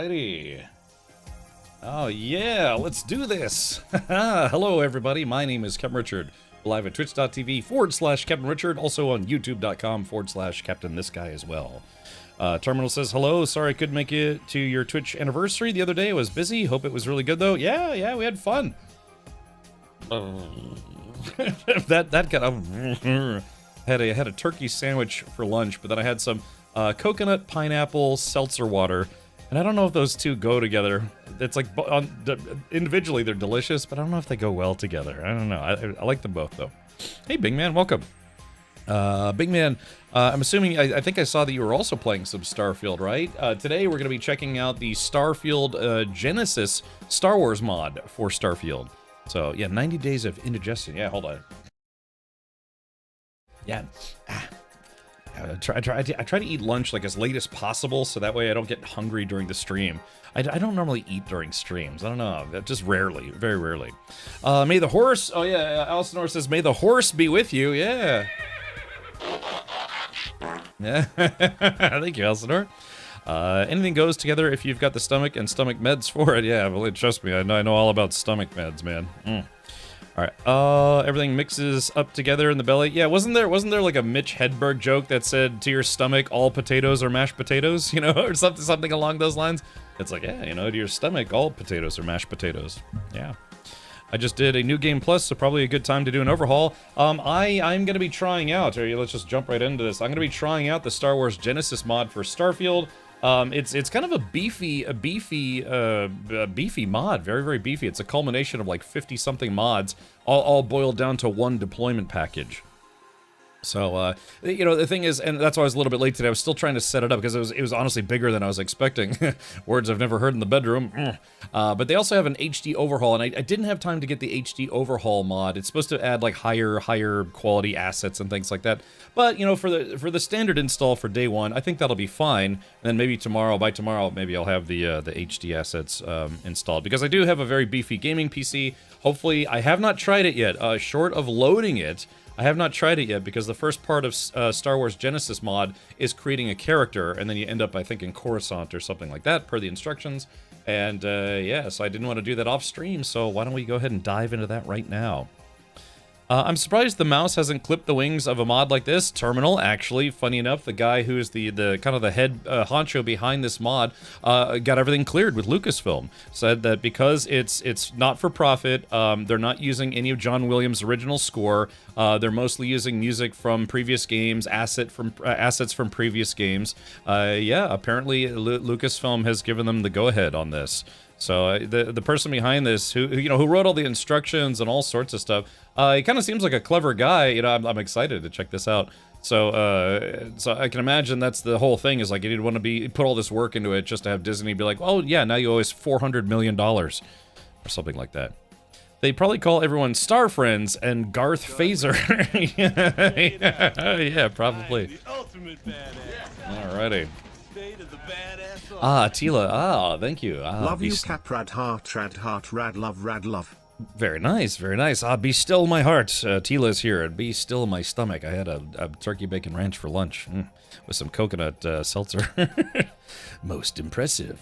Alrighty. Oh yeah, let's do this. Hello everybody, my name is Captain Richard. Live at twitch.tv/Captain Richard, also on youtube.com/Captain This Guy as well. Terminal says, hello, sorry I couldn't make it to your Twitch anniversary the other day. I was busy. Hope it was really good though. Yeah, we had fun. that kind of had a turkey sandwich for lunch, but then I had some coconut pineapple seltzer water, and I don't know if those two go together. It's like individually they're delicious, but I don't know if they go well together. I don't know. I like them both though. Hey, Big Man, welcome. Big Man, I'm assuming, I think I saw that you were also playing some Starfield, right? Today we're going to be checking out the Starfield Genesis Star Wars mod for Starfield. So yeah, 90 days of indigestion. Yeah, hold on. Yeah. I try to eat lunch like as late as possible, so that way I don't get hungry during the stream. I don't normally eat during streams. I don't know, just rarely, very rarely. May the horse, oh yeah, Alcinor says, may the horse be with you, yeah. Yeah, thank you, Alcinor. Anything goes together if you've got the stomach and stomach meds for it. Yeah, well, trust me, I know all about stomach meds, man. Alright, everything mixes up together in the belly. Yeah, wasn't there like a Mitch Hedberg joke that said, to your stomach, all potatoes are mashed potatoes, you know, or something along those lines? It's like, yeah, you know, to your stomach, all potatoes are mashed potatoes. Yeah. I just did a new game plus, so probably a good time to do an overhaul. I'm gonna be trying out, or let's just jump right into this. I'm gonna be trying out the Star Wars Genesis mod for Starfield. It's kind of a beefy mod, very, very beefy. It's a culmination of like 50-something mods, all boiled down to one deployment package. So, you know, the thing is, and that's why I was a little bit late today, I was still trying to set it up, because it was honestly bigger than I was expecting. Words I've never heard in the bedroom. But they also have an HD overhaul, and I didn't have time to get the HD overhaul mod. It's supposed to add, like, higher quality assets and things like that. But, you know, for the standard install for day one, I think that'll be fine. And then maybe by tomorrow, maybe I'll have the HD assets installed. Because I do have a very beefy gaming PC. Hopefully, I have not tried it yet. Short of loading it, I have not tried it yet, because the first part of Star Wars Genesis mod is creating a character, and then you end up, I think, in Coruscant or something like that, per the instructions. And, yeah, so I didn't want to do that off stream, so why don't we go ahead and dive into that right now. I'm surprised the mouse hasn't clipped the wings of a mod like this. Terminal, actually, funny enough, the guy who's the kind of the head honcho behind this mod got everything cleared with Lucasfilm. Said that because it's not for profit, they're not using any of John Williams' original score. They're mostly using music from previous games, assets from previous games. Yeah, apparently Lucasfilm has given them the go-ahead on this. So the person behind this, who wrote all the instructions and all sorts of stuff, he kind of seems like a clever guy. You know, I'm excited to check this out. So so I can imagine that's the whole thing, is like you didn't want to put all this work into it just to have Disney be like, oh yeah, now you owe us $400 million or something like that. They probably call everyone Star Friends and Garth Phaser. Yeah, probably. Alrighty. Tila, thank you. Love you, Cap, rad heart, rad love. Very nice, very nice. Be still my heart. Tila's here, and be still my stomach. I had a turkey bacon ranch for lunch with some coconut seltzer. Most impressive.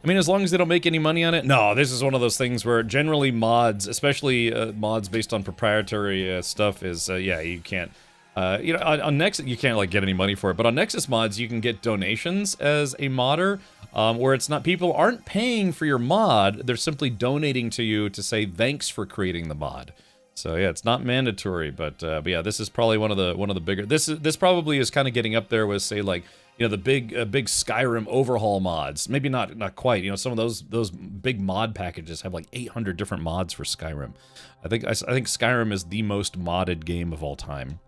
I mean, as long as they don't make any money on it. No, this is one of those things where generally mods, especially mods based on proprietary stuff, is, yeah, you can't. You know, on Nexus, you can't, like, get any money for it, but on Nexus mods, you can get donations as a modder, where it's not, people aren't paying for your mod, they're simply donating to you to say thanks for creating the mod. So yeah, it's not mandatory, but yeah, this is probably one of the bigger, this probably is kind of getting up there with, say, like, you know, the big Skyrim overhaul mods. Maybe not quite, you know, some of those big mod packages have like 800 different mods for Skyrim. I think Skyrim is the most modded game of all time.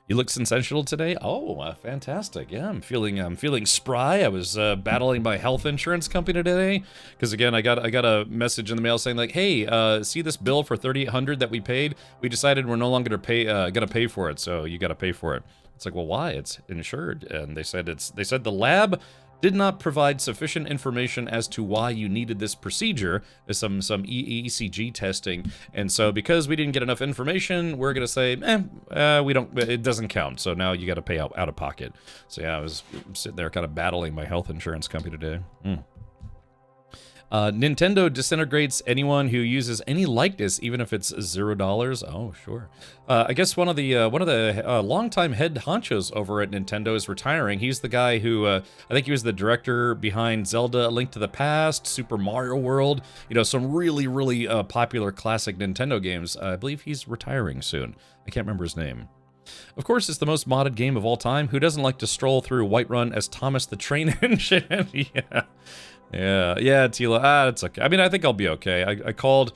You look sensational today. Oh, fantastic! Yeah, I'm feeling spry. I was battling my health insurance company today because, again, I got a message in the mail saying like, "Hey, see this bill for $3,800 that we paid? We decided we're no longer gonna pay for it, so you got to pay for it." It's like, well, why? It's insured, and they said the lab did not provide sufficient information as to why you needed this procedure, some ECG testing, and so because we didn't get enough information, we're gonna say, we don't, it doesn't count, so now you gotta pay out of pocket. So yeah, I was sitting there kind of battling my health insurance company today. Nintendo disintegrates anyone who uses any likeness, even if it's $0. Oh, sure. I guess one of the longtime head honchos over at Nintendo is retiring. He's the guy who I think he was the director behind Zelda: A Link to the Past, Super Mario World. You know, some really, really popular classic Nintendo games. I believe he's retiring soon. I can't remember his name. Of course, it's the most modded game of all time. Who doesn't like to stroll through Whiterun as Thomas the Train Engine? Yeah, Tila. It's okay. I mean, I think I'll be okay. I called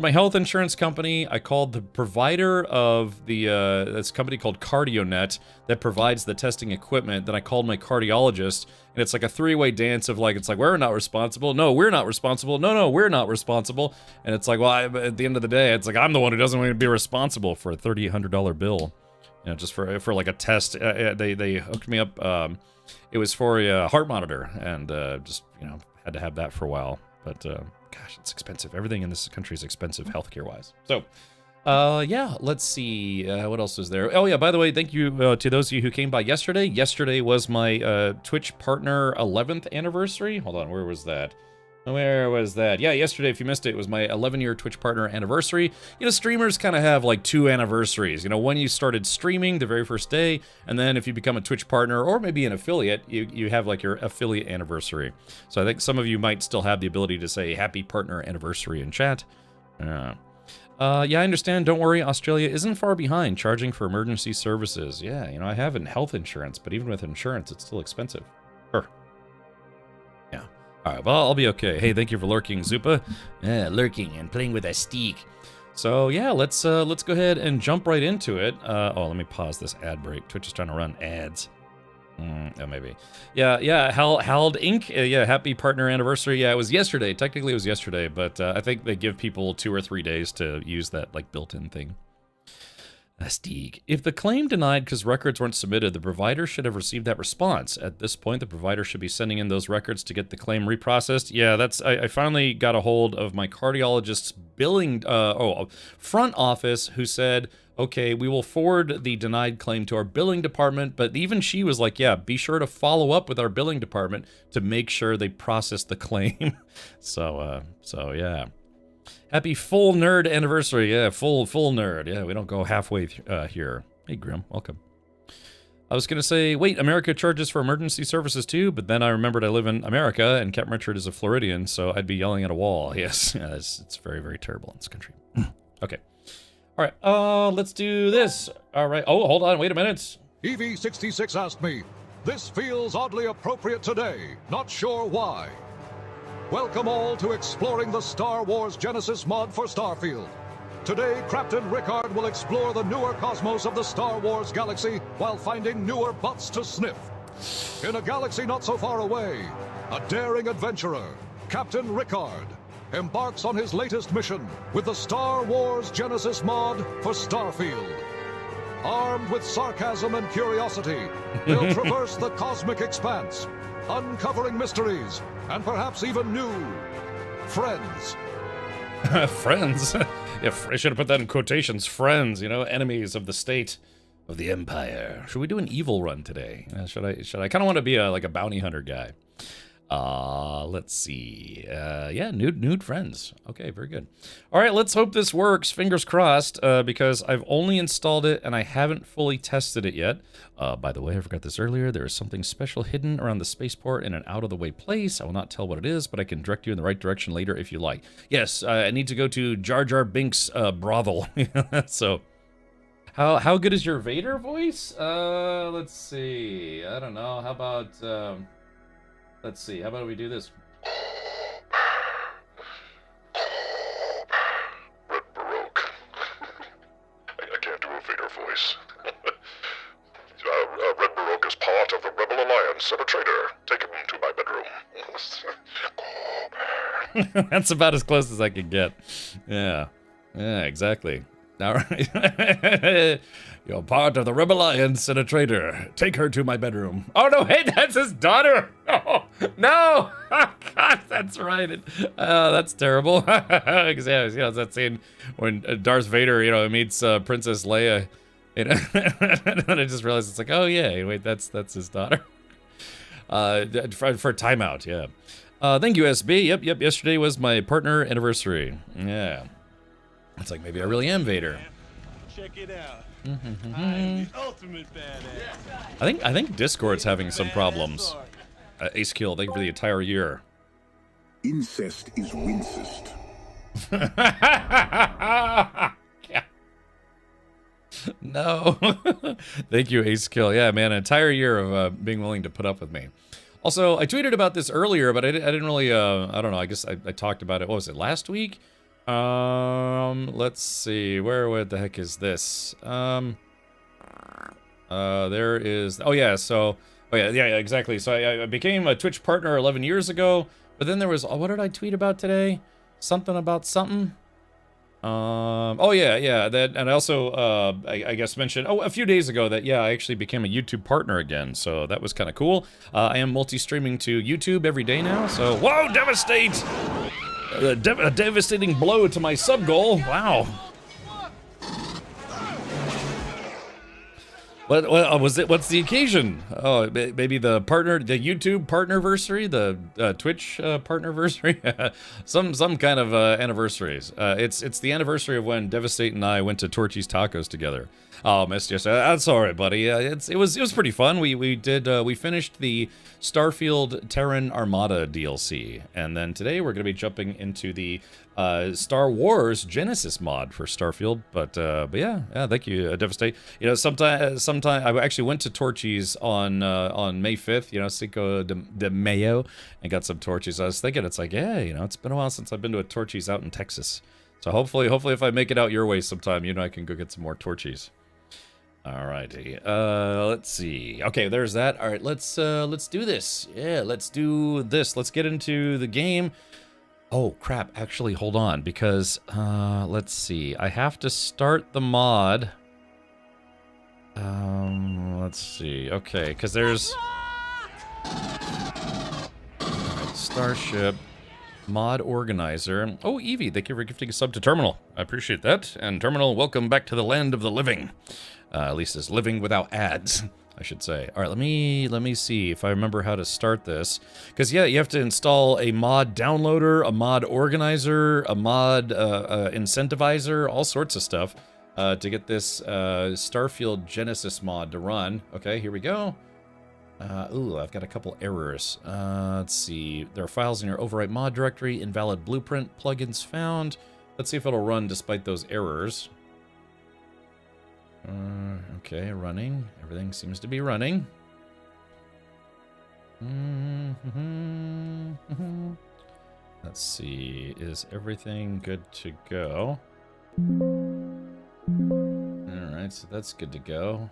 my health insurance company. I called the provider of the this company called CardioNet that provides the testing equipment. Then I called my cardiologist, and it's like a three-way dance of like, it's like, we're not responsible. No, we're not responsible. No, we're not responsible. And it's like, well, at the end of the day, it's like I'm the one who doesn't want to be responsible for a $3,800 bill. You know, just for like a test. They hooked me up. It was for a heart monitor, and just, you know, had to have that for a while. But gosh, it's expensive. Everything in this country is expensive healthcare wise. So yeah, let's see what else is there. Oh yeah, by the way, thank you to those of you who came by yesterday. Yesterday was my Twitch partner 11th anniversary. Hold on, where was that? Yeah, yesterday, if you missed it, it was my 11-year Twitch partner anniversary. You know, streamers kind of have like two anniversaries. You know, when you started streaming the very first day, and then if you become a Twitch partner or maybe an affiliate, you have like your affiliate anniversary. So I think some of you might still have the ability to say happy partner anniversary in chat. Yeah, I understand. Don't worry, Australia isn't far behind charging for emergency services. Yeah, you know, I have health insurance, but even with insurance, it's still expensive. Sure. Yeah. All right, well, I'll be okay. Hey, thank you for lurking, Zupa. Yeah, lurking and playing with a stick. So yeah, let's go ahead and jump right into it. Oh, let me pause this ad break. Twitch is trying to run ads. Oh, maybe. Yeah. Hald Inc. Yeah, happy partner anniversary. Yeah, it was yesterday. Technically, it was yesterday, but I think they give people 2 or 3 days to use that like built-in thing. Astig. If the claim denied because records weren't submitted, the provider should have received that response. At this point, the provider should be sending in those records to get the claim reprocessed. Yeah, I finally got a hold of my cardiologist's billing, front office, who said, okay, we will forward the denied claim to our billing department, but even she was like, yeah, be sure to follow up with our billing department to make sure they process the claim. So yeah. Happy full nerd anniversary. Yeah, full nerd. Yeah, we don't go halfway here. Hey, Grim, welcome. I was going to say, wait, America charges for emergency services too, but then I remembered I live in America, and Captain Richard is a Floridian, so I'd be yelling at a wall. Yes, yeah, it's very, very terrible in this country. Okay. All right, let's do this. All right. Oh, hold on. Wait a minute. EV66 asked me, this feels oddly appropriate today. Not sure why. Welcome all to exploring the Star Wars Genesis mod for Starfield. Today, Captain Rickard will explore the newer cosmos of the Star Wars galaxy while finding newer butts to sniff. In a galaxy not so far away, a daring adventurer, Captain Rickard, embarks on his latest mission with the Star Wars Genesis mod for Starfield. Armed with sarcasm and curiosity, they'll traverse the cosmic expanse, uncovering mysteries, and perhaps even new friends. Friends? Yeah, I should have put that in quotations. Friends, you know, enemies of the state, of the empire. Should we do an evil run today? Should I? I kind of want to be like a bounty hunter guy. Let's see. Yeah, nude friends. Okay, very good. All right, let's hope this works. Fingers crossed, because I've only installed it and I haven't fully tested it yet. By the way, I forgot this earlier. There is something special hidden around the spaceport in an out-of-the-way place. I will not tell what it is, but I can direct you in the right direction later if you like. Yes, I need to go to Jar Jar Binks' brothel. So, how good is your Vader voice? Let's see. I don't know. How about... let's see, how about we do this? Red Baroque. I can't do a Vader voice. Red Baroque is part of the Rebel Alliance and a traitor. Take him to my bedroom. That's about as close as I could get. Yeah, exactly. All right. You're part of the Rebel Alliance and a traitor. Take her to my bedroom. Oh, no, hey, that's his daughter. Oh, no. Oh, God, that's right. That's terrible. Yeah, you know, that scene when Darth Vader, meets Princess Leia. And I just realized it's like, oh, yeah, wait, that's his daughter. For timeout, yeah. Thank you, SB. Yep. Yesterday was my partner anniversary. Yeah. It's like maybe I really am Vader. Check it out. I'm the ultimate badass. I think Discord's having some problems. Ace Kill, thank you for the entire year. Incest is wincest. Yeah. No. Thank you, Ace Kill. Yeah, man, an entire year of being willing to put up with me. Also, I tweeted about this earlier, but I didn't really, I don't know, I guess I talked about it, what was it, last week? Let's see, what the heck is this? There is, oh yeah, exactly. So I became a Twitch partner 11 years ago, but then there was, what did I tweet about today? Something about something? Oh yeah, that, and I also, I guess mentioned, a few days ago that, yeah, I actually became a YouTube partner again, so that was kind of cool. I am multi-streaming to YouTube every day now, so, whoa, devastate! A devastating blow to my sub goal, wow. What was it? What's the occasion? Oh, maybe the YouTube partnerversary, the Twitch partnerversary, some kind of anniversaries. It's the anniversary of when Devastate and I went to Torchy's Tacos together. Oh, missed you. That's all right, buddy. It was pretty fun. We finished the Starfield Terran Armada DLC, and then today we're gonna be jumping into the Star Wars Genesis mod for Starfield. But yeah, thank you, Devastate. You know, sometime I actually went to Torchy's on May 5th. You know, Cinco de Mayo, and got some Torchy's. I was thinking, it's like, yeah, you know, it's been a while since I've been to a Torchy's out in Texas. So hopefully if I make it out your way sometime, you know, I can go get some more Torchy's. Alrighty, let's see. Okay, there's that. All right, let's do this. Yeah, let's do this. Let's get into the game. Oh crap! Actually, hold on, because let's see. I have to start the mod. Let's see. Okay, because there's alright, Starship mod organizer. Oh, Evie, thank you for gifting a sub to Terminal. I appreciate that. And Terminal, welcome back to the land of the living. At least it's living without ads, I should say. All right, let me see if I remember how to start this. Because, yeah, you have to install a mod downloader, a mod organizer, a mod incentivizer, all sorts of stuff to get this Starfield Genesis mod to run. Okay, here we go. Ooh, I've got a couple errors. Let's see. There are files in your overwrite mod directory, invalid blueprint, plugins found. Let's see if it'll run despite those errors. Okay, running. Everything seems to be running. Let's see. Is everything good to go? Alright, so that's good to go.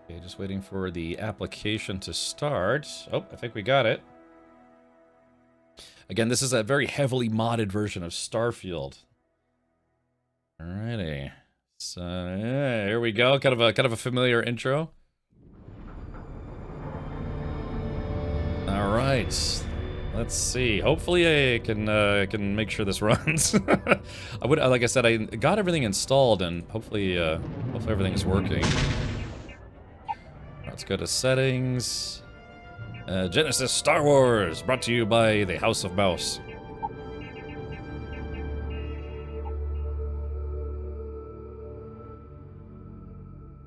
Okay, just waiting for the application to start. Oh, I think we got it. Again, this is a very heavily modded version of Starfield. Alrighty. So yeah, here we go. Kind of a familiar intro. All right, let's see. Hopefully, I can make sure this runs. Like I said, I got everything installed, and hopefully everything is working. Let's go to settings. Genesis Star Wars, brought to you by the House of Mouse.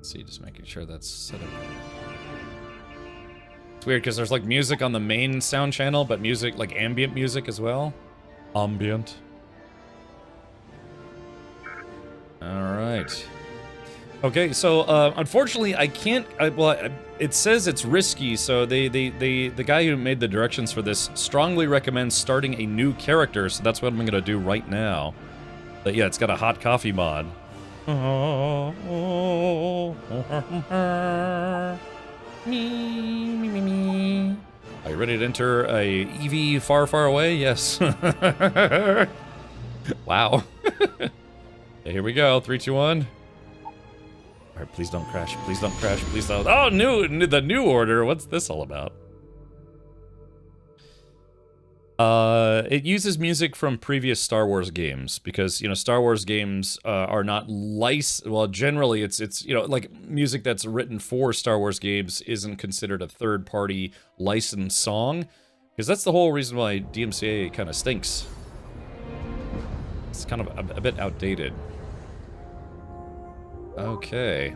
See, just making sure that's set up. It's weird because there's like music on the main sound channel, but music, like ambient music as well. Ambient. Alright. Okay, so unfortunately I can't, it says it's risky, so the guy who made the directions for this strongly recommends starting a new character, so that's what I'm gonna do right now. But yeah, it's got a hot coffee mod. Are you ready to enter a EV far, far away? Yes. Wow. Okay, here we go. 3, 2, 1. All right, please don't crash. Please don't crash. Please don't. Oh, the new order. What's this all about? It uses music from previous Star Wars games because, you know, Star Wars games are not well, generally it's you know, like music that's written for Star Wars games isn't considered a third-party licensed song. Because that's the whole reason why DMCA kind of stinks. It's kind of a bit outdated. Okay.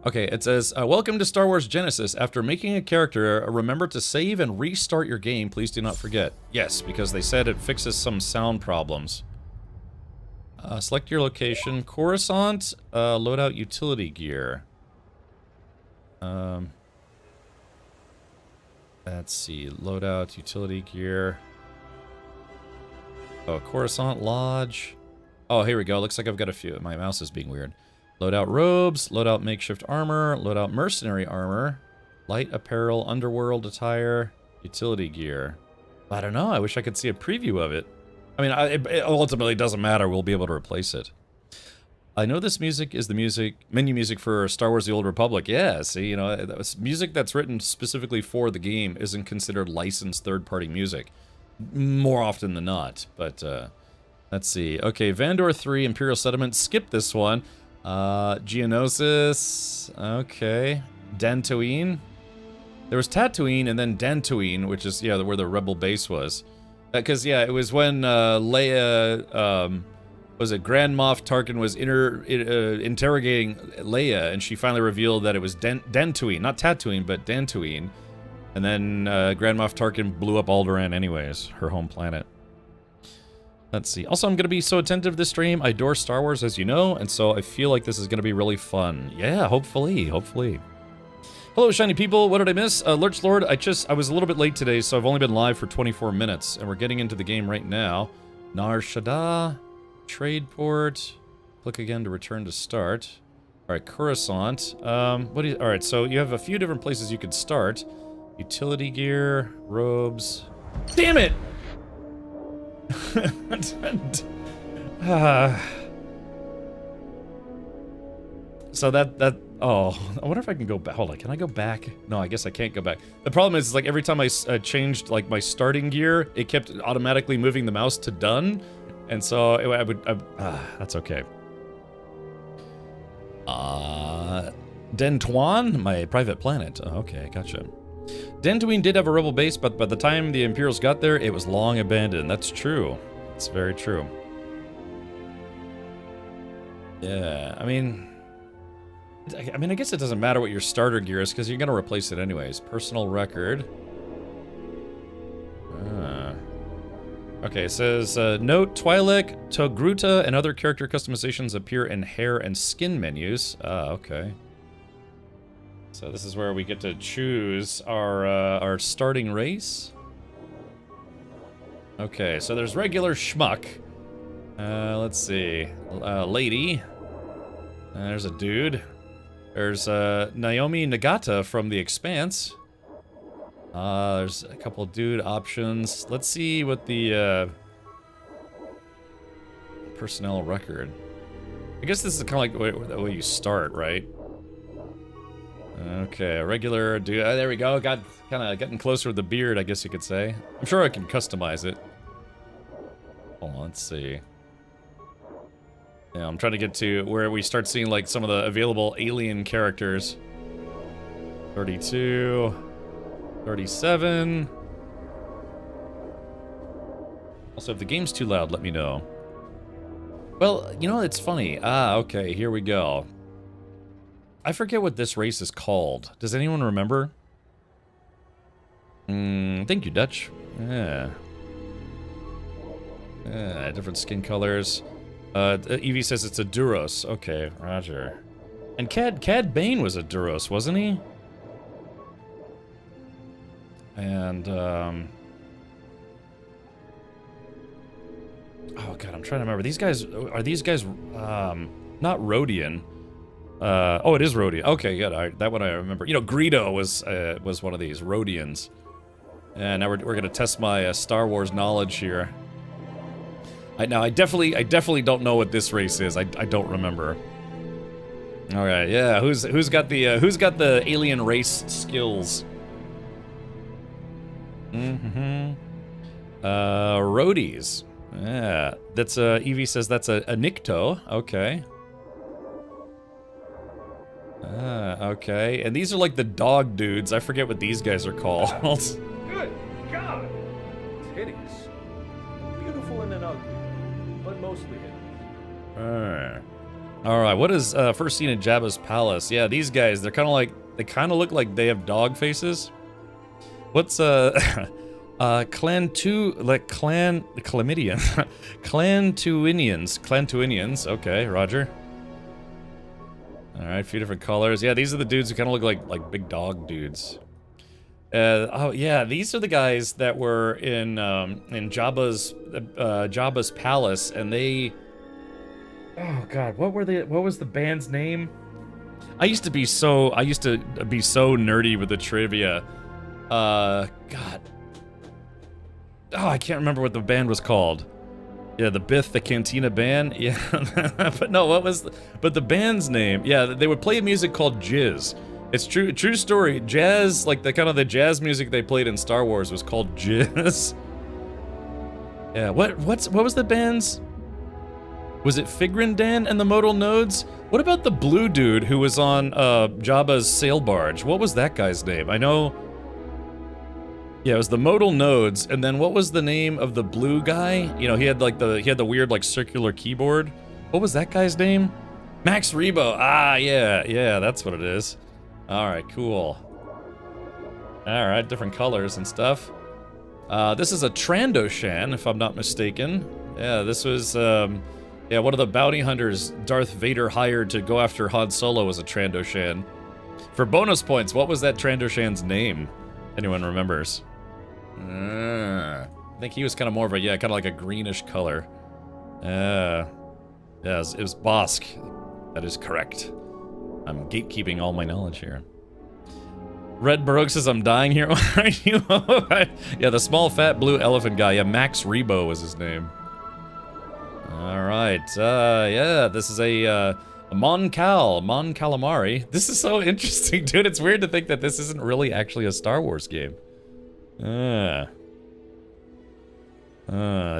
Okay, it says, welcome to Star Wars Genesis. After making a character, remember to save and restart your game. Please do not forget. Yes, because they said it fixes some sound problems. Select your location. Coruscant, load out utility gear. Let's see, load out utility gear. Oh, Coruscant Lodge. Oh, here we go. Looks like I've got a few. My mouse is being weird. Load out robes, load out makeshift armor, load out mercenary armor, light apparel, underworld attire, utility gear. I don't know. I wish I could see a preview of it. I mean, it ultimately doesn't matter. We'll be able to replace it. I know this music is the menu music for Star Wars The Old Republic. Yeah, see, you know, music that's written specifically for the game isn't considered licensed third-party music. More often than not, but, let's see. Okay, Vandor 3, Imperial Settlement. Skip this one. Geonosis. Okay. Dantooine. There was Tatooine and then Dantooine, which is, yeah, where the Rebel base was. Because, yeah, it was when, Leia, was it Grand Moff Tarkin was interrogating Leia, and she finally revealed that it was Dantooine. Not Tatooine, but Dantooine. And then, Grand Moff Tarkin blew up Alderaan anyways, her home planet. Let's see. Also, I'm going to be so attentive this stream. I adore Star Wars, as you know, and so I feel like this is going to be really fun. Yeah, hopefully. Hello, shiny people. What did I miss? Lurch Lord, I was a little bit late today, so I've only been live for 24 minutes, and we're getting into the game right now. Nar Shaddaa, trade port. Click again to return to start. All right, Coruscant. All right, so you have a few different places you could start. Utility gear, robes. Damn it! So oh, I wonder if I can go back. Hold on, can I go back? No, I guess I can't go back. The problem is, like, every time I changed, like, my starting gear, it kept automatically moving the mouse to done, and so that's okay. Dentuan, my private planet. Oh, okay, gotcha. Dantooine did have a rebel base, but by the time the Imperials got there, it was long abandoned. That's true. It's very true. Yeah, I mean, I guess it doesn't matter what your starter gear is, because you're going to replace it anyways. Personal record. Okay, it says, note, Twi'lek, Togruta, and other character customizations appear in hair and skin menus. Okay. So this is where we get to choose our starting race. Okay, so there's regular schmuck. Let's see. Lady. There's a dude. There's Naomi Nagata from The Expanse. There's a couple dude options. Let's see what the personnel record. I guess this is kind of like the way you start, right? Okay, a regular dude. There we go. Got kind of getting closer with the beard, I guess you could say. I'm sure I can customize it. Hold on, let's see. Yeah, I'm trying to get to where we start seeing like some of the available alien characters. 32, 37. Also, if the game's too loud, let me know. Well, you know, it's funny. Okay, here we go. I forget what this race is called. Does anyone remember? Thank you, Dutch. Yeah. Different skin colors. Evie says it's a Duros. Okay, roger. And Cad Bane was a Duros, wasn't he? And, oh god, I'm trying to remember. These guys, are these guys, not Rodian. Oh, it is Rodian. Okay, good. That one I remember. You know, Greedo was one of these Rodians. And now we're gonna test my Star Wars knowledge here. I definitely don't know what this race is. I don't remember. All right, yeah. Who's got the alien race skills? Rodies. Yeah, that's Evie says that's a Nikto. Okay. Okay, and these are like the dog dudes. I forget what these guys are called. Good. mostly hidden. Alright, what is first seen in Jabba's palace? Yeah, these guys, they're kind of like, they kind of look like they have dog faces. What's, Clantuinians, okay, roger. Alright, a few different colors. Yeah, these are the dudes who kind of look like big dog dudes. Oh yeah, these are the guys that were in Jabba's palace, and they... Oh god, what was the band's name? I used to be so nerdy with the trivia. God. Oh, I can't remember what the band was called. Yeah, the Biff the Cantina Band. Yeah, but no, but the band's name? Yeah, they would play music called jizz. It's true story. Jazz, like the jazz music they played in Star Wars was called jizz. Yeah, what was the band's? Was it Figrindan and the Modal Nodes? What about the blue dude who was on Jabba's sail barge? What was that guy's name? I know. Yeah, it was the Modal Nodes, and then what was the name of the blue guy? You know, he had the weird like circular keyboard. What was that guy's name? Max Rebo. Ah, yeah, that's what it is. All right, cool. All right, different colors and stuff. This is a Trandoshan, if I'm not mistaken. Yeah, this was yeah, one of the bounty hunters Darth Vader hired to go after Han Solo was a Trandoshan. For bonus points, what was that Trandoshan's name? Anyone remembers? I think he was kind of more of a, yeah, kind of like a greenish color. Yeah, it was Bosk. That is correct. I'm gatekeeping all my knowledge here. Red Baroque says, I'm dying here. Are you? Yeah, the small fat blue elephant guy. Yeah, Max Rebo was his name. Alright, yeah, this is a Mon Calamari. This is so interesting, dude. It's weird to think that this isn't really actually a Star Wars game.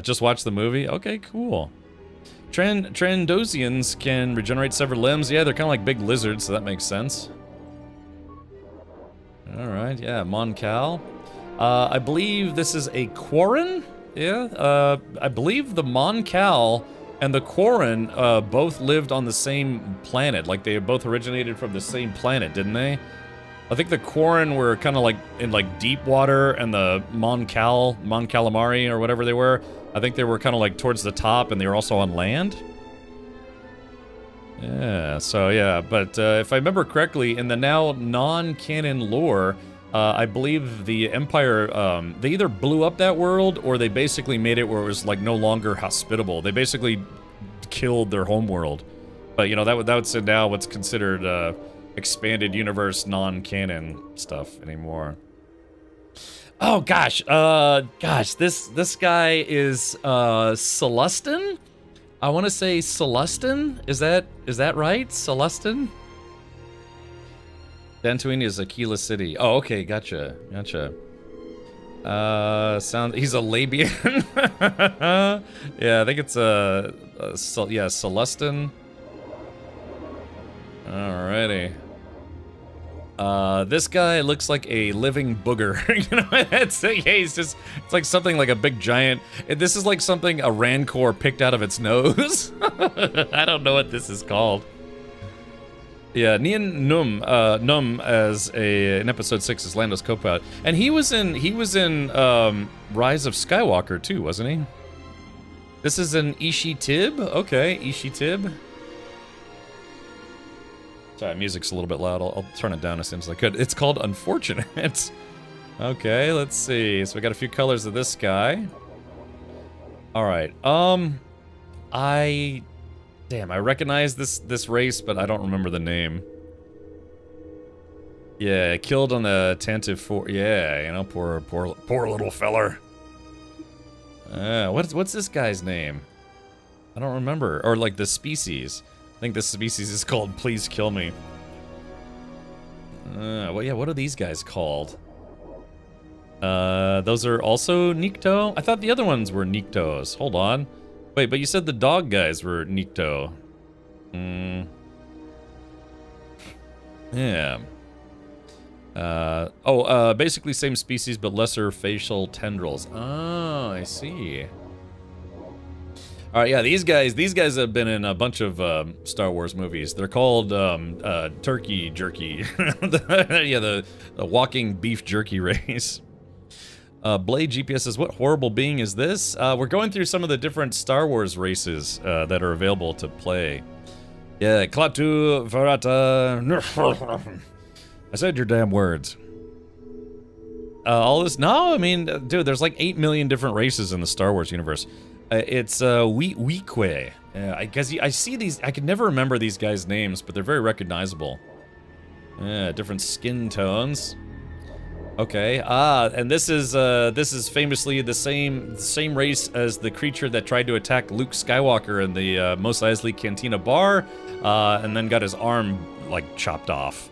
Just watch the movie? Okay, cool. Trandosians can regenerate severed limbs. Yeah, they're kind of like big lizards, so that makes sense. Alright, yeah, Mon Cal. I believe this is a Quarren? Yeah, I believe the Mon Cal and the Quarren both lived on the same planet. Like, they both originated from the same planet, didn't they? I think the Quarren were kind of like in like deep water, and the Mon Calamari or whatever they were, I think they were kind of like towards the top, and they were also on land. Yeah, so yeah, but if I remember correctly, in the now non-canon lore, I believe the Empire, they either blew up that world, or they basically made it where it was like no longer hospitable. They basically killed their homeworld. But you know, that would say now what's considered expanded universe non-canon stuff anymore. Oh gosh, this guy is Celestin? I want to say Celestin? Is that right? Celestin? Dantooine is Aquila City. Oh, okay, gotcha. He's a Labian. Yeah, I think it's yeah, Celestin. Alrighty. This guy looks like a living booger. You know, it's like something like a big giant. This is like something a Rancor picked out of its nose. I don't know what this is called. Yeah, Nien Num as in episode 6 as Lando's co-pilot, and he was in Rise of Skywalker too, wasn't he? This is an Ishi Tib. Okay, Ishi Tib. Sorry, music's a little bit loud. I'll turn it down as soon as I could. It's called Unfortunate. Okay, let's see. So we got a few colors of this guy. All right. I recognize this race, but I don't remember the name. Yeah, killed on the Tantive 4. Yeah, you know, poor little feller. What's this guy's name? I don't remember. Or like the species. I think this species is called Please Kill Me. Well, yeah, what are these guys called? Those are also Nikto? I thought the other ones were Niktos. Hold on. Wait, but you said the dog guys were Nikto. Yeah. Basically same species, but lesser facial tendrils. Oh, I see. All right, yeah, these guys have been in a bunch of Star Wars movies. They're called turkey jerky. Yeah, the walking beef jerky race. Blade GPS says, what horrible being is this? We're going through some of the different Star Wars races that are available to play. Yeah, Klaatu Varata. I said your damn words. All this? No, I mean, dude, there's like 8 million different races in the Star Wars universe. It's Weequay. I guess I see these. I can never remember these guys' names, but they're very recognizable. Different skin tones. Okay. And this is famously the same race as the creature that tried to attack Luke Skywalker in the Mos Eisley Cantina bar, and then got his arm like chopped off.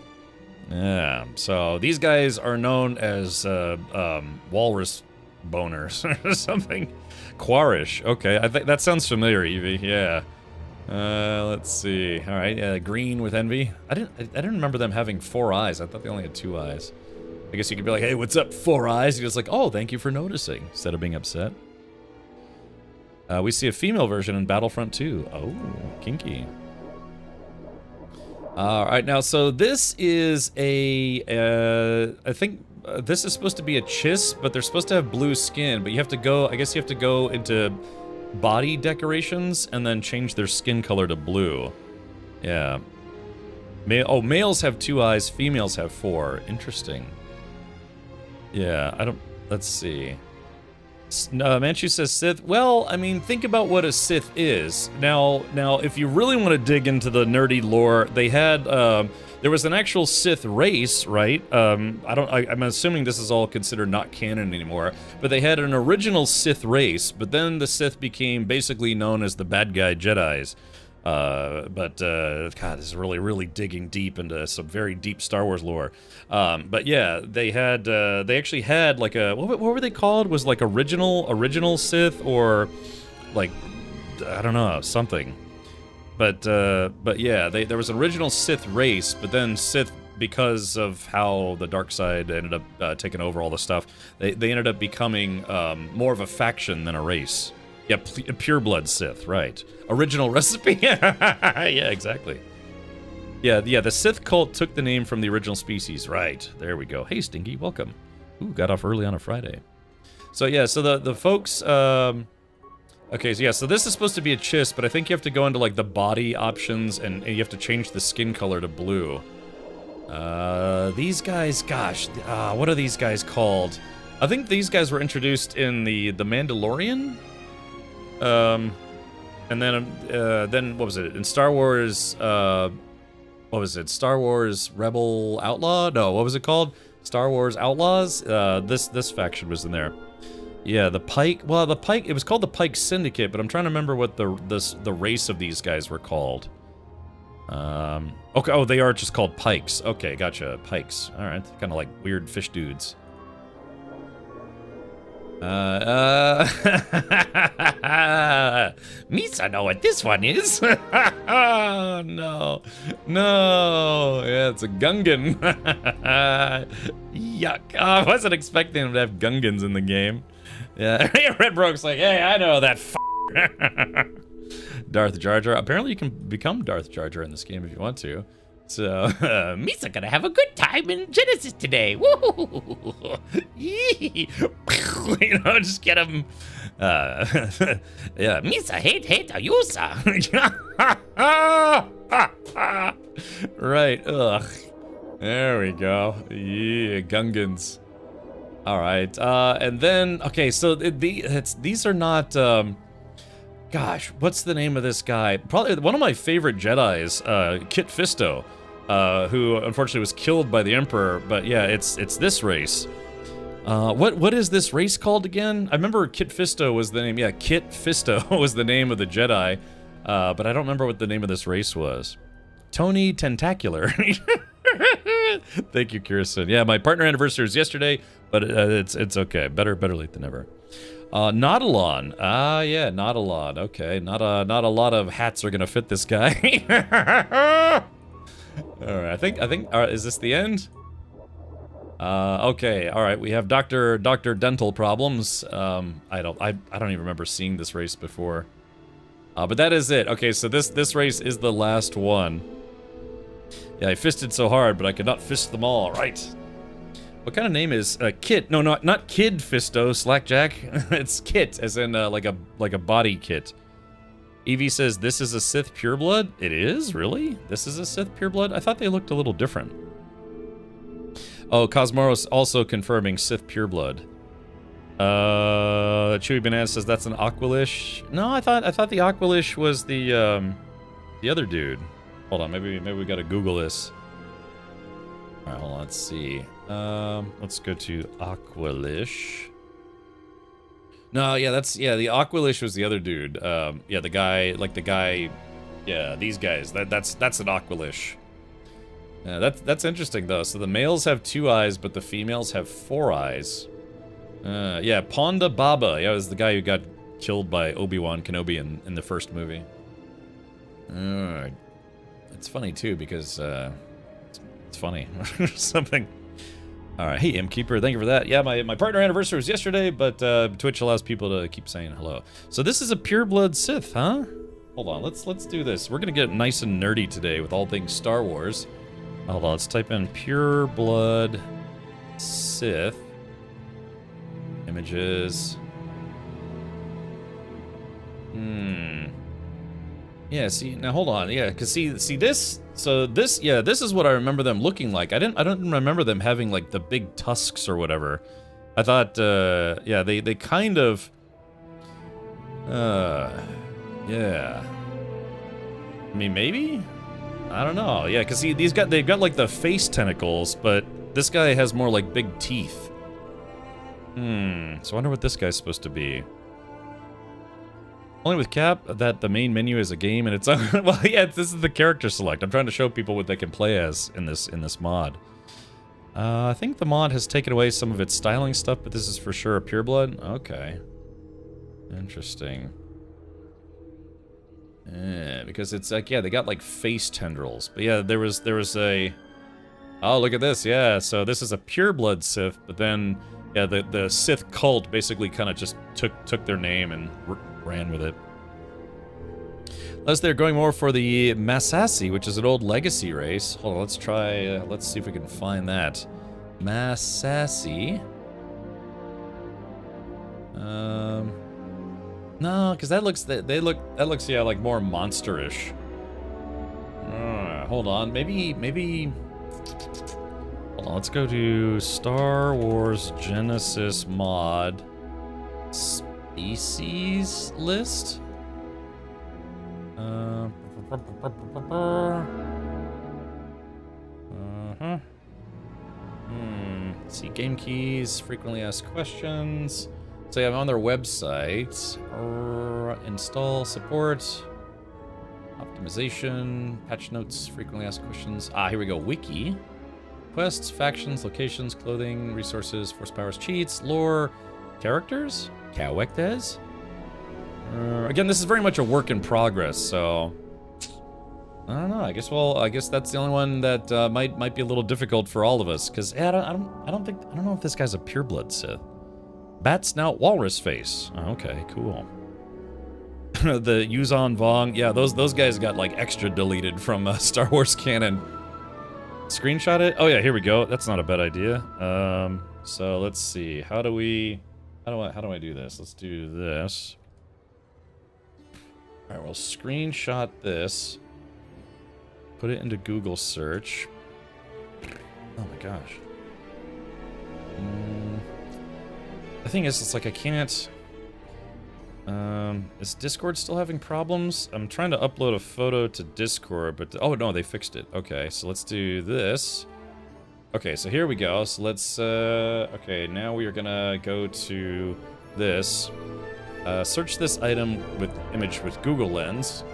Yeah. So these guys are known as walrus boners or something. Quarish. Okay, I think that sounds familiar, Evie. Yeah. Let's see. All right. Green with envy. I didn't remember them having 4 eyes. I thought they only had 2 eyes. I guess you could be like, "Hey, what's up, 4 eyes?" You're just like, "Oh, thank you for noticing," instead of being upset. We see a female version in Battlefront 2. Oh, kinky. All right, now, so this is a, I think this is supposed to be a chiss, but they're supposed to have blue skin, but you have to go, I guess you have to go into body decorations and then change their skin color to blue. Yeah. Males have 2 eyes, females have 4. Interesting. Yeah, let's see. Manchu says Sith. Well, I mean, think about what a Sith is. Now, if you really want to dig into the nerdy lore, they had, there was an actual Sith race, right? I'm assuming this is all considered not canon anymore, but they had an original Sith race, but then the Sith became basically known as the bad guy Jedis. God, this is really digging deep into some very deep Star Wars lore. But yeah, they actually had like a, what were they called? Was like original Sith, or like, I don't know, something. But yeah, there was an original Sith race, but then Sith, because of how the dark side ended up taking over all the stuff, they ended up becoming more of a faction than a race. Yeah, pureblood Sith, right. Original recipe? Yeah, exactly. Yeah, the Sith cult took the name from the original species, right. There we go. Hey, Stinky, welcome. Ooh, got off early on a Friday. So yeah, so the folks, okay, so yeah, so this is supposed to be a chiss, but I think you have to go into like the body options and you have to change the skin color to blue. These guys, gosh, what are these guys called? I think these guys were introduced in the Mandalorian? And then what was it? In Star Wars, what was it? Star Wars Rebel Outlaw? No, what was it called? Star Wars Outlaws? This faction was in there. Yeah, the Pike. Well, the Pike. It was called the Pike Syndicate, but I'm trying to remember what the race of these guys were called. Okay. Oh, they are just called Pikes. Okay, gotcha. Pikes. All right. Kind of like weird fish dudes. Misa know what this one is. Oh, no. Yeah, it's a Gungan. Yuck. Oh, I wasn't expecting him to have Gungans in the game. Yeah, Red Broke's like, hey, I know that Darth Jar Jar. Apparently you can become Darth Jar Jar in this game if you want to. So, Misa gonna have a good time in Genesis today. Woo! You know, just get him. Yeah, Misa hate Ayusa. Right. Ugh. There we go. Yeah, Gungans. All right. And then, okay, so these are not. Gosh, what's the name of this guy? Probably one of my favorite Jedis, Kit Fisto. Who unfortunately was killed by the Emperor, but yeah, it's this race. What is this race called again? I remember Kit Fisto was the name. Yeah, Kit Fisto was the name of the Jedi, but I don't remember what the name of this race was. Tony Tentacular. Thank you, Kirsten. Yeah, my partner anniversary was yesterday, but it's okay. Better late than never. Nautilon. Yeah, Nautilon. Okay, not a lot of hats are gonna fit this guy. All right, I think. Is this the end? Okay. All right. We have Dr. Dental Problems. I don't even remember seeing this race before. But that is it. Okay, so this race is the last one. Yeah, I fisted so hard, but I could not fist them all. Right. What kind of name is Kit? No, not Kid Fisto, Slackjack. It's Kit, as in like a body kit. Evie says this is a Sith pureblood. It is, really? This is a Sith pureblood. I thought they looked a little different. Oh, Cosmoros also confirming Sith pureblood. Chewy Banana says that's an Aqualish. No, I thought the Aqualish was the other dude. Hold on, maybe we gotta Google this. All right, hold on, let's see. Let's go to Aqualish. No, yeah, the Aqualish was the other dude. Yeah, the guy, yeah, these guys. That's an Aqualish. Yeah, that's interesting though. So the males have 2 eyes, but the females have 4 eyes. Yeah, Ponda Baba. Yeah, it was the guy who got killed by Obi-Wan Kenobi in the first movie. Alright. It's funny too because it's funny or something. Alright, hey Imkeeper, thank you for that. Yeah, my partner anniversary was yesterday, but Twitch allows people to keep saying hello. So this is a pureblood Sith, huh? Hold on, let's do this. We're gonna get nice and nerdy today with all things Star Wars. Hold on, let's type in pureblood Sith. Images. Yeah, see, now hold on. Yeah, cuz see this, so this, yeah, this is what I remember them looking like. I don't remember them having like the big tusks or whatever. I thought yeah, they kind of yeah. I mean, maybe? I don't know. Yeah, cuz see they've got like the face tentacles, but this guy has more like big teeth. So I wonder what this guy's supposed to be. Only with Cap that the main menu is a game and it's well, yeah, this is the character select. I'm trying to show people what they can play as in this mod. I think the mod has taken away some of its styling stuff, but this is for sure a pureblood. Okay, interesting. Yeah, because it's like, yeah, they got like face tendrils, but yeah, there was a. Oh, look at this. Yeah, so this is a pureblood Sith, but then yeah, the Sith cult basically kind of just took their name and ran with it. Unless they're going more for the Massassi, which is an old legacy race. Hold on, let's try, let's see if we can find that. Massassi. No, because that looks, that looks, yeah, like more monsterish. Hold on, maybe, hold on, let's go to Star Wars Genesis mod. Species list? See, game keys, frequently asked questions. So yeah, I'm on their website. Install, support, optimization, patch notes, frequently asked questions. Ah, here we go, wiki. Quests, factions, locations, clothing, resources, force powers, cheats, lore, characters? Cowectes? Again, this is very much a work in progress, so I don't know. I guess that's the only one that might be a little difficult for all of us, because I don't know if this guy's a pureblood Sith. Bat snout, walrus face. Oh, okay, cool. The Yuzan Vong, yeah, those guys got like extra deleted from Star Wars canon. Screenshot it. Oh yeah, here we go. That's not a bad idea. So let's see. How do I do this? Let's do this. All right, we'll screenshot this. Put it into Google search. Oh my gosh. The thing is, it's like I can't. Is Discord still having problems? I'm trying to upload a photo to Discord, but oh no, they fixed it. Okay, so let's do this. Okay, so here we go. So let's, okay, now we are gonna go to this. Search this item with image with Google Lens.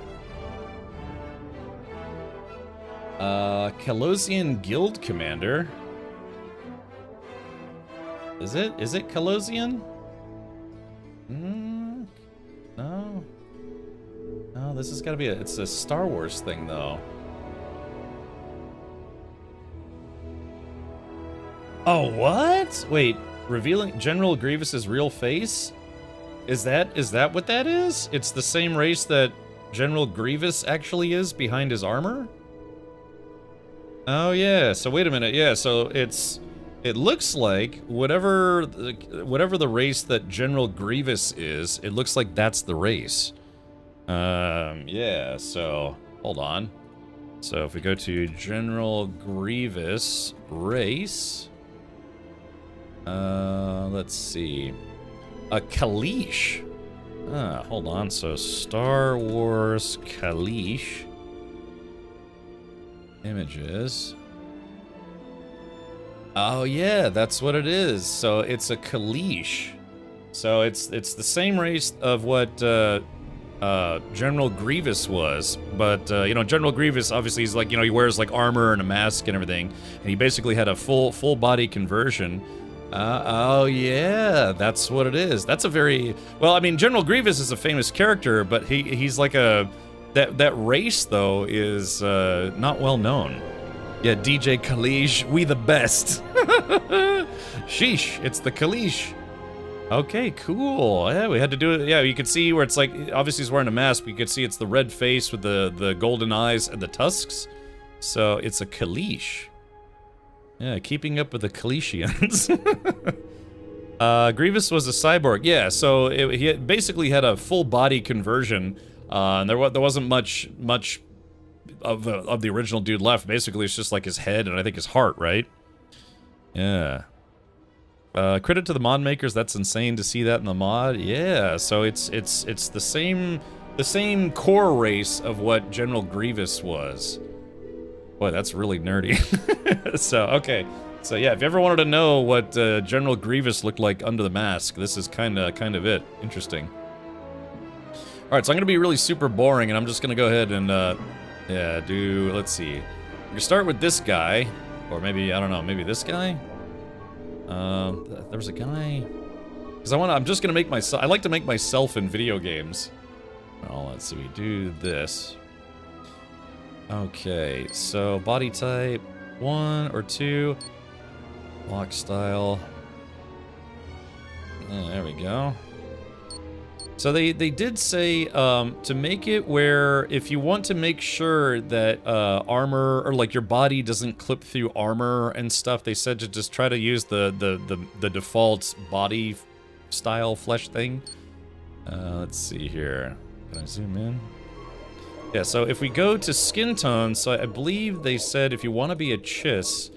Kalosian Guild Commander. Is it Kalosian? No. No, this has gotta be it's a Star Wars thing though. Oh, what? Wait, revealing General Grievous's real face? Is that what that is? It's the same race that General Grievous actually is behind his armor? Oh yeah, so wait a minute, yeah, so it looks like whatever the race that General Grievous is, it looks like that's the race. Yeah, so hold on. So if we go to General Grievous race, let's see, a Kalish. Hold on, so Star Wars Kalish. Images. Oh yeah, that's what it is. So it's a Kalish. So it's the same race of what General Grievous was, but you know, General Grievous obviously he's like, you know, he wears like armor and a mask and everything, and he basically had a full body conversion. Oh yeah, that's what it is. That's a very well. I mean, General Grievous is a famous character, but he's like a that race though is not well known. Yeah, DJ Kalish, we the best. Sheesh, it's the Kalish. Okay, cool. Yeah, we had to do it. Yeah, you could see where it's like, obviously he's wearing a mask, but you could see it's the red face with the golden eyes and the tusks. So it's a Kalish. Yeah, keeping up with the Kalishians. Grievous was a cyborg. Yeah, so he basically had a full body conversion. And there wasn't much of the original dude left. Basically, it's just like his head and I think his heart, right? Yeah. Credit to the mod makers. That's insane to see that in the mod. Yeah, so it's the same core race of what General Grievous was. Boy, that's really nerdy. So okay, so yeah, if you ever wanted to know what General Grievous looked like under the mask, this is kind of it. Interesting. All right, so I'm gonna be really super boring, and I'm just gonna go ahead and yeah, let's see. We start with this guy, or maybe I don't know, maybe this guy. There's a guy, because I'm just gonna make myself. I like to make myself in video games. Well, let's see. We do this. Okay, so body type 1 or 2, lock style. There we go. So they did say to make it where if you want to make sure that armor or like your body doesn't clip through armor and stuff, they said to just try to use the default body style flesh thing. Let's see here. Can I zoom in? Yeah, so if we go to skin tone, so I believe they said if you want to be a Chiss,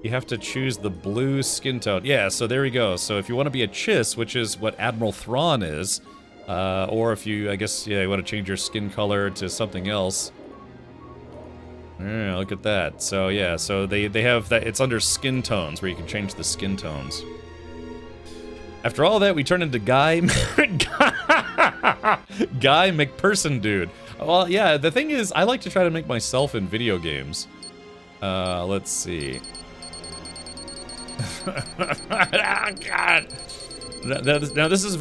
you have to choose the blue skin tone. Yeah, so there we go. So if you want to be a Chiss, which is what Admiral Thrawn is, or if you, I guess, yeah, you want to change your skin color to something else. Yeah, look at that. So yeah, so they have that, it's under skin tones where you can change the skin tones. After all that, we turn into Guy McPherson dude. Well, yeah, the thing is, I like to try to make myself in video games. Let's see. Oh, God. Now this is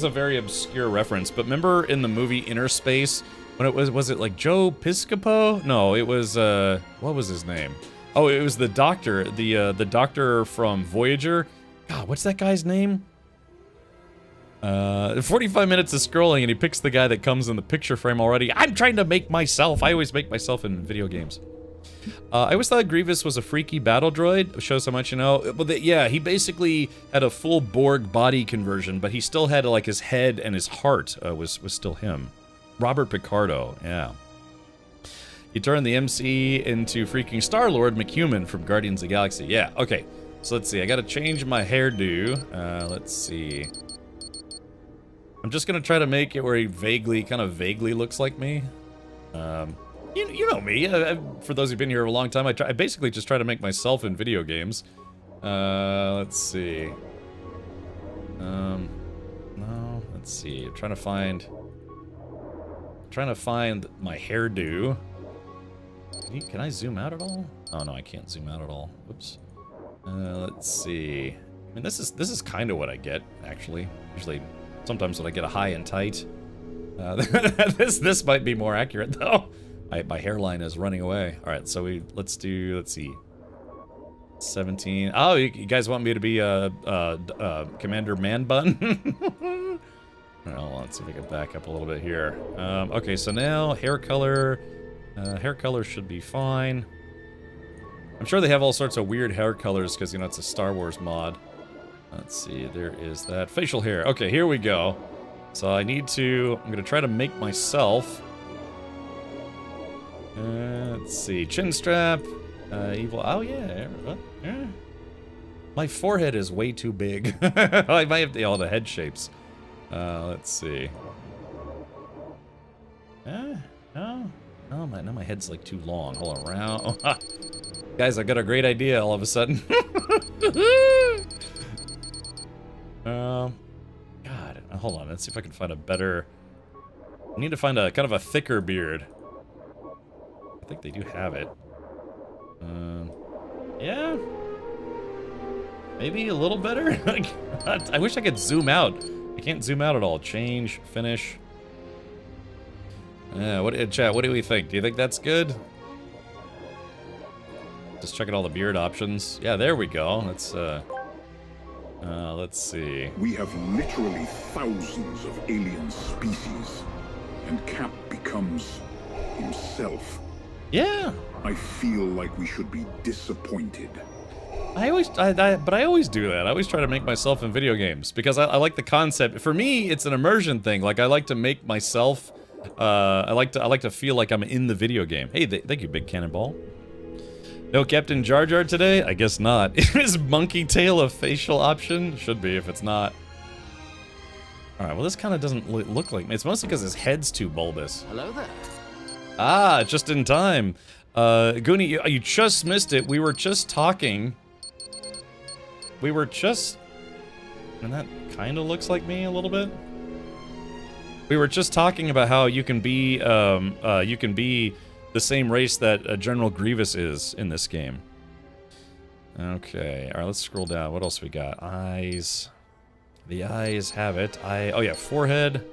a very obscure reference, but remember in the movie Inner Space when it was it like Joe Piscopo? No, it was what was his name? Oh, it was the doctor, the doctor from Voyager. God, what's that guy's name? 45 minutes of scrolling and he picks the guy that comes in the picture frame already. I'm trying to make myself. I always make myself in video games. I always thought Grievous was a freaky battle droid. Shows how much you know. But yeah, he basically had a full Borg body conversion, but he still had like his head and his heart was still him. Robert Picardo, yeah. He turned the MC into freaking Star-Lord McHuman from Guardians of the Galaxy. Yeah, okay. So let's see. I gotta change my hairdo. Let's see. I'm just gonna try to make it where he kind of vaguely looks like me. You know me. For those who've been here a long time, I basically just try to make myself in video games. Let's see. No, let's see. I'm trying to find my hairdo. Can I zoom out at all? Oh no, I can't zoom out at all. Oops. Let's see. I mean, this is kind of what I get actually. Usually. Sometimes when I get a high and tight. This might be more accurate though. My hairline is running away. All right, so let's see. 17. Oh, you guys want me to be Commander Man Bun? Well, let's see if we can back up a little bit here. Okay, so now hair color. Hair color should be fine. I'm sure they have all sorts of weird hair colors because, you know, it's a Star Wars mod. Let's see, there is that. Facial hair. Okay, here we go. So I need to... I'm going to try to make myself... let's see. Chin strap. Evil... Oh, yeah. Yeah. My forehead is way too big. I might have all the head shapes. Let's see. No, my head's like too long. Hold on, around. Guys, I got a great idea all of a sudden. God, hold on. Let's see if I can find a better... I need to find a kind of a thicker beard. I think they do have it. Yeah. Maybe a little better? I wish I could zoom out. I can't zoom out at all. Change, finish. Chat, what do we think? Do you think that's good? Just checking all the beard options. Yeah, there we go. Let's see. We have literally thousands of alien species, and Cap becomes himself. Yeah. I feel like we should be disappointed. But I always do that. I always try to make myself in video games because I like the concept. For me, it's an immersion thing. Like I like to make myself. I like to feel like I'm in the video game. Hey, thank you, Big Cannonball. No Captain Jar Jar today? I guess not. Is Monkey Tail a facial option? Should be if it's not. All right. Well, this kind of doesn't look like me. It's mostly because his head's too bulbous. Hello there. Ah, just in time. Goonie, you just missed it. We were just talking. And that kind of looks like me a little bit. We were just talking about how you can be the same race that General Grievous is in this game. Okay, all right, let's scroll down. What else we got? Eyes. The eyes have it. Oh yeah, forehead.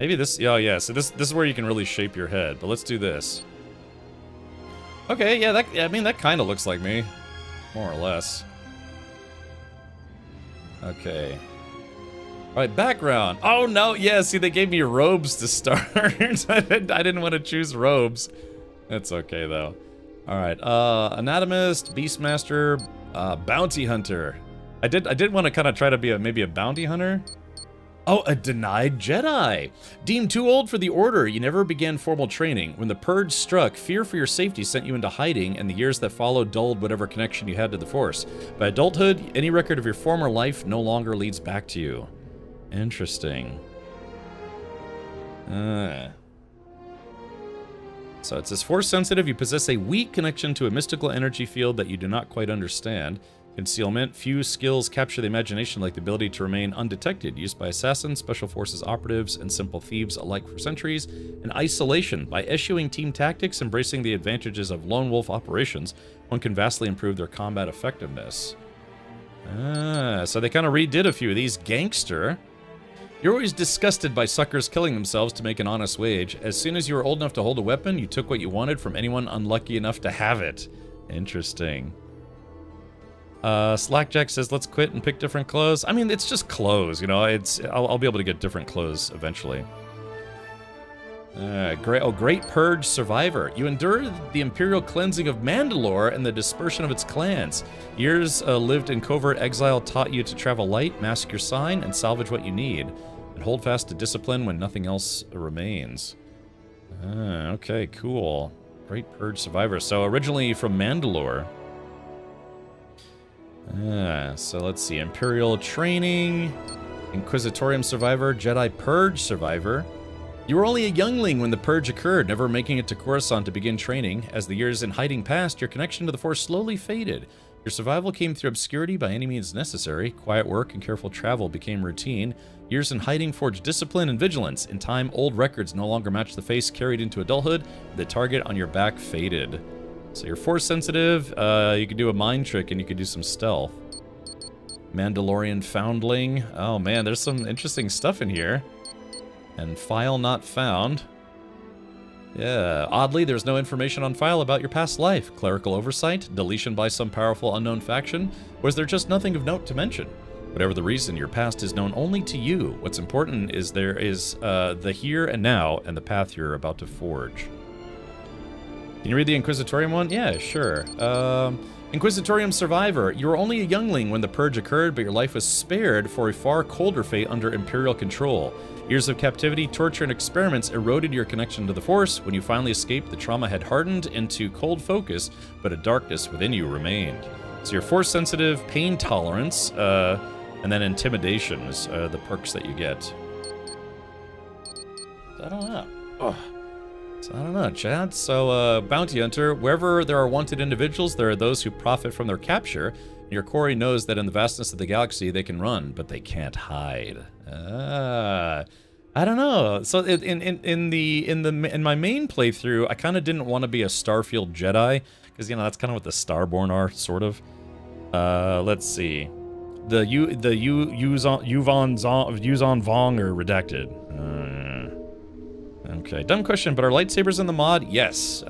Maybe this. Oh yeah. So this is where you can really shape your head. But let's do this. Okay, yeah. I mean, that kind of looks like me, more or less. Okay. All right, background. Oh no, yeah. See, they gave me robes to start. I didn't want to choose robes. That's okay though. All right. Anatomist, Beastmaster, Bounty Hunter. I did want to kind of try to be maybe a bounty hunter. Oh, a denied Jedi. Deemed too old for the Order, you never began formal training. When the Purge struck, fear for your safety sent you into hiding, and the years that followed dulled whatever connection you had to the Force. By adulthood, any record of your former life no longer leads back to you. Interesting. So it says, Force sensitive, you possess a weak connection to a mystical energy field that you do not quite understand. Concealment, few skills capture the imagination like the ability to remain undetected, used by assassins, special forces operatives, and simple thieves alike for centuries. And isolation, by eschewing team tactics, embracing the advantages of lone wolf operations, one can vastly improve their combat effectiveness. So they kind of redid a few of these. Gangster. You're always disgusted by suckers killing themselves to make an honest wage. As soon as you were old enough to hold a weapon, you took what you wanted from anyone unlucky enough to have it. Interesting. Slackjack says, let's quit and pick different clothes. I mean, it's just clothes, you know. I'll be able to get different clothes eventually. Great Purge Survivor. You endured the Imperial cleansing of Mandalore and the dispersion of its clans. Years lived in covert exile taught you to travel light, mask your sign, and salvage what you need. And hold fast to discipline when nothing else remains. Okay, cool. Great Purge Survivor. So originally from Mandalore. So let's see. Imperial Training, Inquisitorium Survivor, Jedi Purge Survivor. You were only a youngling when the Purge occurred, never making it to Coruscant to begin training. As the years in hiding passed, your connection to the Force slowly faded. Your survival came through obscurity by any means necessary. Quiet work and careful travel became routine. Years in hiding forged discipline and vigilance. In time, old records no longer matched the face carried into adulthood. The target on your back faded. So you're Force sensitive, you could do a mind trick and you could do some stealth. Mandalorian Foundling. Oh man, there's some interesting stuff in here. And file not found. Yeah, oddly, there's no information on file about your past life. Clerical oversight, deletion by some powerful unknown faction. Was there just nothing of note to mention? Whatever the reason, your past is known only to you. What's important is there is the here and now and the path you're about to forge. Can you read the Inquisitorium one? Yeah, sure. Inquisitorium Survivor. You were only a youngling when the Purge occurred, but your life was spared for a far colder fate under Imperial control. Years of captivity, torture, and experiments eroded your connection to the Force. When you finally escaped, the trauma had hardened into cold focus, but a darkness within you remained. So your Force-sensitive, pain tolerance, and then intimidation is the perks that you get. I don't know. Oh. So I don't know, Chad. So, Bounty Hunter, wherever there are wanted individuals, there are those who profit from their capture. Your quarry knows that in the vastness of the galaxy, they can run, but they can't hide. I don't know. So in my main playthrough, I kind of didn't want to be a Starfield Jedi because that's kind of what the Starborn are, sort of. Let's see. The Yuzon Vong are redacted. Okay, dumb question, but are lightsabers in the mod? Yes.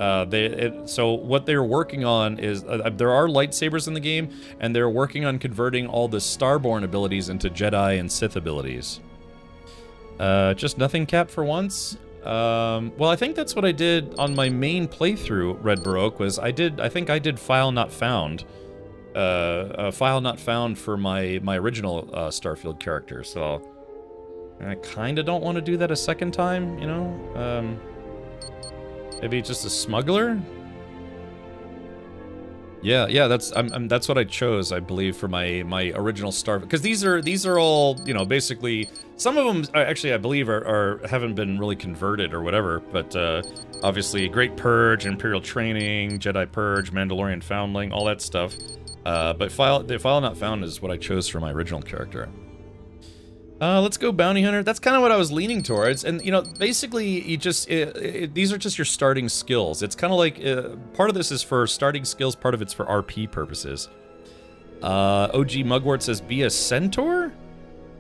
So what they're working on is, there are lightsabers in the game, and they're working on converting all the Starborn abilities into Jedi and Sith abilities. Just nothing, Cap, for once? Well, I think that's what I did on my main playthrough, Red Baroque, was I think I did File Not Found. File Not Found for my original Starfield character, so... I kind of don't want to do that a second time, maybe just a smuggler? Yeah, that's what I chose, I believe, for my original Starfield. Because these are all, basically, some of them actually I believe haven't been really converted or whatever. But obviously, Great Purge, Imperial Training, Jedi Purge, Mandalorian Foundling, all that stuff. But the File Not Found is what I chose for my original character. Let's go Bounty Hunter. That's kind of what I was leaning towards. And, basically, you just... these are just your starting skills. It's kind of like... part of this is for starting skills, part of it's for RP purposes. OG Mugwort says, be a centaur?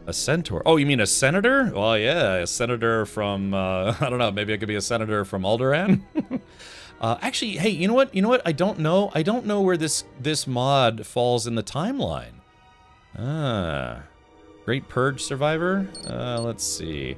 A centaur. Oh, you mean a senator? Well, yeah, a senator from... I don't know, maybe I could be a senator from Alderaan? Actually, hey, you know what? I don't know. I don't know where this mod falls in the timeline. Great Purge Survivor? Let's see.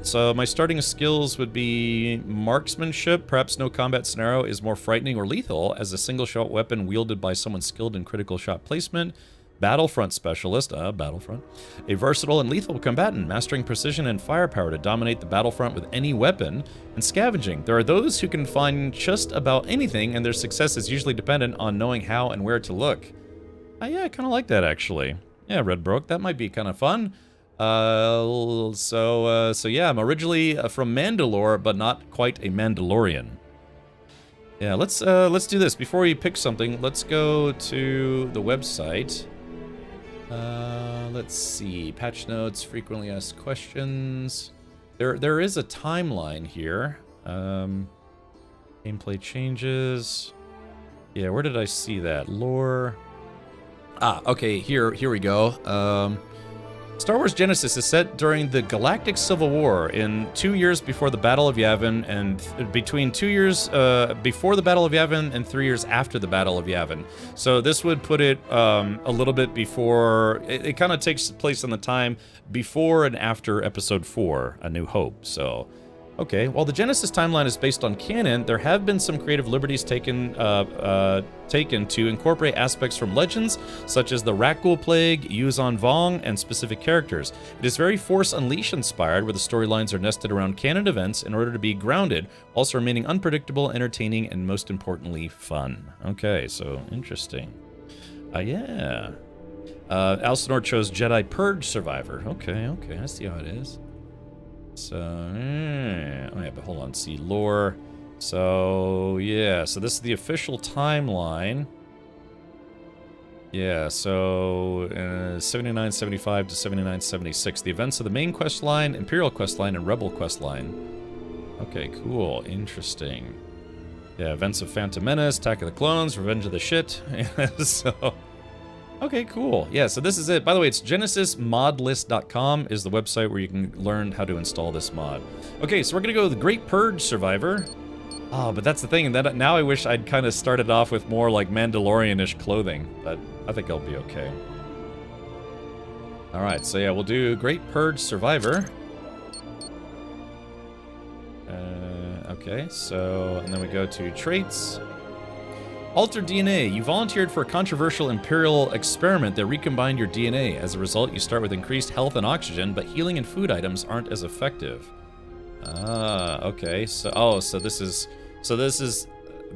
So my starting skills would be marksmanship. Perhaps no combat scenario is more frightening or lethal as a single-shot weapon wielded by someone skilled in critical shot placement. Battlefront specialist, Battlefront. A versatile and lethal combatant, mastering precision and firepower to dominate the battlefront with any weapon. And scavenging. There are those who can find just about anything, and their success is usually dependent on knowing how and where to look. Yeah, I kind of like that, actually. Yeah, Red Brook, that might be kind of fun. So yeah, I'm originally from Mandalore, but not quite a Mandalorian. Yeah, let's do this. Before we pick something, let's go to the website. Let's see, patch notes, frequently asked questions. There is a timeline here. Gameplay changes. Yeah, where did I see that? Lore. Okay, here we go. Star Wars Genesis is set during the Galactic Civil War in 2 years before the Battle of Yavin and between 2 years before the Battle of Yavin and 3 years after the Battle of Yavin. So this would put it a little bit before, it kind of takes place in the time before and after Episode 4, A New Hope. So, okay, while the Genesis timeline is based on canon, there have been some creative liberties taken to incorporate aspects from legends, such as the Rakghoul Plague, Yuzon Vong, and specific characters. It is very Force Unleashed inspired, where the storylines are nested around canon events in order to be grounded, also remaining unpredictable, entertaining, and most importantly, fun. Okay, so interesting. Yeah. Alcinor chose Jedi Purge Survivor. Okay, I see how it is. So, oh yeah, but hold on, see, lore. So, yeah, so this is the official timeline. Yeah, so, 7975 to 7976. The events of the main quest line, Imperial quest line, and Rebel quest line. Okay, cool, interesting. Yeah, events of Phantom Menace, Attack of the Clones, Revenge of the Shit. So... okay, cool. Yeah, so this is it. By the way, it's genesismodlist.com is the website where you can learn how to install this mod. Okay, so we're going to go with the Great Purge Survivor. Oh, but that's the thing. That now I wish I'd kind of started off with more like Mandalorian-ish clothing, but I think I'll be okay. Alright, so yeah, we'll do Great Purge Survivor. Okay, so, and then we go to traits. Alter DNA. You volunteered for a controversial Imperial experiment that recombined your DNA. As a result, you start with increased health and oxygen, but healing and food items aren't as effective. Ah, okay. So, so this is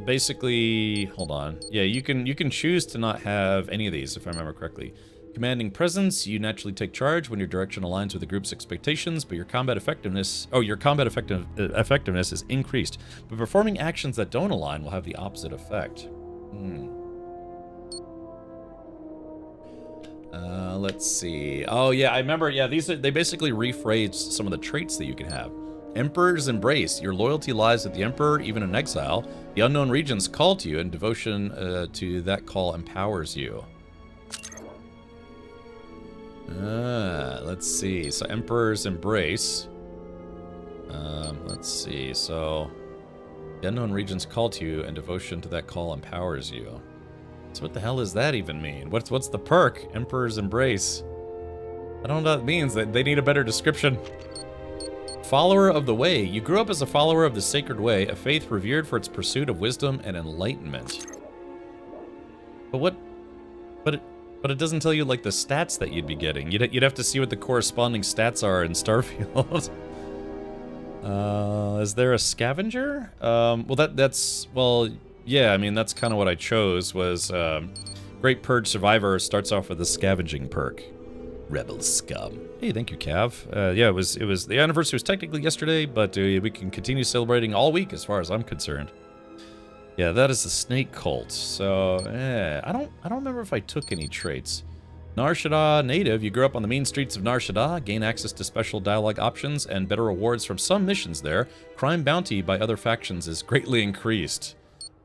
basically, hold on. Yeah, you can choose to not have any of these, if I remember correctly. Commanding presence, you naturally take charge when your direction aligns with the group's expectations, but your combat effectiveness, effectiveness is increased. But performing actions that don't align will have the opposite effect. Let's see. Oh yeah, I remember. Yeah, they basically rephrased some of the traits that you can have. Emperor's Embrace. Your loyalty lies with the Emperor, even in exile. The unknown regions call to you, and devotion to that call empowers you. Let's see. So Emperor's Embrace. Let's see. So the unknown regions call to you, and devotion to that call empowers you. So what the hell does that even mean? What's the perk? Emperor's Embrace. I don't know what that means. They need a better description. Follower of the Way. You grew up as a follower of the Sacred Way, a faith revered for its pursuit of wisdom and enlightenment. But it doesn't tell you like the stats that you'd be getting. You'd have to see what the corresponding stats are in Starfield. Is there a scavenger? Well, yeah, I mean, that's kind of what I chose, was Great Purge Survivor starts off with a scavenging perk. Rebel Scum. Hey, thank you, Cav. Yeah, it was the anniversary was technically yesterday, but we can continue celebrating all week as far as I'm concerned. Yeah, that is the Snake Cult. So, I don't remember if I took any traits. Nar Shaddaa native, you grew up on the mean streets of Nar Shaddaa, gain access to special dialogue options and better rewards from some missions there. Crime bounty by other factions is greatly increased.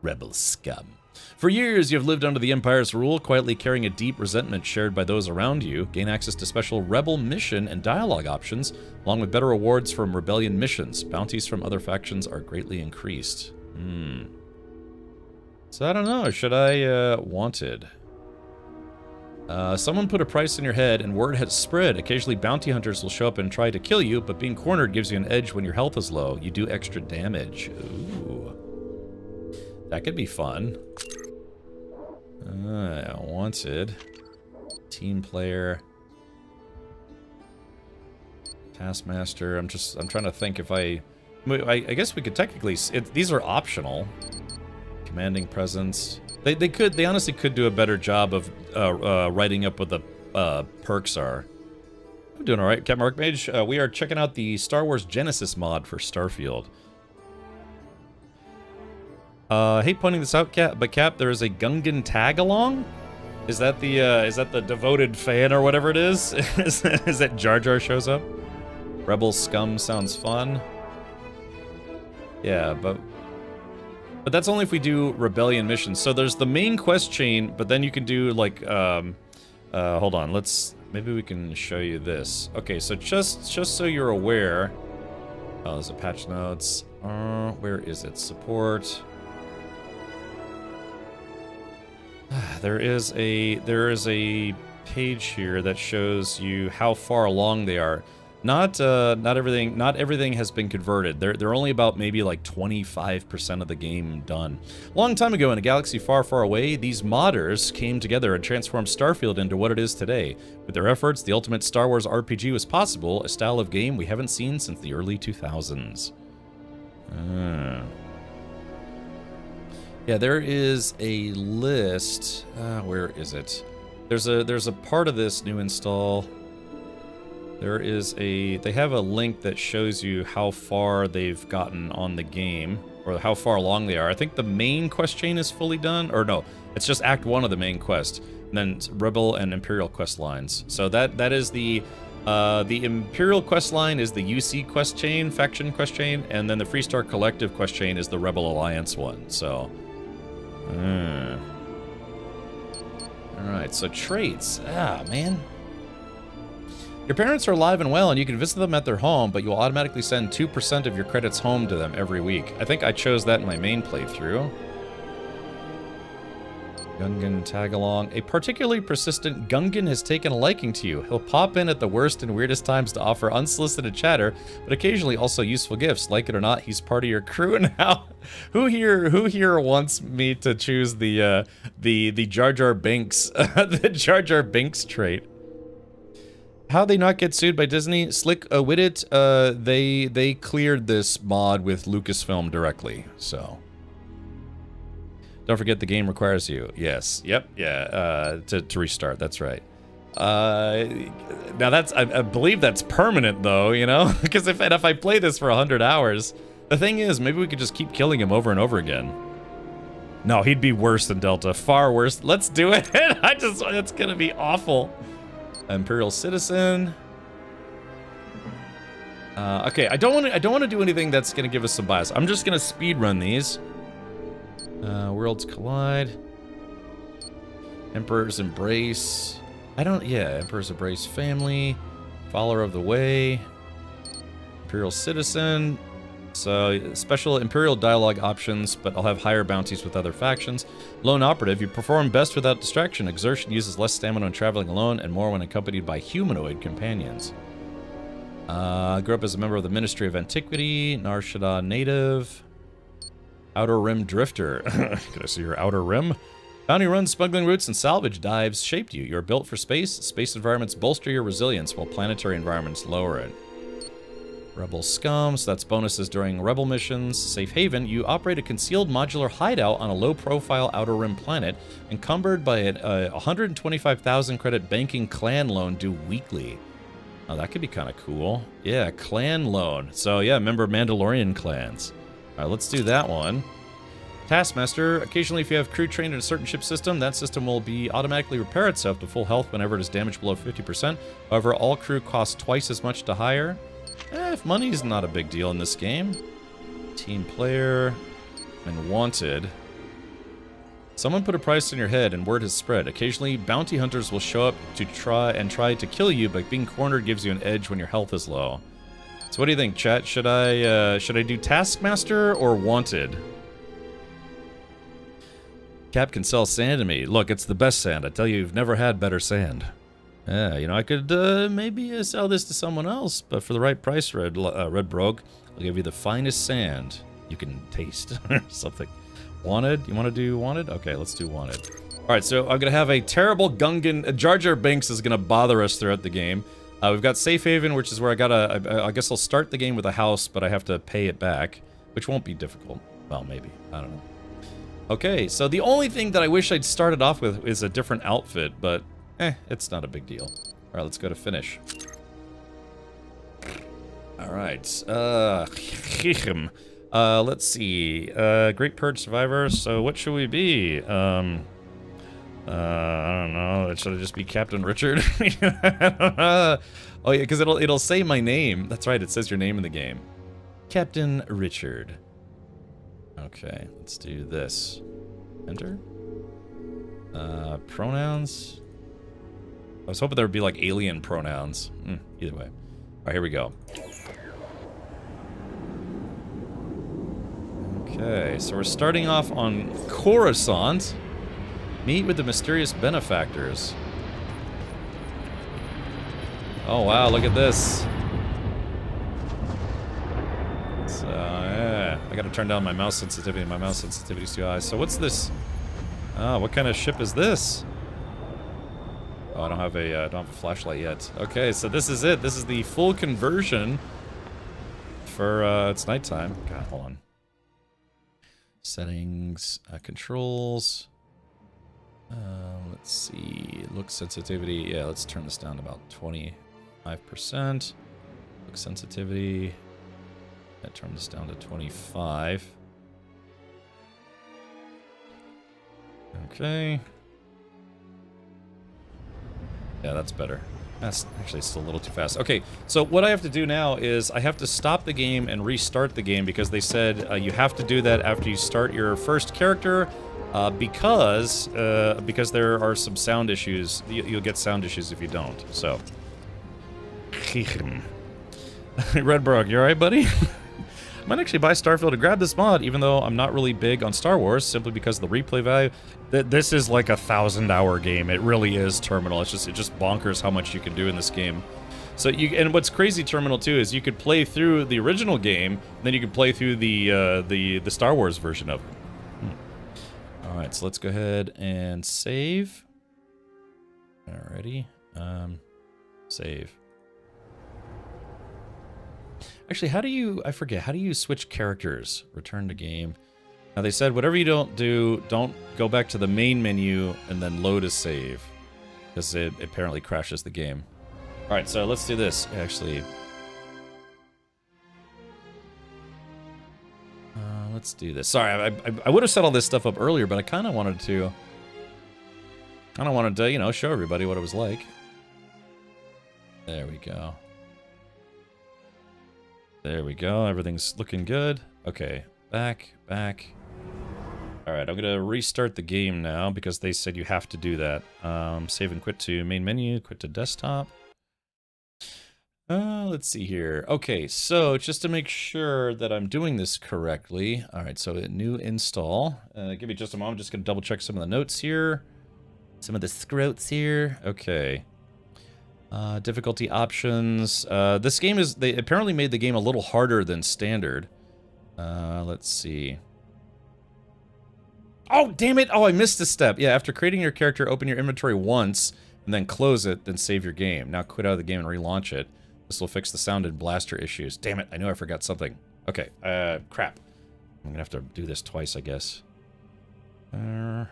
Rebel Scum. For years, you have lived under the Empire's rule, quietly carrying a deep resentment shared by those around you. Gain access to special Rebel mission and dialogue options, along with better rewards from Rebellion missions. Bounties from other factions are greatly increased. So I don't know, should I, wanted? Someone put a price in your head and word has spread. Occasionally bounty hunters will show up and try to kill you, but being cornered gives you an edge when your health is low. You do extra damage. Ooh. That could be fun. Wanted. Team player. Taskmaster. I'm trying to think if I guess we could technically, these are optional. Commanding presence. They honestly could do a better job of writing up what the perks are. I'm doing alright, Captain Archmage. We are checking out the Star Wars Genesis mod for Starfield. Hate pointing this out, Cap, there is a Gungan tag along? Is that the devoted fan or whatever it is? Is that Jar Jar shows up? Rebel Scum sounds fun. Yeah, but that's only if we do Rebellion missions. So there's the main quest chain, but then you can do like, hold on, maybe we can show you this. Okay, so just so you're aware, there's a patch notes. Where is it? Support. There is a page here that shows you how far along they are. Not everything has been converted. They're only about maybe like 25% of the game done. Long time ago in a galaxy far, far away, these modders came together and transformed Starfield into what it is today. With their efforts, the ultimate Star Wars RPG was possible, a style of game we haven't seen since the early 2000s. Yeah, there is a list. Where is it? There's a part of this new install. They have a link that shows you how far they've gotten on the game, or how far along they are. I think the main quest chain is fully done, or no, it's just Act 1 of the main quest, and then Rebel and Imperial quest lines. So that is the Imperial quest line is the UC quest chain, faction quest chain, and then the Freestar Collective quest chain is the Rebel Alliance one. So, all right. So traits. Man. Your parents are alive and well, and you can visit them at their home, but you'll automatically send 2% of your credits home to them every week. I think I chose that in my main playthrough. Gungan tag-along. A particularly persistent Gungan has taken a liking to you. He'll pop in at the worst and weirdest times to offer unsolicited chatter, but occasionally also useful gifts. Like it or not, he's part of your crew now. Who here wants me to choose the Jar Jar Binks, the Jar Jar Binks trait? How they not get sued by Disney? Slick-witted, they cleared this mod with Lucasfilm directly, so... Don't forget the game requires you. Yes. Yep. Yeah. To restart. That's right. Now that's I believe that's permanent though. You know, because if I play this for 100 hours, the thing is maybe we could just keep killing him over and over again. No, he'd be worse than Delta. Far worse. Let's do it. It's gonna be awful. Imperial citizen. Okay. I don't want to do anything that's gonna give us some bias. I'm just gonna speed run these. Worlds collide. Emperor's Embrace. Emperor's Embrace family. Follower of the Way. Imperial Citizen. So, special Imperial dialogue options, but I'll have higher bounties with other factions. Lone Operative. You perform best without distraction. Exertion uses less stamina when traveling alone and more when accompanied by humanoid companions. Grew up as a member of the Ministry of Antiquity. Nar Shaddaa native. Outer Rim Drifter. Can I see your Outer Rim? Bounty runs, smuggling routes, and salvage dives shaped you. You're built for space. Space environments bolster your resilience, while planetary environments lower it. Rebel Scum, so that's bonuses during Rebel missions. Safe Haven, you operate a concealed modular hideout on a low-profile Outer Rim planet, encumbered by a 125,000 credit banking clan loan due weekly. Oh, that could be kind of cool. Yeah, clan loan. So yeah, member Mandalorian clans. Alright, let's do that one. Taskmaster. Occasionally, if you have crew trained in a certain ship system, that system will be automatically repair itself to full health whenever it is damaged below 50%. However, all crew cost twice as much to hire. If money's not a big deal in this game. Team player. And wanted. Someone put a price on your head and word has spread. Occasionally, bounty hunters will show up to try to kill you, but being cornered gives you an edge when your health is low. So what do you think, chat? Should I do Taskmaster or Wanted? Cap can sell sand to me. Look, it's the best sand. I tell you, you've never had better sand. Yeah, you know, I could maybe sell this to someone else, but for the right price, Red Brogue, I'll give you the finest sand you can taste or something. Wanted? You want to do Wanted? Okay, let's do Wanted. All right, so I'm gonna have a terrible Gungan. Jar Jar Binks is gonna bother us throughout the game. We've got Safe Haven, which is where I guess I'll start the game with a house, but I have to pay it back, which won't be difficult. Well, maybe. I don't know. Okay, so the only thing that I wish I'd started off with is a different outfit, but it's not a big deal. All right, let's go to finish. All right. Let's see. Great Purge Survivor. So what should we be? I don't know. Should I just be Captain Richard? Oh yeah, because it'll say my name. That's right. It says your name in the game. Captain Richard. Okay, let's do this. Enter. Pronouns. I was hoping there would be like alien pronouns. Either way. All right, here we go. Okay, so we're starting off on Coruscant. Meet with the mysterious benefactors. Oh wow, look at this. So yeah, I gotta turn down my mouse sensitivity. My mouse sensitivity is too high. So what's this? Oh, what kind of ship is this? Oh, I don't have a flashlight yet. Okay, so this is it. This is the full conversion for it's nighttime. God, hold on. Settings, controls. Let's see. Look sensitivity. Yeah, let's turn this down to about 25%. Look sensitivity. Yeah, turn this down to 25. Okay. Yeah, that's better. That's actually still a little too fast. Okay, so what I have to do now is I have to stop the game and restart the game because they said you have to do that after you start your first character because there are some sound issues. You'll get sound issues if you don't. So, Redbrog, you alright, buddy? Might actually buy Starfield to grab this mod, even though I'm not really big on Star Wars, simply because of the replay value. This is like a 1,000-hour game. It really is terminal. It's just bonkers how much you can do in this game. So and what's crazy terminal too is you could play through the original game, and then you could play through the Star Wars version of it. All right, so let's go ahead and save. Alrighty, save. Actually, how do you, I forget, how do you switch characters? Return to game. Now they said whatever you don't do, don't go back to the main menu and then load a save, because it apparently crashes the game. Alright, so let's do this, actually. Let's do this. Sorry, I would have set all this stuff up earlier, but I kind of wanted to, you know, show everybody what it was like. There we go. There we go. Everything's looking good. Okay, back. Alright, I'm gonna restart the game now because they said you have to do that. Save and quit to main menu, quit to desktop. Let's see here. Okay, so just to make sure that I'm doing this correctly. Alright, so a new install. Give me just a moment. I'm just gonna double check some of the notes here. Some of the scrotes here. Okay. Difficulty options. This game is, they apparently made the game a little harder than standard. Let's see. Oh, damn it! Oh, I missed a step. Yeah, after creating your character, open your inventory once, and then close it, then save your game. Now quit out of the game and relaunch it. This will fix the sound and blaster issues. Damn it, I knew I forgot something. Okay, crap. I'm gonna have to do this twice, I guess. It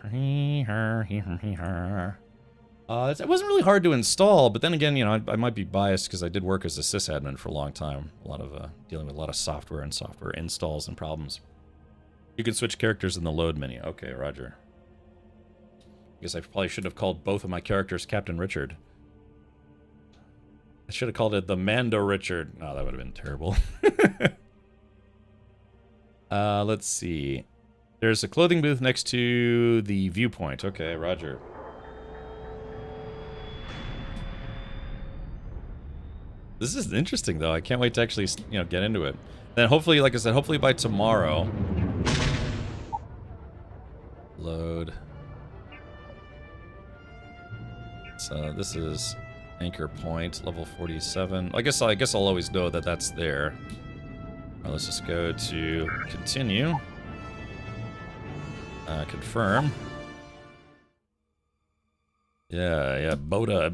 wasn't really hard to install, but then again, you know, I might be biased because I did work as a sysadmin for a long time. A lot of dealing with a lot of software and software installs and problems. You can switch characters in the load menu. Okay, roger. I guess I probably should have called both of my characters Captain Richard. I should have called it the Mando Richard. Oh, that would have been terrible. Let's see. There's a clothing booth next to the viewpoint. Okay, roger. This is interesting, though. I can't wait to actually, you know, get into it. Then hopefully, like I said, hopefully by tomorrow. Load. So this is anchor point, level 47. I guess I'll always know that that's there. All right, let's just go to continue. Confirm. Yeah, boba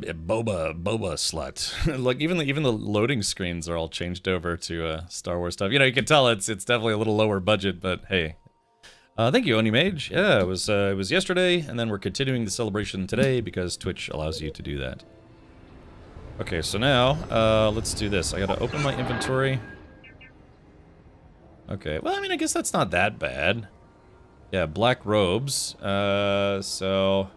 slut. Like even the loading screens are all changed over to Star Wars stuff. You know, you can tell it's definitely a little lower budget, but hey. Thank you, Onimage. Yeah, it was yesterday, and then we're continuing the celebration today because Twitch allows you to do that. Okay, so now let's do this. I gotta open my inventory. Okay, well, I mean, I guess that's not that bad. Yeah, black robes. So.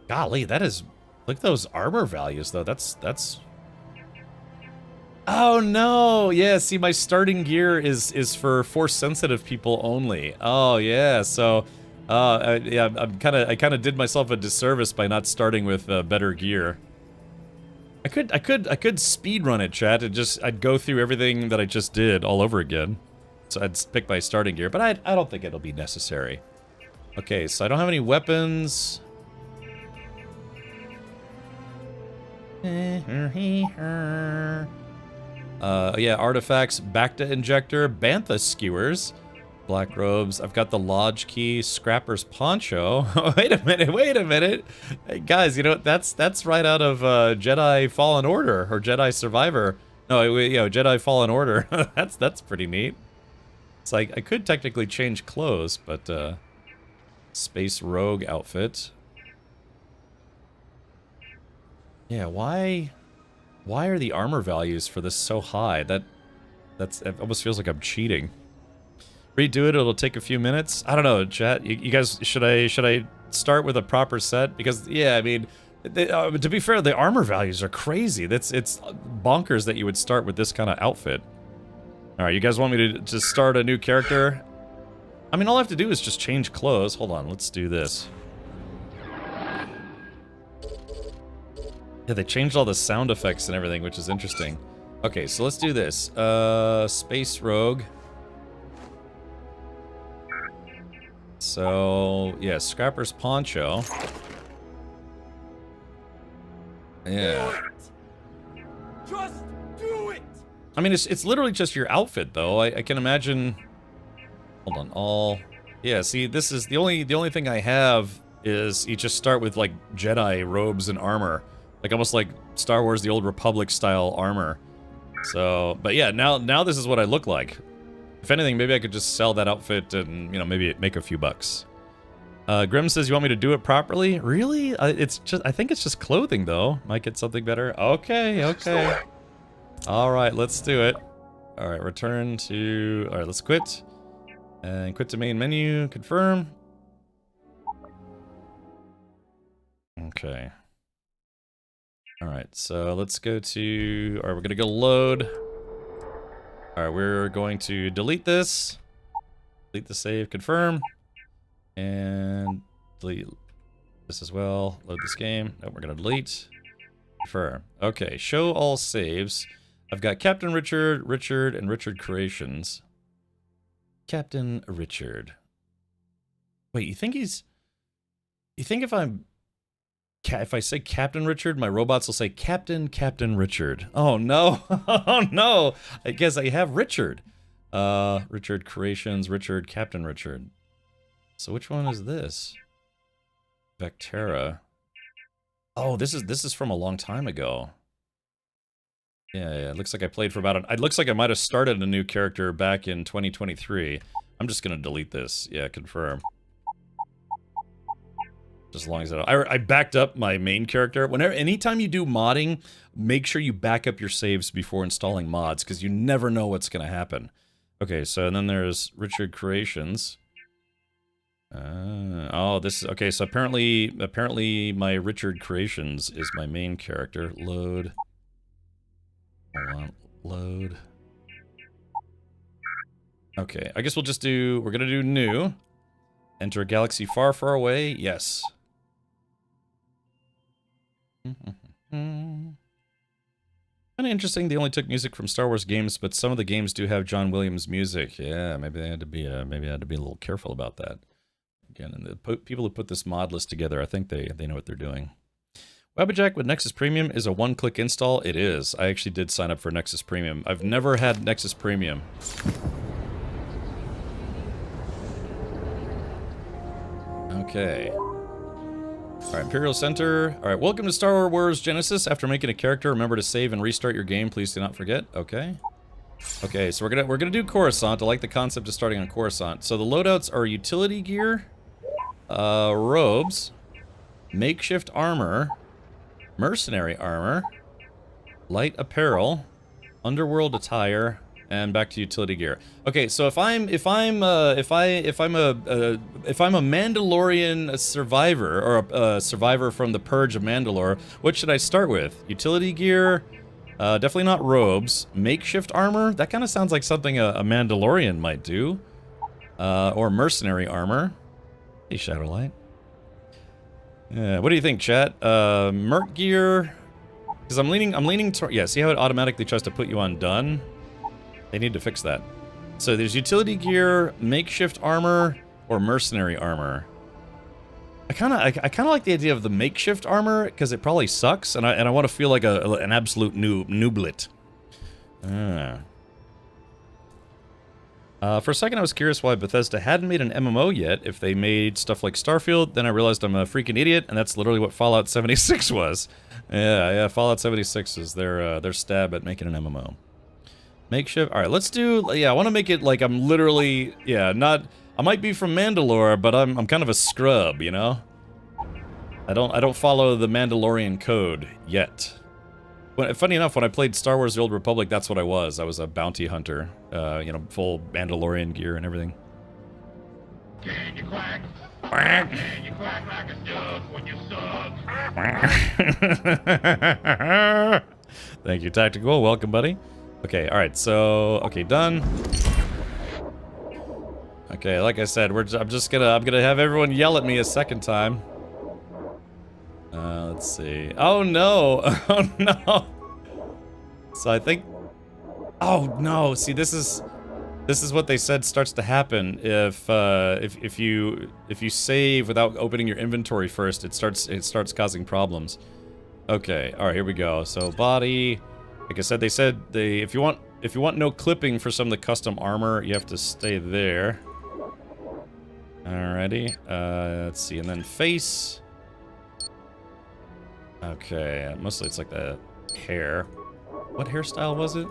Golly, that is... Look at those armor values, though. That's... Oh, no! Yeah, see, my starting gear is for Force-sensitive people only. Oh, yeah, so... yeah, I kind of did myself a disservice by not starting with better gear. I could speedrun it, chat, and I'd go through everything that I just did all over again. So I'd pick my starting gear, but I don't think it'll be necessary. Okay, so I don't have any weapons... yeah, artifacts, Bacta injector, Bantha skewers, black robes. I've got the lodge key, scrapper's poncho. wait a minute. Hey, guys, you know, that's right out of Jedi Fallen Order or Jedi Survivor. No, you know, Jedi Fallen Order. that's pretty neat. It's like I could technically change clothes, but space rogue outfit. Yeah, why are the armor values for this so high? It almost feels like I'm cheating. Redo it, it'll take a few minutes. I don't know, chat. You guys, should I start with a proper set? Because yeah, I mean, to be fair, the armor values are crazy. It's bonkers that you would start with this kind of outfit. All right, you guys want me to start a new character? I mean, all I have to do is just change clothes. Hold on, let's do this. Yeah, they changed all the sound effects and everything, which is interesting. Okay, so let's do this. Space Rogue. so yeah, Scrapper's poncho. Yeah. Just do it! I mean, it's literally just your outfit, though. I can imagine. Hold on, all. Yeah, see, this is the only thing I have is you just start with like Jedi robes and armor, like almost like Star Wars: The Old Republic style armor. So, but yeah, now this is what I look like. If anything, maybe I could just sell that outfit and, you know, maybe make a few bucks. Grim says, you want me to do it properly? Really? It's just, I think it's just clothing, though. Might get something better. Okay, okay. Alright, let's do it. Alright, return to... Alright, let's quit. And quit to main menu. Confirm. Okay. Alright, so let's go to... Alright, we're gonna go load. Alright, we're going to delete this. Delete the save, confirm. And delete this as well. Load this game. No, we're gonna delete. Confirm. Okay, show all saves. I've got Captain Richard, and Richard Creations. Captain Richard. Wait, you think he's... You think if I say Captain Richard, my robots will say Captain Richard. Oh no. Oh no. I guess I have Richard. Richard Creations, Richard, Captain Richard. So which one is this? Vectera. Oh, this is from a long time ago. Yeah, it looks like I played for about it looks like I might have started a new character back in 2023. I'm just gonna delete this. Yeah, confirm. Just as long as I backed up my main character. Anytime you do modding, make sure you back up your saves before installing mods, because you never know what's gonna happen. Okay, so then there's Richard Creations. Oh, this is okay. So apparently my Richard Creations is my main character. Load. Hold on. Load. Okay, I guess we're gonna do new. Enter a galaxy far, far away. Yes. Kind of interesting. They only took music from Star Wars games, but some of the games do have John Williams music. Yeah, maybe I had to be a little careful about that. Again, and the people who put this mod list together, I think they know what they're doing. Wabbajack with Nexus Premium is a one-click install. It is. I actually did sign up for Nexus Premium. I've never had Nexus Premium. Okay. Alright, Imperial Center. Alright, welcome to Star Wars Genesis. After making a character, remember to save and restart your game. Please do not forget. Okay. Okay, so we're gonna do Coruscant. I like the concept of starting on Coruscant. So the loadouts are utility gear, robes, makeshift armor, mercenary armor, light apparel, underworld attire, and back to utility gear. Okay, so if I'm a Mandalorian survivor, or a survivor from the Purge of Mandalore, what should I start with? Utility gear, definitely not robes. Makeshift armor, that kind of sounds like something a Mandalorian might do. Or mercenary armor. Hey, Shadowlight. What do you think, chat? Merc gear, because I'm leaning toward, yeah, see how it automatically tries to put you on done? They need to fix that. So there's utility gear, makeshift armor, or mercenary armor. I kind of like the idea of the makeshift armor because it probably sucks, and I want to feel like an absolute nooblet. For a second, I was curious why Bethesda hadn't made an MMO yet. If they made stuff like Starfield, then I realized I'm a freaking idiot, and that's literally what Fallout 76 was. Yeah, Fallout 76 is their stab at making an MMO. Makeshift. All right, let's do. Yeah, I want to make it like I'm literally. Yeah, not. I might be from Mandalore, but I'm kind of a scrub, you know. I don't follow the Mandalorian code yet. Funny enough, when I played Star Wars: The Old Republic, that's what I was. I was a bounty hunter. You know, full Mandalorian gear and everything. Can you quack? Quack. Can you quack like a duck when you suck? Thank you, Tactical. Welcome, buddy. Okay, alright, so... Okay, done. Okay, like I said, I'm gonna have everyone yell at me a second time. Let's see. Oh, no! Oh, no! So I think... Oh, no! See, this is... This is what they said starts to happen if you save without opening your inventory first. It starts causing problems. Okay, all right, here we go. So body, like I said, they said if you want no clipping for some of the custom armor, you have to stay there. Alrighty, let's see, and then face. Okay, mostly it's like the hair. What hairstyle was it?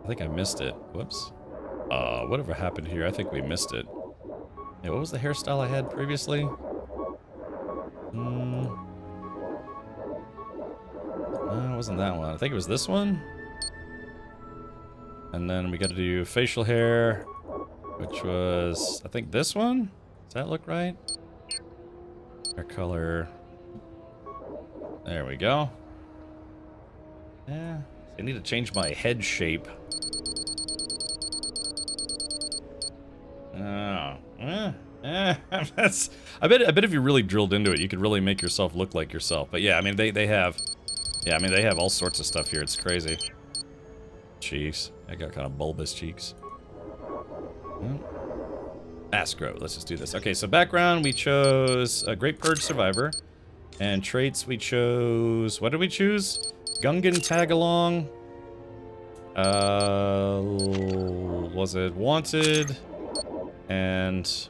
I think I missed it. Whoops. Whatever happened here, I think we missed it. Yeah, what was the hairstyle I had previously? No, it wasn't that one. I think it was this one. And then we got to do facial hair, which was, I think, this one? Does that look right? Hair color. There we go. Yeah, I need to change my head shape. Oh, that's. I bet if you really drilled into it, you could really make yourself look like yourself. But yeah, I mean they have. Yeah, I mean they have all sorts of stuff here. It's crazy. Cheeks. I got kind of bulbous cheeks. Ascro. Let's just do this. Okay, so background we chose a Great Purge Survivor, and traits we chose. What did we choose? Gungan Tagalong. Was it Wanted? And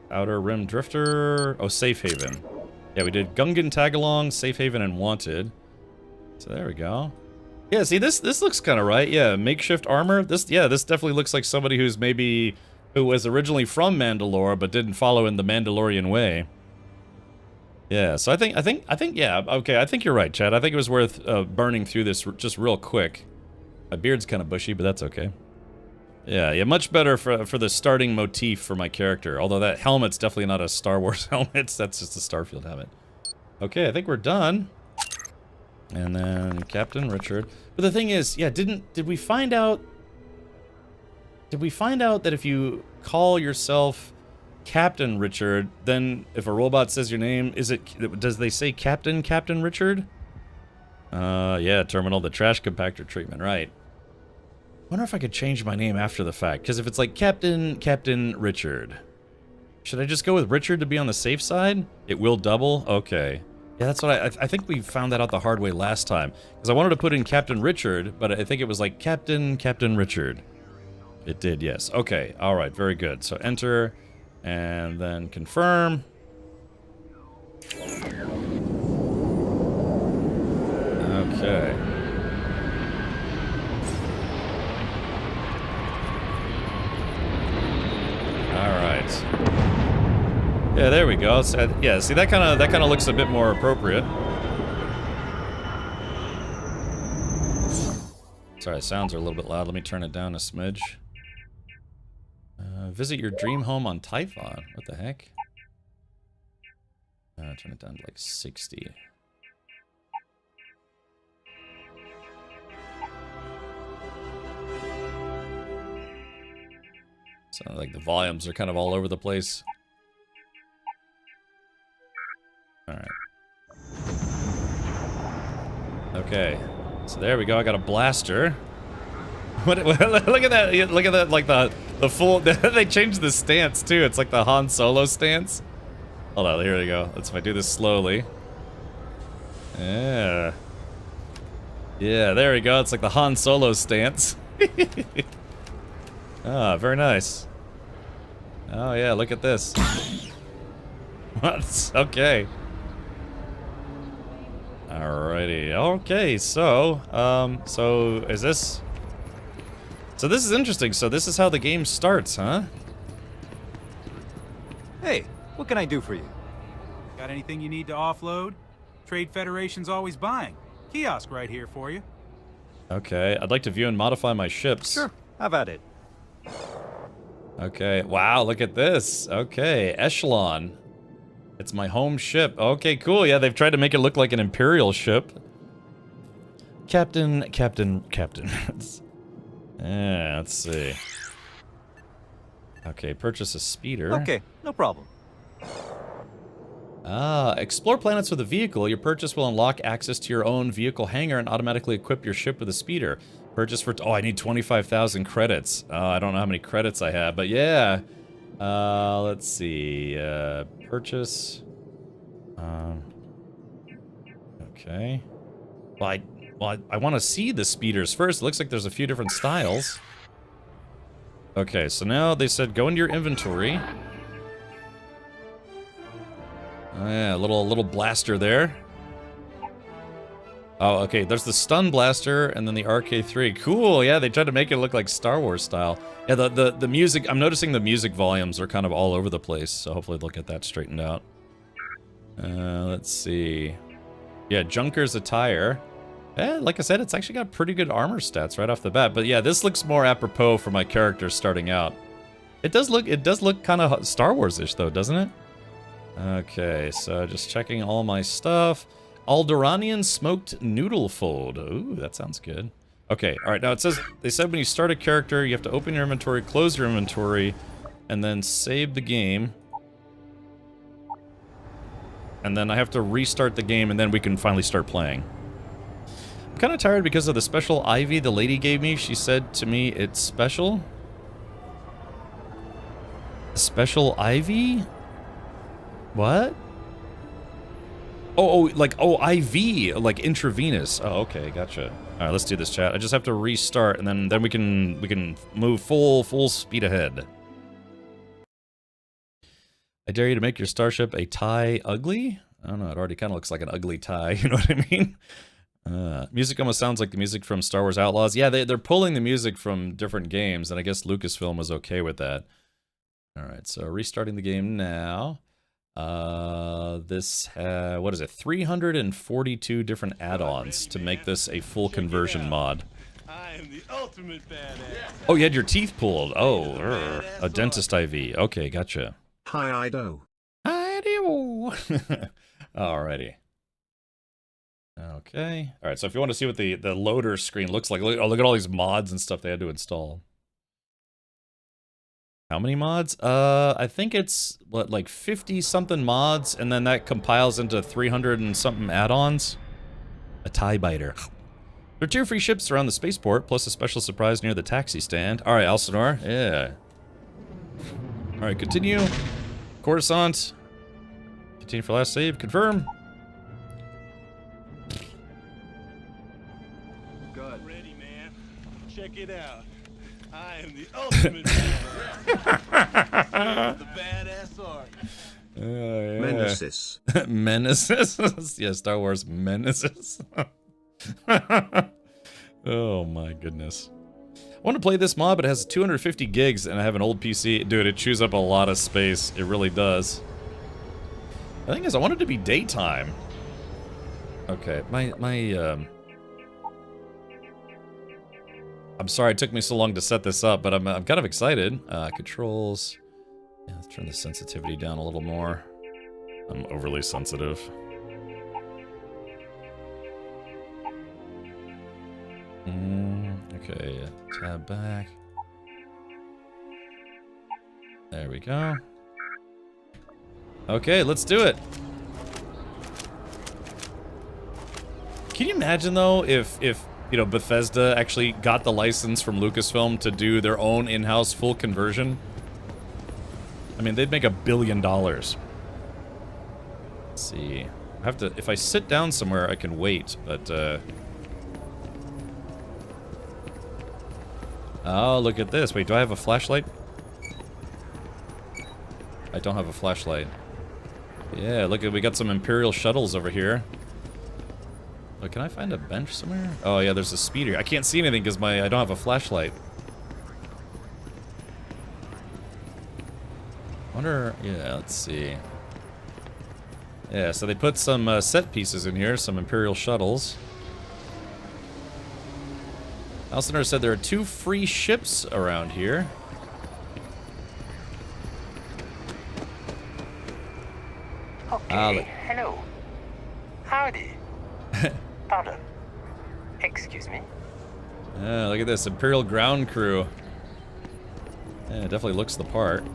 Outer Rim Drifter. Oh, Safe Haven. Yeah, we did Gungan Tagalong, Safe Haven, and Wanted. So there we go. Yeah, see, this looks kind of right. Yeah, makeshift armor. This definitely looks like somebody who was originally from Mandalore but didn't follow in the Mandalorian way. Yeah, so I think, yeah, okay, I think you're right, Chad. I think it was worth burning through this just real quick. My beard's kind of bushy, but that's okay. Yeah, much better for the starting motif for my character. Although that helmet's definitely not a Star Wars helmet. That's just a Starfield helmet. Okay, I think we're done. And then Captain Richard. But the thing is, yeah, did we find out... Did we find out that if you call yourself Captain Richard, then if a robot says your name, does they say Captain Richard? Yeah, Terminal, the trash compactor treatment, right. Wonder if I could change my name after the fact, because if it's like Captain Richard, should I just go with Richard to be on the safe side? It will double? Okay. Yeah, that's what I think we found that out the hard way last time, because I wanted to put in Captain Richard, but I think it was like Captain Richard. It did, yes. Okay, alright, very good. So enter, and then confirm. Okay. Alright. Yeah, there we go. So, yeah, see, that kind of looks a bit more appropriate. Sorry, sounds are a little bit loud. Let me turn it down a smidge. Visit your dream home on Typhon. What the heck? Turn it down to like 60. So like the volumes are kind of all over the place. Alright. Okay. So there we go, I got a blaster. Look at that, look at that, like the full, they changed the stance too, it's like the Han Solo stance. Hold on, here we go. Let's, if I do this slowly. Yeah. Yeah, there we go, it's like the Han Solo stance. Ah, very nice. Oh yeah, look at this. What? Okay. Alrighty. Okay, so, so is this... So this is interesting. So this is how the game starts, huh? Hey, what can I do for you? Got anything you need to offload? Trade Federation's always buying. Kiosk right here for you. Okay, I'd like to view and modify my ships. Sure, have at it. Okay, wow, look at this. Okay, Echelon. It's my home ship. Okay, cool. Yeah, they've tried to make it look like an Imperial ship. Captain. Yeah, let's see. Okay, purchase a speeder. Okay, no problem. Explore planets with a vehicle. Your purchase will unlock access to your own vehicle hangar and automatically equip your ship with a speeder. Purchase for... Oh, I need 25,000 credits. I don't know how many credits I have, but yeah. Let's see. Purchase. Okay. Well, I want to see the speeders first. It looks like there's a few different styles. Okay, so now they said go into your inventory. Oh yeah, a little blaster there. Oh, okay, there's the stun blaster and then the RK3. Cool, yeah, they tried to make it look like Star Wars style. Yeah, the music, I'm noticing the music volumes are kind of all over the place, so hopefully they'll get that straightened out. Let's see. Yeah, Junker's attire. Like I said, it's actually got pretty good armor stats right off the bat. But yeah, this looks more apropos for my character starting out. It does look kind of Star Wars-ish though, doesn't it? Okay, so just checking all my stuff. Alderaanian smoked noodle fold. Ooh, that sounds good. Okay, alright, now it says, they said when you start a character, you have to open your inventory, close your inventory, and then save the game. And then I have to restart the game, and then we can finally start playing. I'm kind of tired because of the special Ivy the lady gave me. She said to me, it's special. Special Ivy? What? Oh, IV, like intravenous. Oh, okay, gotcha. All right, let's do this, chat. I just have to restart, and then we can move full speed ahead. I dare you to make your starship a tie ugly. I don't know. It already kind of looks like an ugly tie. You know what I mean? Music almost sounds like the music from Star Wars Outlaws. Yeah, they're pulling the music from different games, and I guess Lucasfilm was okay with that. All right, so restarting the game now. This, what is it, 342 different add-ons to make this a full conversion mod. I am the ultimate badass. Oh, you had your teeth pulled. Oh, a dentist IV. Okay, gotcha. Hi, Ido. Ido. Alrighty. Okay. Alright, so if you want to see what the loader screen looks like, look at all these mods and stuff they had to install. How many mods? I think it's, what, like 50-something mods, and then that compiles into 300 and something add-ons. A TIE biter. There are 2 free ships around the spaceport, plus a special surprise near the taxi stand. Alright, Elsinore. Yeah. Alright, continue. Coruscant. Continue for last save. Confirm. Good. Ready, man. Check it out. I am the ultimate badass. The badass art. Yeah. Menaces. Menaces? Yeah, Star Wars Menaces. Oh my goodness. I want to play this mod, but it has 250 gigs, and I have an old PC. Dude, it chews up a lot of space. It really does. The thing is, I want it to be daytime. Okay, I'm sorry it took me so long to set this up, but I'm kind of excited. Controls. Yeah, let's turn the sensitivity down a little more. I'm overly sensitive. Okay, tab back. There we go. Okay, let's do it. Can you imagine though if you know, Bethesda actually got the license from Lucasfilm to do their own in-house full conversion? I mean, they'd make $1 billion. Let's see. I have to, if I sit down somewhere, I can wait, but oh, look at this. Wait, do I have a flashlight? I don't have a flashlight. Yeah, look at, we got some Imperial shuttles over here. Oh, can I find a bench somewhere? Oh yeah, there's a speeder. I can't see anything because I don't have a flashlight. Wonder, yeah, let's see. Yeah, so they put some set pieces in here, some Imperial shuttles. Elsinore said there are 2 free ships around here. Okay, hello. Howdy. Pardon. Excuse me. Yeah, look at this, Imperial ground crew. Yeah, it definitely looks the part.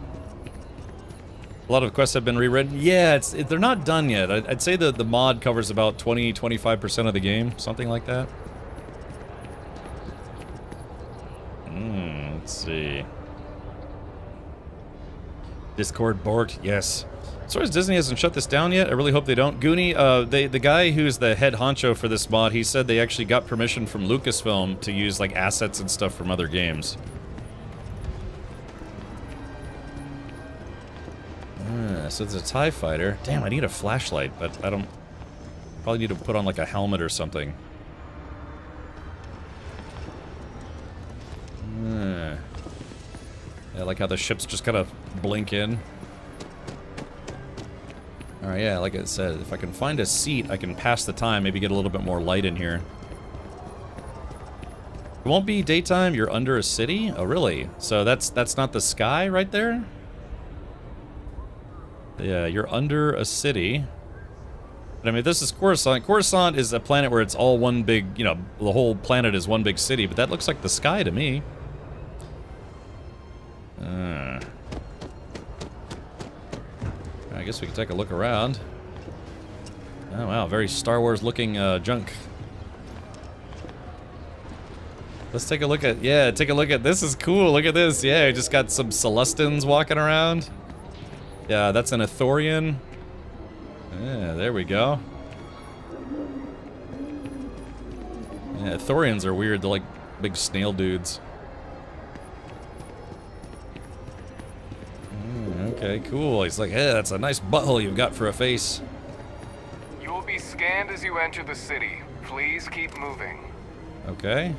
A lot of quests have been rewritten. Yeah, they're not done yet. I'd say the mod covers about 20-25% of the game, something like that. Let's see. Discord borked, yes. As far as Disney hasn't shut this down yet, I really hope they don't. Goonie, the guy who's the head honcho for this mod, he said they actually got permission from Lucasfilm to use like assets and stuff from other games. So it's a TIE fighter. Damn, I need a flashlight, but I don't... Probably need to put on like a helmet or something. Yeah, I like how the ships just kind of blink in. Alright, yeah, like I said, if I can find a seat, I can pass the time, maybe get a little bit more light in here. It won't be daytime, you're under a city? Oh, really? So that's not the sky right there? Yeah, you're under a city. But I mean, this is Coruscant. Coruscant is a planet where it's all one big, you know, the whole planet is one big city, but that looks like the sky to me. I guess we can take a look around. Oh, wow, very Star Wars looking junk. Let's take a look at, yeah, take a look at, this is cool, look at this, yeah, just got some Celestins walking around. Yeah, that's an Ithorian. Yeah, there we go. Yeah, Ithorians are weird, they're like big snail dudes. Okay, cool. He's like, hey, that's a nice butthole you've got for a face. You will be scanned as you enter the city. Please keep moving. Okay.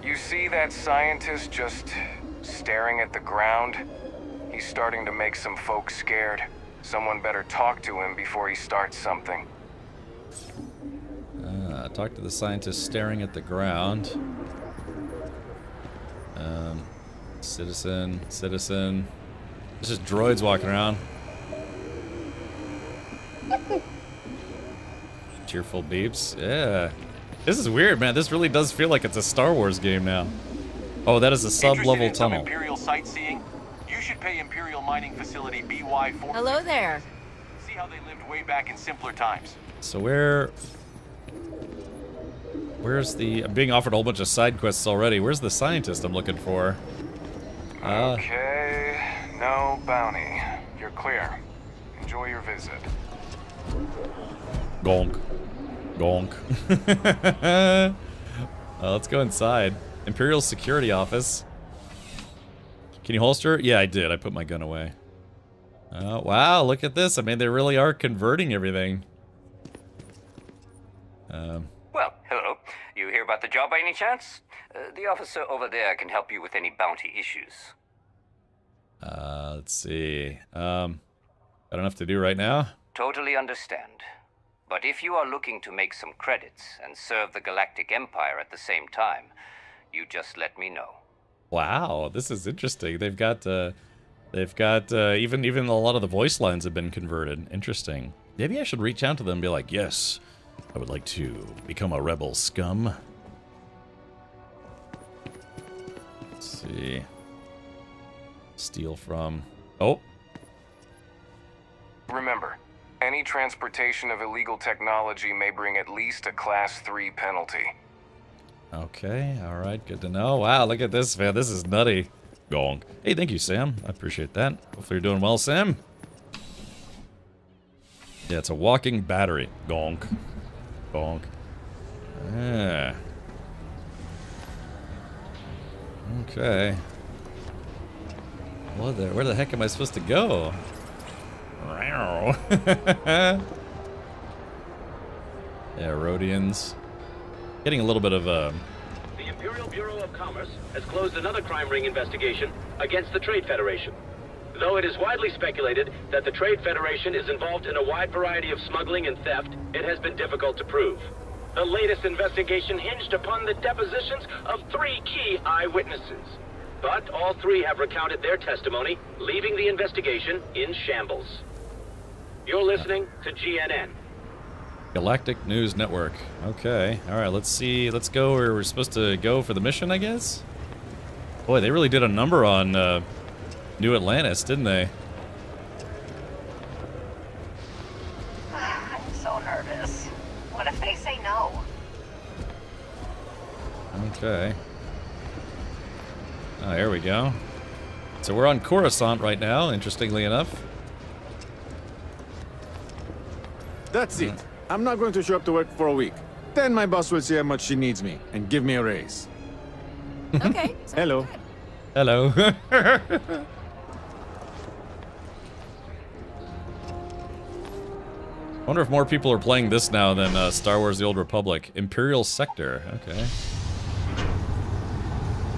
You see that scientist just staring at the ground? He's starting to make some folks scared. Someone better talk to him before he starts something. Talk to the scientist staring at the ground. Citizen. There's just droids walking around. Cheerful beeps. Yeah. This is weird, man. This really does feel like it's a Star Wars game now. Oh, that is a sub-level tunnel. Imperial sightseeing? You should pay Imperial mining facility BY4. Hello there. See how they lived way back in simpler times. So where's the... I'm being offered a whole bunch of side quests already. Where's the scientist I'm looking for? Okay, no bounty. You're clear. Enjoy your visit. Gonk. Gonk. Let's go inside. Imperial Security Office. Can you holster? Yeah, I did. I put my gun away. Oh, wow, look at this. I mean, they really are converting everything. Well, hello. You hear about the job by any chance? The officer over there can help you with any bounty issues. Let's see. Got enough to do right now? Totally understand. But if you are looking to make some credits and serve the Galactic Empire at the same time, you just let me know. Wow, this is interesting. They've got even a lot of the voice lines have been converted. Interesting. Maybe I should reach out to them and be like, yes, I would like to become a rebel scum. Let's see. Steal from... Oh. Remember, any transportation of illegal technology may bring at least a Class 3 penalty. Okay, alright, good to know. Wow, look at this, man. This is nutty. Gong. Hey, thank you, Sam. I appreciate that. Hopefully you're doing well, Sam. Yeah, it's a walking battery. Gonk. Gonk. Yeah. Okay. Where the heck am I supposed to go? Yeah, Rhodians. Getting a little bit of The Imperial Bureau of Commerce has closed another crime ring investigation against the Trade Federation. Though it is widely speculated that the Trade Federation is involved in a wide variety of smuggling and theft, it has been difficult to prove. The latest investigation hinged upon the depositions of 3 key eyewitnesses. But all 3 have recounted their testimony, leaving the investigation in shambles. You're listening to GNN. Galactic News Network. Okay. Alright, let's see. Let's go where we're supposed to go for the mission, I guess? Boy, they really did a number on New Atlantis, didn't they? What if they say no? Okay. Oh, here we go. So we're on Coruscant right now, interestingly enough. That's it. I'm not going to show up to work for a week. Then my boss will see how much she needs me and give me a raise. Okay. Hello. Hello. I wonder if more people are playing this now than Star Wars The Old Republic. Imperial Sector, okay.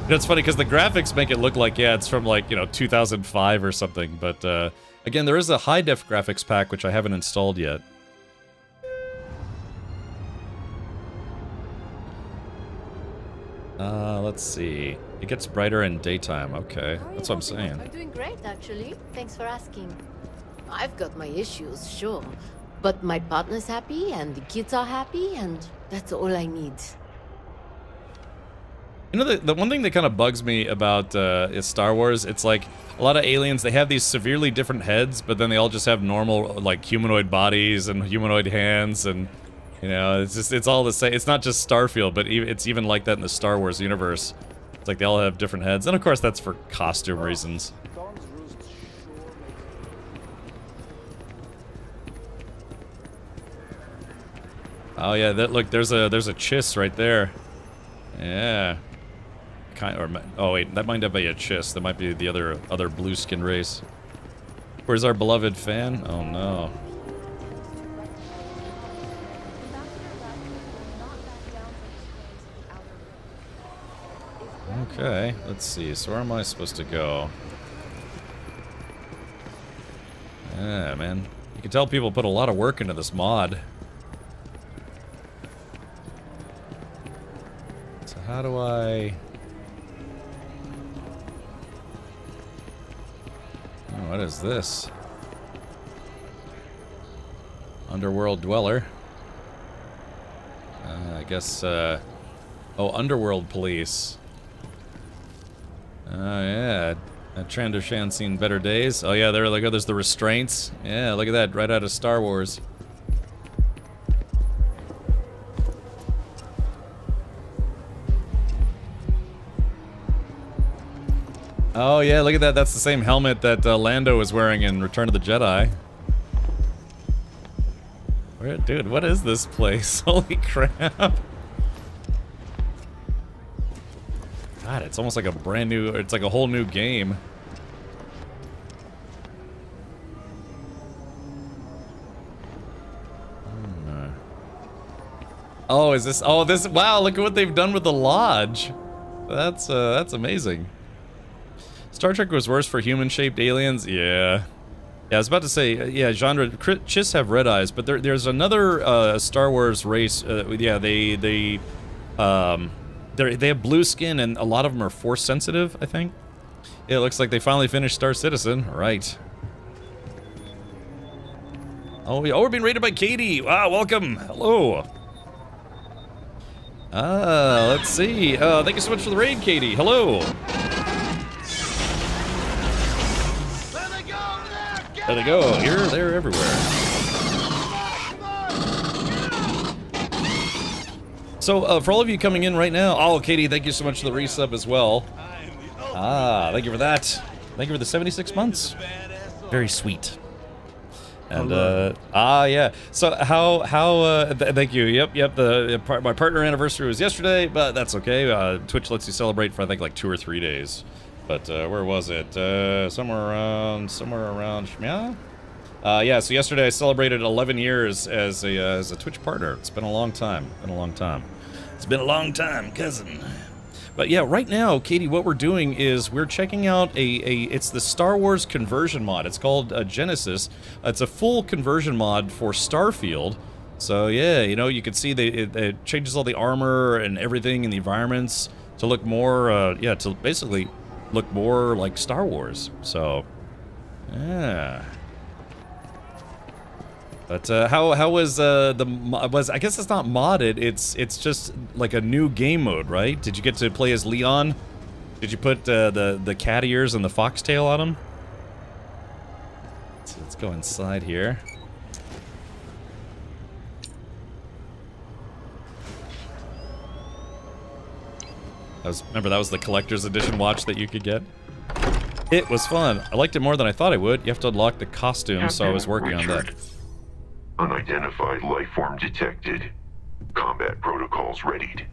It's funny because the graphics make it look like, yeah, it's from like, 2005 or something. But again, there is a high-def graphics pack, which I haven't installed yet. Let's see. It gets brighter in daytime, okay. That's what I'm saying. I'm doing great, actually. Thanks for asking. I've got my issues, sure. But my partner's happy, and the kids are happy, and that's all I need. You know, the one thing that kind of bugs me about is Star Wars, it's like a lot of aliens, they have these severely different heads, but then they all just have normal, like, humanoid bodies and humanoid hands, and, it's all the same. It's not just Starfield, but it's even like that in the Star Wars universe. It's like they all have different heads, and of course that's for costume reasons. Oh yeah, look, there's a chiss right there. Yeah. Oh wait, that might not be a chiss. That might be the other blue skin race. Where's our beloved fan? Oh no. Okay, let's see. So where am I supposed to go? Yeah, man. You can tell people put a lot of work into this mod. So how do I... Oh, what is this? Underworld Dweller. I guess, oh, Underworld Police. Oh, yeah. Trandoshan seen better days. Oh, yeah, there's the restraints. Yeah, look at that, right out of Star Wars. Oh, yeah, look at that. That's the same helmet that Lando was wearing in Return of the Jedi. Dude, what is this place? Holy crap. God, it's almost like a brand new, it's like a whole new game. Oh, is this, oh, this, wow, look at what they've done with the lodge. That's amazing. Star Trek was worse for human-shaped aliens? Yeah. Yeah, I was about to say, yeah, genre, Chiss have red eyes, but there's another Star Wars race, yeah, they have blue skin, and a lot of them are force sensitive, I think. Yeah, it looks like they finally finished Star Citizen. Right. Oh, we're being raided by Katie. Wow, welcome. Hello. Let's see. Thank you so much for the raid, Katie. Hello. There they go. Here, there, everywhere. So, for all of you coming in right now, oh, Katie, thank you so much for the resub as well. Ah, thank you for that. Thank you for the 76 months. Very sweet. And, yeah. So, thank you. Yep, my partner anniversary was yesterday, but that's okay. Twitch lets you celebrate for, I think, like 2 or 3 days. But, where was it? Somewhere around, yeah? Yeah, so yesterday I celebrated 11 years as a Twitch partner. It's been a long time. It's been a long time, cousin. But yeah, right now, Katie, what we're doing is we're checking out it's the Star Wars conversion mod. It's called Genesis. It's a full conversion mod for Starfield. So yeah, you can see it changes all the armor and everything in the environments to look more, to basically look more like Star Wars. So, yeah. But how was I guess it's not modded. It's just like a new game mode, right? Did you get to play as Leon? Did you put the cat ears and the foxtail on him? So let's go inside here. Remember that was the collector's edition watch that you could get? It was fun. I liked it more than I thought I would. You have to unlock the costume, so I was working on that. Unidentified life form detected. Combat protocols readied.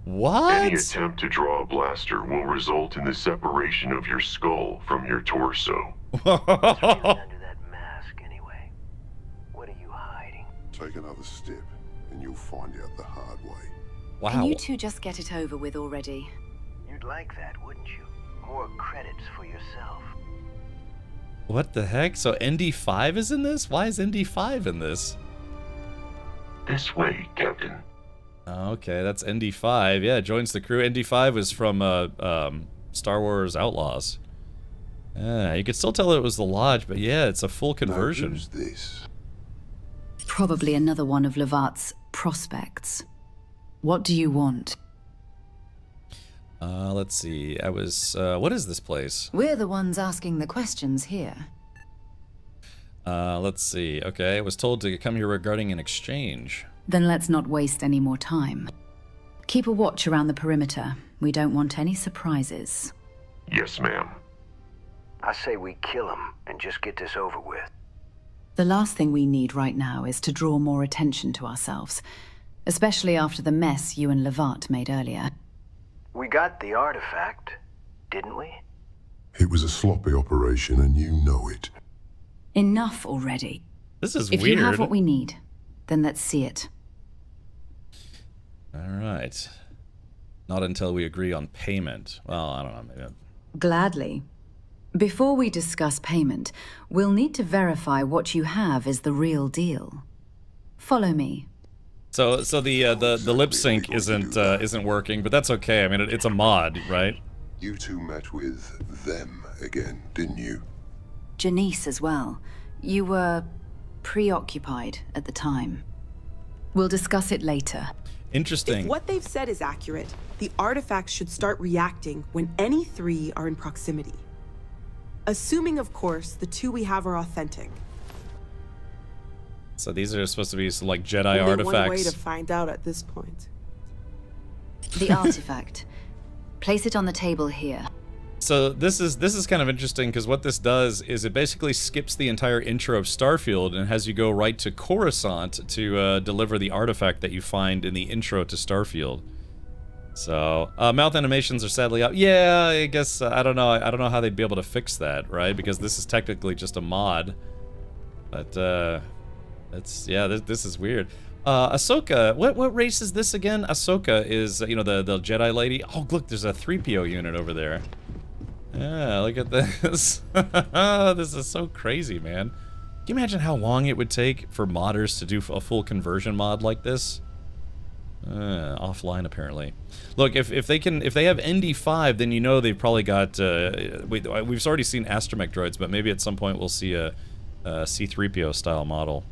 What? Any attempt to draw a blaster will result in the separation of your skull from your torso. Take another step, and you'll find out the hard way. Wow. Can you two just get it over with already? You'd like that, wouldn't you? More credits for yourself. What the heck? So ND5 is in this? Why is ND5 in this? This way, Captain. Okay, that's ND5. Yeah, joins the crew. ND5 was from Star Wars Outlaws. You could still tell it was the Lodge, but yeah, it's a full conversion. Who's this? Probably another one of Levat's prospects. What do you want? Let's see. What is this place? We're the ones asking the questions here. Let's see. Okay, I was told to come here regarding an exchange. Then let's not waste any more time. Keep a watch around the perimeter. We don't want any surprises. Yes, ma'am. I say we kill him and just get this over with. The last thing we need right now is to draw more attention to ourselves, especially after the mess you and Levat made earlier. We got the artifact, didn't we? It was a sloppy operation, and you know it. Enough already. This is weird. If you have what we need, then let's see it. All right. Not until we agree on payment. Well, I don't know. Maybe Gladly. Before we discuss payment, we'll need to verify what you have is the real deal. Follow me. So the lip sync isn't working, but that's okay. I mean, it's a mod, right? You two met with them again, didn't you? Janice as well. You were preoccupied at the time. We'll discuss it later. Interesting. If what they've said is accurate, the artifacts should start reacting when any three are in proximity. Assuming, of course, the two we have are authentic. So these are supposed to be some, like, Jedi Only artifacts. one way to find out at this point. The artifact. Place it on the table here. So this is kind of interesting because what this does is it basically skips the entire intro of Starfield and has you go right to Coruscant to deliver the artifact that you find in the intro to Starfield. So mouth animations are sadly out. Yeah, I guess I don't know. I don't know how they'd be able to fix that, right? Because this is technically just a mod. But this is weird. Ahsoka, what race is this again? Ahsoka is the Jedi lady. Oh, look, there's a 3PO unit over there. Yeah, look at this. This is so crazy, man. Can you imagine how long it would take for modders to do a full conversion mod like this? Offline apparently. Look, if they have ND5, then you know they've probably got. We've already seen astromech droids, but maybe at some point we'll see a C-3PO style model.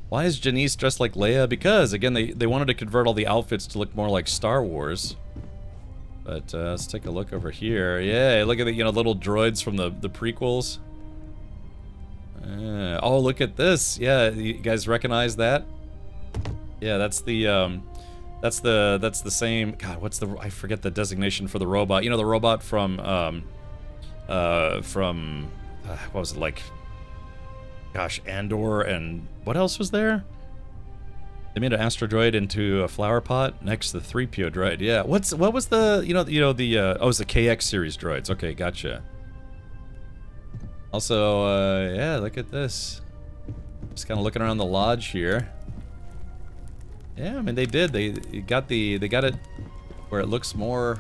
Why is Janice dressed like Leia? Because again, they wanted to convert all the outfits to look more like Star Wars. But let's take a look over here. Yeah, look at the little droids from the prequels. Oh, look at this. Yeah, you guys recognize that? Yeah, that's the same. God, I forget the designation for the robot. You know, the robot from what was it, like? Gosh, Andor, and what else was there? They made an astro droid into a flower pot next to the 3PO droid. Yeah, what was the it's the KX series droids. Okay, gotcha. Also, yeah, look at this. Just kind of looking around the lodge here. Yeah, I mean they did. They got it where it looks more.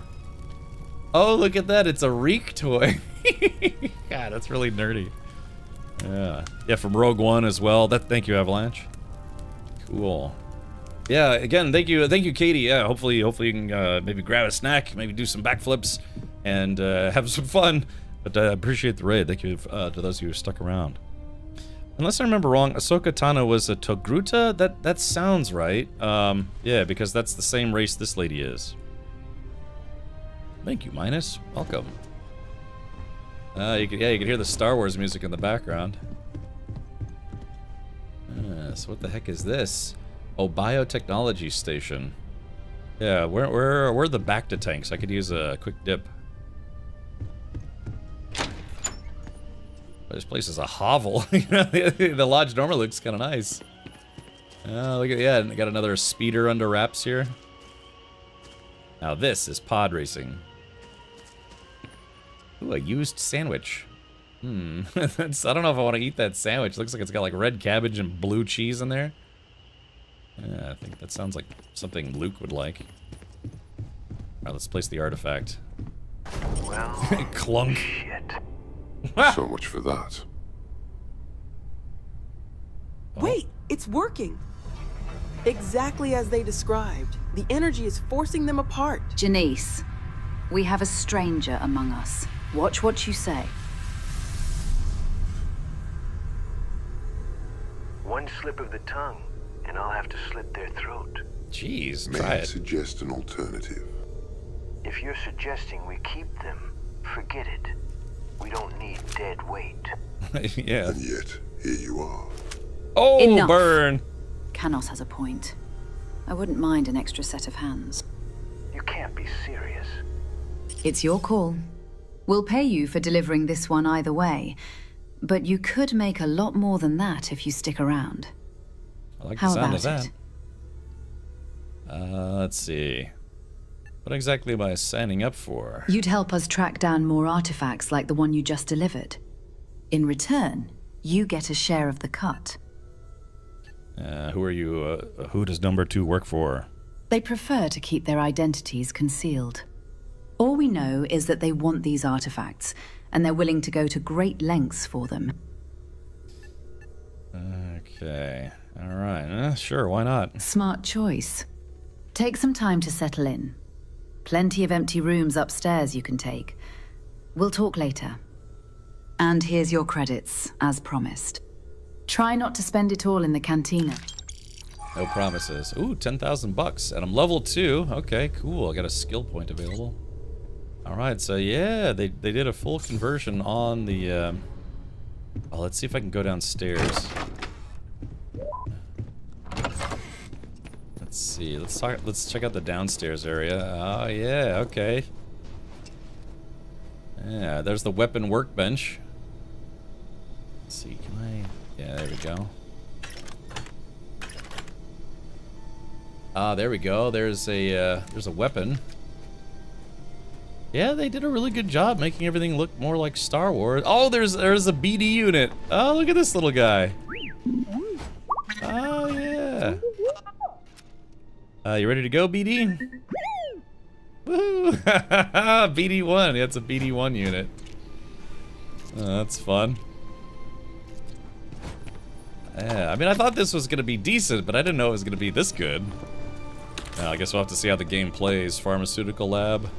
Oh, look at that! It's a Reek toy. God, that's really nerdy. Yeah, from Rogue One as well. Thank you, Avalanche. Cool. Yeah, again, thank you, Katie. Yeah, hopefully you can maybe grab a snack, maybe do some backflips, and have some fun. But I appreciate the raid. Thank you to those of you who stuck around. Unless I remember wrong, Ahsoka Tano was a Togruta? That sounds right. Yeah, because that's the same race this lady is. Thank you, Minus. Welcome. You can hear the Star Wars music in the background. So what the heck is this? Oh, biotechnology station. Yeah, where are the Bacta tanks? I could use a quick dip. This place is a hovel. You know, the lodge normally looks kind of nice. Oh, look at, yeah, and got another speeder under wraps here. Now this is pod racing. Ooh, a used sandwich. I don't know if I want to eat that sandwich. Looks like it's got like red cabbage and blue cheese in there. Yeah, I think that sounds like something Luke would like. Alright, let's place the artifact. Well, clunk. Shit. So much for that. Wait, it's working. Exactly as they described. The energy is forcing them apart. Janice, we have a stranger among us. Watch what you say. One slip of the tongue, and I'll have to slit their throat. Jeez, May try I it. suggest an alternative? If you're suggesting we keep them, forget it. We don't need dead weight. Yeah. And yet, here you are. Oh, Enough. burn. Canos has a point. I wouldn't mind an extra set of hands. You can't be serious. It's your call. We'll pay you for delivering this one either way, but you could make a lot more than that if you stick around. I like How the sound of about that. Let's see. What exactly am I signing up for? You'd help us track down more artifacts like the one you just delivered. In return, you get a share of the cut. Who are you? Who does number 2 work for? They prefer to keep their identities concealed. All we know is that they want these artifacts, and they're willing to go to great lengths for them. Okay. Alright. Sure, why not? Smart choice. Take some time to settle in. Plenty of empty rooms upstairs you can take. We'll talk later. And here's your credits, as promised. Try not to spend it all in the cantina. No promises. Ooh, 10,000 bucks. And I'm level 2. Okay, cool. I got a skill point available. Alright, so yeah, they did a full conversion on the, Oh, let's see if I can go downstairs. Let's see. Let's check out the downstairs area. Oh, yeah, okay. Yeah, there's the weapon workbench. Let's see, can I... Yeah, there we go. Ah, there we go. There's a weapon. Yeah, they did a really good job making everything look more like Star Wars. Oh, there's a BD unit. Oh, look at this little guy. Oh, yeah. You ready to go, BD? Woo! BD1. Yeah, it's a BD1 unit. Oh, that's fun. Yeah, I mean, I thought this was going to be decent, but I didn't know it was going to be this good. I guess we'll have to see how the game plays. Pharmaceutical lab.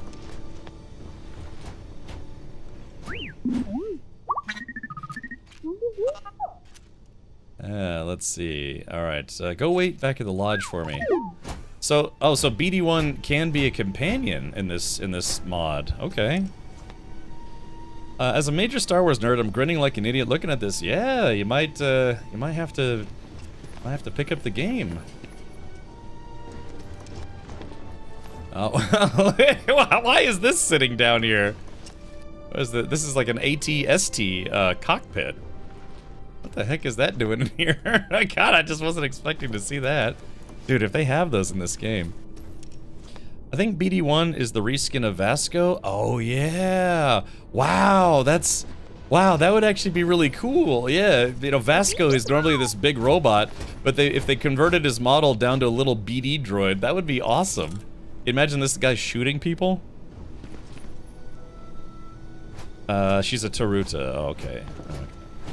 Let's see. Alright, go wait back at the lodge for me. So, so BD1 can be a companion in this mod. Okay. As a major Star Wars nerd, I'm grinning like an idiot looking at this. Yeah, you might have to pick up the game. Oh, why is this sitting down here? What is this? This is like an AT-ST cockpit. What the heck is that doing in here? God, I just wasn't expecting to see that. Dude, if they have those in this game. I think BD1 is the reskin of Vasco. Oh, yeah. Wow, wow, that would actually be really cool. Yeah, you know, Vasco is normally this big robot, but if they converted his model down to a little BD droid, that would be awesome. Imagine this guy shooting people. She's a Toruta. Oh, okay.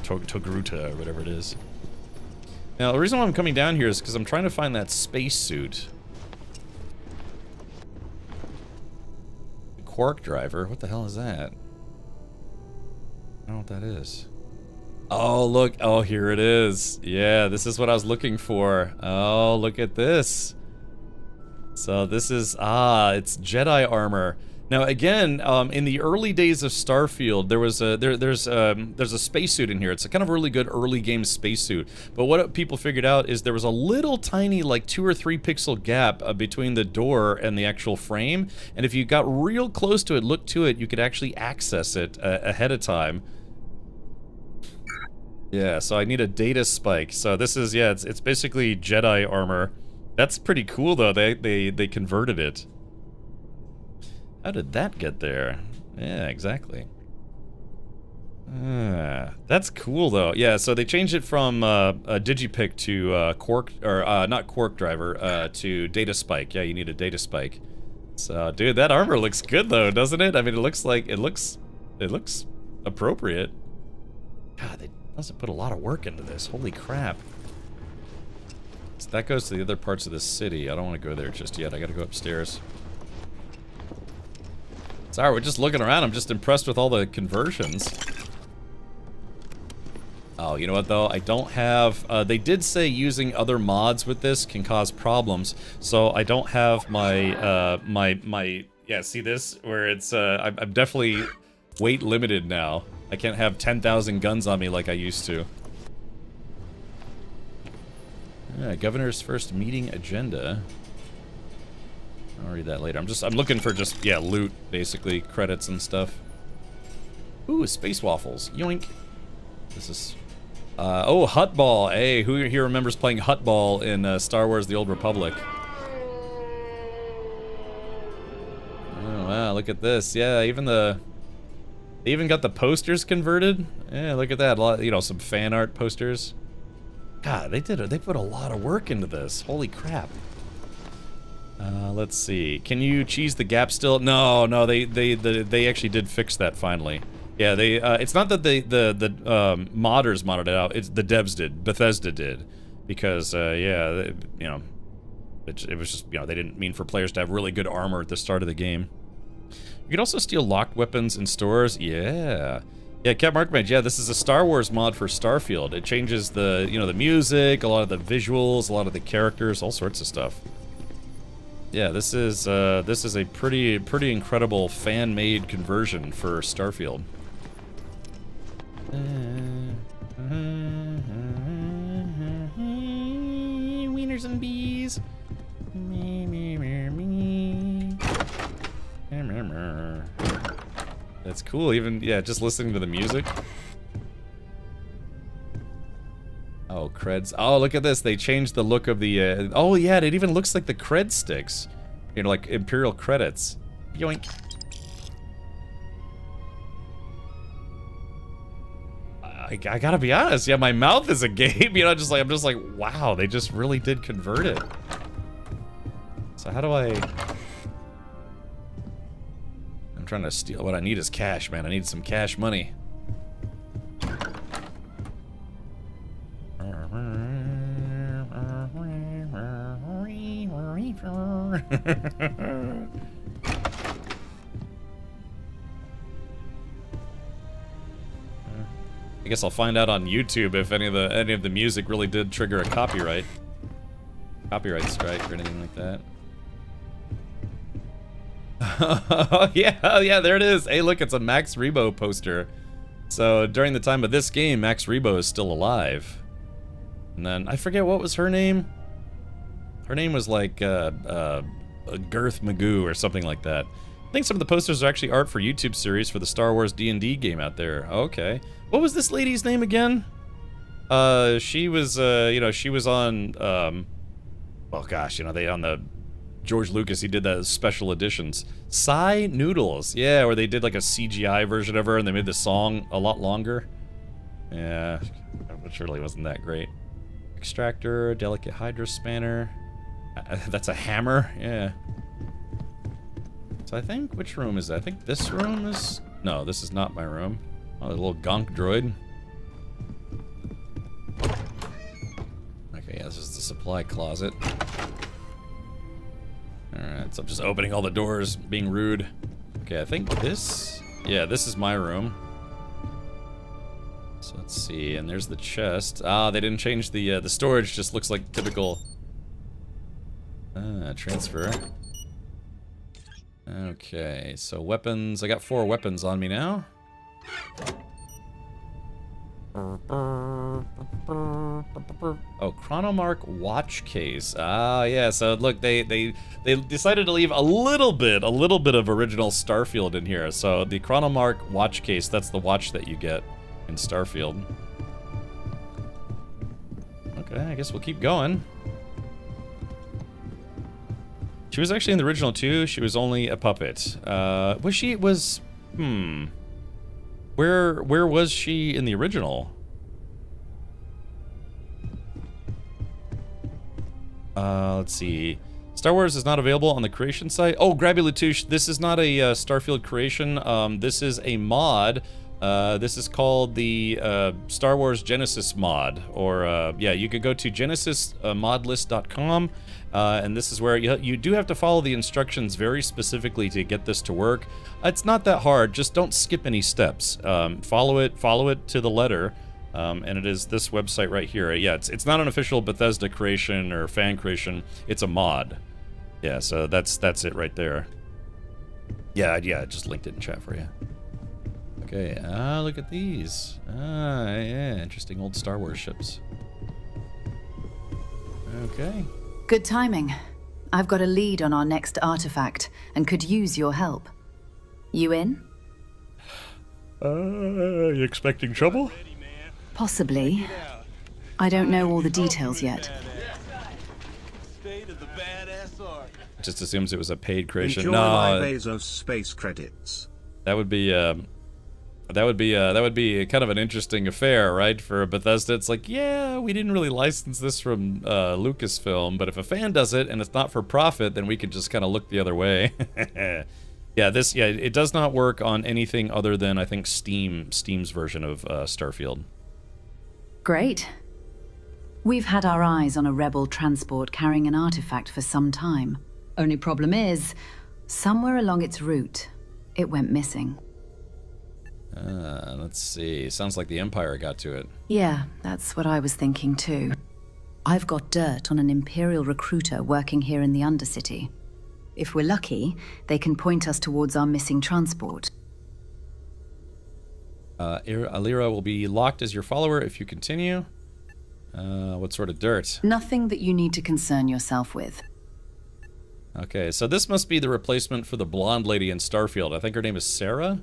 Togruta, or whatever it is. Now, the reason why I'm coming down here is because I'm trying to find that spacesuit. Quark driver? What the hell is that? I don't know what that is. Oh, look. Oh, here it is. Yeah, this is what I was looking for. Oh, look at this. So this is... it's Jedi armor. Now again, in the early days of Starfield, there was there's a spacesuit in here. It's a kind of really good early game spacesuit. But what people figured out is there was a little tiny, like 2 or 3 pixel gap between the door and the actual frame. And if you got real close to it, looked to it, you could actually access it ahead of time. Yeah, so I need a data spike. So this is, yeah, it's basically Jedi armor. That's pretty cool though. They converted it. How did that get there? Yeah, exactly. That's cool though. Yeah, so they changed it from a digipick to quark, or not quark driver, to data spike. Yeah, you need a data spike. So, dude, that armor looks good though, doesn't it? I mean, it looks appropriate. God, they must put a lot of work into this. Holy crap. So that goes to the other parts of the city. I don't want to go there just yet. I gotta go upstairs. Sorry, we're just looking around. I'm just impressed with all the conversions. Oh, you know what though? I don't have... they did say using other mods with this can cause problems. So I don't have my... yeah, see this? Where it's... I'm definitely weight limited now. I can't have 10,000 guns on me like I used to. Governor's first meeting agenda. I'll read that later. I'm looking for just, yeah, loot, basically, credits and stuff. Ooh, space waffles. Yoink. This is... oh, Huttball. Hey, who here remembers playing Huttball in Star Wars The Old Republic? Oh, wow, look at this. Yeah, they even got the posters converted. Yeah, look at that. A lot, you know, some fan art posters. God, they put a lot of work into this. Holy crap. Let's see. Can you cheese the gap still? No, they actually did fix that finally. Yeah, it's not that the modders modded it out. It's the devs did. Bethesda did, because yeah, you know, it was just, you know, they didn't mean for players to have really good armor at the start of the game. You can also steal locked weapons in stores. Yeah. Yeah, Cat Markmage, yeah, this is a Star Wars mod for Starfield. It changes the, you know, the music, a lot of the visuals, a lot of the characters, all sorts of stuff. Yeah, this is a pretty incredible fan-made conversion for Starfield. Wieners and bees. That's cool. Even, yeah, just listening to the music. Oh, creds. Oh, look at this. They changed the look of the, oh, yeah, it even looks like the cred sticks. You know, like Imperial credits. Yoink. I gotta be honest. Yeah, my mouth is agape. You know, I'm just like, wow, they just really did convert it. So how do I... I'm trying to steal. What I need is cash, man. I need some cash money. I guess I'll find out on YouTube if any of the music really did trigger a copyright strike or anything like that. yeah, there it is. Hey, look, it's a Max Rebo poster. So during the time of this game, Max Rebo is still alive. And then I forget what was her name. Her name was like Girth Magoo or something like that. I think some of the posters are actually art for YouTube series for the Star Wars D&D game out there. Okay. What was this lady's name again? She was, you know, she was on, well, gosh, you know, on the George Lucas, he did the special editions. Psy Noodles, yeah, where they did like a CGI version of her and they made the song a lot longer. Yeah, it surely wasn't that great. Extractor, delicate Hydra spanner. That's a hammer, yeah. So I think, which room is that? I think this room is... No, this is not my room. Oh, the little gonk droid. Okay, yeah, this is the supply closet. Alright, so I'm just opening all the doors, being rude. Okay, I think this... Yeah, this is my room. So let's see, and there's the chest. Ah, they didn't change the storage, just looks like typical... transfer. Okay, so weapons. I got 4 weapons on me now. Oh, Chronomark watch case. Ah, yeah. So look, they decided to leave a little bit of original Starfield in here. So the Chronomark watch case, that's the watch that you get in Starfield. Okay, I guess we'll keep going. She was actually in the original too. She was only a puppet. Was she? Where was she in the original? Let's see. Star Wars is not available on the creation site. Oh, Grabby Latouche, this is not a Starfield creation. This is a mod. This is called the Star Wars Genesis mod. Or, yeah, you could go to genesismodlist.com. And this is where you do have to follow the instructions very specifically to get this to work. It's not that hard. Just don't skip any steps. Follow it to the letter. And it is this website right here. Yeah, it's not an official Bethesda creation or fan creation. It's a mod. Yeah, so that's it right there. Yeah, I just linked it in chat for you. Okay, look at these. Yeah, interesting old Star Wars ships. Okay. Good timing. I've got a lead on our next artifact and could use your help. You in? You expecting trouble? Possibly. I don't know all the details yet. Just assumes it was a paid creation. Enjoy No, my Bezos space credits. that would be kind of an interesting affair, right? For Bethesda, it's like, yeah, we didn't really license this from Lucasfilm, but if a fan does it and it's not for profit, then we can just kind of look the other way. Yeah, it does not work on anything other than, I think, Steam's version of Starfield. Great. We've had our eyes on a rebel transport carrying an artifact for some time. Only problem is, somewhere along its route, it went missing. Let's see. Sounds like the Empire got to it. Yeah, that's what I was thinking too. I've got dirt on an Imperial recruiter working here in the Undercity. If we're lucky, they can point us towards our missing transport. Alira will be locked as your follower if you continue. What sort of dirt? Nothing that you need to concern yourself with. Okay, so this must be the replacement for the blonde lady in Starfield. I think her name is Sarah.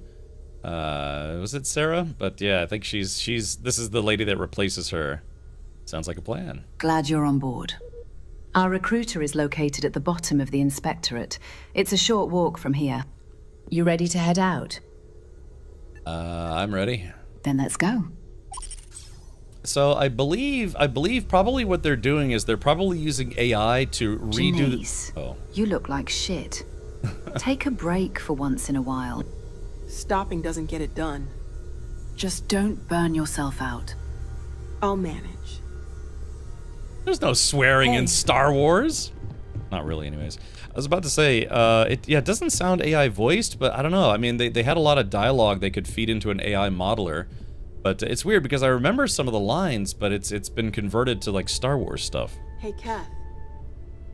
Was it Sarah? But yeah, I think this is the lady that replaces her. Sounds like a plan. Glad you're on board. Our recruiter is located at the bottom of the Inspectorate. It's a short walk from here. You ready to head out? I'm ready. Then let's go. So I believe probably what they're doing is they're probably using AI to redo Janice, Oh. You look like shit. Take a break for once in a while. Stopping doesn't get it done. Just don't burn yourself out. I'll manage. There's no swearing in Star Wars. Not really, anyways. I was about to say, it doesn't sound AI voiced, but I don't know. I mean, they had a lot of dialogue they could feed into an AI modeler. But it's weird because I remember some of the lines, but it's been converted to like Star Wars stuff. Hey, Kath.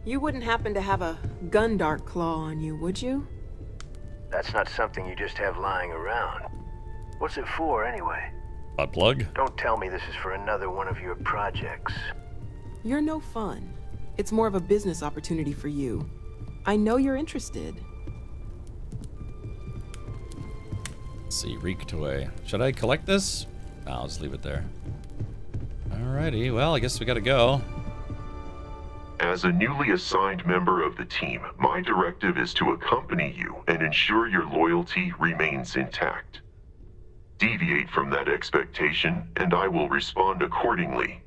You wouldn't happen to have a Gundart claw on you, would you? That's not something you just have lying around. What's it for, anyway? Butt plug? Don't tell me this is for another one of your projects. You're no fun. It's more of a business opportunity for you. I know you're interested. Let's see, Reek toy. Should I collect this? No, I'll just leave it there. Alrighty, well, I guess we gotta go. As a newly assigned member of the team, my directive is to accompany you and ensure your loyalty remains intact. Deviate from that expectation, and I will respond accordingly.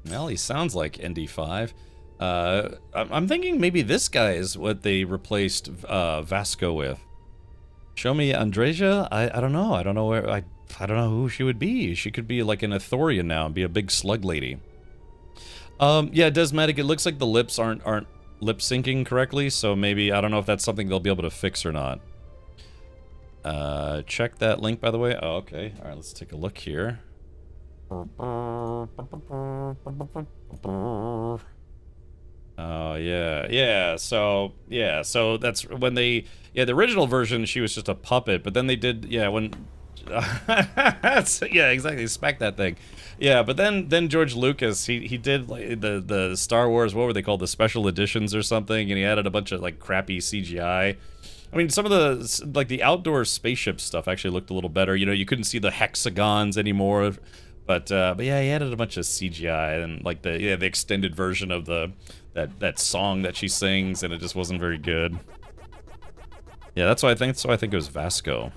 Well, he sounds like ND5. I'm thinking maybe this guy is what they replaced Vasco with. Show me Andreja? I don't know. I don't know where I don't know who she would be. She could be like an Ithorian now and be a big slug lady. Yeah, Desmatic, it looks like the lips aren't lip syncing correctly, so maybe I don't know if that's something they'll be able to fix or not. Check that link, by the way. Oh, okay. All right, let's take a look here. Oh, yeah. So that's when they... Yeah, the original version, she was just a puppet, but then they did... Yeah, when... yeah, exactly. Smack that thing. Yeah, but then George Lucas, he did like the Star Wars, what were they called? The special editions or something, and he added a bunch of like crappy CGI. I mean, some of the, like the outdoor spaceship stuff actually looked a little better. You know, you couldn't see the hexagons anymore. But yeah, he added a bunch of CGI and like the extended version of that song that she sings, and it just wasn't very good. Yeah, that's why I think it was Vasco.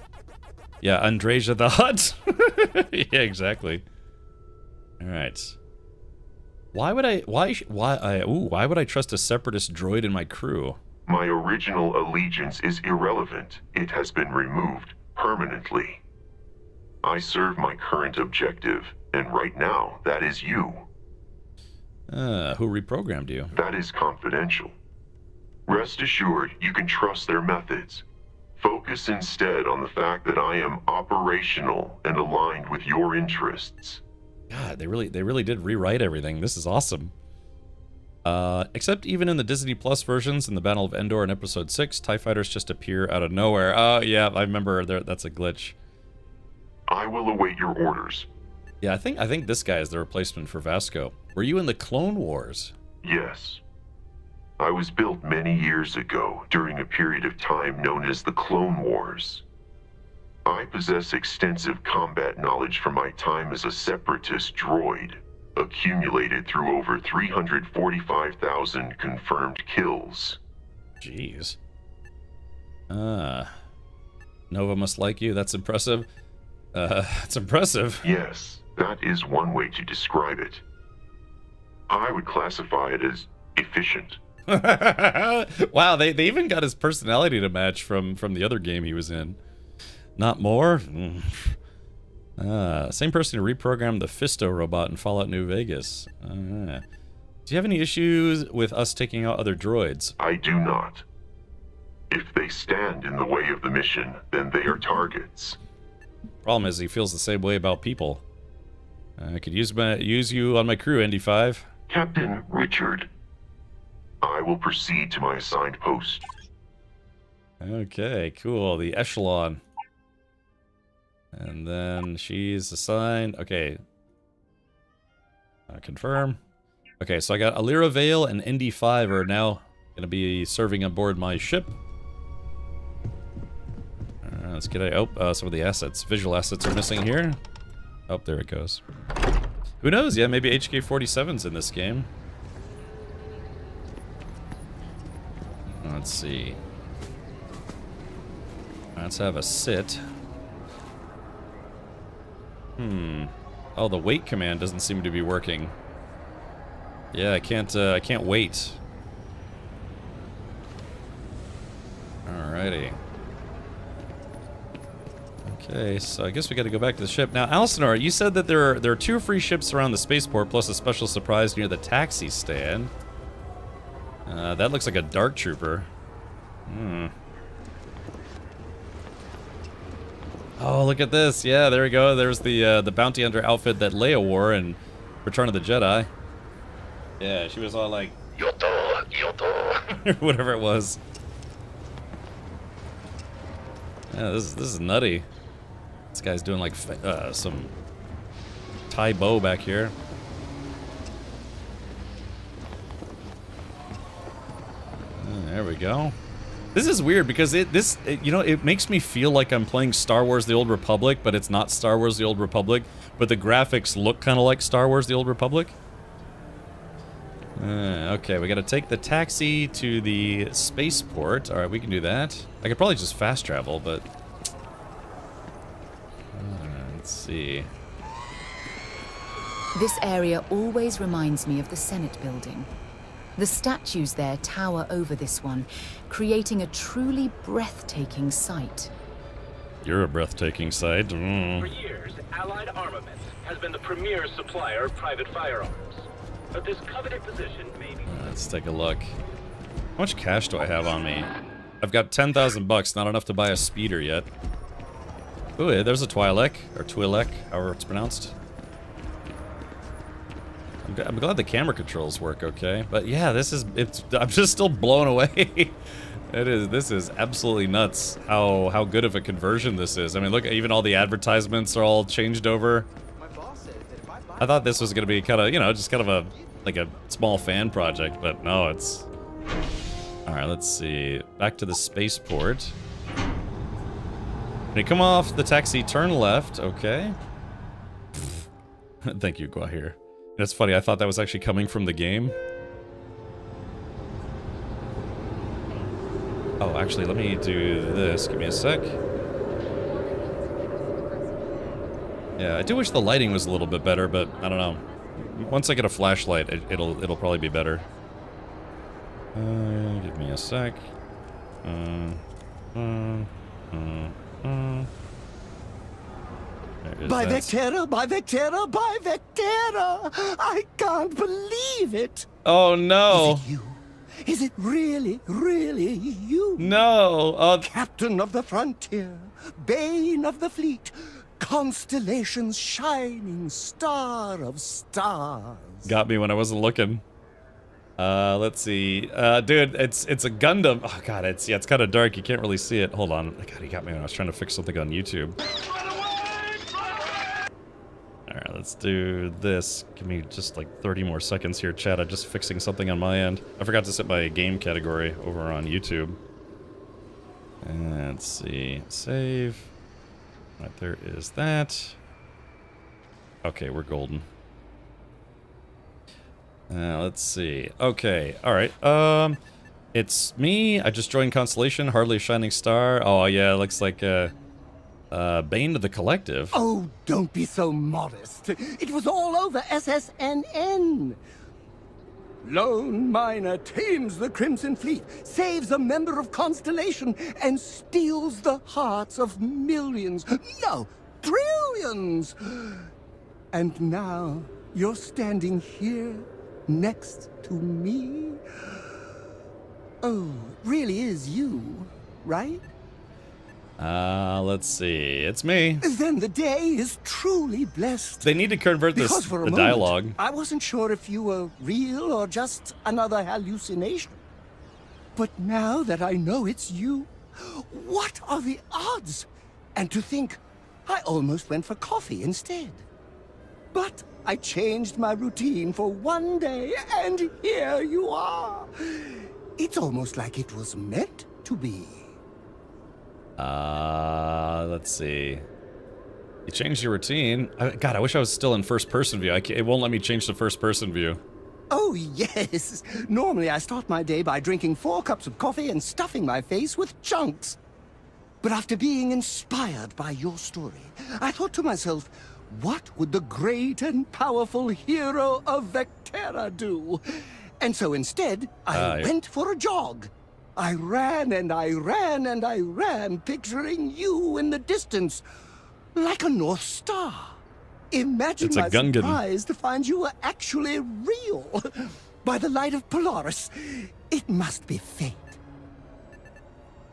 Yeah, Andreja the Hutt. Yeah, exactly. All right. Why would I trust a separatist droid in my crew? My original allegiance is irrelevant. It has been removed permanently. I serve my current objective, and right now, that is you. Who reprogrammed you? That is confidential. Rest assured, you can trust their methods. Focus instead on the fact that I am operational and aligned with your interests. God, they really did rewrite everything. This is awesome. Except even in the Disney Plus versions in the Battle of Endor in Episode 6, TIE fighters just appear out of nowhere. Oh, yeah, I remember that's a glitch. I will await your orders. Yeah, I think this guy is the replacement for Vasco. Were you in the Clone Wars? Yes. I was built many years ago during a period of time known as the Clone Wars. I possess extensive combat knowledge from my time as a separatist droid, accumulated through over 345,000 confirmed kills. Jeez. Nova must like you. That's impressive. It's impressive. Yes, that is one way to describe it. I would classify it as efficient. Wow, they even got his personality to match from the other game he was in. Not more? Same person who reprogrammed the Fisto robot in Fallout New Vegas. Do you have any issues with us taking out other droids? I do not. If they stand in the way of the mission, then they are targets. Problem is, he feels the same way about people. I could use you on my crew, ND5. Captain Richard, I will proceed to my assigned post. Okay, cool. The Echelon. And then she's assigned. Okay. Confirm. Okay, so I got Alira Vale and ND5 are now going to be serving on board my ship. Let's get some of the assets. Visual assets are missing here. Oh, there it goes. Who knows? Yeah, maybe HK-47's in this game. Let's see. Let's have a sit. Oh, the wait command doesn't seem to be working. Yeah, I can't wait. Alrighty. Okay, so I guess we got to go back to the ship. Now, Alcinor, you said that there are 2 free ships around the spaceport, plus a special surprise near the taxi stand. That looks like a Dark Trooper. Oh, look at this. Yeah, there we go. There's the bounty hunter outfit that Leia wore in Return of the Jedi. Yeah, she was all like, Yoto, Yoto. Whatever it was. Yeah, this is nutty. This guy's doing like some Tai Bo back here. There we go. This is weird because it makes me feel like I'm playing Star Wars: The Old Republic, but it's not Star Wars: The Old Republic. But the graphics look kind of like Star Wars: The Old Republic. Okay, we got to take the taxi to the spaceport. All right, we can do that. I could probably just fast travel, but let's see. This area always reminds me of the Senate building. The statues there tower over this one, creating a truly breathtaking sight. You're a breathtaking sight. For years, Allied Armaments has been the premier supplier of private firearms. But this coveted position may be... Let's take a look. How much cash do I have on me? I've got 10,000 bucks, not enough to buy a speeder yet. Ooh, there's a Twi'lek, or Twi'lek, however it's pronounced. I'm glad the camera controls work okay. But yeah, I'm just still blown away. This is absolutely nuts how good of a conversion this is. I mean, look, even all the advertisements are all changed over. I thought this was gonna be kind of, just kind of a small fan project, but no, it's... Alright, let's see. Back to the spaceport. When you come off the taxi, turn left, okay. Thank you, Guahir. That's funny, I thought that was actually coming from the game. Oh, actually, let me do this. Give me a sec. Yeah, I do wish the lighting was a little bit better, but I don't know. Once I get a flashlight, it'll probably be better. Give me a sec. By Vectera, by Vectera, by Vectera! I can't believe it! Oh no! Is it you? Is it really, really you? No! Captain of the frontier, bane of the fleet, constellation's shining star of stars. Got me when I wasn't looking. Let's see. Dude, it's a Gundam. Oh god, it's kind of dark. You can't really see it. Hold on. God, he got me when I was trying to fix something on YouTube. Alright, let's do this. Give me just like 30 more seconds here, chat. I'm just fixing something on my end. I forgot to set my game category over on YouTube. And let's see. Save. Right, there is that. Okay, we're golden. Let's see. Okay, alright. It's me. I just joined Constellation, hardly a shining star. Oh yeah, it looks like Bane of the Collective. Oh, don't be so modest. It was all over SSNN. Lone miner tames the Crimson Fleet, saves a member of Constellation, and steals the hearts of millions, no, trillions. And now you're standing here next to me. Oh, really is you, right? Let's see. It's me. Then the day is truly blessed. They need to convert this the dialogue. I wasn't sure if you were real or just another hallucination. But now that I know it's you, what are the odds? And to think, I almost went for coffee instead. But I changed my routine for one day, and here you are. It's almost like it was meant to be. Let's see. You changed your routine. God, I wish I was still in first-person view. It won't let me change to first-person view. Oh, yes. Normally I start my day by drinking 4 cups of coffee and stuffing my face with chunks. But after being inspired by your story, I thought to myself, what would the great and powerful hero of Vectera do? And so instead, I went for a jog. I ran and I ran and I ran, picturing you in the distance, like a North Star. Imagine my surprise to find you were actually real. By the light of Polaris, it must be fate.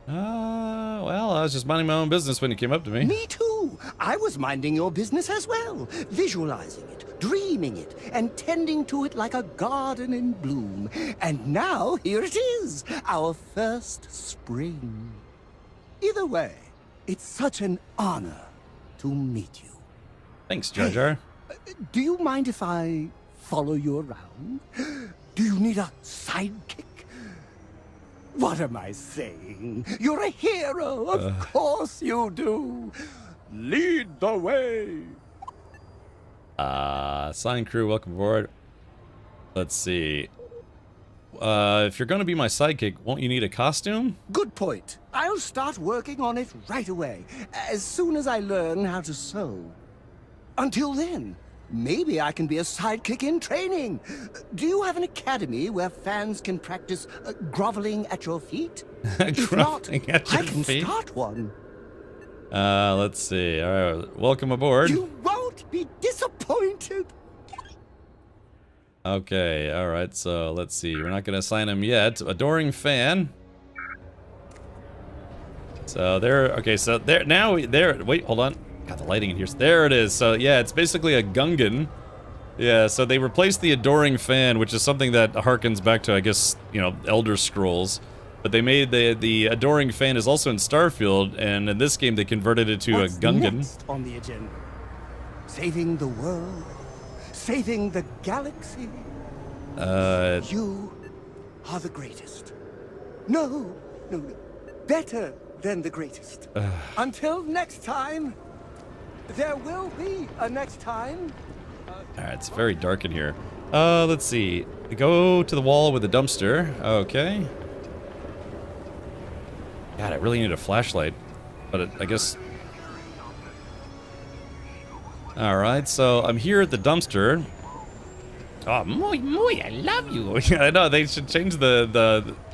Well, I was just minding my own business when you came up to me. Me too. I was minding your business as well, visualizing it, dreaming it, and tending to it like a garden in bloom. And now, here it is, our first spring. Either way, it's such an honor to meet you. Thanks, Jar Jar. Do you mind if I follow you around? Do you need a sidekick? What am I saying? You're a hero, of course you do. Lead the way. Sign crew, welcome aboard. Let's see. If you're gonna be my sidekick, won't you need a costume? Good point. I'll start working on it right away, as soon as I learn how to sew. Until then, maybe I can be a sidekick in training. Do you have an academy where fans can practice groveling at your feet? If not, I can start one. Let's see. All right, welcome aboard. You won't be disappointed. Okay, all right. So let's see. We're not gonna assign him yet. Adoring fan. So there. Okay, so there now. There. Wait, hold on. Got the lighting in here. There it is. So yeah, it's basically a Gungan. Yeah, so they replaced the adoring fan, which is something that harkens back to, I guess, you know, Elder Scrolls. But they made the adoring fan is also in Starfield, and in this game they converted it to What's a Gungan. next on the agenda? Saving the world? Saving the galaxy? You are the greatest. No. Better than the greatest. Until next time, there will be a next time. Alright, it's very dark in here. Let's see. Go to the wall with the dumpster. Okay. God, I really need a flashlight. But I guess... Alright, so I'm here at the dumpster. Oh, muy, I love you. I know, they should change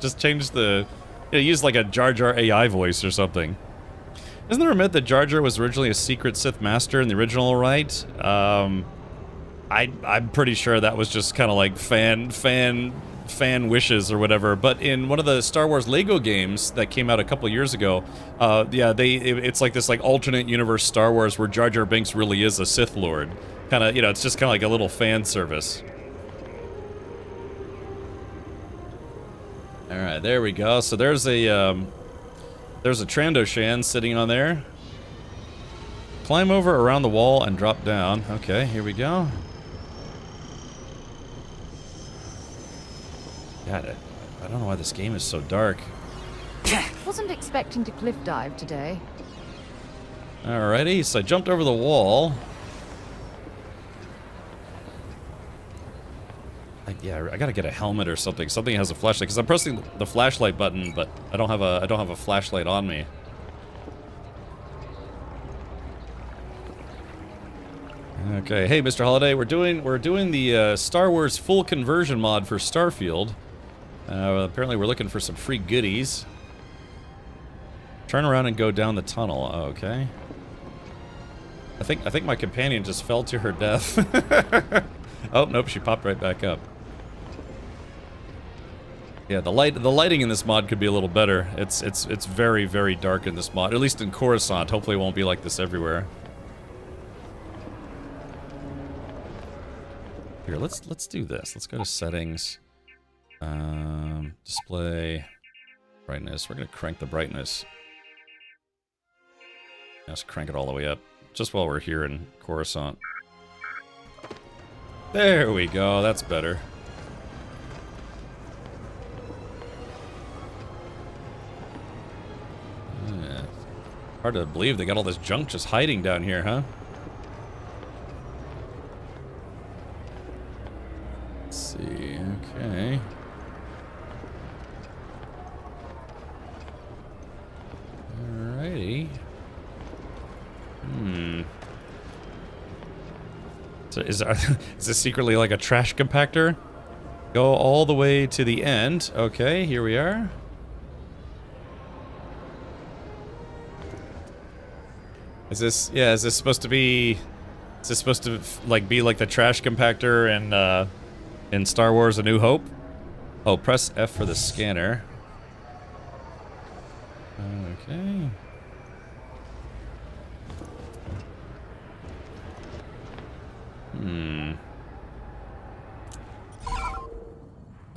just change the... You know, use like a Jar Jar AI voice or something. Isn't there a myth that Jar Jar was originally a secret Sith master in the original, right? I'm pretty sure that was just kind of like fan wishes or whatever. But in one of the Star Wars Lego games that came out a couple years ago, yeah, it's like this like alternate universe Star Wars where Jar Jar Binks really is a Sith Lord. Kind of, you know, it's just kind of like a little fan service. All right, there we go. So there's a Trandoshan sitting on there. Climb over around the wall and drop down. Okay, here we go. God, I don't know why this game is so dark. Wasn't expecting to cliff dive today. Alrighty, so I jumped over the wall. Yeah, I gotta get a helmet or something. Something that has a flashlight, because I'm pressing the flashlight button, but I don't have a flashlight on me. Okay, hey Mr. Holiday, we're doing the Star Wars full conversion mod for Starfield. Apparently we're looking for some free goodies. Turn around and go down the tunnel. Oh, okay. I think my companion just fell to her death. Oh nope, she popped right back up. Yeah, the lighting in this mod could be a little better. It's very, very dark in this mod, at least in Coruscant. Hopefully it won't be like this everywhere. Here, let's do this. Let's go to settings. Display brightness. We're gonna crank the brightness. Let's crank it all the way up, just while we're here in Coruscant. There we go. That's better. Yeah. Hard to believe they got all this junk just hiding down here, huh? Let's see. Okay. Alrighty. So is this secretly like a trash compactor? Go all the way to the end. Okay, here we are. Is this supposed to be... Is this supposed to like be like the trash compactor in Star Wars A New Hope? Oh, press F for the scanner. Okay.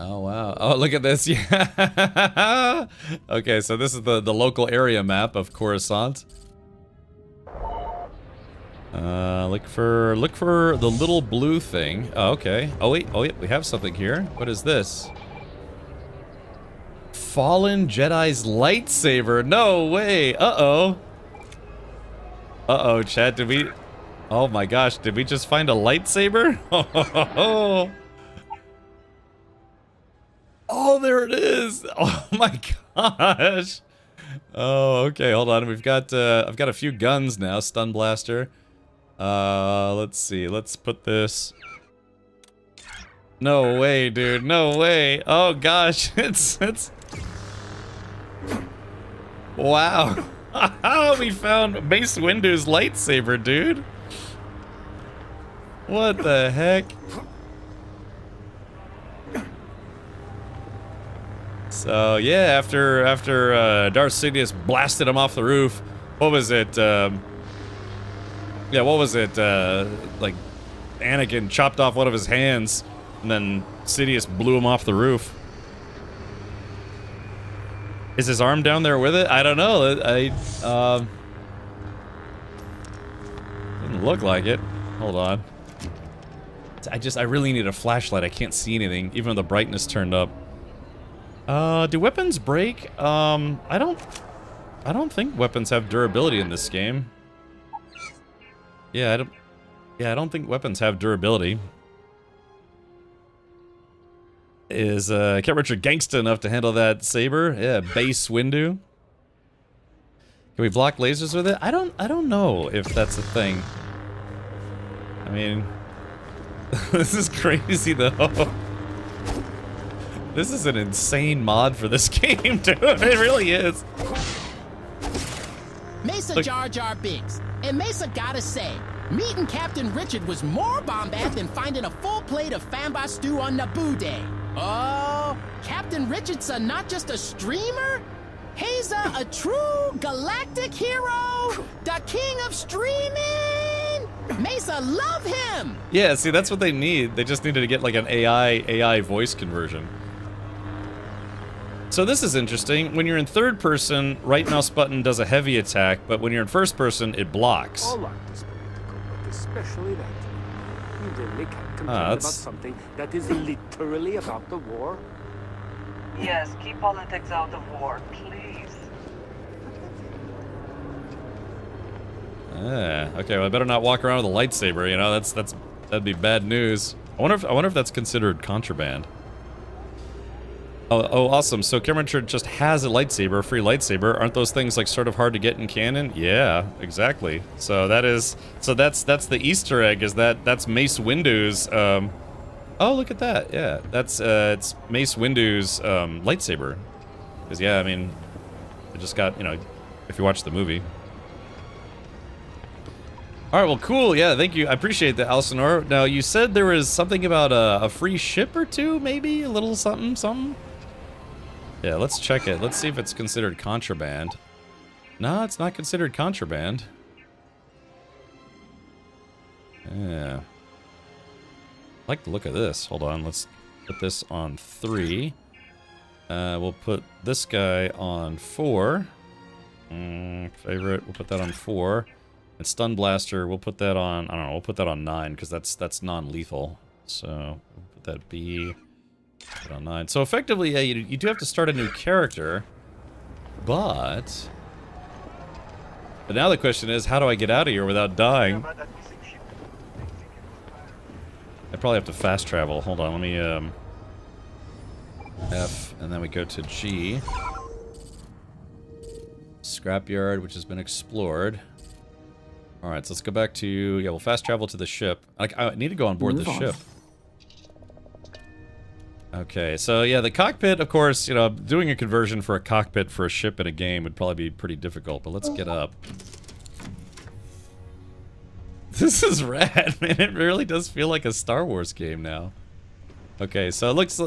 Oh wow. Oh, look at this. Yeah. Okay, so this is the local area map of Coruscant. Look for the little blue thing. Oh, okay. Oh wait, we have something here. What is this? Fallen Jedi's lightsaber. No way. Uh-oh. Uh-oh, chat. Did we... Oh my gosh, did we just find a lightsaber? Oh, there it is. Oh my gosh. Oh, okay, hold on. We've got I've got a few guns now. Stun blaster. Let's see. Let's put this. No way, dude. No way. Oh gosh. It's wow. We found Mace Windu's lightsaber, dude. What the heck? So yeah, after Darth Sidious blasted him off the roof, what was it? Yeah, what was it? Like Anakin chopped off one of his hands, and then Sidious blew him off the roof. Is his arm down there with it? I don't know. Didn't look like it. Hold on. I really need a flashlight. I can't see anything, even though the brightness turned up. Do weapons break? I don't think weapons have durability in this game. Yeah, I don't think weapons have durability. Is Cat Richard gangsta enough to handle that saber? Yeah, base Windu. Can we block lasers with it? I don't know if that's a thing. I mean, this is crazy though. This is an insane mod for this game, dude. It really is. Mesa Look. Jar Jar Binks. And Mesa gotta say, meeting Captain Richard was more bombast than finding a full plate of famba stew on Naboo Day. Oh, Captain Richard's not just a streamer, he's a true galactic hero, the king of streaming. Mesa, love him. Yeah, see, that's what they need. They just needed to get like an AI voice conversion. So this is interesting. When you're in third person, right mouse button does a heavy attack, but when you're in first person, it blocks. All art is political, but especially that. You really can't complain about something that is literally about the war. Yes, keep politics out of war, please. Okay, well, I better not walk around with a lightsaber, you know, that'd be bad news. I wonder if that's considered contraband. Oh, awesome. So Cameron just has a lightsaber, a free lightsaber. Aren't those things like sort of hard to get in canon? Yeah, exactly. So that's the Easter egg, is that's Mace Windu's oh, look at that. Yeah. That's it's Mace Windu's lightsaber. Cuz yeah, I mean, it just got, you know, if you watch the movie. All right, well, cool. Yeah, thank you. I appreciate that, Alcinor. Now, you said there was something about a free ship or two, maybe? A little something? Yeah, let's check it. Let's see if it's considered contraband. No, it's not considered contraband. Yeah. I like the look of this. Hold on, let's put this on 3. We'll put this guy on 4. Favorite, we'll put that on 4. And Stun Blaster, we'll put that on, I don't know, we'll put that on 9, because that's non-lethal. So, we'll put that B... Put on 9. So effectively, yeah, you do have to start a new character, but now the question is, how do I get out of here without dying? I probably have to fast travel. Hold on, let me F, and then we go to G. Scrapyard, which has been explored. All right, so let's go back to, yeah, we'll fast travel to the ship. I need to go on board the ship. Okay, so yeah, the cockpit, of course, you know, doing a conversion for a cockpit for a ship in a game would probably be pretty difficult, but let's get up. This is rad, man. It really does feel like a Star Wars game now. Okay, so it looks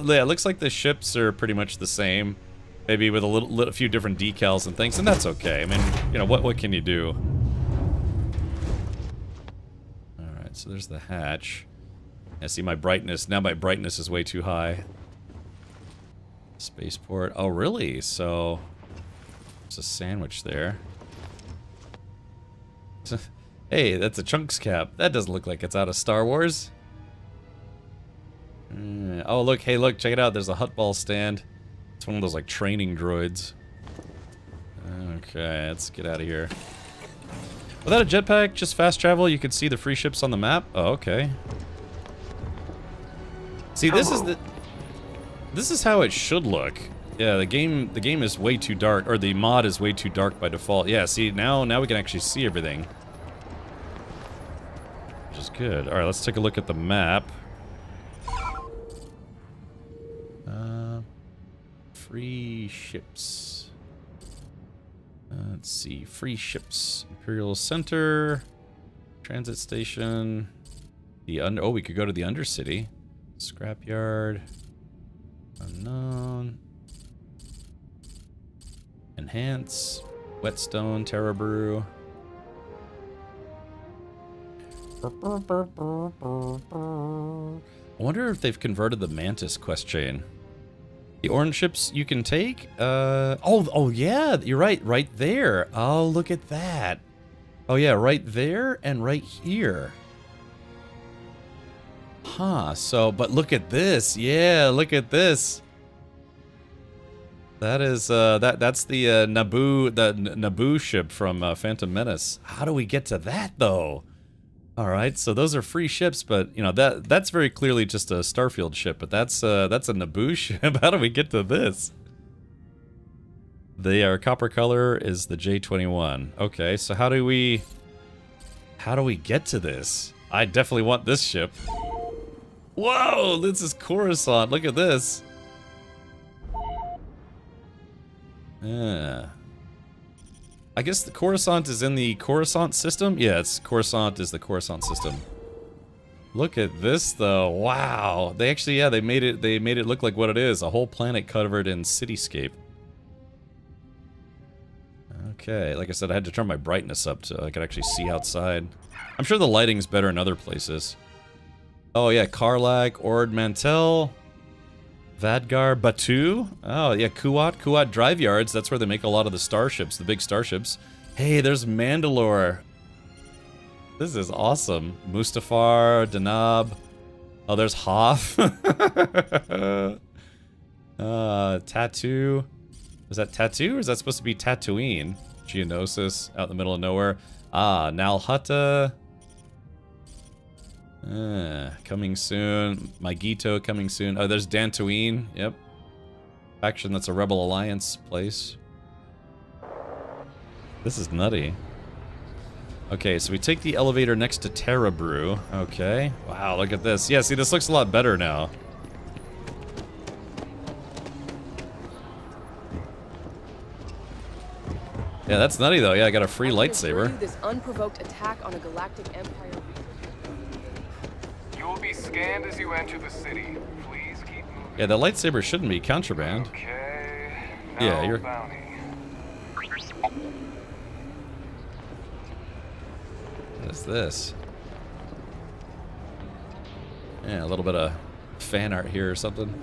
like the ships are pretty much the same, maybe with a few different decals and things, and that's okay. I mean, you know, what can you do? All right, so there's the hatch. I see my brightness. Now my brightness is way too high. Spaceport. Oh, really? So, there's a sandwich there. Hey, that's a Chunks cap. That doesn't look like it's out of Star Wars. Oh, look. Hey, look. Check it out. There's a Huttball stand. It's one of those, like, training droids. Okay, let's get out of here. Without a jetpack, just fast travel, you could see the free ships on the map. Oh, okay. See, this is how it should look. Yeah, the game is way too dark, or the mod is way too dark by default. Yeah, see, now we can actually see everything, which is good. All right, let's take a look at the map. Free ships. Let's see, free ships. Imperial Center, transit station. Oh, we could go to the Undercity. Scrapyard. Unknown. Enhance. Whetstone. Terra Brew. I wonder if they've converted the Mantis quest chain. The orange ships you can take? Oh yeah, you're right, right there. Oh, look at that. Oh yeah, right there and right here. Huh, so, but look at this. Yeah, look at this. That is, that's the Naboo ship from Phantom Menace. How do we get to that, though? Alright, so those are free ships, but, you know, that's very clearly just a Starfield ship, but that's a Naboo ship. How do we get to this? The copper color is the J-21. Okay, so how do we get to this? I definitely want this ship. Whoa, this is Coruscant. Look at this. Yeah. I guess the Coruscant is in the Coruscant system? Yeah, it's Coruscant is the Coruscant system. Look at this though. Wow. They actually, yeah, they made it look like what it is, a whole planet covered in cityscape. Okay, like I said, I had to turn my brightness up so I could actually see outside. I'm sure the lighting's better in other places. Oh yeah, Karlak, Ord Mantell, Vadgar, Batu. Oh yeah, Kuat Drive Yards. That's where they make a lot of the starships, the big starships. Hey, there's Mandalore. This is awesome. Mustafar, Danab. Oh, there's Hoth. Tattoo. Is that Tattoo or is that supposed to be Tatooine? Geonosis, out in the middle of nowhere. Ah, Nal Hutta. Coming soon. Magito coming soon. Oh, there's Dantooine. Yep. Faction that's a Rebel Alliance place. This is nutty. Okay, so we take the elevator next to Terra Brew. Okay. Wow, look at this. Yeah, see, this looks a lot better now. Yeah, that's nutty though. Yeah, I got a free lightsaber. This unprovoked attack on a galactic empire. You will be scanned as you enter the city. Please keep moving. Yeah, the lightsaber shouldn't be contraband. Okay. Yeah, you're. Bounty. What is this? Yeah, a little bit of fan art here or something.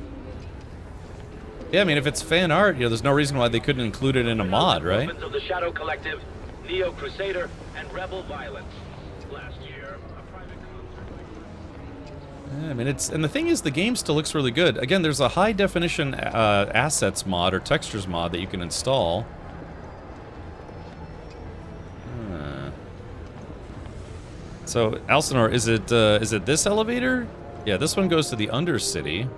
Yeah, I mean, if it's fan art, you know, there's no reason why they couldn't include it in a mod, right? Of the Shadow Collective, Neo Crusader, and Rebel Violence. Last year, a private Yeah, I mean, and the thing is, the game still looks really good. Again, there's a high definition assets mod or textures mod that you can install. So, Alcinor, is it this elevator? Yeah, this one goes to the Undercity.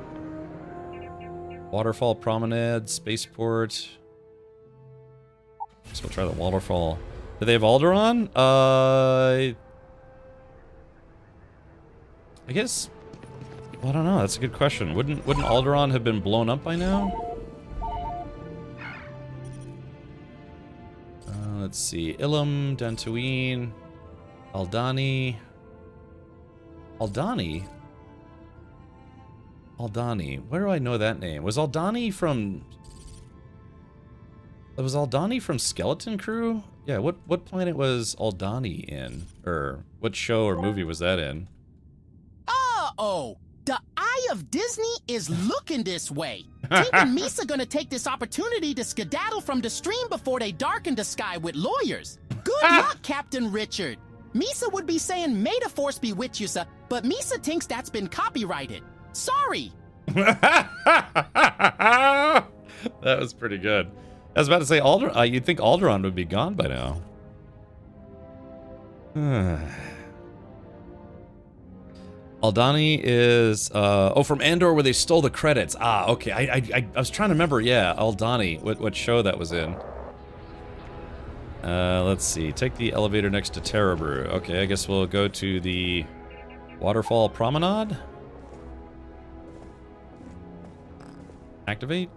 Waterfall Promenade, Spaceport. Guess we'll try the Waterfall. Do they have Alderaan? I guess. Well, I don't know. That's a good question. Wouldn't Alderaan have been blown up by now? Let's see. Ilum, Dantooine, Aldani. Aldani? Aldani. Where do I know that name? Was Aldani from... Was Aldani from Skeleton Crew? Yeah, what planet was Aldani in? Or what show or movie was that in? Uh-oh! The Eye of Disney is looking this way. Tink and Misa gonna take this opportunity to skedaddle from the stream before they darken the sky with lawyers. Good luck, Captain Richard. Misa would be saying, "May the Force be with you, sir," but Misa thinks that's been copyrighted. Sorry. That was pretty good. I was about to say, you'd think Alderaan would be gone by now. Aldani is, from Andor where they stole the credits. Ah, okay. I was trying to remember, yeah, Aldani, what show that was in. Let's see. Take the elevator next to Terra Brew. Okay, I guess we'll go to the Waterfall Promenade. Activate.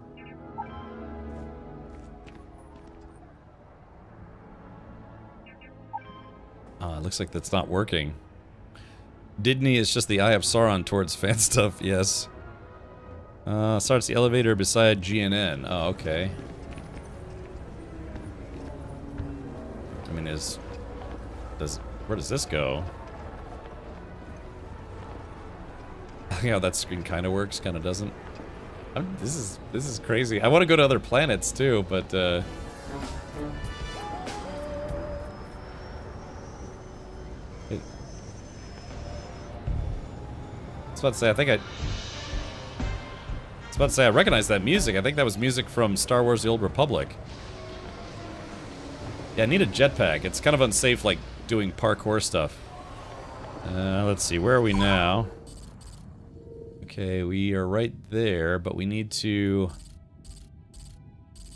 It looks like that's not working. Didney is just the Eye of Sauron towards fan stuff, yes. Starts the elevator beside GNN. Oh, okay. I mean, where does this go? Yeah, that screen kind of works, kind of doesn't. This is crazy. I want to go to other planets too, but I was about to say, I was about to say, I recognize that music. I think that was music from Star Wars: The Old Republic. Yeah, I need a jetpack. It's kind of unsafe, like, doing parkour stuff. Let's see, where are we now? Okay, we are right there, but we need to...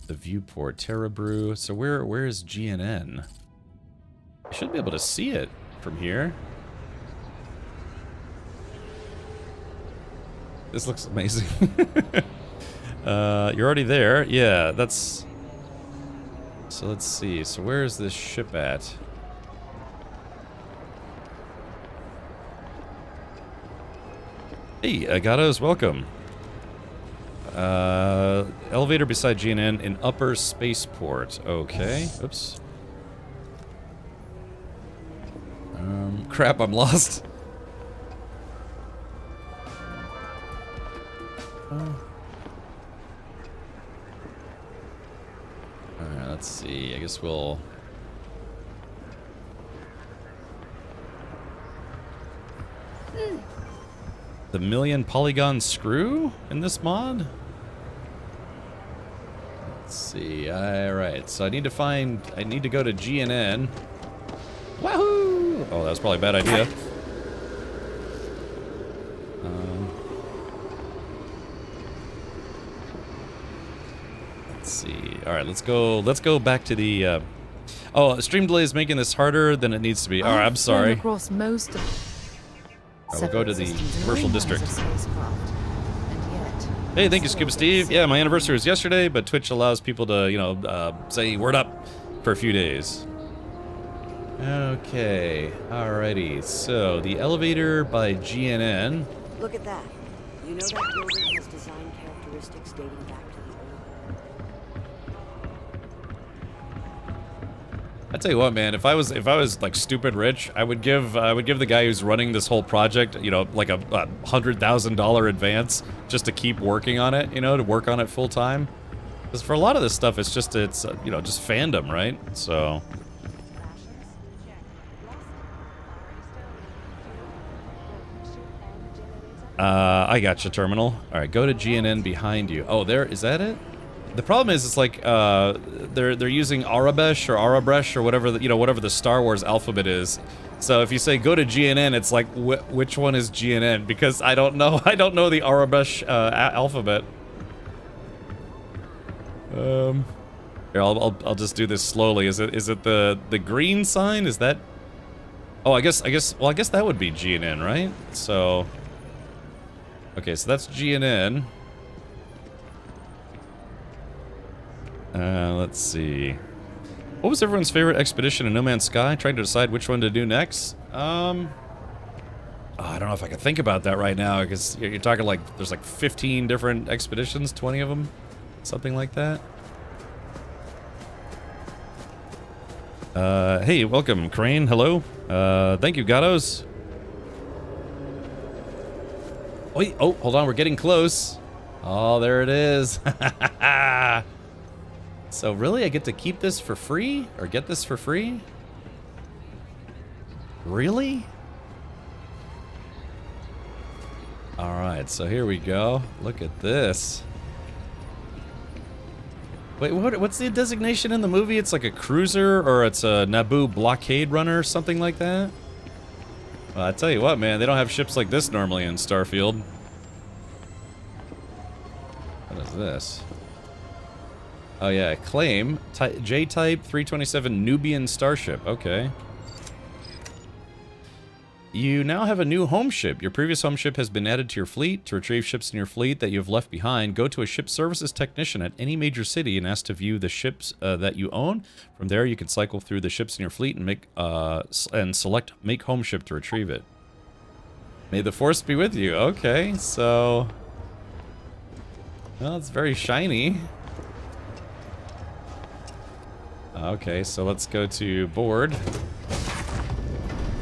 The viewport, Terra Brew. So where is GNN? I should be able to see it from here. This looks amazing. You're already there. Yeah, that's... So let's see. So where is this ship at? Hey, Agatos, welcome. Elevator beside GNN in upper spaceport. Okay. Oops. Crap, I'm lost. Alright, let's see. I guess we'll... The million polygon screw in this mod? Let's see. Alright, so I need to go to GNN. Wahoo! Oh, that was probably a bad idea. Let's see. Alright, let's go back to the oh, stream delay is making this harder than it needs to be. Alright, I'm sorry. Across most of Alright, we'll go to the commercial district. Hey, thank you, Scuba Steve. Yeah, my anniversary was yesterday, but Twitch allows people to, you know, say word up for a few days. Okay, alrighty. So, the elevator by GNN. Look at that. You know that building has design characteristics dating back to the I tell you what, man, if I was like stupid rich, I would give the guy who's running this whole project, you know, like a $100,000 advance just to keep working on it, you know, to work on it full time. Because for a lot of this stuff, it's you know, just fandom, right? So. I got you, terminal. All right, go to GNN behind you. Oh, is that it? The problem is, it's like they're using Arabesh or Arabresh or whatever whatever the Star Wars alphabet is. So if you say go to GNN, it's like which one is GNN? Because I don't know. I don't know the Arabesh alphabet. Here, I'll just do this slowly. Is it the green sign? Is that? Oh, I guess that would be GNN, right? So. Okay, so that's GNN. Let's see. What was everyone's favorite expedition in No Man's Sky? Trying to decide which one to do next. I don't know if I can think about that right now, because you're talking like there's like 15 different expeditions, 20 of them, something like that. Hey, welcome, Crane. Hello. Thank you, Gatos. Wait, oh, hold on, we're getting close. Oh, there it is. So really, I get to keep this for free? Or get this for free? Really? Alright, so here we go. Look at this. Wait, what's the designation in the movie? It's like a cruiser, or it's a Naboo blockade runner, or something like that? Well, I tell you what, man, they don't have ships like this normally in Starfield. What is this? Oh yeah, claim J-type 327 Nubian starship. Okay. You now have a new home ship. Your previous home ship has been added to your fleet. To retrieve ships in your fleet that you have left behind, go to a ship services technician at any major city and ask to view the ships that you own. From there, you can cycle through the ships in your fleet and select Make Home Ship to retrieve it. May the Force be with you. Okay, so... Well, it's very shiny. Okay, so let's go to board.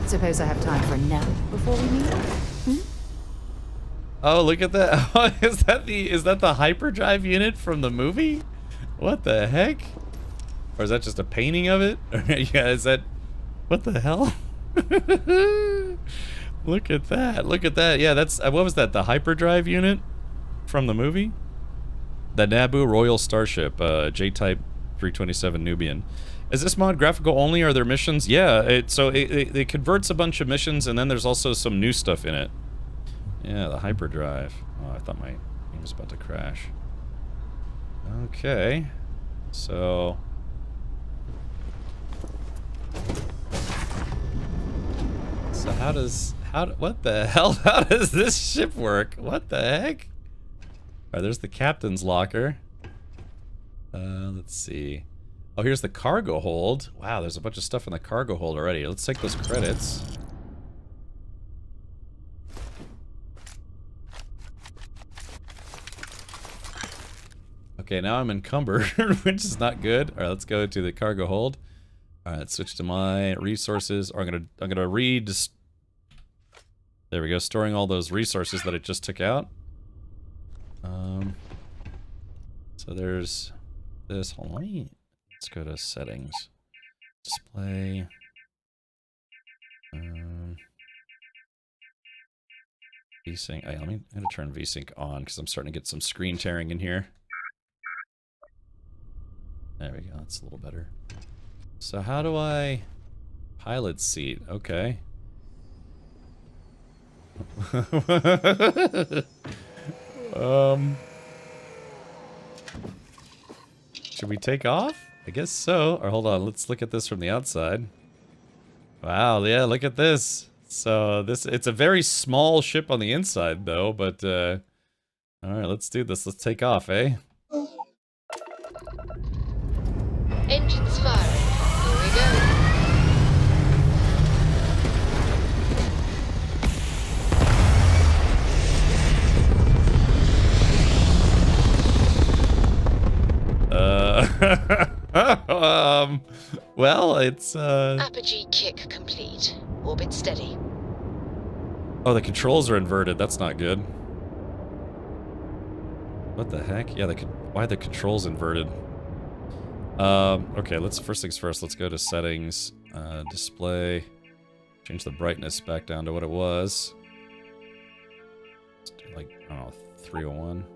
Suppose I have time for a nap before we meet? Oh, look at that. Oh, is that the hyperdrive unit from the movie? What the heck? Or is that just a painting of it? Yeah, is that... What the hell? Look at that. Look at that. Yeah, that's... what was that? The hyperdrive unit from the movie? The Naboo Royal Starship, J-Type 327 Nubian. Is this mod graphical only? Are there missions? Yeah, it converts a bunch of missions, and then there's also some new stuff in it. Yeah, the hyperdrive. Oh, I thought my game was about to crash. Okay. So... So what the hell? How does this ship work? What the heck? Alright, there's the captain's locker. Let's see. Oh, here's the cargo hold. Wow, there's a bunch of stuff in the cargo hold already. Let's take those credits. Okay, now I'm encumbered, which is not good. Alright, let's go to the cargo hold. Alright, let's switch to my resources. Or I'm gonna read. There we go, storing all those resources that it just took out. So there's this. Hold on, let's go to settings. Display. VSync. I'm gonna turn VSync on because I'm starting to get some screen tearing in here. There we go, that's a little better. So how do I... Pilot seat, okay. Should we take off? I guess so. Or hold on, let's look at this from the outside. Wow, yeah, look at this. So it's a very small ship on the inside though, but alright, let's do this. Let's take off, eh? Engines firing. Here we go. Well, it's Apogee kick complete. Orbit steady. Oh, the controls are inverted. That's not good. What the heck? Yeah, why are the controls inverted? Okay, first things first, let's go to settings, display, change the brightness back down to what it was. Let's do like, I don't know, 301.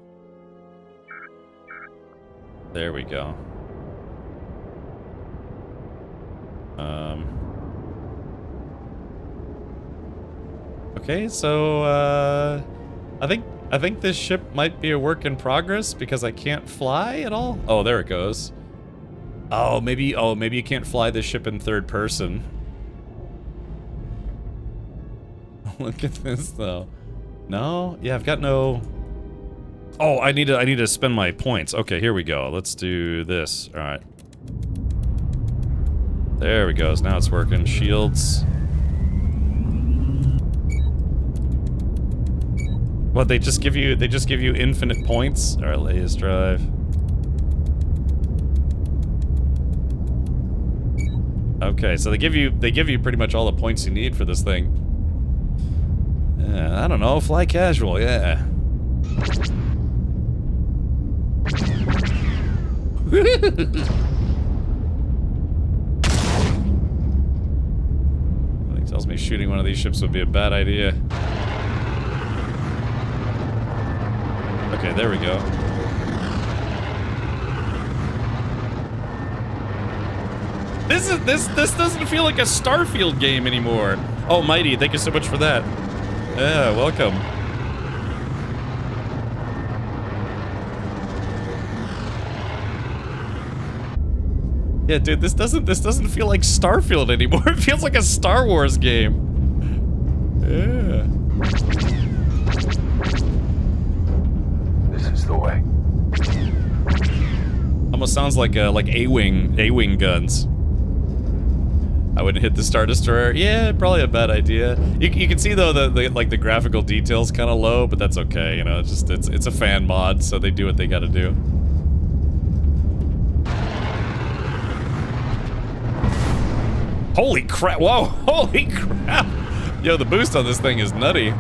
There we go. Okay, so, I think this ship might be a work in progress because I can't fly at all. Oh, there it goes. Oh, maybe you can't fly this ship in third person. Look at this though. No? Yeah, I've got no... Oh, I need to spend my points. Okay, here we go. Let's do this. All right. There we go. Now it's working. Shields. What, they just give you infinite points? All right, layers drive. Okay, so they give you pretty much all the points you need for this thing. Yeah, I don't know, fly casual, yeah. Something tells me shooting one of these ships would be a bad idea. Okay, there we go. This doesn't feel like a Starfield game anymore. Oh, Mighty, thank you so much for that. Yeah, welcome. Yeah, dude, this doesn't feel like Starfield anymore. It feels like a Star Wars game. Yeah. This is the way. Almost sounds like A-wing guns. I wouldn't hit the Star Destroyer. Yeah, probably a bad idea. You can see though the graphical details kind of low, but that's okay. You know, it's a fan mod, so they do what they got to do. Holy crap! Whoa! Holy crap! Yo, the boost on this thing is nutty.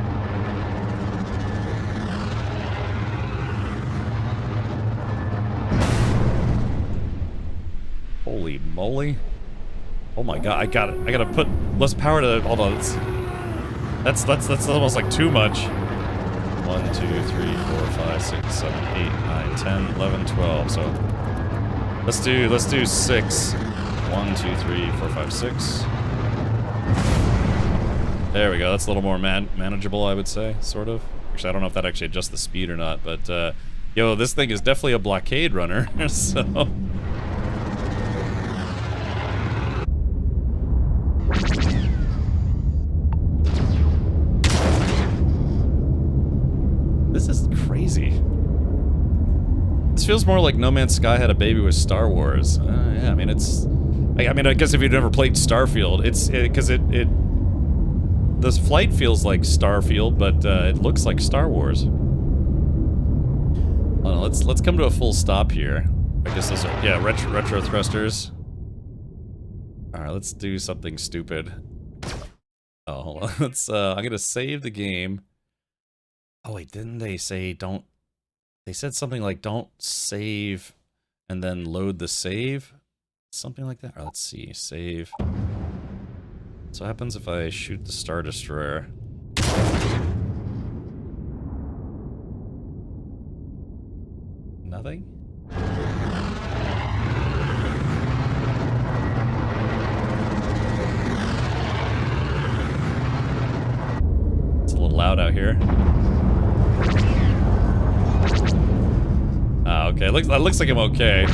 moly. Oh my god, I gotta put less power to, hold on, that's almost like too much. 1, 2, 3, 4, 5, 6, 7, 8, 9, 10, 11, 12, so let's do 6. 1, 2, 3, 4, 5, 6. There we go, that's a little more manageable, I would say, sort of. Actually, I don't know if that actually adjusts the speed or not, but yo, this thing is definitely a blockade runner, so... This is crazy. This feels more like No Man's Sky had a baby with Star Wars. Yeah, I mean, it's... I mean, I guess if you've never played Starfield, because this flight feels like Starfield, but it looks like Star Wars. Hold on, let's come to a full stop here. I guess those are, yeah, retro thrusters. Alright, let's do something stupid. Oh, hold on. I'm gonna save the game. Oh wait, didn't they say don't... They said something like don't save and then load the save? Something like that? Alright, let's see. Save. So what happens if I shoot the Star Destroyer? Nothing? It's a little loud out here. Ah, okay. It looks like I'm okay.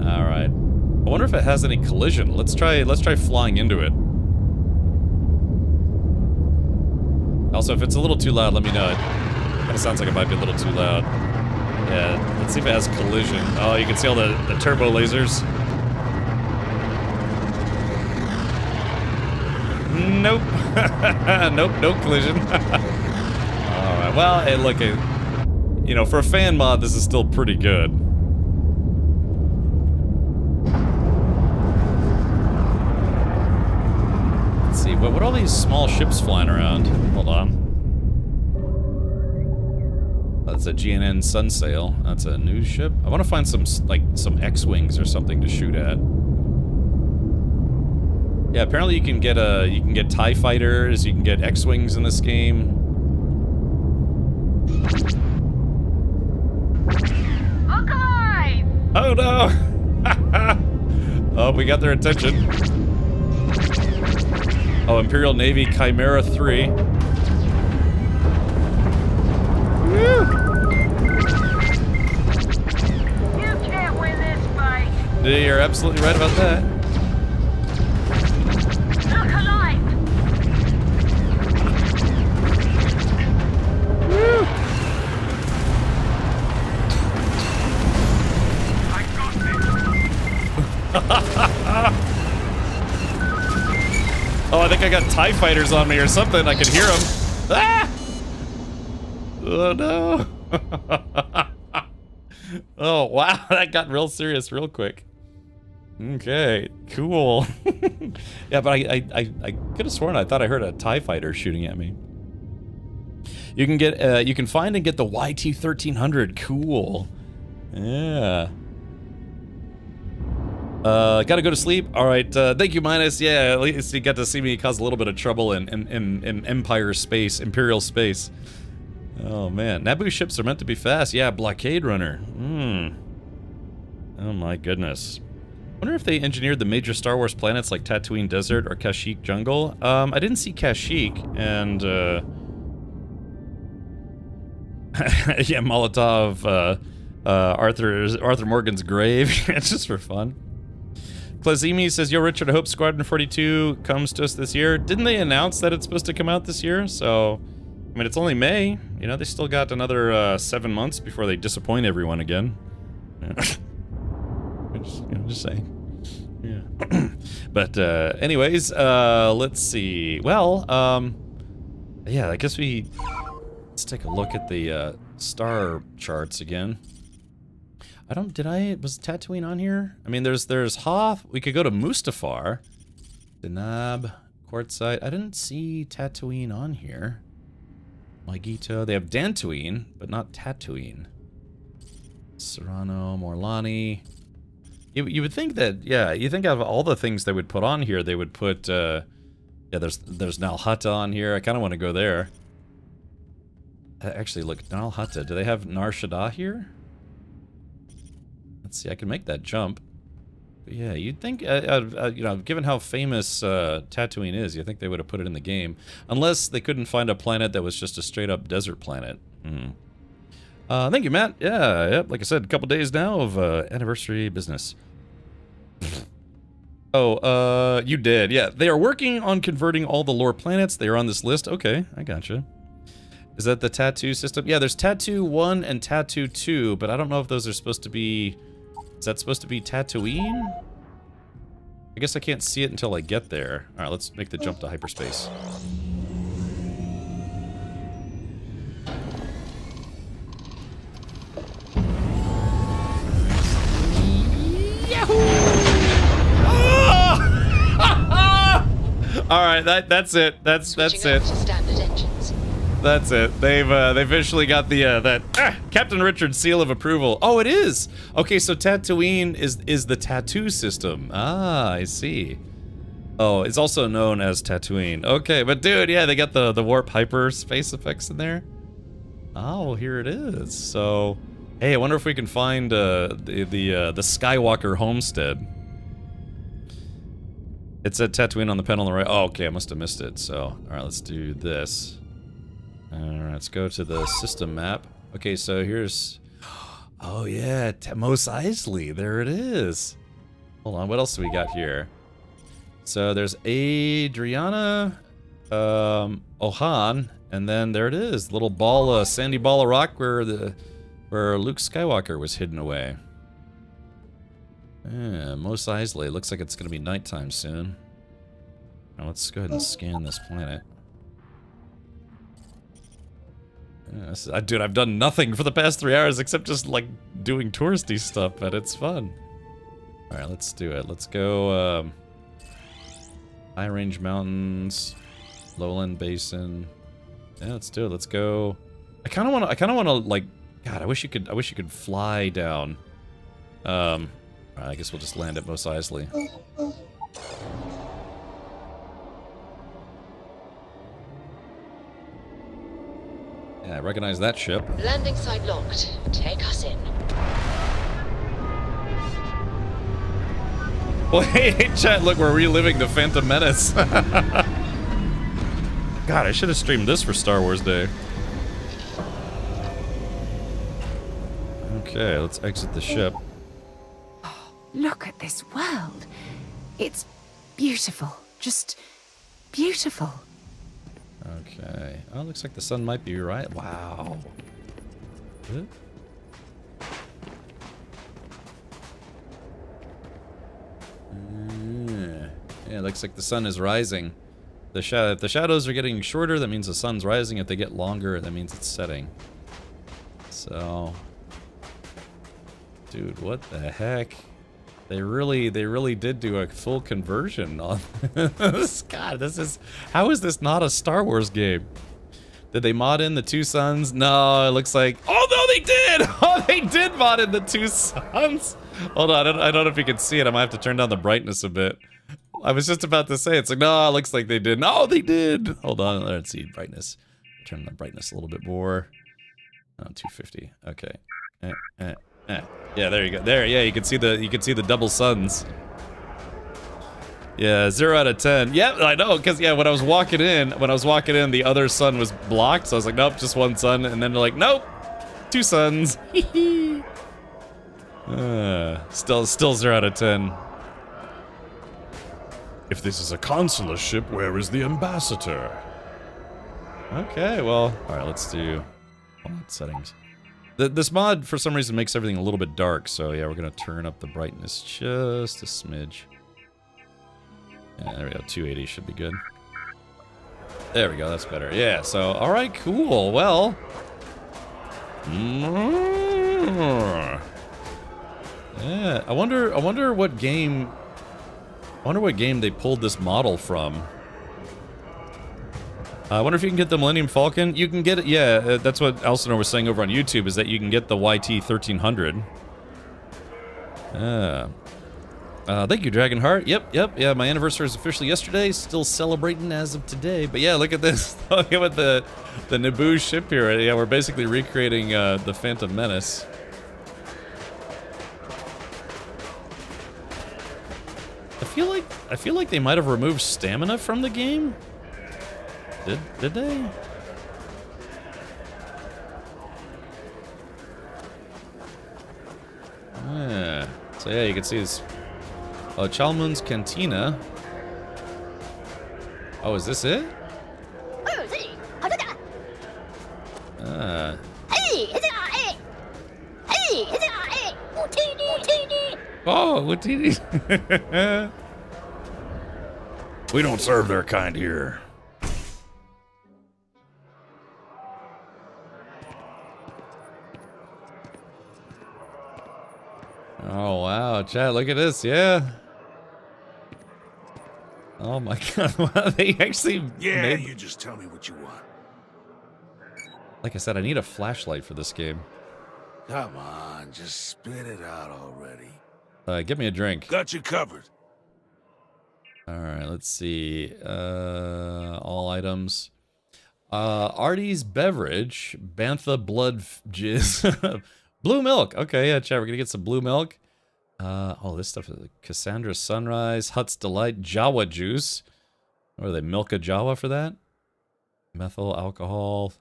Alright. I wonder if it has any collision. Let's try flying into it. Also, if it's a little too loud, let me know. It kind of sounds like it might be a little too loud. Yeah, let's see if it has collision. Oh, you can see all the turbo lasers. Nope. Nope, no collision. Alright, well, hey, look, you know, for a fan mod, this is still pretty good. Let's see, what are all these small ships flying around? Hold on. That's a GNN Sunsail. That's a news ship. I want to find some X-Wings or something to shoot at. Yeah, apparently you can get TIE fighters, you can get X-Wings in this game. Look alive! Oh no! Oh, we got their attention. Oh, Imperial Navy Chimera 3. Woo! You can't win this fight! You're absolutely right about that. Look alive! Woo! I got this! Oh, I think I got TIE fighters on me or something. I can hear them. Ah! Oh no! Oh wow, that got real serious real quick. Okay, cool. Yeah, but I could have sworn I thought I heard a TIE fighter shooting at me. You can get you can find and get the YT-1300. Cool. Yeah. Gotta go to sleep. All right. Thank you, Minus. Yeah, at least you got to see me cause a little bit of trouble in Empire space, Imperial space. Oh man, Naboo ships are meant to be fast. Yeah, blockade runner. Oh my goodness. Wonder if they engineered the major Star Wars planets like Tatooine Desert or Kashyyyk Jungle. I didn't see Kashyyyk, and yeah, Molotov, Arthur Morgan's grave. It's just for fun. Klazimi says, "Yo, Richard, I hope Squadron 42 comes to us this year." Didn't they announce that it's supposed to come out this year? So, I mean, it's only May. You know, they still got another 7 months before they disappoint everyone again. Yeah. Just saying. Yeah. But anyways, let's see. Well, yeah, I guess let's take a look at the star charts again. Was Tatooine on here? I mean, there's Hoth. We could go to Mustafar. Denab, Quartzite. I didn't see Tatooine on here. Magito. They have Dantooine, but not Tatooine. Serrano, Morlani. You would think that, yeah, you think out of all the things they would put on here, they would put, yeah, there's Nalhutta on here. I kind of want to go there. Actually, look, Nalhutta. Do they have Nar Shaddaa here? Let's see, I can make that jump. But yeah, you'd think, you know, given how famous Tatooine is, you think they would have put it in the game. Unless they couldn't find a planet that was just a straight-up desert planet. Thank you, Matt. Yeah, yep, like I said, a couple days now of anniversary business. Oh, you did. Yeah, they are working on converting all the lore planets. They are on this list. Okay, I gotcha. Is that the Tattoo system? Yeah, there's Tattoo 1 and Tattoo 2, but I don't know if those are supposed to be... Is that supposed to be Tatooine? I guess I can't see it until I get there. Alright, let's make the jump to hyperspace. All right, that's it. That's it. That's it. They've officially got the Captain Richard seal of approval. Oh, it is. Okay, so Tatooine is the tattoo system. Ah, I see. Oh, it's also known as Tatooine. Okay, but dude, yeah, they got the warp hyper space effects in there. Oh, well, here it is. So, hey, I wonder if we can find the Skywalker homestead. It said Tatooine on the pen on the right. Oh, okay, I must have missed it. So, alright, let's do this. Alright, let's go to the system map. Okay, so here's... Oh, yeah, Mos Eisley. There it is. Hold on, what else do we got here? So, there's Adriana, Ohan, and then there it is. Little ball, sandy ball of rock where Luke Skywalker was hidden away. Yeah, Mos Eisley. Looks like it's going to be nighttime soon. Now let's go ahead and scan this planet. Yeah, dude, I've done nothing for the past 3 hours except just, like, doing touristy stuff, but it's fun. Alright, let's do it. Let's go, High Range Mountains, Lowland Basin. Yeah, let's do it. Let's go. I kind of want to, like, God, I wish you could fly down. I guess we'll just land at Mos Eisley. Yeah, I recognize that ship. Landing site locked. Take us in. Well, hey, chat, look, we're reliving the Phantom Menace. God, I should have streamed this for Star Wars Day. Okay, let's exit the ship. Look at this world. It's beautiful. Just beautiful. Okay. Oh, looks like the sun might be right. Wow. Yeah, looks like the sun is rising. If the shadows are getting shorter, that means the sun's rising. If they get longer, that means it's setting. So... Dude, what the heck? They really did do a full conversion on this. God, how is this not a Star Wars game? Did they mod in the two suns? No, it looks like, oh no, they did! Oh, they did mod in the two suns! Hold on, I don't know if you can see it. I might have to turn down the brightness a bit. I was just about to say, it's like, no, it looks like they did. No, they did! Hold on, let's see, brightness. Turn the brightness a little bit more. Oh, 250, okay. Yeah, there you go. There, yeah, you can see the double suns. Yeah, 0 out of 10. Yeah, I know, because yeah, when I was walking in, the other sun was blocked, so I was like, nope, just one sun, and then they're like, nope, two suns. Still 0 out of 10. If this is a consular ship, where is the ambassador? Okay, well, all right, let's do settings. This mod, for some reason, makes everything a little bit dark, so yeah, we're gonna turn up the brightness just a smidge. Yeah, there we go, 280 should be good. There we go, that's better. Yeah, so, alright, cool, well... Yeah, I wonder what game... they pulled this model from. I wonder if you can get the Millennium Falcon. You can get it, yeah, that's what Elsinore was saying over on YouTube, is that you can get the YT-1300. Thank you, Dragonheart. Yep, yeah, my anniversary is officially yesterday, still celebrating as of today. But yeah, look at this. Look at the Naboo ship here. Yeah, we're basically recreating the Phantom Menace. I feel like they might have removed stamina from the game. Did they? Yeah. So yeah, you can see this. Oh, Chalmun's Cantina. Oh, is this it? Oh, Watini. We don't serve their kind here. Oh, wow, chat, look at this, yeah. Oh my god, wow, they actually made... you just tell me what you want. Like I said, I need a flashlight for this game. Come on, just spit it out already. Get me a drink. Got you covered. Alright, let's see. All items. Artie's Beverage, Bantha Blood Jizz. Blue milk. Okay, yeah, chat, we're gonna get some blue milk. Oh, this stuff is Cassandra Sunrise, Hut's Delight, Jawa Juice. What are they, milk a Jawa for that? Methyl alcohol.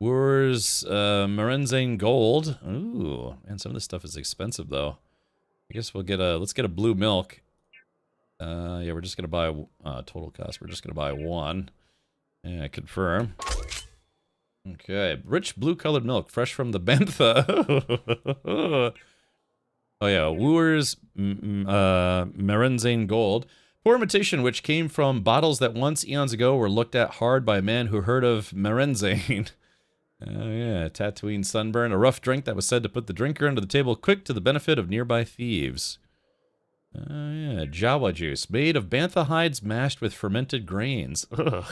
Wurs, Marenzane Gold. Ooh, man, some of this stuff is expensive though. I guess we'll get let's get a blue milk. Yeah, we're just gonna buy, total cost, we're just gonna buy one. Yeah, confirm. Okay, rich blue-colored milk, fresh from the Bantha. Oh yeah, Wooers Marenzane Gold. Poor imitation which came from bottles that once, eons ago, were looked at hard by a man who heard of Marenzane. Oh yeah, Tatooine Sunburn, a rough drink that was said to put the drinker under the table quick to the benefit of nearby thieves. Oh yeah, Jawa Juice, made of bantha hides mashed with fermented grains. Ugh.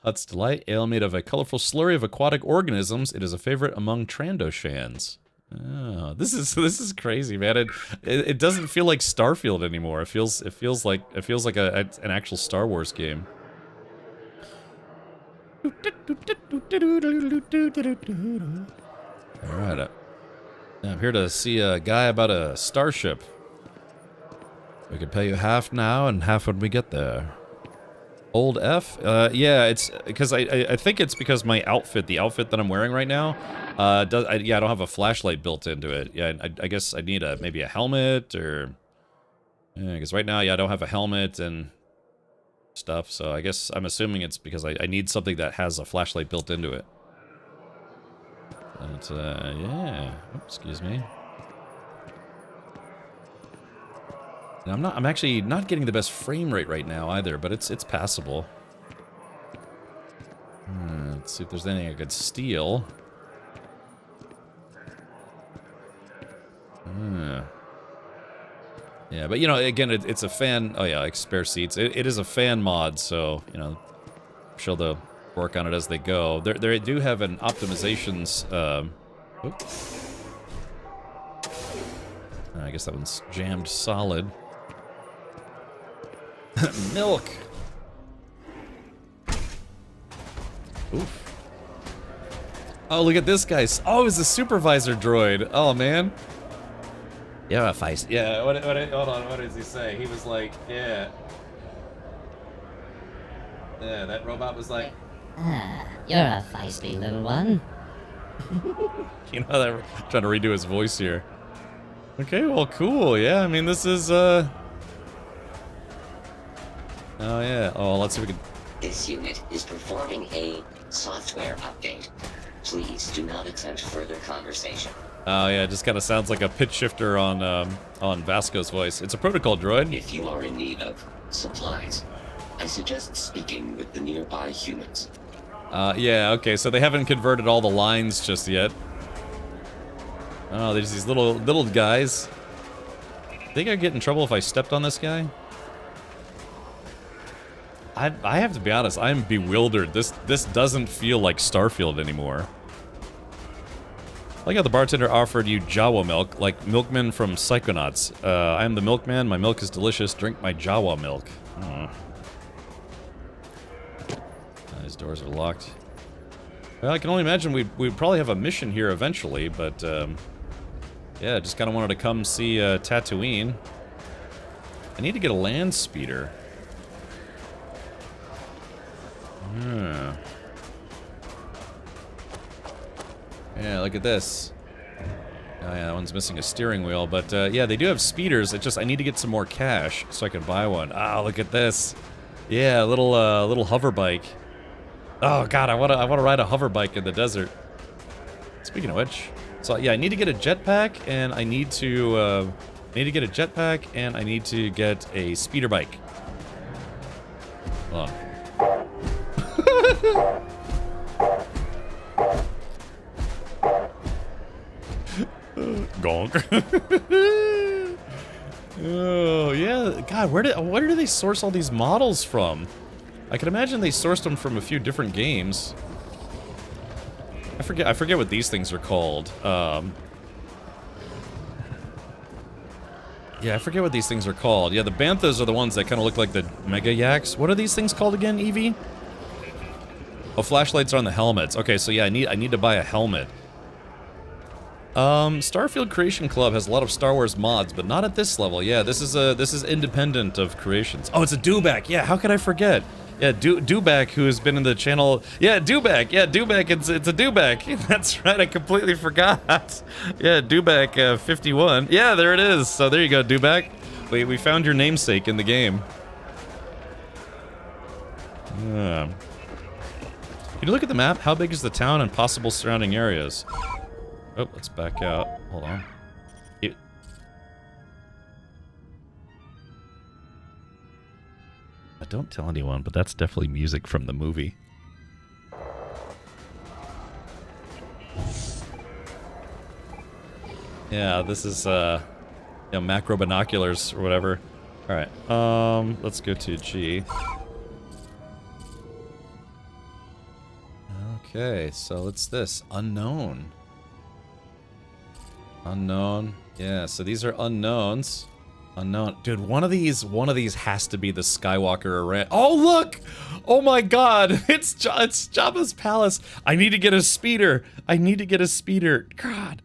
Hut's Delight, ale made of a colorful slurry of aquatic organisms. It is a favorite among Trandoshans. Oh, this is crazy, man. It doesn't feel like Starfield anymore. It feels like an actual Star Wars game. All right, I'm here to see a guy about a starship. We could pay you half now and half when we get there. Old F? Yeah, it's because I think it's because my outfit, the outfit that I'm wearing right now, I don't have a flashlight built into it. Yeah, I guess I need maybe a helmet or, yeah, because right now, yeah, I don't have a helmet and stuff. So I guess I'm assuming it's because I need something that has a flashlight built into it. But yeah, oops, excuse me. And I'm actually not getting the best frame rate right now either, but it's passable. Let's see if there's anything I could steal. Yeah, but you know, again, it's a fan. Oh yeah, like spare seats. It is a fan mod, so you know, I'm sure they'll work on it as they go. They do have an optimizations. I guess that one's jammed solid. Milk. Oof. Oh, look at this guy. Oh, he's a supervisor droid. Oh man. Yeah, feist. Yeah. Hold on. What does he say? He was like, yeah. Yeah, that robot was like, you're a feisty little one. You know, they're trying to redo his voice here. Okay, well, cool. Yeah, I mean, this is, Oh, yeah. Oh, let's see if we can... This unit is performing a software update. Please do not attempt further conversation. Oh, yeah, it just kind of sounds like a pitch shifter on Vasco's voice. It's a protocol droid. If you are in need of supplies, I suggest speaking with the nearby humans. Yeah, okay, so they haven't converted all the lines just yet. Oh, there's these little guys. Think I'd get in trouble if I stepped on this guy? I have to be honest, I'm bewildered. This doesn't feel like Starfield anymore. I like how the bartender offered you Jawa milk, like milkman from Psychonauts. I am the milkman, my milk is delicious, drink my Jawa milk. These doors are locked. Well, I can only imagine we'd probably have a mission here eventually, but yeah, just kind of wanted to come see Tatooine. I need to get a land speeder. Yeah, look at this. Oh yeah, that one's missing a steering wheel, but yeah, they do have speeders. It's just I need to get some more cash so I can buy one. Ah, look at this. Yeah, little hover bike. Oh god, I wanna ride a hover bike in the desert. Speaking of which, so yeah, I need to get a jetpack, and I need to get a jetpack, and I need to get a speeder bike. Hold on. Gonk. Oh yeah, God, where do they source all these models from? I can imagine they sourced them from a few different games. I forget what these things are called. Yeah, I forget what these things are called. Yeah, the Banthas are the ones that kind of look like the Mega Yaks. What are these things called again, Evie? Oh, flashlights are on the helmets. Okay, so yeah, I need to buy a helmet. Starfield Creation Club has a lot of Star Wars mods, but not at this level. Yeah, this is independent of creations. Oh, it's a Dewback. Yeah, how could I forget? Yeah, Dewback, who has been in the channel. Yeah, Dewback. Yeah, Dewback. It's a Dewback. That's right. I completely forgot. Yeah, Dewback 51. Yeah, there it is. So there you go, Dewback. We found your namesake in the game. Can you look at the map? How big is the town and possible surrounding areas? Oh, let's back out. Hold on. Don't tell anyone, but that's definitely music from the movie. Yeah, this is macro binoculars or whatever. All right. Let's go to G. Okay, so it's this unknown. Unknown. Yeah, so these are unknowns. Unknown. Dude, one of these has to be the Skywalker array. Oh, look! Oh my god! It's Jabba's palace. I need to get a speeder. I need to get a speeder. God.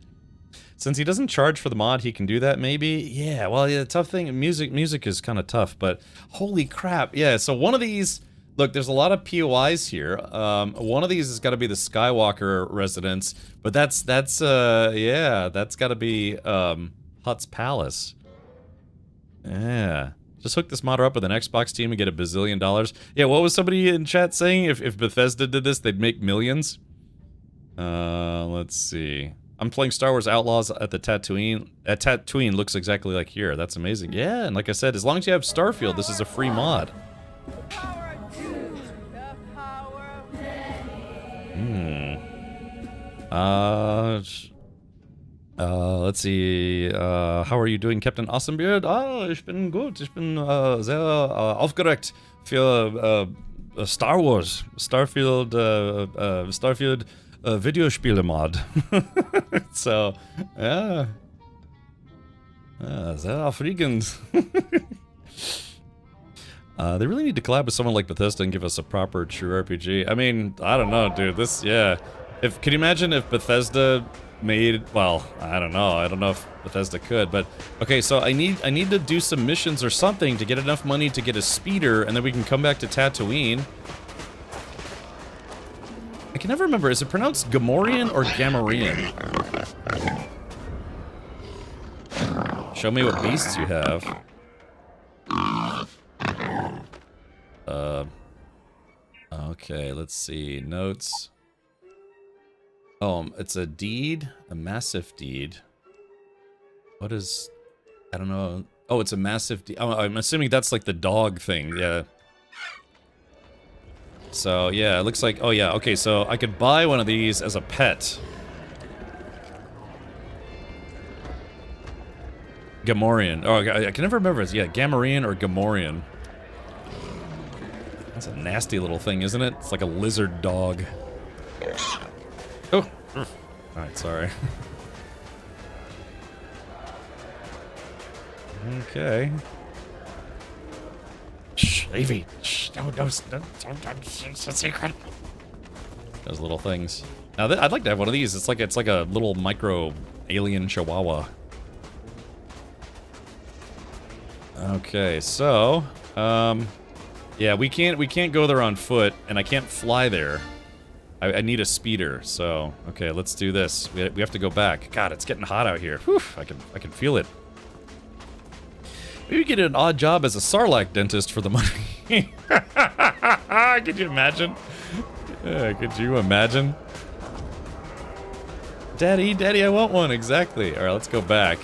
Since he doesn't charge for the mod, he can do that maybe? Yeah, well, yeah, the tough thing, music is kind of tough, but holy crap. Yeah, so one of these, look, there's a lot of POIs here. One of these has got to be the Skywalker residence, but that's yeah, that's got to be Hutt's palace. Yeah. Just hook this modder up with an Xbox team and get $1 bazillion. Yeah, what was somebody in chat saying? If Bethesda did this, they'd make millions? Let's see. I'm playing Star Wars Outlaws at the Tatooine. At Tatooine looks exactly like here. That's amazing. Yeah, and like I said, as long as you have Starfield, this is a free mod. Let's see. How are you doing, Captain Awesomebeard? Ah, ich bin gut. Ich bin sehr aufgeregt für Star Wars. Starfield Videospiele mod. So, yeah. Sehr aufregend. They really need to collab with someone like Bethesda and give us a proper true RPG. I mean, I don't know, dude. This, yeah. Can you imagine if Bethesda made, well, I don't know if Bethesda could, but okay, so I need to do some missions or something to get enough money to get a speeder, and then we can come back to Tatooine. I can never remember, is it pronounced Gamorrean or Gamorrean? Show me what beasts you have. Okay, let's see, notes. Oh, it's a deed, a massive deed. What is, I don't know. Oh, it's a massive deed. Oh, I'm assuming that's like the dog thing, yeah. So, yeah, it looks like, oh yeah, okay, so I could buy one of these as a pet. Gamorrean. Oh, I can never remember. Yeah, Gamorrean or Gamorrean. It's a nasty little thing, isn't it? It's like a lizard dog. Oh! Alright, sorry. Okay. Shh, Evie. Shh, don't, it's a secret. Those little things. Now, I'd like to have one of these. It's like a little micro alien chihuahua. Okay, so, yeah, we can't go there on foot, and I can't fly there. I need a speeder, so okay, let's do this. We have to go back. God, it's getting hot out here. Whew, I can feel it. Maybe get an odd job as a Sarlacc dentist for the money. Could you imagine? Could you imagine? Daddy, I want one. Exactly. All right, let's go back.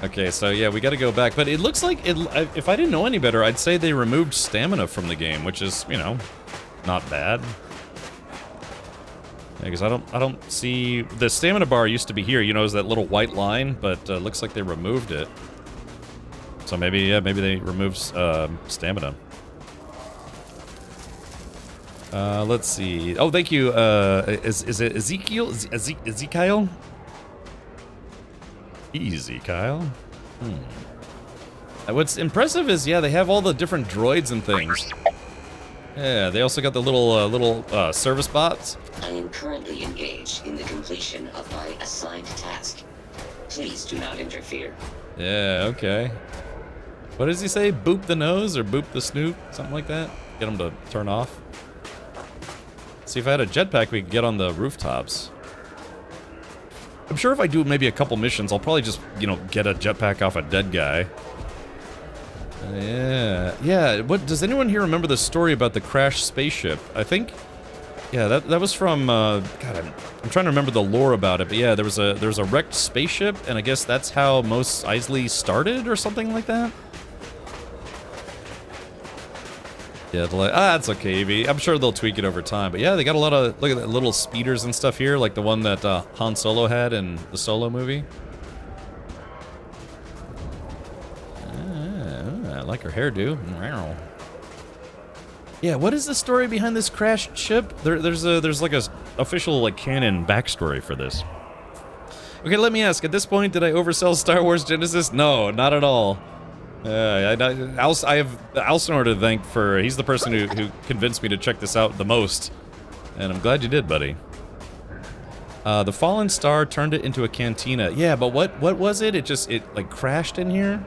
Okay, so yeah, we got to go back. But it looks like if I didn't know any better, I'd say they removed stamina from the game, which is, you know, not bad. Yeah, because I don't see the stamina bar used to be here. You know, is that little white line, but looks like they removed it. So maybe they removed stamina. Let's see. Oh, thank you. Is it Ezekiel? Ezekiel? Easy, Kyle. What's impressive is, yeah, they have all the different droids and things. Yeah, they also got the little service bots. I am currently engaged in the completion of my assigned task. Please do not interfere. Yeah, okay. What does he say? Boop the nose or boop the snoot? Something like that? Get him to turn off. See, if I had a jetpack, we could get on the rooftops. I'm sure if I do maybe a couple missions, I'll probably just, you know, get a jetpack off a dead guy. Yeah. What does anyone here remember the story about the crashed spaceship? I think, yeah, that was from. God, I'm trying to remember the lore about it, but yeah, there was a wrecked spaceship, and I guess that's how Mos Eisley started, or something like that. Yeah, that's okay, Evie. I'm sure they'll tweak it over time, but yeah, they got a lot of look at the little speeders and stuff here, like the one that Han Solo had in the Solo movie. I like her hairdo. Yeah, what is the story behind this crashed ship? There's like a official like canon backstory for this. Okay, let me ask. At this point, did I oversell Star Wars Genesis? No, not at all. I have Alcinor to thank for. He's the person who convinced me to check this out the most, and I'm glad you did, buddy. The fallen star turned it into a cantina. Yeah, but what was it? It like crashed in here.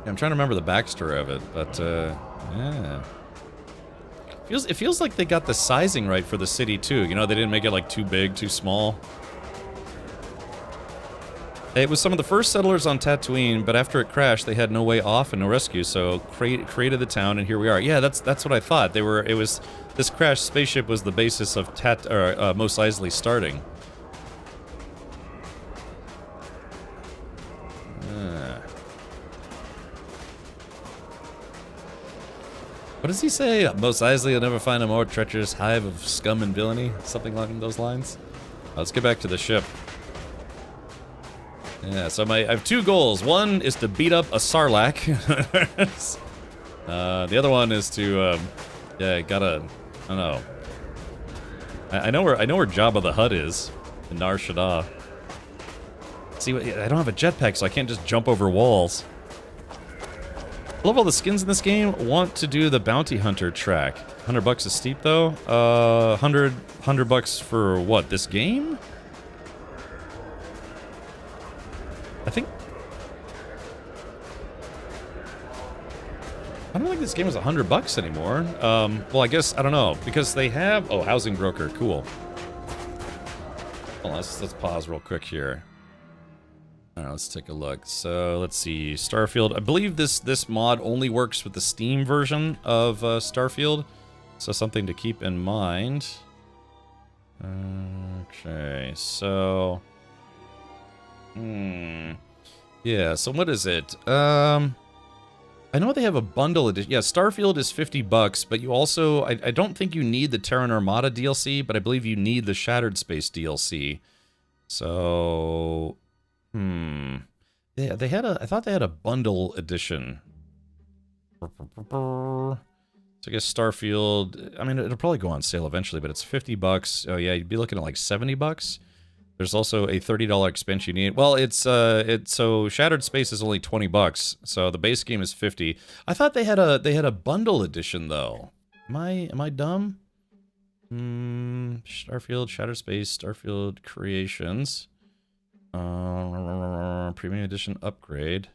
I'm trying to remember the backstory of it, but yeah. It feels like they got the sizing right for the city too. You know, they didn't make it like too big, too small. It was some of the first settlers on Tatooine, but after it crashed, they had no way off and no rescue, so created the town, and here we are. Yeah, that's what I thought. This crashed spaceship was the basis of Mos Eisley starting. What does he say? Mos Eisley will never find a more treacherous hive of scum and villainy? Something along those lines? Let's get back to the ship. Yeah, so I have two goals. One is to beat up a Sarlacc. The other one is to, I don't know. I know where Jabba the Hutt is in Nar Shaddaa. See, I don't have a jetpack, so I can't just jump over walls. I love all the skins in this game. Want to do the bounty hunter track. $100 is steep though. $100 for what? This game? I don't think this game is $100 anymore. Well, I guess I don't know because they have. Oh, housing broker, cool. Well, let's pause real quick here. All right, let's take a look. So let's see, Starfield. I believe this mod only works with the Steam version of Starfield, so something to keep in mind. Okay, so. Yeah, so what is it? I know they have a bundle edition. Yeah, Starfield is $50, but you also... I don't think you need the Terran Armada DLC, but I believe you need the Shattered Space DLC. So... Yeah, they had I thought they had a bundle edition. So I guess Starfield, I mean, it'll probably go on sale eventually, but it's $50. Oh yeah, you'd be looking at like $70. There's also a $30 expansion you need. Well, it's so Shattered Space is only $20, so the base game is $50. I thought they had a bundle edition though. Am I dumb? Starfield, Shattered Space, Starfield Creations, Premium Edition upgrade.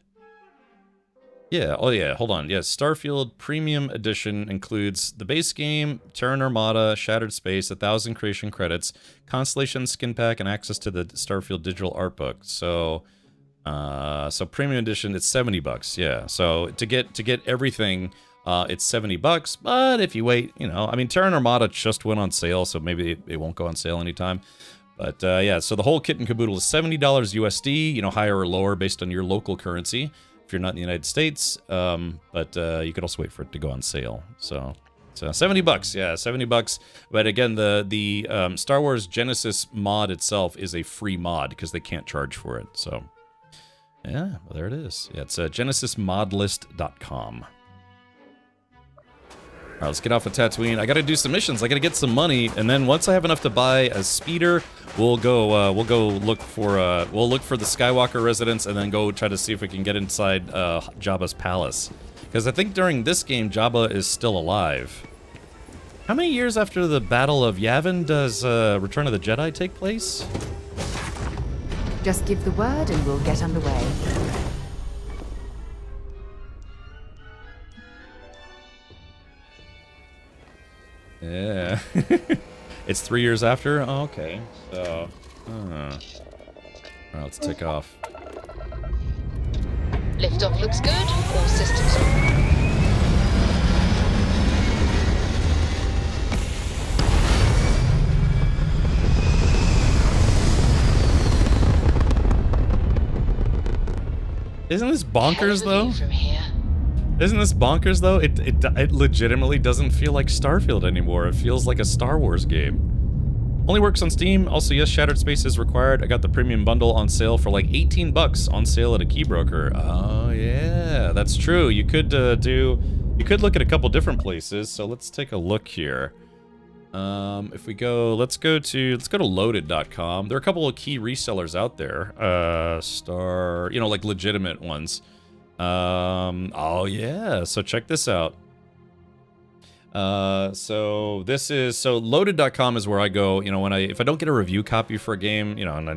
Yeah, oh yeah, hold on. Yes, Starfield Premium Edition includes the base game, Terran Armada, Shattered Space, 1,000 creation credits, Constellation skin pack, and access to the Starfield digital art book. So, so Premium Edition, it's $70. Yeah, so to get everything, it's $70. But if you wait, you know, I mean, Terran Armada just went on sale, so maybe it won't go on sale anytime. But yeah, so the whole kit and caboodle is $70 USD. You know, higher or lower based on your local currency if you're not in the United States, but you could also wait for it to go on sale. So $70, yeah, $70. But again, the Star Wars Genesis mod itself is a free mod because they can't charge for it. So yeah, well, there it is. Yeah, it's genesismodlist.com. All right, let's get off of Tatooine. I got to do some missions. I got to get some money, and then once I have enough to buy a speeder, we'll go look for the Skywalker residence, and then go try to see if we can get inside Jabba's palace. Because I think during this game, Jabba is still alive. How many years after the Battle of Yavin does Return of the Jedi take place? Just give the word, and we'll get underway. Yeah. It's 3 years after? Oh, okay. So, alright, let's take off. Liftoff looks good. All systems are... Isn't this bonkers, though? Isn't this bonkers, though? It legitimately doesn't feel like Starfield anymore. It feels like a Star Wars game. Only works on Steam. Also, yes, Shattered Space is required. I got the premium bundle on sale for like $18 on sale at a keybroker. Oh yeah, that's true. You could look at a couple different places. So let's take a look here. If we go, let's go to loaded.com. There are a couple of key resellers out there. Like legitimate ones. Oh yeah, so check this out. So loaded.com is where I go, you know, if I don't get a review copy for a game, you know, and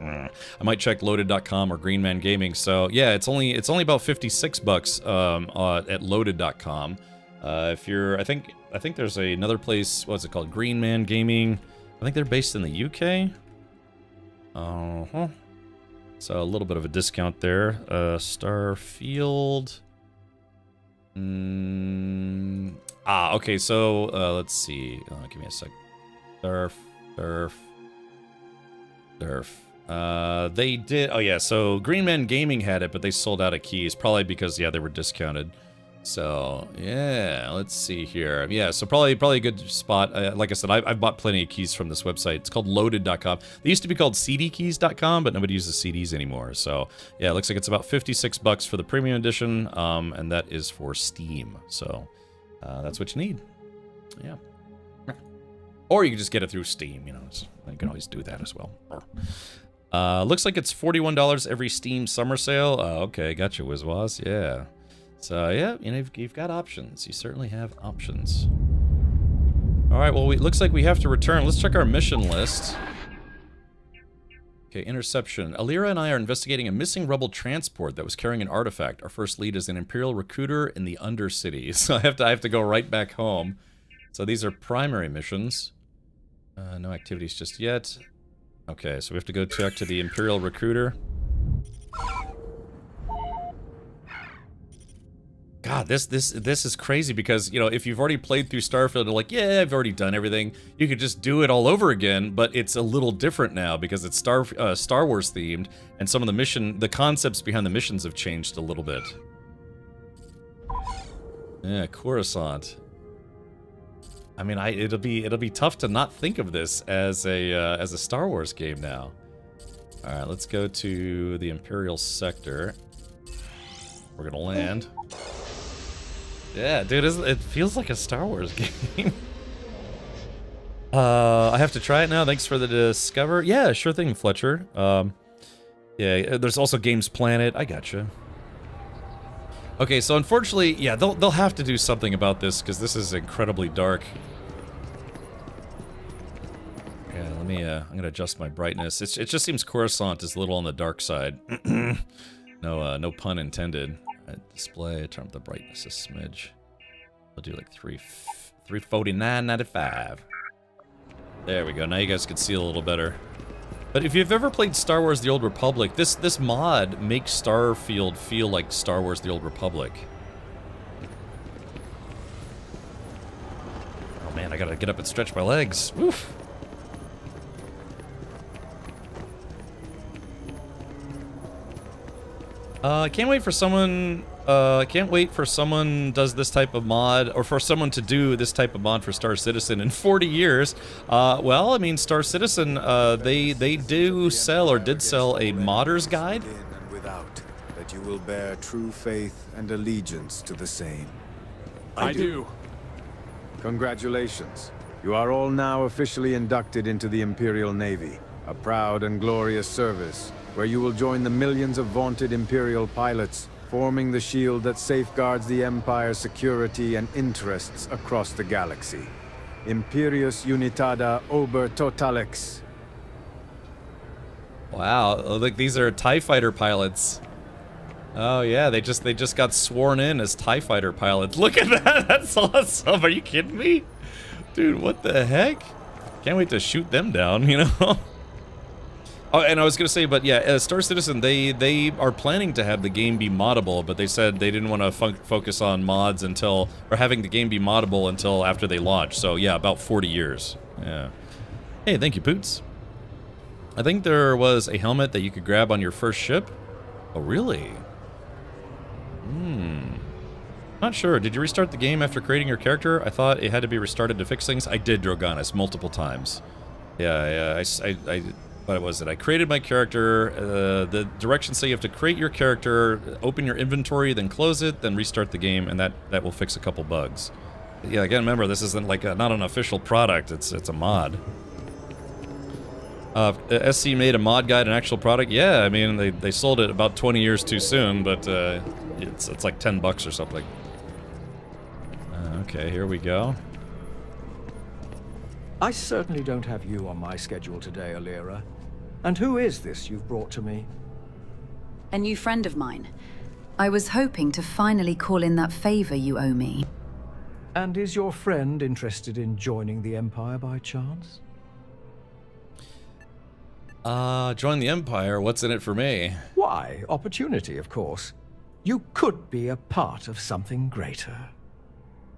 I might check loaded.com or Green Man Gaming. So yeah, it's only about $56 at loaded.com. If you're, I think there's another place, what's it called? Green Man Gaming. I think they're based in the UK. So a little bit of a discount there. Starfield. Okay, so let's see. Give me a sec. Surf. They did. Oh yeah, so Green Man Gaming had it, but they sold out of keys, probably because yeah, they were discounted. So yeah, let's see here. Yeah, so probably a good spot. Like I said, I've bought plenty of keys from this website. It's called loaded.com. They used to be called cdkeys.com, but nobody uses CDs anymore. So yeah, it looks like it's about $56 for the premium edition, and that is for Steam. So that's what you need. Yeah. Or you can just get it through Steam. You know, you can always do that as well. Looks like it's $41 every Steam summer sale. Okay, gotcha, Wizwaz. Yeah. So yeah, you know, you've got options. You certainly have options. All right, well, it looks like we have to return. Let's check our mission list. Okay, interception. Alira and I are investigating a missing rebel transport that was carrying an artifact. Our first lead is an Imperial recruiter in the Undercity. So I have to go right back home. So these are primary missions. No activities just yet. Okay, so we have to go check to the Imperial recruiter. God, this is crazy because, you know, if you've already played through Starfield and like, yeah, I've already done everything, you could just do it all over again, but it's a little different now because it's Star Wars themed, and some of the concepts behind the missions have changed a little bit. Yeah, Coruscant. I mean, it'll be tough to not think of this as a Star Wars game now. All right, let's go to the Imperial sector. We're gonna land. Yeah, dude, it feels like a Star Wars game. I have to try it now. Thanks for the discover. Yeah, sure thing, Fletcher. Yeah, there's also Games Planet. I gotcha. Okay, so unfortunately, yeah, they'll have to do something about this because this is incredibly dark. Yeah, let me. I'm gonna adjust my brightness. It just seems Coruscant is a little on the dark side. No pun intended. Display. Turn up the brightness a smidge. I'll do like 349.95. There we go. Now you guys can see a little better. But if you've ever played Star Wars: The Old Republic, this mod makes Starfield feel like Star Wars: The Old Republic. Oh man, I gotta get up and stretch my legs. Woof. Can't wait for someone does this type of mod, or for someone to do this type of mod for Star Citizen in 40 years. Well, I mean, Star Citizen, they do sell, or did sell, a modder's guide. And without, that you will bear true faith and allegiance to the same. I do. Congratulations. You are all now officially inducted into the Imperial Navy, a proud and glorious service, where you will join the millions of vaunted Imperial pilots, forming the shield that safeguards the Empire's security and interests across the galaxy. Imperius Unitada Ober Totalex. Wow, look, these are TIE fighter pilots. Oh yeah, they just got sworn in as TIE fighter pilots. Look at that, that's awesome. Are you kidding me? Dude, what the heck? Can't wait to shoot them down, you know? Oh, and I was gonna say, but yeah, Star Citizen, they are planning to have the game be moddable, but they said they didn't want to focus on mods until, or having the game be moddable until after they launch. So yeah, about 40 years. Yeah. Hey, thank you, Poots. I think there was a helmet that you could grab on your first ship. Oh, really? Not sure. Did you restart the game after creating your character? I thought it had to be restarted to fix things. I did, Drogonis, multiple times. Yeah, what was it? I created my character. The directions say you have to create your character, open your inventory, then close it, then restart the game, and that will fix a couple bugs. But yeah, again, remember, this isn't like not an official product. It's a mod. SC made a mod guide, an actual product. Yeah, I mean they sold it about 20 years too soon, but it's like $10 or something. Okay, here we go. I certainly don't have you on my schedule today, Alira. And who is this you've brought to me? A new friend of mine. I was hoping to finally call in that favor you owe me. And is your friend interested in joining the Empire by chance? Join the Empire? What's in it for me? Why, opportunity, of course. You could be a part of something greater.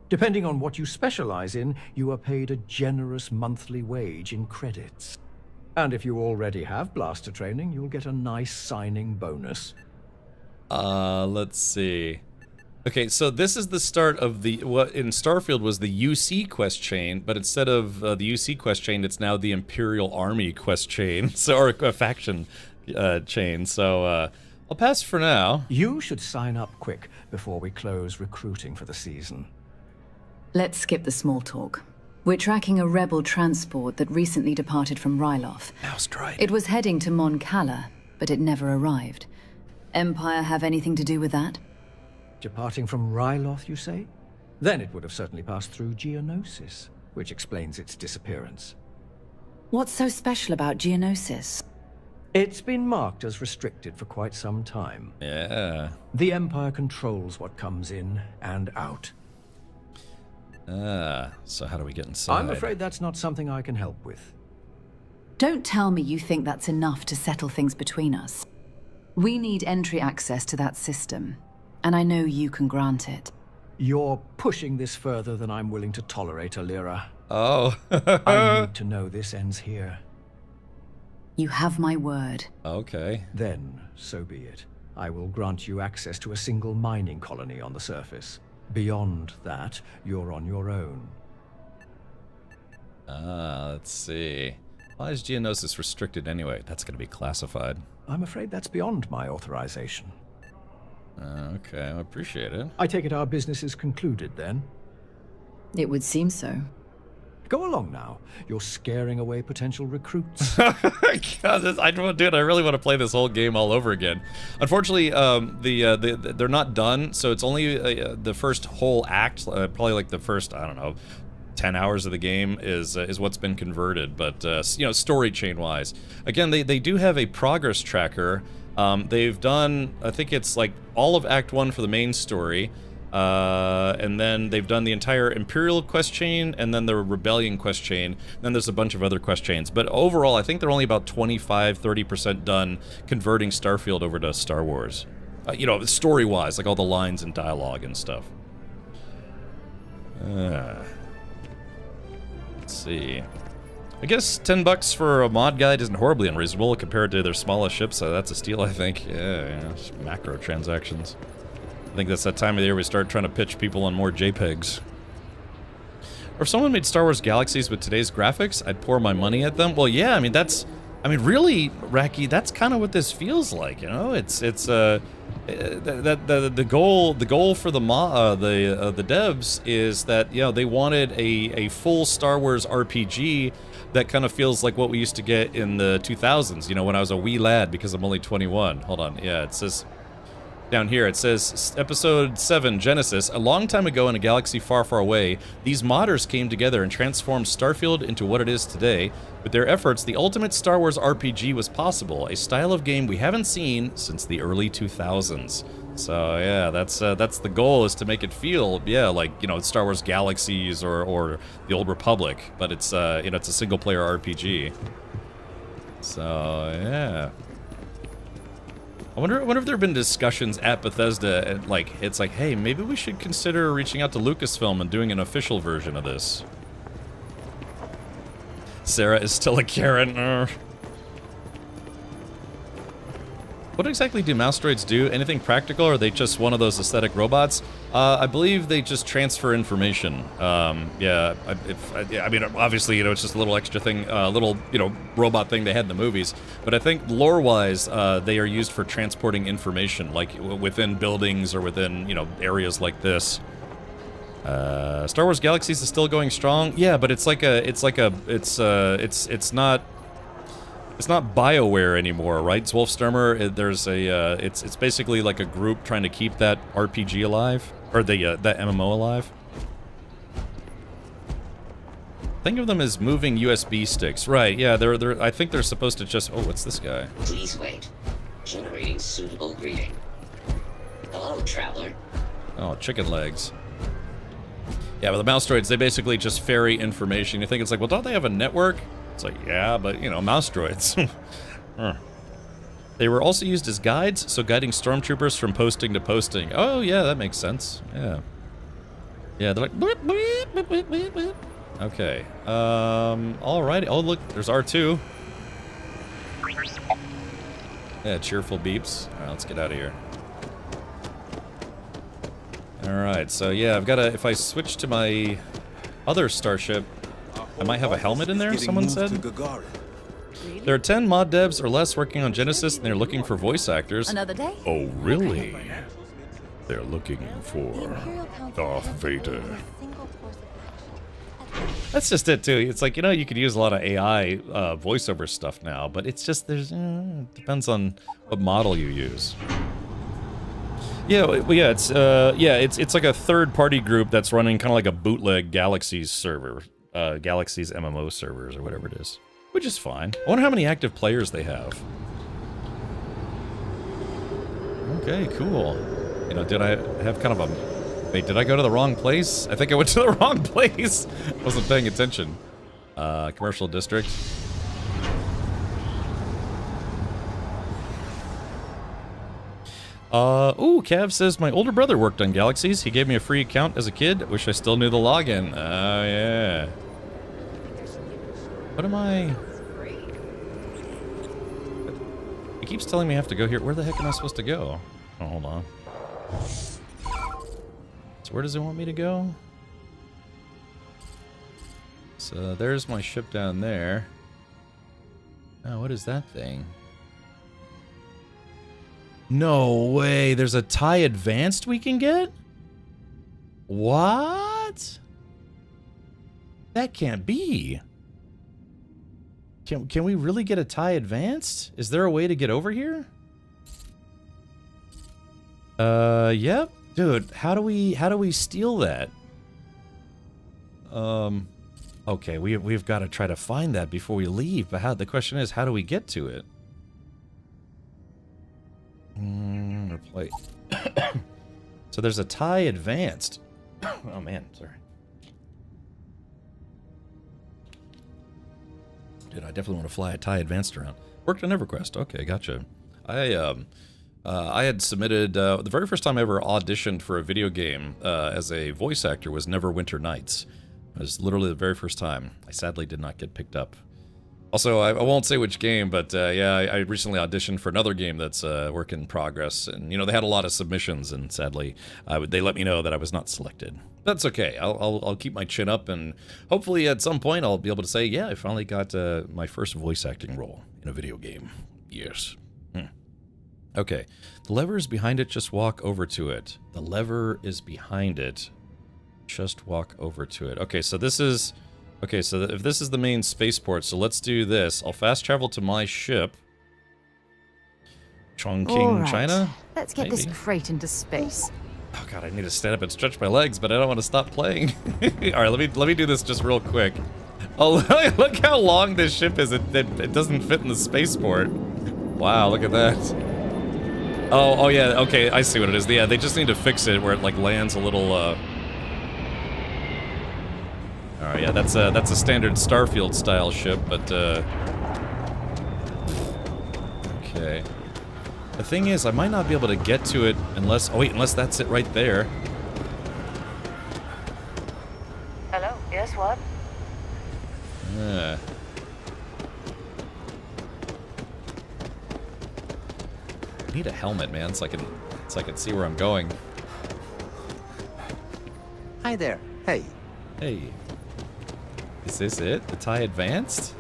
Depending on what you specialize in, you are paid a generous monthly wage in credits. And if you already have blaster training, you'll get a nice signing bonus. Let's see. Okay, so this is the start of the, what in Starfield was the UC quest chain, but instead of the UC quest chain, it's now the Imperial Army quest chain, so, or a faction chain, so I'll pass for now. You should sign up quick before we close recruiting for the season. Let's skip the small talk. We're tracking a rebel transport that recently departed from Ryloth. It was heading to Mon Cala, but it never arrived. Empire have anything to do with that? Departing from Ryloth, you say? Then it would have certainly passed through Geonosis, which explains its disappearance. What's so special about Geonosis? It's been marked as restricted for quite some time. Yeah. The Empire controls what comes in and out. So how do we get inside? I'm afraid that's not something I can help with. Don't tell me you think that's enough to settle things between us. We need entry access to that system, and I know you can grant it. You're pushing this further than I'm willing to tolerate, Alira. Oh. I need to know this ends here. You have my word. Okay. Then, so be it. I will grant you access to a single mining colony on the surface. Beyond that, you're on your own. Let's see. Why is Geonosis restricted anyway? That's going to be classified. I'm afraid that's beyond my authorization. Okay, I appreciate it. I take it our business is concluded then? It would seem so. Go along now. You're scaring away potential recruits. God, I don't do it. I really want to play this whole game all over again. Unfortunately, they're not done, so it's only the first whole act. Probably like the first, I don't know, 10 hours of the game is what's been converted. But you know, story chain wise, again, they do have a progress tracker. They've done, I think it's like all of Act 1 for the main story. And then they've done the entire Imperial quest chain, and then the Rebellion quest chain, and then there's a bunch of other quest chains. But overall, I think they're only about 25-30% done converting Starfield over to Star Wars. You know, story-wise, like all the lines and dialogue and stuff. Let's see. I guess $10 for a mod guide isn't horribly unreasonable compared to their smallest ships, so that's a steal, I think. Yeah, just macro transactions. I think that's that time of the year we start trying to pitch people on more JPEGs. Or if someone made Star Wars Galaxies with today's graphics, I'd pour my money at them. Well, yeah, I mean, really, Raki, that's kind of what this feels like, you know? It's the goal for the devs is that, you know, they wanted a full Star Wars RPG that kind of feels like what we used to get in the 2000s, you know, when I was a wee lad, because I'm only 21. Hold on, yeah, it says... Down here, it says, Episode 7, Genesis. A long time ago in a galaxy far, far away, these modders came together and transformed Starfield into what it is today. With their efforts, the ultimate Star Wars RPG was possible, a style of game we haven't seen since the early 2000s. So, yeah, that's the goal, is to make it feel, yeah, like, you know, Star Wars Galaxies or the Old Republic, but it's, you know, it's a single-player RPG. So, yeah. I wonder if there have been discussions at Bethesda, and like, it's like, hey, maybe we should consider reaching out to Lucasfilm and doing an official version of this. Sarah is still a Karen. What exactly do mouse droids do? Anything practical, or are they just one of those aesthetic robots? I believe they just transfer information. Yeah, I mean, obviously, you know, it's just a little extra thing, little, you know, robot thing they had in the movies. But I think lore-wise, they are used for transporting information, like within buildings or within, you know, areas like this. Star Wars Galaxies is still going strong. Yeah, but it's not BioWare anymore, right? Zwolfsturmer, there's a, it's basically like a group trying to keep that RPG alive, or that MMO alive. Think of them as moving USB sticks, right? Yeah, I think they're supposed to just. Oh, what's this guy? Please wait. Generating suitable greeting. Hello, traveler. Oh, chicken legs. Yeah, but the mouse droids, they basically just ferry information. You think it's like, well, don't they have a network? It's like, yeah, but, you know, mouse droids. They were also used as guides, so guiding stormtroopers from posting to posting. Oh, yeah, that makes sense. Yeah. Yeah, they're like, boop, boop, boop, boop, boop, boop. Okay. Alrighty. Oh, look, there's R2. Yeah, cheerful beeps. Alright, let's get out of here. Alright, so yeah, I've got to, if I switch to my other starship, I might have a helmet in there, someone said. There are 10 mod devs or less working on Genesis, and they're looking for voice actors. Another day? Oh, really? They're looking for Darth Vader. That's just it, too. It's like, you know, you could use a lot of AI voiceover stuff now, but it's just, it depends on what model you use. Yeah, well, yeah, it's like a third-party group that's running kind of like a bootleg Galaxies server. Galaxy's MMO servers or whatever it is, which is fine. I wonder how many active players they have. Okay, cool. You know, did I have kind of a... Wait, did I go to the wrong place? I think I went to the wrong place. I wasn't paying attention. Commercial district. Ooh, Cav says, my older brother worked on Galaxies. He gave me a free account as a kid. Wish I still knew the login. Oh, yeah. What am I... It keeps telling me I have to go here. Where the heck am I supposed to go? Oh, hold on. So where does it want me to go? So there's my ship down there. Oh, what is that thing? No way. There's a TIE Advanced we can get? What? That can't be. Can we really get a TIE Advanced? Is there a way to get over here? Yep. Dude, how do we steal that? Okay, we've got to try to find that before we leave, but the question is, how do we get to it? Replay. So there's a TIE Advanced. Oh man, sorry. Dude, I definitely want to fly a TIE Advanced around. Worked on EverQuest. Okay, gotcha. I had submitted the very first time I ever auditioned for a video game as a voice actor was Neverwinter Nights. It was literally the very first time. I sadly did not get picked up. Also, I won't say which game, but yeah, I recently auditioned for another game that's work in progress, and you know they had a lot of submissions, and sadly, they let me know that I was not selected. That's okay. I'll keep my chin up, and hopefully at some point I'll be able to say, yeah, I finally got my first voice acting role in a video game. Yes. Okay, the lever is behind it. Just walk over to it. The lever is behind it. Just walk over to it. Okay, so this is. Okay, so if this is the main spaceport, so let's do this. I'll fast travel to my ship. Chongqing, China? Let's get this crate into space. Oh god, I need to stand up and stretch my legs, but I don't want to stop playing. Alright, let me do this just real quick. Oh, look how long this ship is. It doesn't fit in the spaceport. Wow, look at that. Oh yeah, okay, I see what it is. Yeah, they just need to fix it where it like lands a little Alright, yeah, that's a standard Starfield style ship, but okay. The thing is, I might not be able to get to it unless unless that's it right there. Hello, yes, what? Yeah. I need a helmet, man, so I can see where I'm going. Hi there. Hey. Hey. Is this it? The TIE Advanced?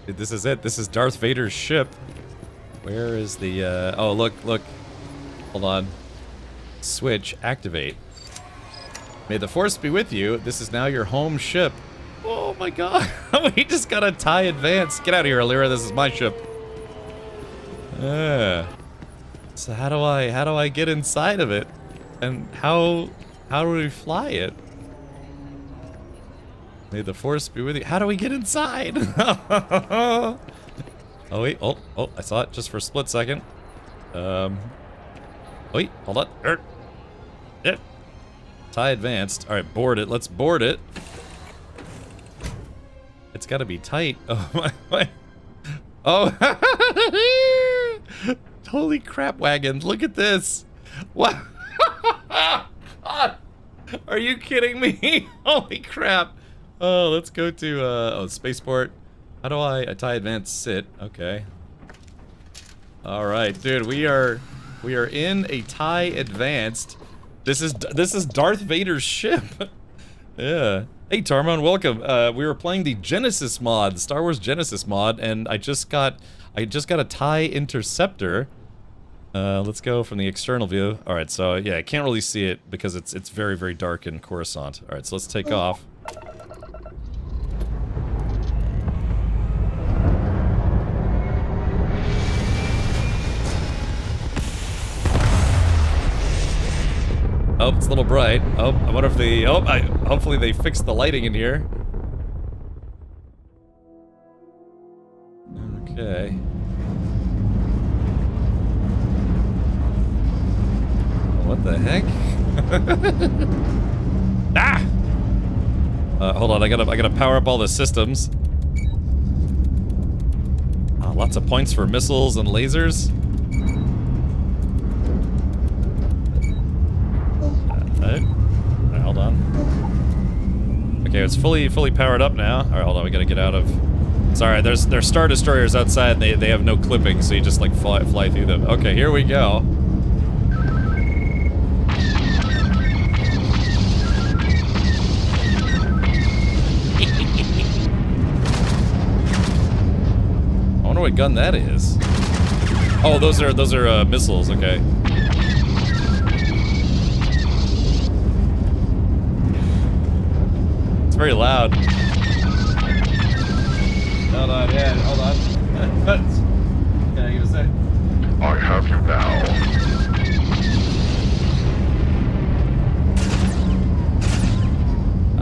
Dude, this is it. This is Darth Vader's ship. Where is the, oh, look. Hold on. Switch, activate. May the Force be with you. This is now your home ship. Oh my god. We just got a TIE Advanced. Get out of here, Alira. This is my ship. So how do I get inside of it? And how do we fly it? May the Force be with you. How do we get inside? Oh wait, oh, I saw it just for a split second. Wait, hold on. Yeah. TIE Advanced. Alright, board it. Let's board it. It's gotta be tight. Oh my. Oh. Holy crap wagon. Look at this. What? Are you kidding me? Holy crap. Oh, let's go to, spaceport. How do a TIE Advanced sit? Okay. Alright, dude, we are in a TIE Advanced. This is Darth Vader's ship. Yeah. Hey, Tarmon, welcome. We were playing the Genesis mod, the Star Wars Genesis mod, and I just got a TIE Interceptor. Let's go from the external view. Alright, so yeah, I can't really see it because it's very, very dark in Coruscant. Alright, so let's take off. Oh, it's a little bright. Oh, I wonder if they... Oh, hopefully they fixed the lighting in here. Okay. What the heck? Ah! Hold on, I gotta power up all the systems. Lots of points for missiles and lasers. Alright, hold on. Okay, it's fully powered up now. Alright, hold on, we gotta get out of... Sorry, there's Star Destroyers outside and they have no clipping, so you just like fly through them. Okay, here we go. I wonder what gun that is. Oh, those are missiles. Okay. It's very loud. Hold on, yeah, hold on. Can I give a sec? I have you now.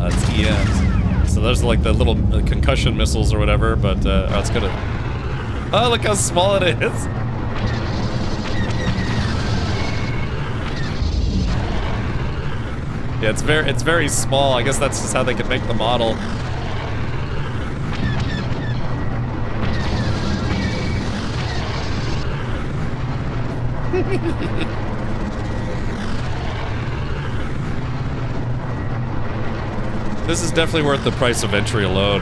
It's EMs. So there's like the little concussion missiles or whatever, but it's gonna. Oh, look how small it is. Yeah, it's very small. I guess that's just how they could make the model. This is definitely worth the price of entry alone.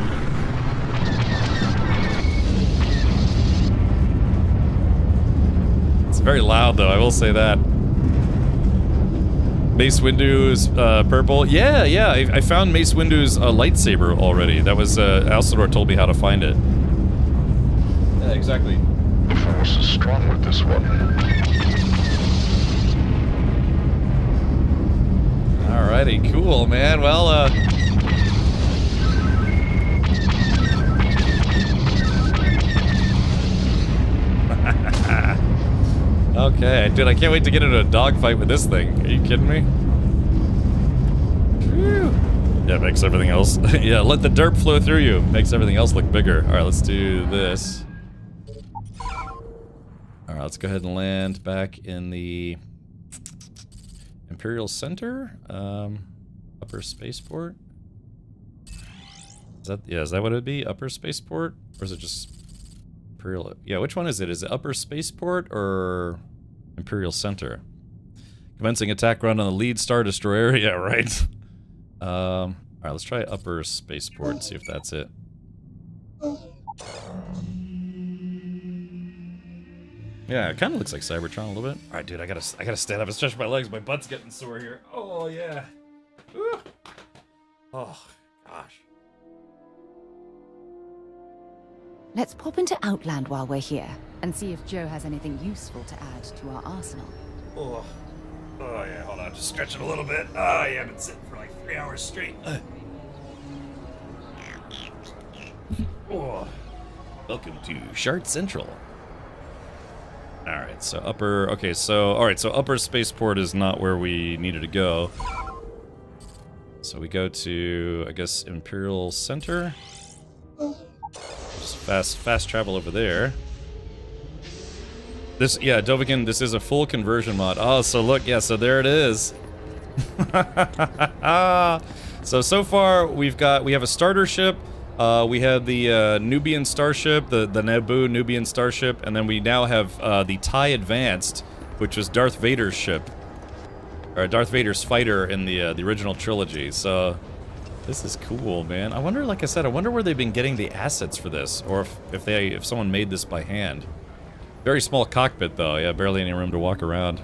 It's very loud though, I will say that. Mace Windu's purple. Yeah, I found Mace Windu's lightsaber already. That was, Alcindor told me how to find it. Yeah, exactly. The force is strong with this one. Alrighty, cool, man. Well, okay, dude, I can't wait to get into a dogfight with this thing. Are you kidding me? Whew. Yeah, makes everything else. Yeah, let the derp flow through you. Makes everything else look bigger. Alright, let's do this. Alright, let's go ahead and land back in the Imperial Center. Upper Spaceport. Is that what it'd be? Upper Spaceport? Or is it just Imperial? Yeah, which one is it? Is it Upper Spaceport or Imperial Center? Commencing attack run on the lead Star Destroyer. Yeah, right. Alright, let's try Upper Spaceport and see if that's it. Yeah, it kind of looks like Cybertron a little bit. Alright, dude, I gotta stand up and stretch my legs. My butt's getting sore here. Oh, yeah. Ooh. Oh, gosh. Let's pop into Outland while we're here, and see if Joe has anything useful to add to our arsenal. Oh, yeah, hold on, just stretch it a little bit. Oh, yeah, I've been sitting for like 3 hours straight. Oh. Welcome to Shart Central. Alright, so upper Spaceport is not where we needed to go. So we go to, I guess, Imperial Center. Just fast travel over there. This, yeah, Dovahkiin, this is a full conversion mod. Oh, so look, yeah, so there it is. So far we have a starter ship. We have the Nubian starship, the Naboo Nubian starship, and then we now have the TIE Advanced, which was Darth Vader's ship, or Darth Vader's fighter in the original trilogy. So this is cool, man. I wonder, like I said, I wonder where they've been getting the assets for this, or if someone made this by hand. Very small cockpit though, yeah, barely any room to walk around.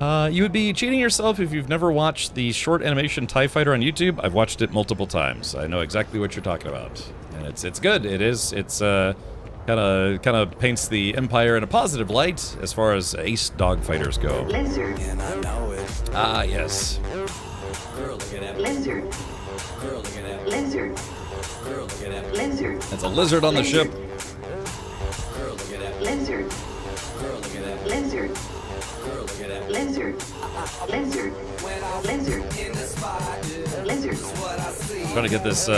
You would be cheating yourself if you've never watched the short animation TIE Fighter on YouTube. I've watched it multiple times. I know exactly what you're talking about. And it's good. It's kind of paints the Empire in a positive light as far as ace dogfighters go. Lizard. And I know it. Ah, yes. Girl, look at that. Lizard. Girl, look at that. Lizard. Girl, look at that. Lizard. That's a lizard on the ship. Girl, look at that. Lizard. Girl, look at that. Lizard. Girl, look at that. Lizard. Lizard. Lizard. Lizard. I'm trying to get this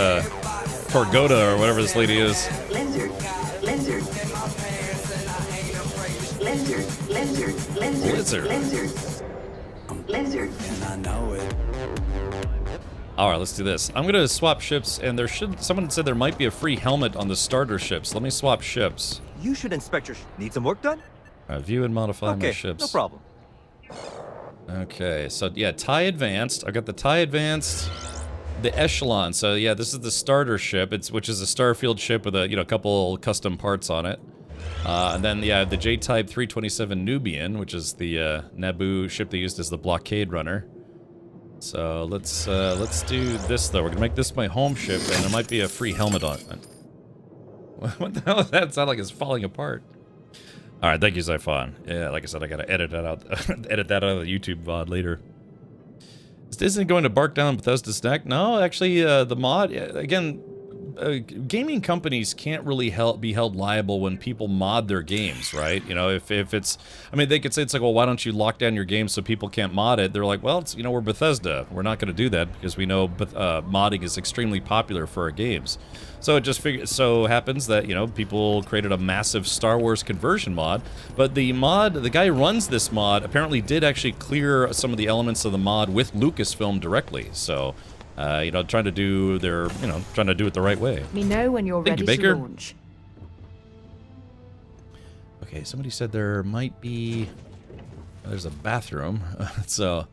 Torgoda or whatever this lady is. Lizard. Lizard. Lizard. Lizard. Lizard. Lizard. Lizard. And I know it. Alright, let's do this. I'm gonna swap ships, and someone said there might be a free helmet on the starter ships. Let me swap ships. You should inspect your Need some work done? View and modify my ships. No problem. Okay, so yeah, TIE Advanced. I've got the TIE Advanced, the Echelon. So yeah, this is the starter ship, which is a Starfield ship with a couple custom parts on it. And then yeah, the J-Type 327 Nubian, which is the Naboo ship they used as the blockade runner. So let's do this though. We're gonna make this my home ship, and there might be a free helmet on it. What the hell is that? It sounds like it's falling apart. All right, thank you, Zyphon. Yeah, like I said, I gotta edit that out, edit that out of the YouTube VOD later. Is Disney going to bark down Bethesda's neck? No, actually, the mod again. Gaming companies can't really be held liable when people mod their games, right? You know, if it's, I mean, they could say it's like, well, why don't you lock down your game so people can't mod it? They're like, well, it's, you know, we're Bethesda. We're not going to do that because we know modding is extremely popular for our games. So it just so happens that, you know, people created a massive Star Wars conversion mod, but the guy who runs this mod apparently did actually clear some of the elements of the mod with Lucasfilm directly. So, you know, trying to do it the right way. Let me know when you're ready to launch. Okay, somebody said there might be. There's a bathroom, so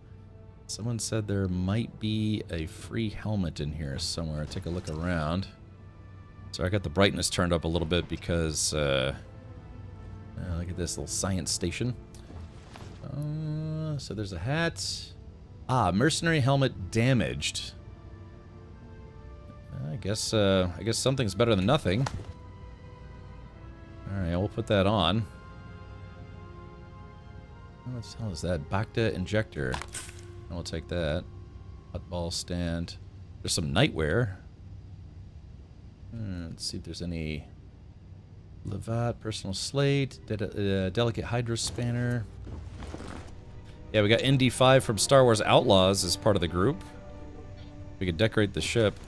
someone said there might be a free helmet in here somewhere. Take a look around. So I got the brightness turned up a little bit because look at this little science station. So there's a hat. Mercenary helmet damaged. I guess something's better than nothing. All right, we'll put that on. What the hell is that? Bacta injector. I'll take that. Hot ball stand. There's some nightwear. Let's see if there's any. Levat, personal slate, delicate hydro spanner. Yeah, we got ND5 from Star Wars Outlaws as part of the group. We could decorate the ship.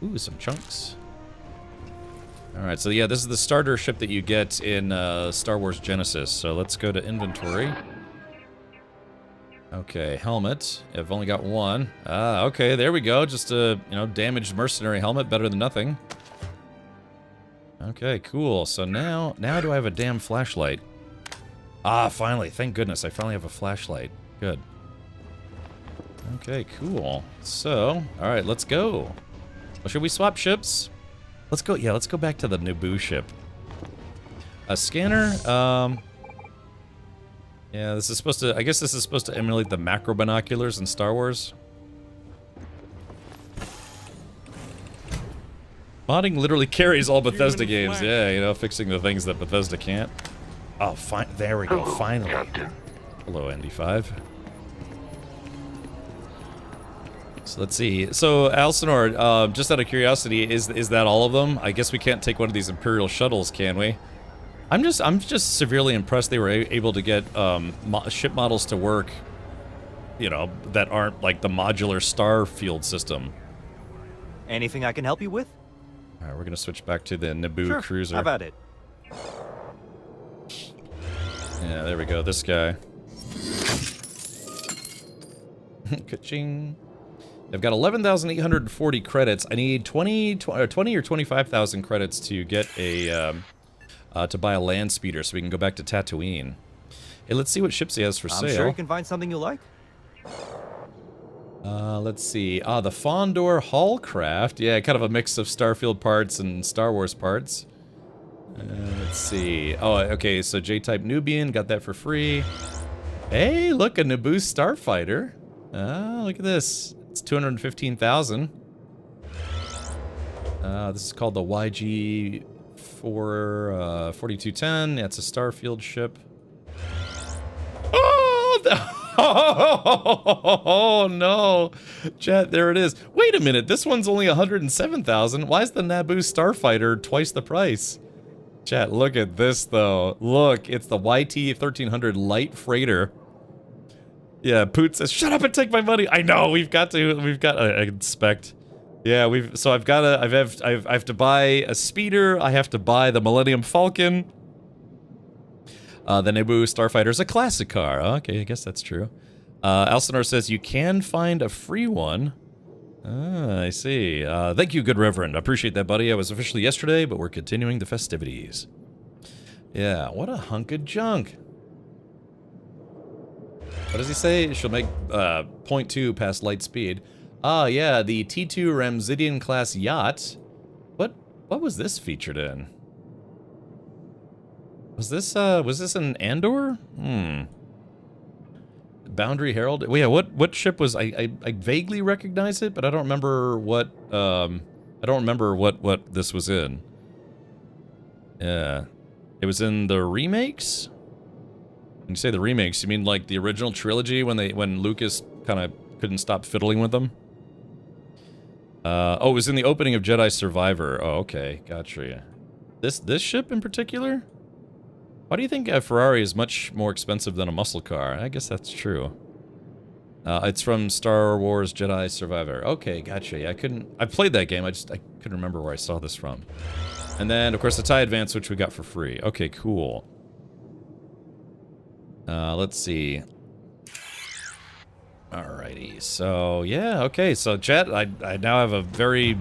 Ooh, some chunks. Alright, so yeah, this is the starter ship that you get in Star Wars Genesis. So let's go to inventory. Okay, helmet. I've only got one. Okay, there we go. Just a, you know, damaged mercenary helmet. Better than nothing. Okay, cool. So now do I have a damn flashlight? Finally. Thank goodness. I finally have a flashlight. Good. Okay, cool. So, alright, let's go. Well, should we swap ships? Let's go, yeah, let's go back to the Naboo ship. A scanner, yeah, this is supposed to, I guess this is supposed to emulate the macro binoculars in Star Wars. Modding literally carries all Bethesda games, yeah, you know, fixing the things that Bethesda can't. Oh, fine, there we go, finally. Captain. Hello, ND5. So let's see. So Alcinor, just out of curiosity, is that all of them? I guess we can't take one of these Imperial shuttles, can we? I'm just severely impressed they were able to get ship models to work, you know, that aren't like the modular Starfield system. Anything I can help you with? All right, we're gonna switch back to the Naboo cruiser. How about it? Yeah, there we go. This guy. Ka-ching. I've got 11,840 credits. I need 20 or 25,000 credits to get a to buy a land speeder so we can go back to Tatooine. Hey, let's see what ships he has for sale. I'm sure you can find something you like. Let's see. The Fondor Hallcraft. Yeah, kind of a mix of Starfield parts and Star Wars parts. Let's see. Oh, okay, so J-Type Nubian, got that for free. Hey, look, a Naboo Starfighter. Look at this. It's 215,000. This is called the YG 4210. Yeah, it's a Starfield ship. Oh no, chat, there it is. Wait a minute, this one's only 107,000. Why is the Naboo Starfighter twice the price? Chat, look at this though. Look, it's the YT 1300 light freighter. Yeah, Poot says, "Shut up and take my money." I know, we've got to inspect. Yeah, I have to buy a speeder. I have to buy the Millennium Falcon. The Naboo Starfighter is a classic car. Okay, I guess that's true. Alcinor says you can find a free one. I see. Thank you, good Reverend. I appreciate that, buddy. I was officially yesterday, but we're continuing the festivities. Yeah, what a hunk of junk. What does he say? She'll make 0.2 past light speed. Yeah, the T2 Ramzidian class yacht. What was this featured in? Was this an Andor? Boundary Herald? Well, yeah, what ship was I vaguely recognize it, but I don't remember what what this was in. Yeah. It was in the remakes? When you say the remakes, you mean like the original trilogy when Lucas kind of couldn't stop fiddling with them? Oh, it was in the opening of Jedi Survivor. Oh, okay, gotcha. This ship in particular? Why do you think a Ferrari is much more expensive than a muscle car? I guess that's true. It's from Star Wars Jedi Survivor. Okay, gotcha. Yeah, I played that game. I couldn't remember where I saw this from. And then, of course, the TIE Advance, which we got for free. Okay, cool. Let's see. Alrighty, so yeah, okay, so chat, I now have a very,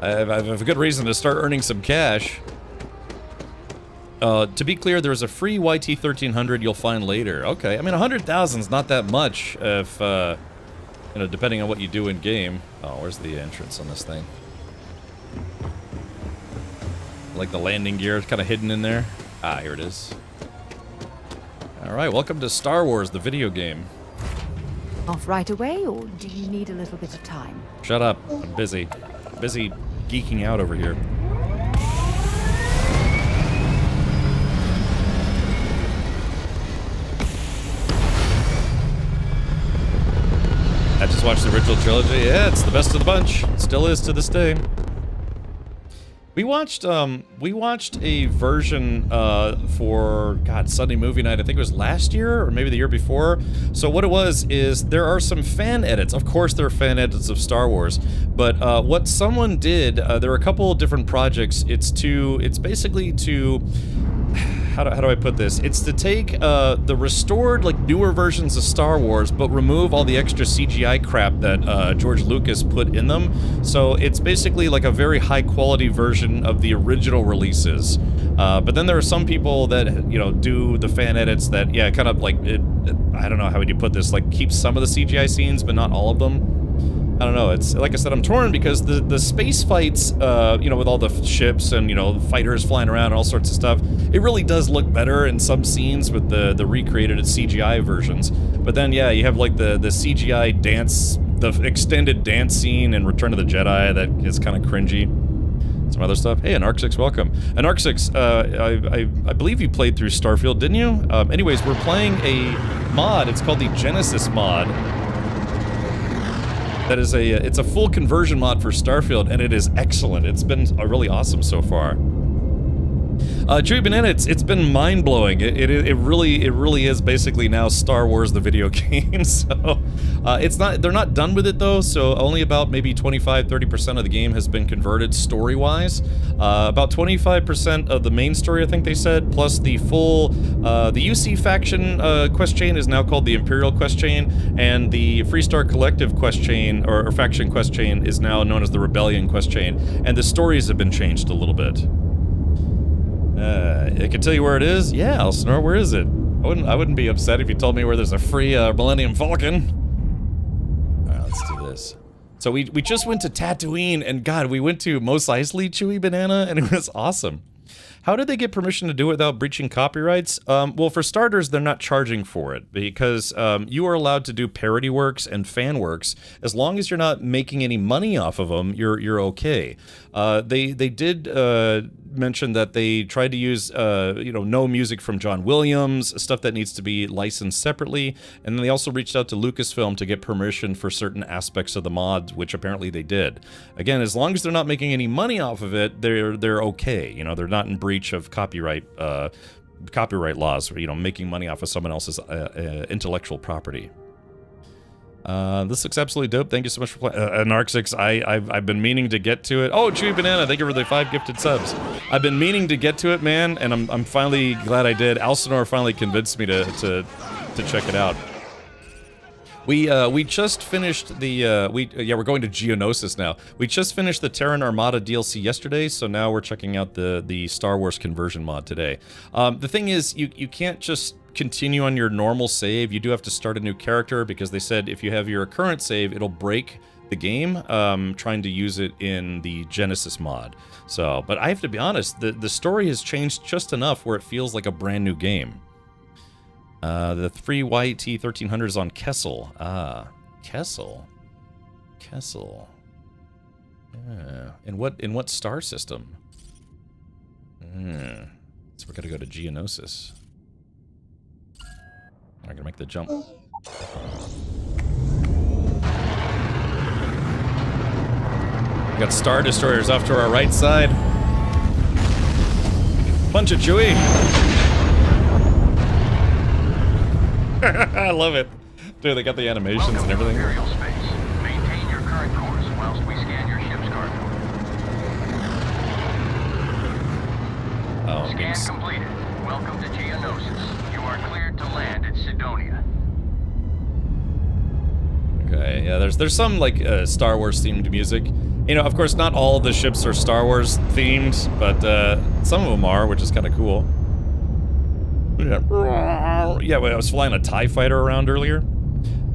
I have a good reason to start earning some cash. To be clear, there's a free YT-1300 you'll find later. Okay, I mean 100,000 is not that much if, you know, depending on what you do in game. Oh, where's the entrance on this thing? Like the landing gear kind of hidden in there. Ah, here it is. Alright, welcome to Star Wars, the video game. Off right away, or do you need a little bit of time? Shut up. I'm busy. Busy geeking out over here. I just watched the original trilogy. Yeah, it's the best of the bunch. It still is to this day. We watched a version for Sunday movie night. I think it was last year or maybe the year before. So what it was is there are some fan edits. Of course, there are fan edits of Star Wars, but what someone did, there are a couple of different projects. It's basically to how do I put this? It's to take the restored, like, newer versions of Star Wars, but remove all the extra CGI crap that George Lucas put in them. So it's basically like a very high-quality version of the original releases. But then there are some people that, you know, do the fan edits that, yeah, kind of like, I don't know how would you put this, like, keep some of the CGI scenes, but not all of them. I don't know, it's, like I said, I'm torn because the space fights, you know, with all the ships and, you know, fighters flying around and all sorts of stuff, it really does look better in some scenes with the recreated CGI versions. But then, yeah, you have, like, the CGI dance, the extended dance scene in Return of the Jedi that is kind of cringy. Some other stuff. Hey, Anarch6, welcome. Anarch6, I believe you played through Starfield, didn't you? Anyways, we're playing a mod, it's called the Genesis mod. That is it's a full conversion mod for Starfield, and it is excellent. It's been really awesome so far. Chewy Banana, it's been mind-blowing. It really is basically now Star Wars the video game. So they're not done with it though, so only about maybe 25-30% of the game has been converted story-wise. About 25% of the main story, I think they said, plus the full the UC faction quest chain is now called the Imperial quest chain, and the Freestar Collective quest chain or faction quest chain is now known as the Rebellion quest chain, and the stories have been changed a little bit. I can tell you where it is. Yeah, Elsinore, where is it? I wouldn't be upset if you told me where there's a free Millennium Falcon. Alright, let's do this. So we just went to Tatooine, and God, we went to Mos Eisley, Chewy Banana, and it was awesome. How did they get permission to do it without breaching copyrights? Well, for starters, they're not charging for it, because you are allowed to do parody works and fan works. As long as you're not making any money off of them, you're okay. They did mention that they tried to use you know, no music from John Williams, stuff that needs to be licensed separately, and then they also reached out to Lucasfilm to get permission for certain aspects of the mod, which apparently they did. Again, as long as they're not making any money off of it, they're okay. You know, they're not in breach of copyright laws, you know, making money off of someone else's intellectual property. This looks absolutely dope. Thank you so much for playing. Anarch6, I've been meaning to get to it. Oh, Chewy Banana, thank you for the 5 gifted subs. I've been meaning to get to it, man, and I'm finally glad I did. Elsinore finally convinced me to check it out. We just finished the we're going to Geonosis now. We just finished the Terran Armada DLC yesterday, so now we're checking out the Star Wars conversion mod today. The thing is, you can't just continue on your normal save. You do have to start a new character, because they said if you have your current save, it'll break the game trying to use it in the Genesis mod. So, but I have to be honest, the story has changed just enough where it feels like a brand new game. The free YT-1300 is on Kessel. Ah, Kessel. In what star system? So we're gonna go to Geonosis. We're gonna make the jump. We got Star Destroyers off to our right side. Punch it, Chewie! I love it. Dude, they got the animations and everything. Imperial space. Maintain your current course whilst we scan your ship's cargo. Oh, Scan completed. Welcome to Geonosis. You are cleared to land at Sidonia. Okay, yeah, there's some, like, Star Wars themed music. You know, of course, not all of the ships are Star Wars themed, but some of them are, which is kind of cool. Yeah, I was flying a TIE fighter around earlier.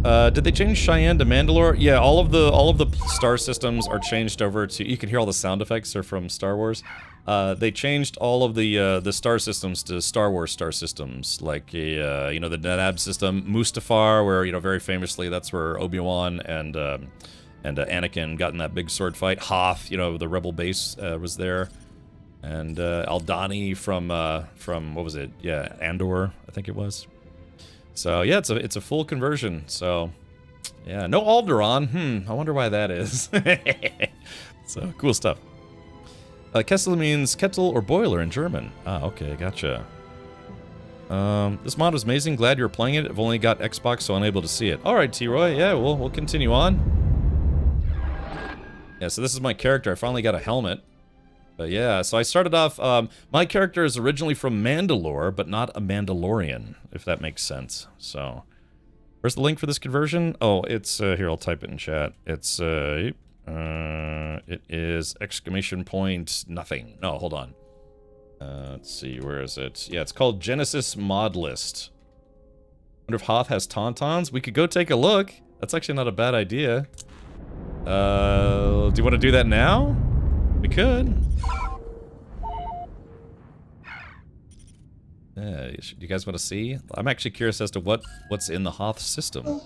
Did they change Cheyenne to Mandalore? Yeah, all of the star systems are changed over to. You can hear all the sound effects are from Star Wars. They changed all of the star systems to Star Wars star systems, like you know, the Nadab system, Mustafar, where, you know, very famously that's where Obi-Wan and Anakin got in that big sword fight. Hoth, you know, the rebel base was there. And Aldani from what was it? Yeah, Andor, I think it was. So yeah, it's a full conversion. So yeah, no Alderaan. I wonder why that is. So cool stuff. Kessel means kettle or boiler in German. Ah, okay, gotcha. This mod was amazing. Glad you're playing it. I've only got Xbox, so unable to see it. All right, T-Roy. Yeah, we'll continue on. Yeah, so this is my character. I finally got a helmet. But yeah, so I started off, my character is originally from Mandalore, but not a Mandalorian, if that makes sense. So, where's the link for this conversion? Oh, it's, here, I'll type it in chat. It's, it is ! Nothing. No, hold on. Let's see, where is it? Yeah, it's called Genesis Mod List. Wonder if Hoth has Tauntauns? We could go take a look. That's actually not a bad idea. Do you want to do that now? We could. Yeah, you guys want to see? I'm actually curious as to what's in the Hoth system.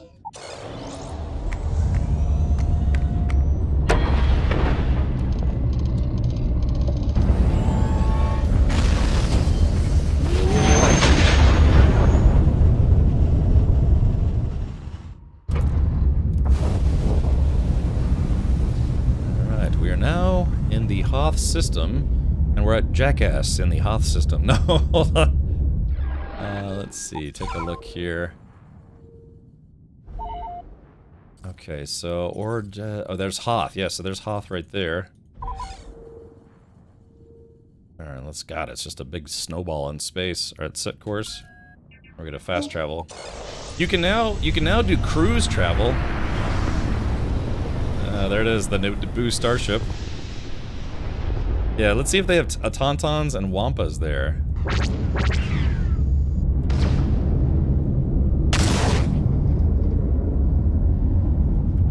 Alright, we are now in the Hoth system, and we're at Jackass in the Hoth system. No, hold on. Let's see, take a look here. Okay, so, oh, there's Hoth. Yeah, so there's Hoth right there. Alright, let's got it. It's just a big snowball in space. Alright, set course. We're gonna fast travel. You can now do cruise travel. There it is, the Naboo starship. Yeah, let's see if they have Tauntauns and Wampas there.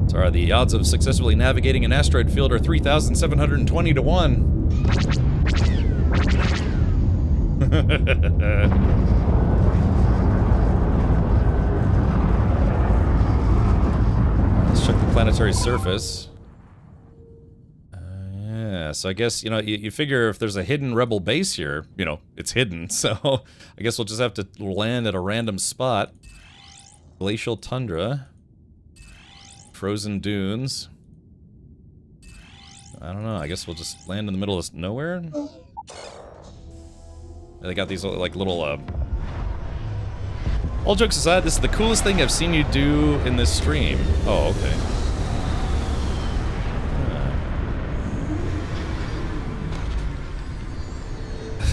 Sorry, the odds of successfully navigating an asteroid field are 3,720 to 1. Let's check the planetary surface. Yeah, so I guess, you know, you figure if there's a hidden rebel base here, you know, it's hidden, so I guess we'll just have to land at a random spot. Glacial tundra. Frozen dunes. I don't know, I guess we'll just land in the middle of nowhere? They got these, like, little, all jokes aside, this is the coolest thing I've seen you do in this stream. Oh, okay.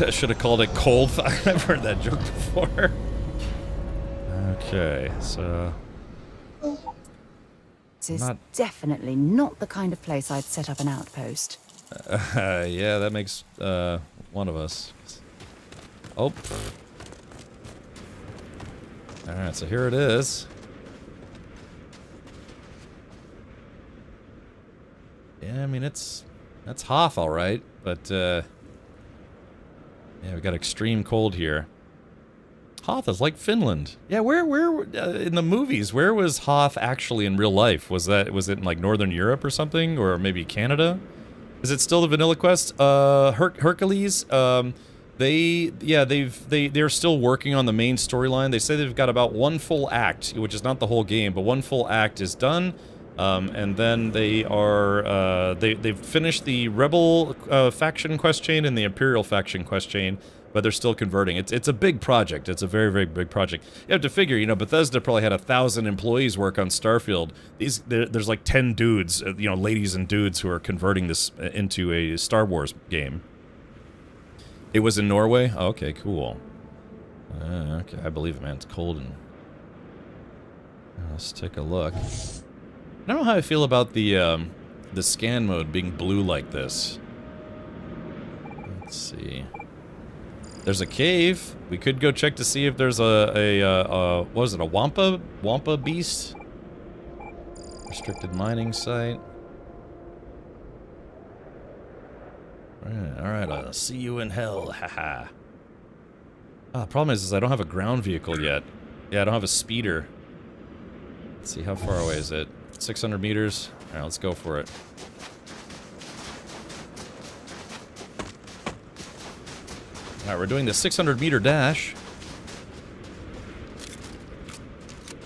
I should have called it cold. I've heard that joke before. Okay, so... This is definitely not the kind of place I'd set up an outpost. Yeah, that makes one of us. Oh. Alright, so here it is. Yeah, I mean, that's Hoth, alright, but, yeah, we got extreme cold here. Hoth is like Finland. Yeah, where in the movies, where was Hoth actually in real life? Was it in like Northern Europe or something, or maybe Canada? Is it still the Vanilla Quest? Hercules, They're still working on the main storyline. They say they've got about one full act, which is not the whole game, but one full act is done. And then they are they've finished the Rebel faction quest chain and the Imperial faction quest chain, but they're still converting. It's a big project. It's a very, very big project. You have to figure, you know, Bethesda probably had 1,000 employees work on Starfield. There's like 10 dudes, you know, ladies and dudes who are converting this into a Star Wars game. It was in Norway? Oh, okay, cool. Okay, I believe it, man. It's cold and... Let's take a look. I don't know how I feel about the scan mode being blue like this. Let's see. There's a cave. We could go check to see if there's what was it, a Wampa beast? Restricted mining site. Alright, I'll see you in hell, haha. The problem is I don't have a ground vehicle yet. Yeah, I don't have a speeder. Let's see, how far away is it? 600 meters? Alright, let's go for it. Alright, we're doing the 600-meter dash.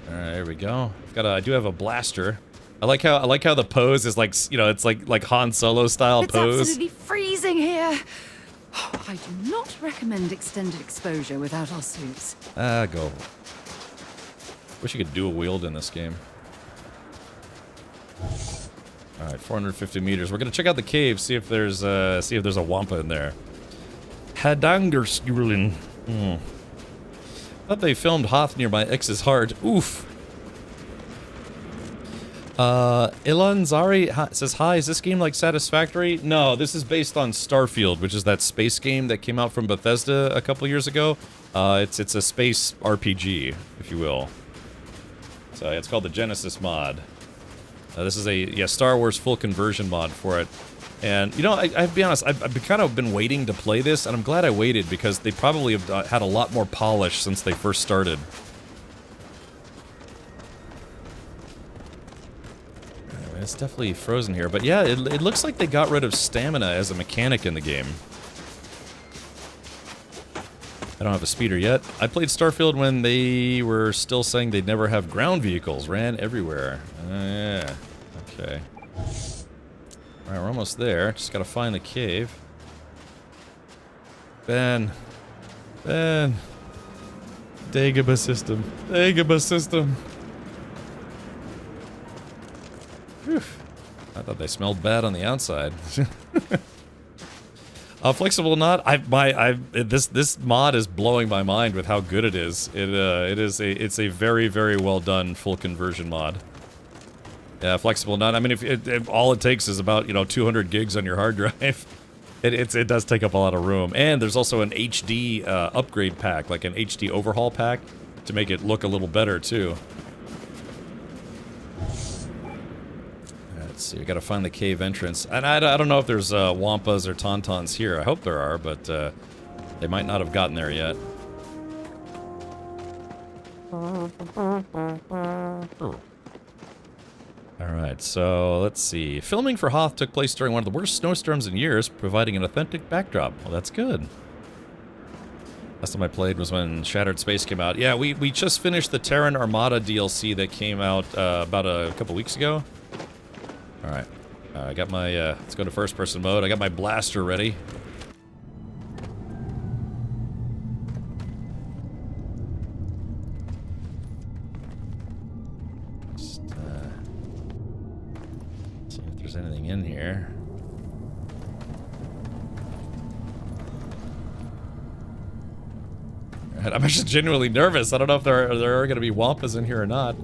Alright, there we go. I do have a blaster. I like how the pose is like, you know, it's like Han Solo style pose. It's absolutely freezing here. Oh, I do not recommend extended exposure without our suits. Go. Wish you could dual wield in this game. Alright, 450 meters. We're gonna check out the cave, see if there's a Wampa in there. Hadangerskulen. Thought they filmed Hoth near my ex's heart. Oof. Ilan Zari says, hi, is this game like Satisfactory? No, this is based on Starfield, which is that space game that came out from Bethesda a couple years ago. It's a space RPG, if you will. So it's called the Genesis mod. This is a Star Wars full conversion mod for it. And, you know, I'll be honest, I've kind of been waiting to play this, and I'm glad I waited, because they probably have had a lot more polish since they first started. It's definitely frozen here, but yeah, it looks like they got rid of stamina as a mechanic in the game. I don't have a speeder yet. I played Starfield when they were still saying they'd never have ground vehicles, ran everywhere. Yeah, okay. Alright, we're almost there. Just gotta find the cave. Ben. Dagobah system. Dagobah system. Whew. I thought they smelled bad on the outside. Flexible knot. This mod is blowing my mind with how good it is. It's a very, very well done full conversion mod. Yeah, flexible knot. I mean, if all it takes is about 200 gigs on your hard drive, it does take up a lot of room. And there's also an HD upgrade pack, like an HD overhaul pack, to make it look a little better too. Let's see, we gotta find the cave entrance. And I don't know if there's Wampas or Tauntauns here. I hope there are, but they might not have gotten there yet. Alright, so let's see. Filming for Hoth took place during one of the worst snowstorms in years, providing an authentic backdrop. Well, that's good. Last time I played was when Shattered Space came out. Yeah, we just finished the Terran Armada DLC that came out about a couple weeks ago. Alright, I got my, let's go to first person mode. I got my blaster ready. Just, see if there's anything in here. Alright, I'm actually genuinely nervous. I don't know if there are going to be Wampas in here or not.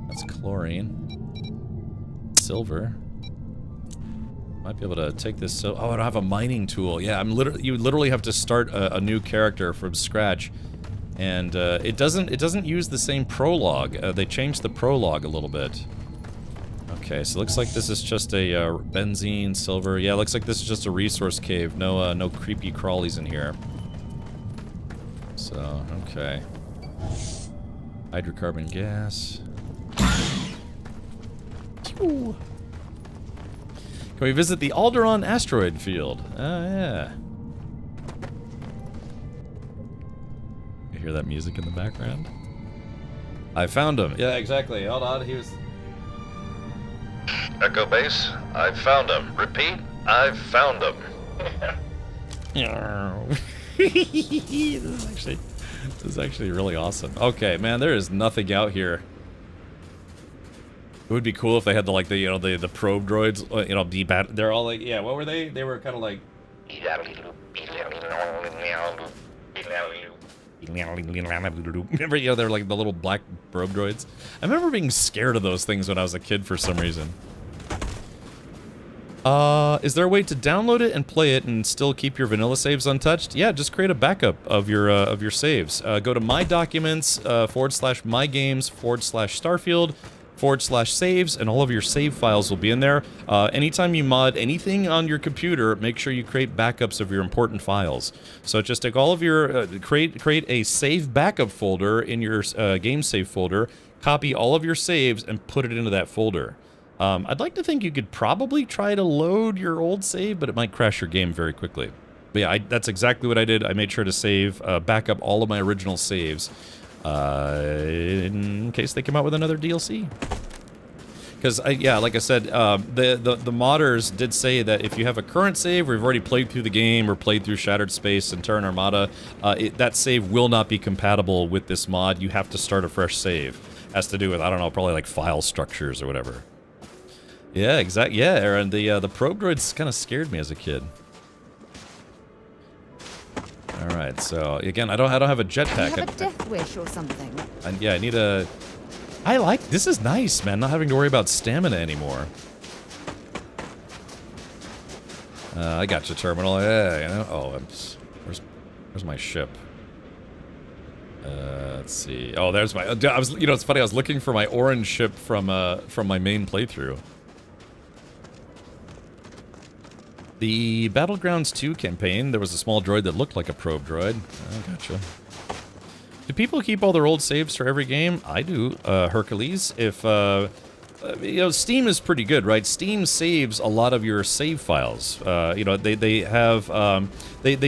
That's chlorine. Silver. Might be able to take this. Oh, I don't have a mining tool. Yeah, you literally have to start a new character from scratch, and it doesn't use the same prologue. They changed the prologue a little bit. Okay, so it looks like this is just a benzene, silver. Yeah, it looks like this is just a resource cave. No creepy crawlies in here. So okay. Hydrocarbon gas. Ooh. Can we visit the Alderaan asteroid field? Oh, yeah. hear that music in the background? I found him. Yeah, exactly. Hold on, he was... Echo Base, I've found him. Repeat, I've found him. This is actually really awesome. Okay, man, there is nothing out here. It would be cool if they had the probe droids, they're all like, yeah, what were they? They were kind of like... Remember, they're like the little black probe droids. I remember being scared of those things when I was a kid for some reason. Is there a way to download it and play it and still keep your vanilla saves untouched? Yeah, just create a backup of your saves. Go to My Documents, /My Games, /Starfield, /saves, and all of your save files will be in there. Anytime you mod anything on your computer, make sure you create backups of your important files. So just take all of your, create a save backup folder in your game save folder, copy all of your saves, and put it into that folder. I'd like to think you could probably try to load your old save, but it might crash your game very quickly. But yeah, that's exactly what I did. I made sure to save, back up all of my original saves, in case they come out with another DLC. Because, yeah, like I said, the modders did say that if you have a current save where you've already played through the game or played through Shattered Space and Terran Armada, that save will not be compatible with this mod. You have to start a fresh save. Has to do with, I don't know, probably like file structures or whatever. Yeah, exactly. Yeah, Aaron, the probe droids kind of scared me as a kid. All right, so again, I don't have a jetpack. You have a death wish or something. Yeah, I need a. This is nice, man. Not having to worry about stamina anymore. I got you, terminal. Yeah, you know. Oh, where's my ship? Let's see. Oh, there's my. It's funny. I was looking for my orange ship from my main playthrough. The Battlegrounds 2 campaign, there was a small droid that looked like a probe droid. I gotcha. Do people keep all their old saves for every game? I do, Hercules. If, Steam is pretty good, right? Steam saves a lot of your save files. They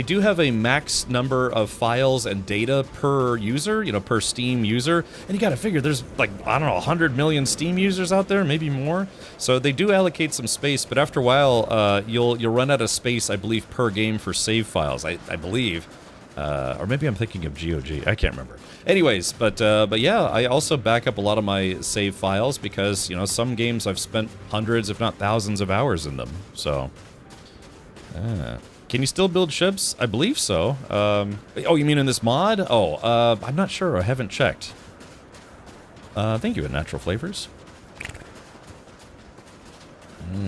do have a max number of files and data per user, per Steam user. And you gotta figure there's like, I don't know, 100 million Steam users out there, maybe more. So they do allocate some space, but after a while, you'll run out of space, I believe, per game for save files, I believe. Or maybe I'm thinking of GOG. I can't remember. Anyways, but yeah, I also back up a lot of my save files because, some games I've spent hundreds, if not thousands of hours in them. So, can you still build ships? I believe so. Oh, you mean in this mod? Oh, I'm not sure. I haven't checked. Thank you, Natural Flavors. All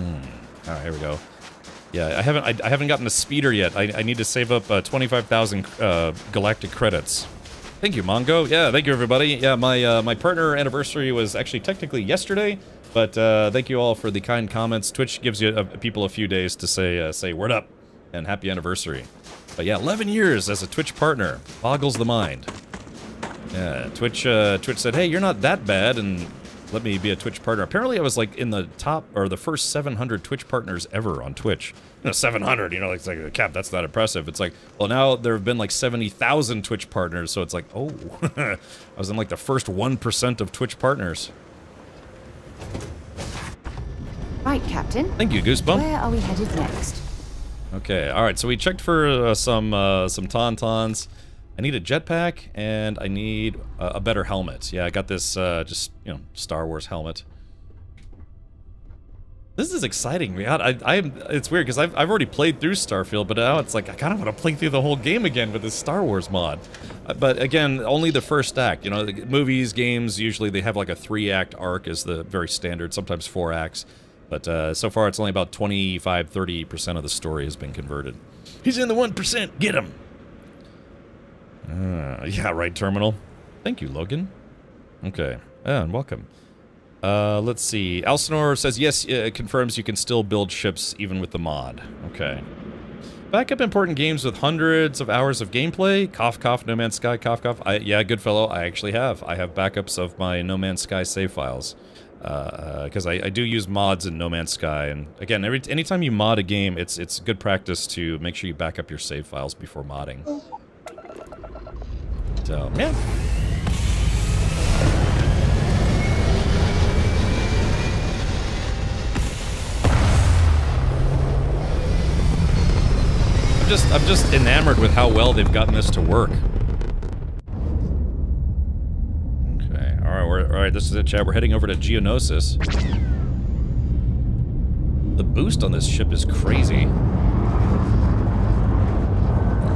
right, here we go. Yeah, I haven't gotten a speeder yet. I need to save up 25,000 galactic credits. Thank you, Mongo. Yeah, thank you, everybody. Yeah, my partner anniversary was actually technically yesterday, but thank you all for the kind comments. Twitch gives you people a few days to say word up and happy anniversary. But yeah, 11 years as a Twitch partner boggles the mind. Yeah, Twitch said, hey, you're not that bad, and let me be a Twitch partner. Apparently, I was like in the top, or the first 700 Twitch partners ever on Twitch. 700, it's like, Cap, that's not impressive. It's like, well, now there have been like 70,000 Twitch partners, so it's like, oh, I was in like the first 1% of Twitch partners. Right, Captain. Thank you, Goosebump. Where are we headed next? Okay, all right, so we checked for some Tauntauns. I need a jetpack, and I need a better helmet. Yeah, I got this, Star Wars helmet. This is exciting. It's weird, because I've already played through Starfield, but now it's like, I kind of want to play through the whole game again with this Star Wars mod. But again, only the first act. Movies, games, usually they have like a 3-act arc is the very standard, sometimes 4 acts. But so far, it's only about 25–30% of the story has been converted. He's in the 1%! Get him! Yeah, right, Terminal. Thank you, Logan. Okay, and welcome. Let's see. Alcinor says, yes, it confirms you can still build ships even with the mod. Okay. Backup important games with hundreds of hours of gameplay. Cough, cough, No Man's Sky, cough, cough. Yeah, good fellow, I actually have. I have backups of my No Man's Sky save files. Because I do use mods in No Man's Sky, and again, anytime you mod a game, it's good practice to make sure you back up your save files before modding. So, yeah. I'm just enamored with how well they've gotten this to work. Okay, all right, this is it, chat. We're heading over to Geonosis. The boost on this ship is crazy.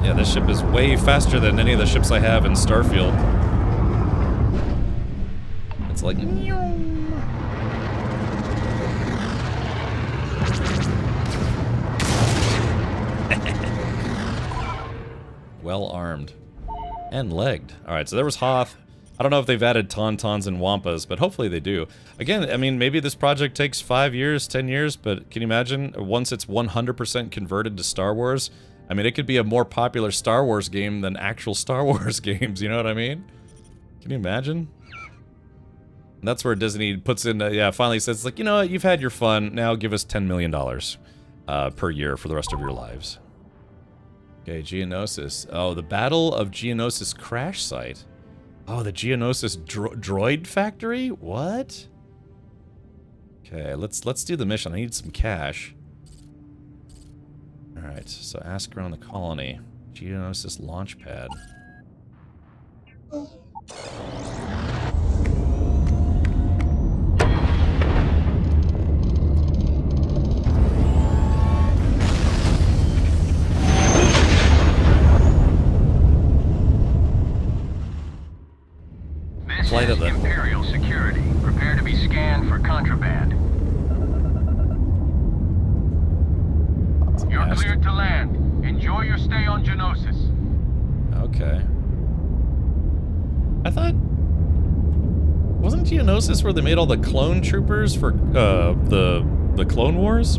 Yeah, this ship is way faster than any of the ships I have in Starfield. It's like... Well armed. And legged. Alright, so there was Hoth. I don't know if they've added Tauntauns and Wampas, but hopefully they do. Again, I mean, maybe this project takes 5 years, 10 years, but can you imagine once it's 100% converted to Star Wars? I mean, it could be a more popular Star Wars game than actual Star Wars games, you know what I mean? Can you imagine? And that's where Disney puts in, yeah, finally says, like, you know what, you've had your fun, now give us $10 million per year for the rest of your lives. Okay, Geonosis. Oh, the Battle of Geonosis crash site. Oh, the Geonosis droid factory? What? Okay, let's do the mission. I need some cash. Alright, so ask around the colony. Geonosis launch pad. This is Imperial Security. Prepare to be scanned for contraband. You're cleared to land. Enjoy your stay on Geonosis. Okay. I thought... Wasn't Geonosis where they made all the clone troopers for, the Clone Wars?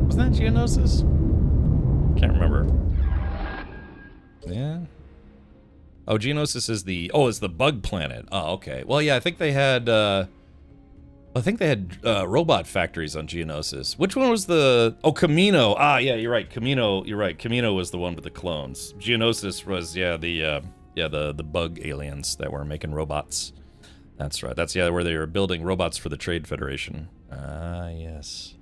Wasn't that Geonosis? Can't remember. Yeah. Oh, Geonosis is the... Oh, it's the bug planet. Oh, okay. Well, yeah, I think they had, robot factories on Geonosis. Which one was the... Oh, Camino. Ah, yeah, you're right. Camino, you're right. Camino was the one with the clones. Geonosis was, yeah, the bug aliens that were making robots. That's right. That's, yeah, where they were building robots for the Trade Federation. Ah, yes.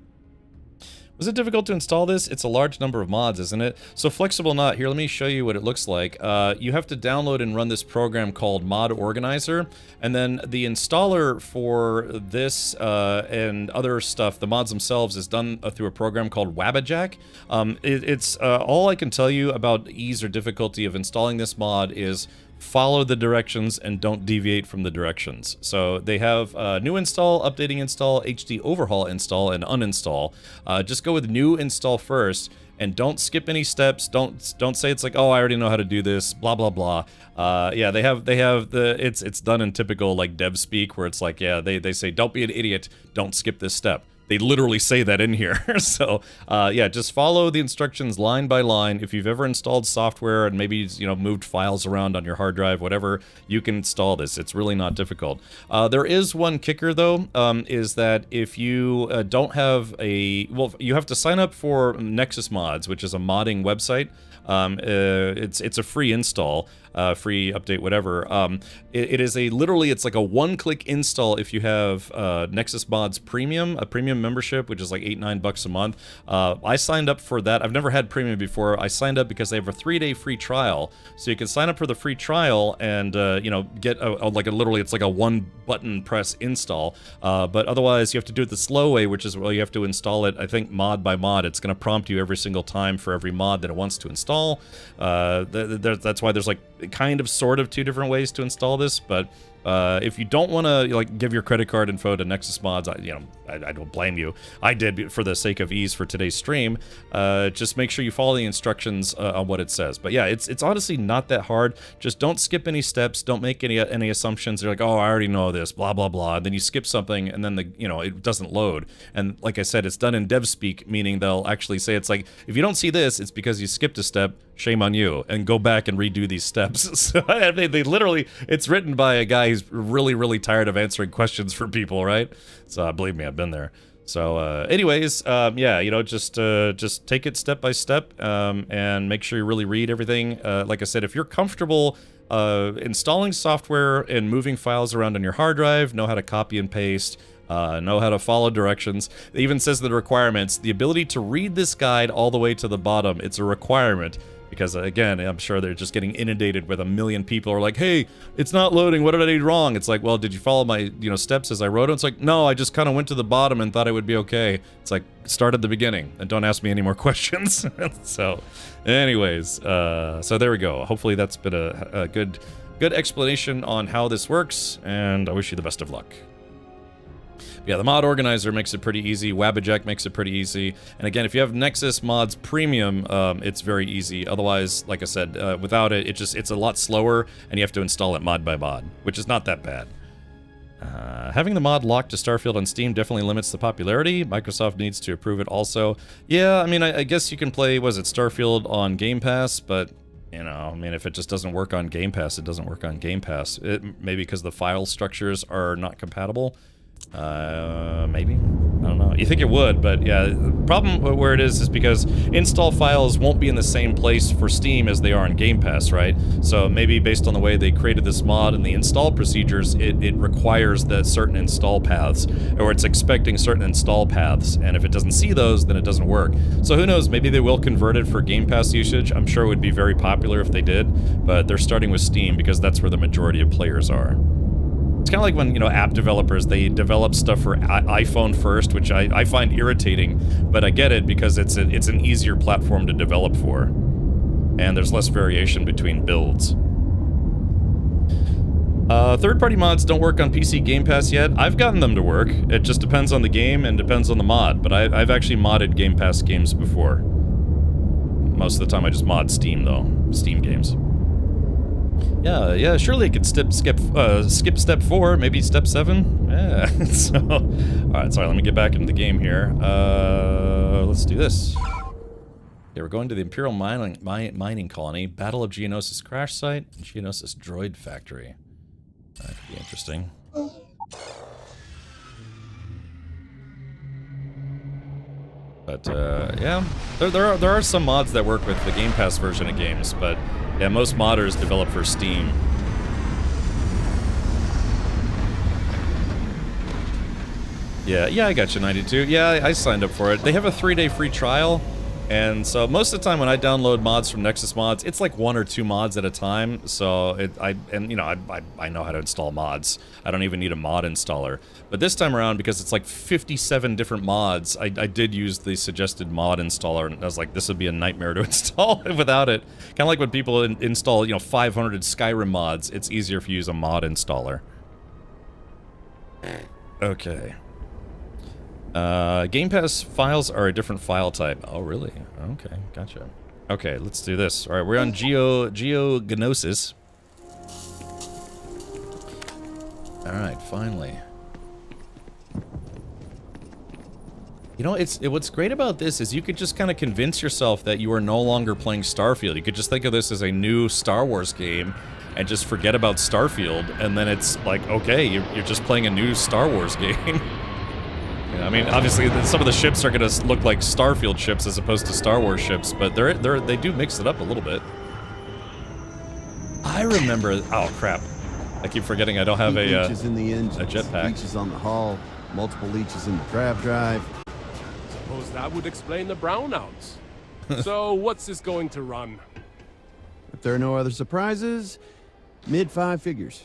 Was it difficult to install this? It's a large number of mods, isn't it? So Flexible Not, here, let me show you what it looks like. You have to download and run this program called Mod Organizer, and then the installer for this and other stuff, the mods themselves, is done through a program called Wabbajack. It's all I can tell you about ease or difficulty of installing this mod is follow the directions and don't deviate from the directions. So they have new install, updating install, HD overhaul install, and uninstall. Just go with new install first, and don't skip any steps. Don't say it's like, oh, I already know how to do this, blah blah blah. Yeah, they have the it's done in typical like dev speak where it's like, yeah, they say don't be an idiot, don't skip this step. They literally say that in here. So, yeah, just follow the instructions line by line. If you've ever installed software and maybe, you know, moved files around on your hard drive, whatever, you can install this. It's really not difficult. There is one kicker, though, is that if you don't have a... Well, you have to sign up for Nexus Mods, which is a modding website. It's a free install, free update, whatever. It is literally, it's like a one-click install if you have Nexus Mods Premium, a premium membership, which is like $8-9 a month. I signed up for that. I've never had premium before. I signed up because they have a 3-day free trial, so you can sign up for the free trial and you know, get literally it's like a one-button press install. But otherwise, you have to do it the slow way, which is, well, you have to install it, I think, mod by mod. It's going to prompt you every single time for every mod that it wants to install. That's why there's like kind of sort of two different ways to install this, but if you don't want to like give your credit card info to Nexus Mods, I don't blame you. I did for the sake of ease for today's stream. Just make sure you follow the instructions on what it says. But yeah, it's honestly not that hard. Just don't skip any steps. Don't make any assumptions. They're like, oh, I already know this, blah blah blah. And then you skip something, and then it doesn't load. And like I said, it's done in dev speak, meaning they'll actually say it's like, if you don't see this, it's because you skipped a step. Shame on you, and go back and redo these steps. So they literally, it's written by a guy who's really, really tired of answering questions for people, right? So believe me, I've been there. So, anyways, yeah, you know, just take it step by step, and make sure you really read everything. Like I said, if you're comfortable installing software and moving files around on your hard drive, know how to copy and paste, know how to follow directions. It even says the requirements, the ability to read this guide all the way to the bottom. It's a requirement. Because, again, I'm sure they're just getting inundated with a million people who are like, hey, it's not loading, what did I do wrong? It's like, well, did you follow my, you know, steps as I wrote it? It's like, no, I just kind of went to the bottom and thought it would be okay. It's like, start at the beginning and don't ask me any more questions. So, anyways, so there we go. Hopefully that's been a good explanation on how this works, and I wish you the best of luck. Yeah, the mod organizer makes it pretty easy. Wabbajack makes it pretty easy. And again, if you have Nexus Mods Premium, it's very easy. Otherwise, like I said, without it, it's a lot slower, and you have to install it mod by mod, which is not that bad. Having the mod locked to Starfield on Steam definitely limits the popularity. Microsoft needs to approve it also. Yeah, I mean, I guess you can play, was it Starfield on Game Pass, but, you know, I mean, if it just doesn't work on Game Pass, it doesn't work on Game Pass. Maybe because the file structures are not compatible. Maybe? I don't know. You think it would, but yeah, the problem where it is because install files won't be in the same place for Steam as they are on Game Pass, right? So maybe based on the way they created this mod and the install procedures, it requires that certain install paths, or it's expecting certain install paths, and if it doesn't see those, then it doesn't work. So who knows, maybe they will convert it for Game Pass usage. I'm sure it would be very popular if they did, but they're starting with Steam because that's where the majority of players are. It's kind of like when, you know, app developers, they develop stuff for iPhone first, which I find irritating, but I get it because it's an easier platform to develop for. And there's less variation between builds. Third-party mods don't work on PC Game Pass yet. I've gotten them to work. It just depends on the game and depends on the mod, but I've actually modded Game Pass games before. Most of the time I just mod Steam, though. Steam games. Yeah, surely it could skip step 4, maybe step 7. Yeah, so... Alright, sorry, let me get back into the game here. Let's do this. Yeah, we're going to the Imperial mining colony, Battle of Geonosis crash site, and Geonosis droid factory. That could be interesting. But, yeah, there are some mods that work with the Game Pass version of games, but... yeah, most modders develop for Steam. Yeah, I got you, 92. Yeah, I signed up for it. They have a 3-day free trial, and so most of the time when I download mods from Nexus Mods, it's like 1 or 2 mods at a time. So I know how to install mods. I don't even need a mod installer. But this time around, because it's like 57 different mods, I did use the suggested mod installer, and I was like, this would be a nightmare to install without it. Kind of like when people install, you know, 500 Skyrim mods, it's easier if you use a mod installer. Okay. Game Pass files are a different file type. Oh, really? Okay, gotcha. Okay, let's do this. Alright, we're on Geognosis. Alright, finally. You know, what's great about this is you could just kind of convince yourself that you are no longer playing Starfield. You could just think of this as a new Star Wars game and just forget about Starfield, and then it's like, okay, you're just playing a new Star Wars game. I mean, obviously, some of the ships are going to look like Starfield ships as opposed to Star Wars ships, but they do mix it up a little bit. I remember... oh, crap. I keep forgetting I don't have a jetpack. Leeches on the hull, multiple leeches in the grab drive. Suppose that would explain the brownouts. So, what's this going to run? If there are no other surprises, mid-5 figures.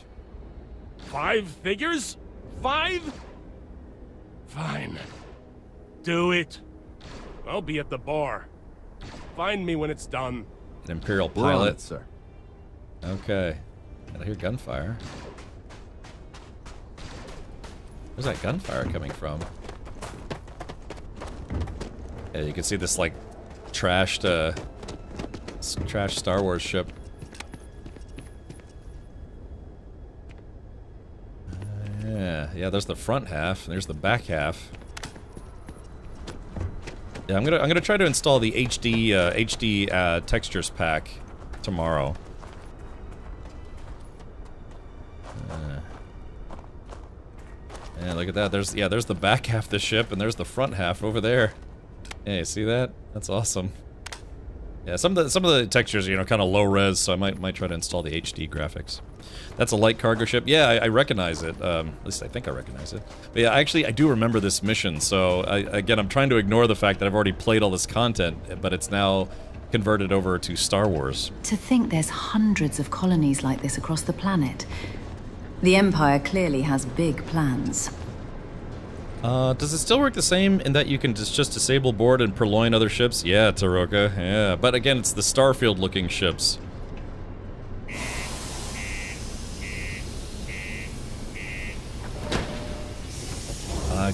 5 figures? 5? Fine. Do it. I'll be at the bar. Find me when it's done. An Imperial pilot, sir. Okay. I hear gunfire. Where's that gunfire coming from? Yeah, you can see this like trashed Star Wars ship. Yeah, there's the front half, and there's the back half. Yeah, I'm gonna try to install the HD textures pack tomorrow. Yeah, look at that. There's the back half of the ship, and there's the front half over there. Hey, see that? That's awesome. Yeah, some of the textures are, you know, kind of low res, so I might try to install the HD graphics. That's a light cargo ship. Yeah, I recognize it. At least I think I recognize it. But yeah, actually, I do remember this mission. So again, I'm trying to ignore the fact that I've already played all this content, but it's now converted over to Star Wars. To think there's hundreds of colonies like this across the planet. The Empire clearly has big plans. Does it still work the same in that you can just disable board and purloin other ships? Yeah, Taroka, yeah. But again, it's the Starfield looking ships.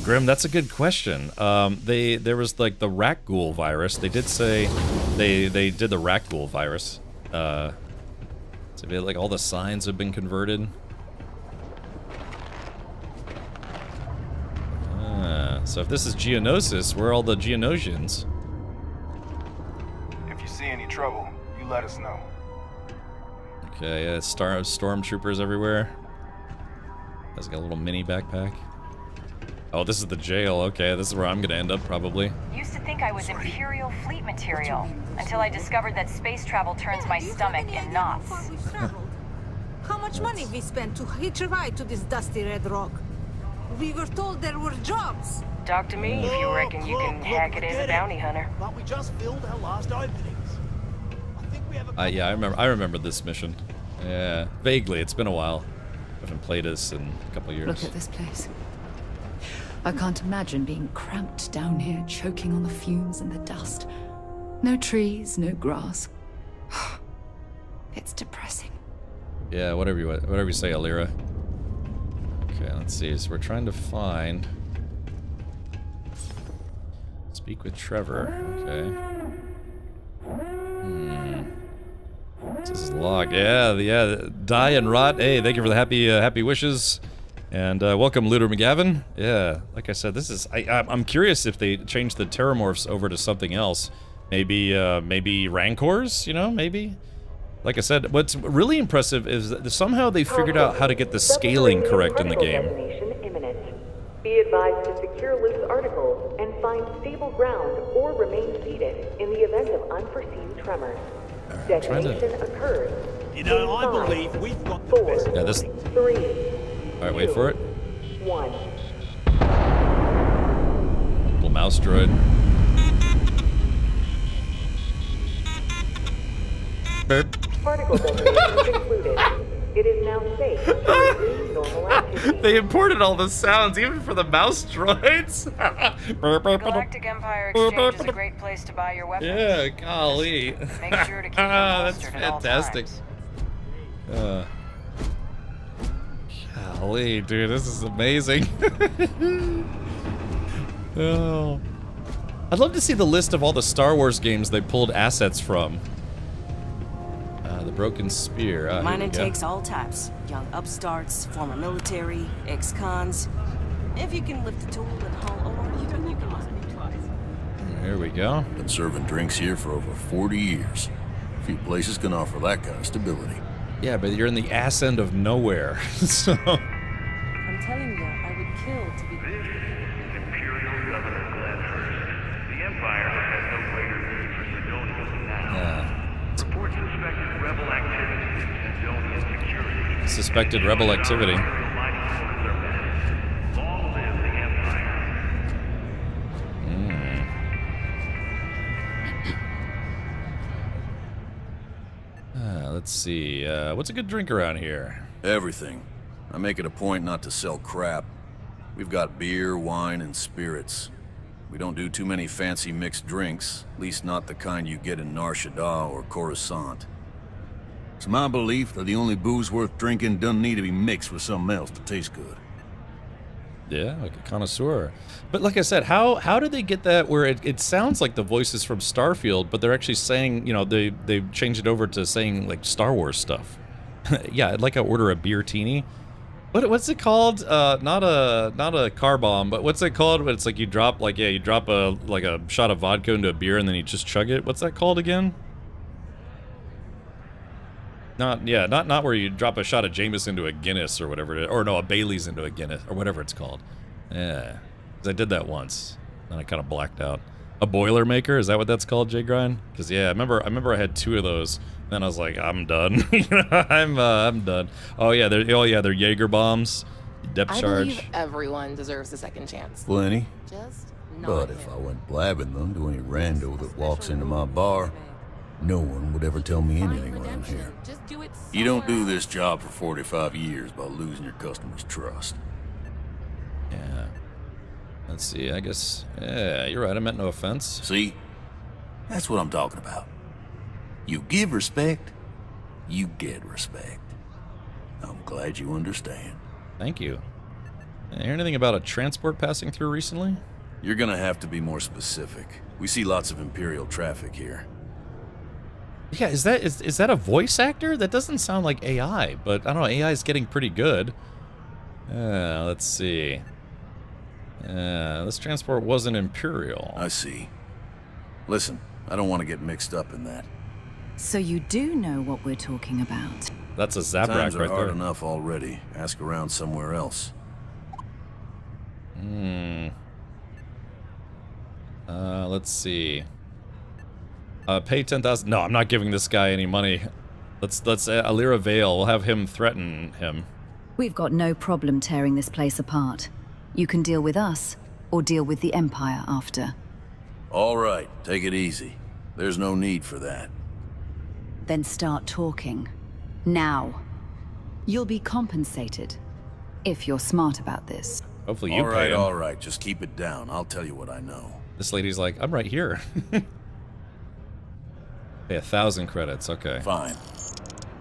Grim, that's a good question. There was like the Rakghoul virus. They did say they did the Rakghoul virus. So like all the signs have been converted. So if this is Geonosis, where are all the Geonosians? If you see any trouble, you let us know. Okay, yeah, stormtroopers everywhere. Has got a little mini backpack. Oh, this is the jail. Okay, this is where I'm gonna end up probably. Used to think I was Imperial fleet material until I discovered that space travel turns my stomach in knots. How much money we spent to hitch a ride to this dusty red rock? We were told there were jobs. Talk to me if you reckon you can hack it as a bounty hunter. But we just filled our last openings. Yeah, I remember this mission. Yeah, vaguely. It's been a while. I haven't played this in a couple years. Look at this place. I can't imagine being cramped down here, choking on the fumes and the dust. No trees, no grass. It's depressing. Yeah, whatever you say, Alira. Okay, let's see. So we're trying to find. Speak with Trevor. Okay. This is log. Yeah. Die and rot. Hey, thank you for the happy wishes. And welcome, Looter McGavin. Yeah, like I said, this is. I'm curious if they changed the Terramorphs over to something else. Maybe Rancors. You know, maybe. Like I said, what's really impressive is that somehow they figured out how to get the scaling correct in the game. Be advised to secure loose articles and find stable ground or remain seated in the event of unforeseen tremors. Detonation occurs. You know, I believe we've got the best. Yeah, this. 3. Alright, wait for it. 1. Little mouse droid. Burp. Particle detonation included. It is now safe to resume normal activity. They imported all the sounds, even for the mouse droids. Galactic Empire Exchange is a great place to buy your weapons. Yeah, golly. Make sure to keep them that's holstered at all fantastic. times. Golly, dude, this is amazing. Oh. I'd love to see the list of all the Star Wars games they pulled assets from. The Broken Spear. Mine takes all types. Young upstarts, former military, ex-cons. If you can lift a tool and haul ore, you can ask me twice. Here we go. Been serving drinks here for over 40 years. Few places can offer that kind of stability. Yeah, but you're in the ass end of nowhere, so... I'm telling you, I would kill to be... Imperial Governor Gladhurst. The Empire has no greater need for Sidonians now. Report suspected rebel activity in Sidonian security. Suspected rebel activity. Long live the Empire. Let's see. What's a good drink around here? Everything. I make it a point not to sell crap. We've got beer, wine, and spirits. We don't do too many fancy mixed drinks, at least not the kind you get in Nar Shaddaa or Coruscant. It's my belief that the only booze worth drinking doesn't need to be mixed with something else to taste good. Yeah, like a connoisseur. But like I said, how did they get that where it sounds like the voices from Starfield, but they're actually saying, you know, they've changed it over to saying like Star Wars stuff. Yeah, I'd like to order a beer teeny. What's it called? Not a car bomb, but what's it called? But it's like you drop a shot of vodka into a beer and then you just chug it. What's that called again? Not where you drop a shot of Jameson into a Guinness or whatever, or no, a Bailey's into a Guinness or whatever it's called. Yeah, 'cause I did that once, and I kind of blacked out. A Boilermaker, is that what that's called, Jay Grind? Because yeah, I remember I had 2 of those, and then I was like, I'm done. I'm done. Oh yeah, they're Jaeger bombs, depth I charge. believe everyone deserves a second chance. Plenty. Just not But if I went blabbing them to any rando that walks into my bar, no one would ever tell me anything around here. You don't do this job for 45 years by losing your customers' trust. Yeah. Let's see, I guess, yeah, you're right, I meant no offense. See? That's what I'm talking about. You give respect, you get respect. I'm glad you understand. Thank you. Hear anything about a transport passing through recently? You're gonna have to be more specific. We see lots of Imperial traffic here. Yeah, is that a voice actor? That doesn't sound like AI, but I don't know, AI is getting pretty good. Let's see. This transport wasn't Imperial. I see. Listen, I don't want to get mixed up in that. So you do know what we're talking about. That's a Zabrak Times are right hard there. enough already. Ask around somewhere else. Let's see. Pay 10,000. No, I'm not giving this guy any money. Let's Alira Vale. We'll have him threaten him. We've got no problem tearing this place apart. You can deal with us, or deal with the Empire after. All right, take it easy. There's no need for that. Then start talking. Now. You'll be compensated. If you're smart about this. Hopefully you pay him. All right, just keep it down. I'll tell you what I know. This lady's like, I'm right here. Pay 1,000 credits, okay. Fine.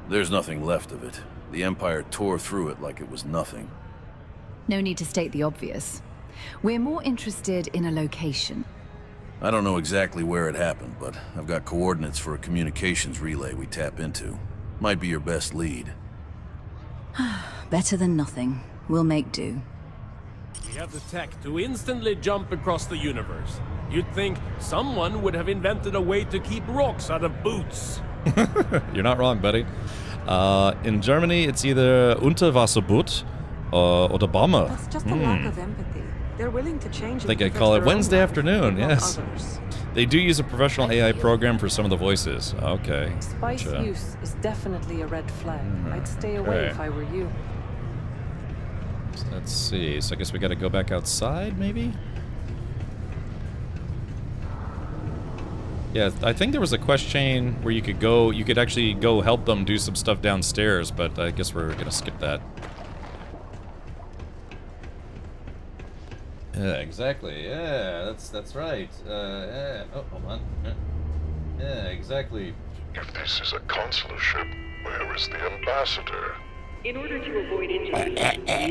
There's nothing left of it. The Empire tore through it like it was nothing. No need to state the obvious. We're more interested in a location. I don't know exactly where it happened, but I've got coordinates for a communications relay we tap into. Might be your best lead. Better than nothing. We'll make do. We have the tech to instantly jump across the universe. You'd think someone would have invented a way to keep rocks out of boots. You're not wrong, buddy. In Germany, it's either Unterwasserboot or the bomber. That's just a lack of empathy. They're willing to change. I think I call it Wednesday afternoon, yes. They do use a professional AI program for some of the voices. Okay. Spice Gotcha. use is definitely a red flag. I'd stay away Okay. if I were you. So let's see. So I guess we gotta go back outside, maybe? Yeah, I think there was a quest chain where you could actually go help them do some stuff downstairs, but I guess we're gonna skip that. Yeah, exactly. Yeah, that's right. Yeah. Oh, hold on. Yeah, exactly. If this is a consular ship, where is the ambassador? In order to avoid injury, please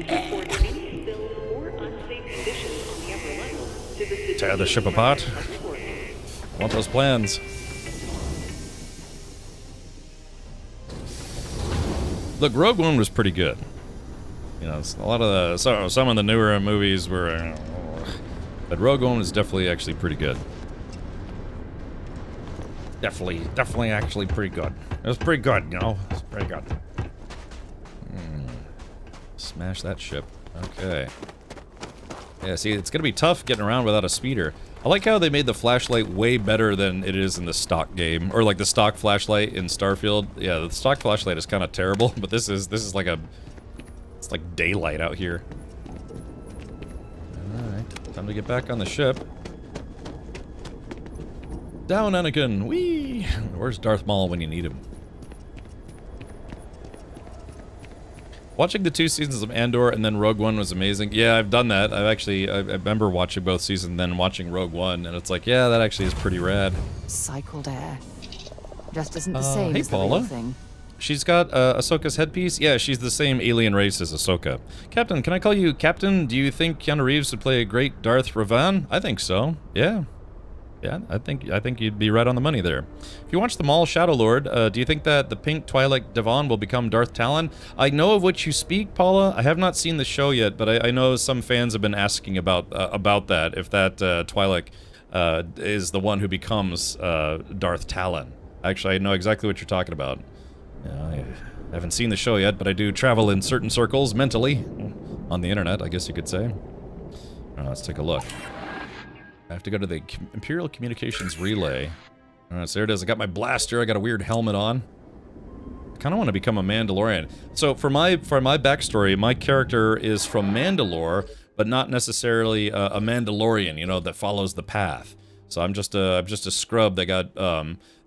report any spills or unsafe conditions on the upper level to the Tear the ship apart. I want those plans. Look, Rogue One was pretty good. You know, a lot of some of the newer movies were, but Rogue One was definitely actually pretty good. Definitely actually pretty good. It was pretty good, you know. It's pretty good. Smash that ship. Okay. Yeah, see, it's gonna be tough getting around without a speeder. I like how they made the flashlight way better than it is in the stock game, or like the stock flashlight in Starfield. Yeah, the stock flashlight is kind of terrible, but this is like it's like daylight out here. All right, time to get back on the ship. Down, Anakin. Whee! Where's Darth Maul when you need him? Watching the 2 seasons of Andor and then Rogue One was amazing. Yeah, I've done that. I remember watching both seasons and then watching Rogue One, and it's like, yeah, that actually is pretty rad. Cycled air. Just isn't the same Hey, as the real Paula. thing. She's got Ahsoka's headpiece. Yeah, she's the same alien race as Ahsoka. Captain, can I call you Captain? Do you think Keanu Reeves would play a great Darth Revan? I think so. Yeah. Yeah, I think you'd be right on the money there. If you watch The Maul Shadow Lord, do you think that the pink Twi'lek Devon will become Darth Talon? I know of which you speak, Paula. I have not seen the show yet, but I know some fans have been asking about that, if that Twi'lek is the one who becomes Darth Talon. Actually, I know exactly what you're talking about. I haven't seen the show yet, but I do travel in certain circles mentally on the internet, I guess you could say. Let's take a look. I have to go to the Imperial Communications Relay. Alright, so there it is. I got my blaster. I got a weird helmet on. I kind of want to become a Mandalorian. So for my backstory, my character is from Mandalore, but not necessarily a Mandalorian, you know, that follows the path. So I'm just a scrub that got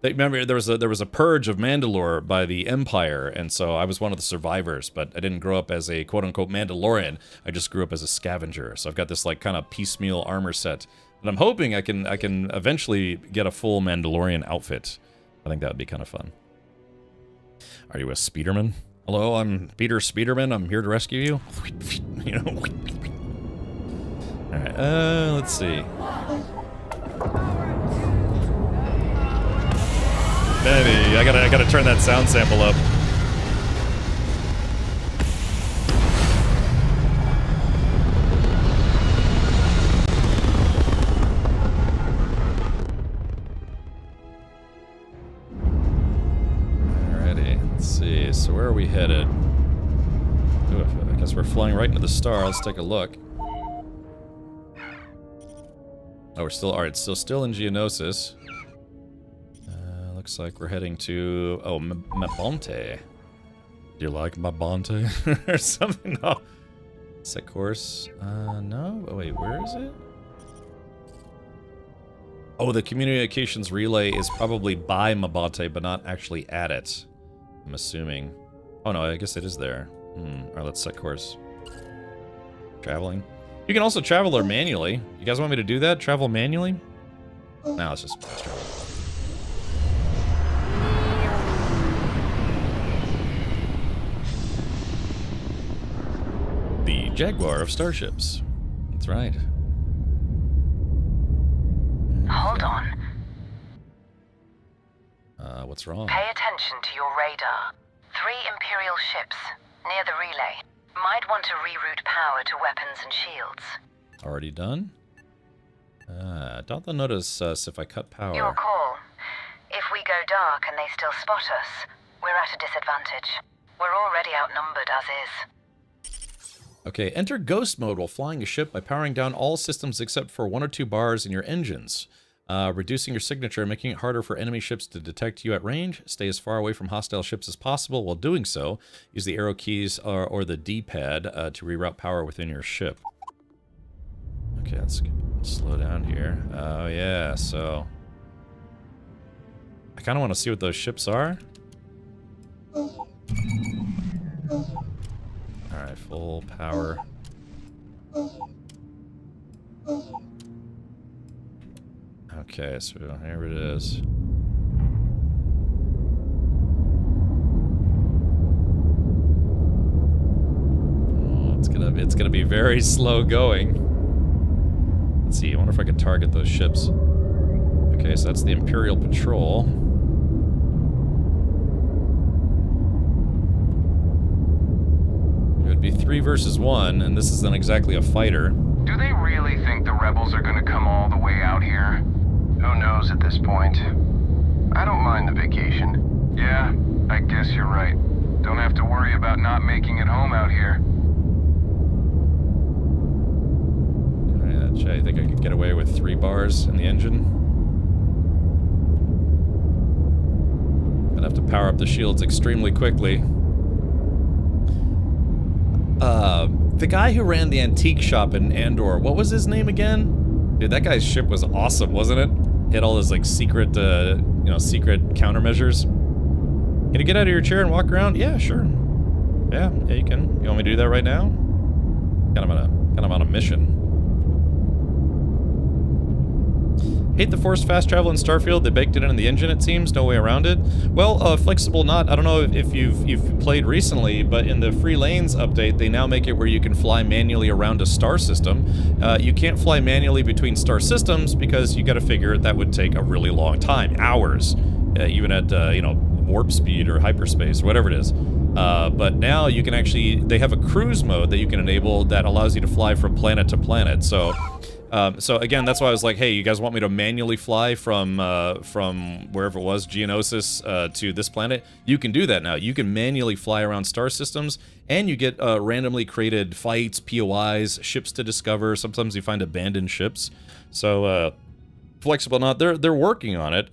remember there was a purge of Mandalore by the Empire, and so I was one of the survivors, but I didn't grow up as a quote-unquote Mandalorian. I just grew up as a scavenger. So I've got this like kind of piecemeal armor set. And I'm hoping I can eventually get a full Mandalorian outfit. I think that would be kind of fun. Are you a Speederman? Hello, I'm Peter Speederman. I'm here to rescue you. You know. All right. Let's see. Maybe I gotta turn that sound sample up. So where are we headed? Ooh, I guess we're flying right into the star. Let's take a look. Oh, we're still... Alright, still in Geonosis. Looks like we're heading to... Oh, Mabonte. Do you like Mabonte? Or something? No. Set course. No? Oh, wait, where is it? Oh, the communications relay is probably by Mabonte, but not actually at it. I'm assuming. Oh no, I guess it is there. Alright, let's set course. Traveling. You can also travel there manually. You guys want me to do that? Travel manually? No, let's travel. The Jaguar of starships. That's right. Hold on. What's wrong? Pay attention to your radar. 3 Imperial ships near the relay. Might want to reroute power to weapons and shields. Already done? Don't they notice us if I cut power? Your call. If we go dark and they still spot us, we're at a disadvantage. We're already outnumbered as is. Okay, enter ghost mode while flying a ship by powering down all systems except for 1 or 2 bars in your engines. Reducing your signature, making it harder for enemy ships to detect you at range. Stay as far away from hostile ships as possible. While doing so, use the arrow keys or the D-pad to reroute power within your ship. Okay, let's slow down here. Oh yeah, so... I kind of want to see what those ships are. Alright, full power. Okay, so here it is. Oh, it's gonna be very slow going. Let's see, I wonder if I could target those ships. Okay, so that's the Imperial Patrol. It would be 3 versus 1, and this isn't exactly a fighter. Do they really think the rebels are gonna come all the way out here? Who knows at this point? I don't mind the vacation. Yeah, I guess you're right. Don't have to worry about not making it home out here. I think I could get away with 3 bars in the engine. I'd have to power up the shields extremely quickly. The guy who ran the antique shop in Andor, what was his name again? Dude, that guy's ship was awesome, wasn't it? He had all those, like, secret, secret countermeasures. Can you get out of your chair and walk around? Yeah, sure. Yeah, you can. You want me to do that right now? Kind of on a mission. Hate the forced fast travel in Starfield. They baked it in the engine, it seems. No way around it. Well, Flexible Not, I don't know if you've played recently, but in the Free Lanes update, they now make it where you can fly manually around a star system. You can't fly manually between star systems because you gotta figure that would take a really long time. Hours. Even at, warp speed or hyperspace, or whatever it is. But now you can actually... They have a cruise mode that you can enable that allows you to fly from planet to planet. So... So again, that's why I was like, hey, you guys want me to manually fly from wherever it was, Geonosis, to this planet? You can do that now. You can manually fly around star systems, and you get randomly created fights, POIs, ships to discover. Sometimes you find abandoned ships. So flexible not. They're working on it.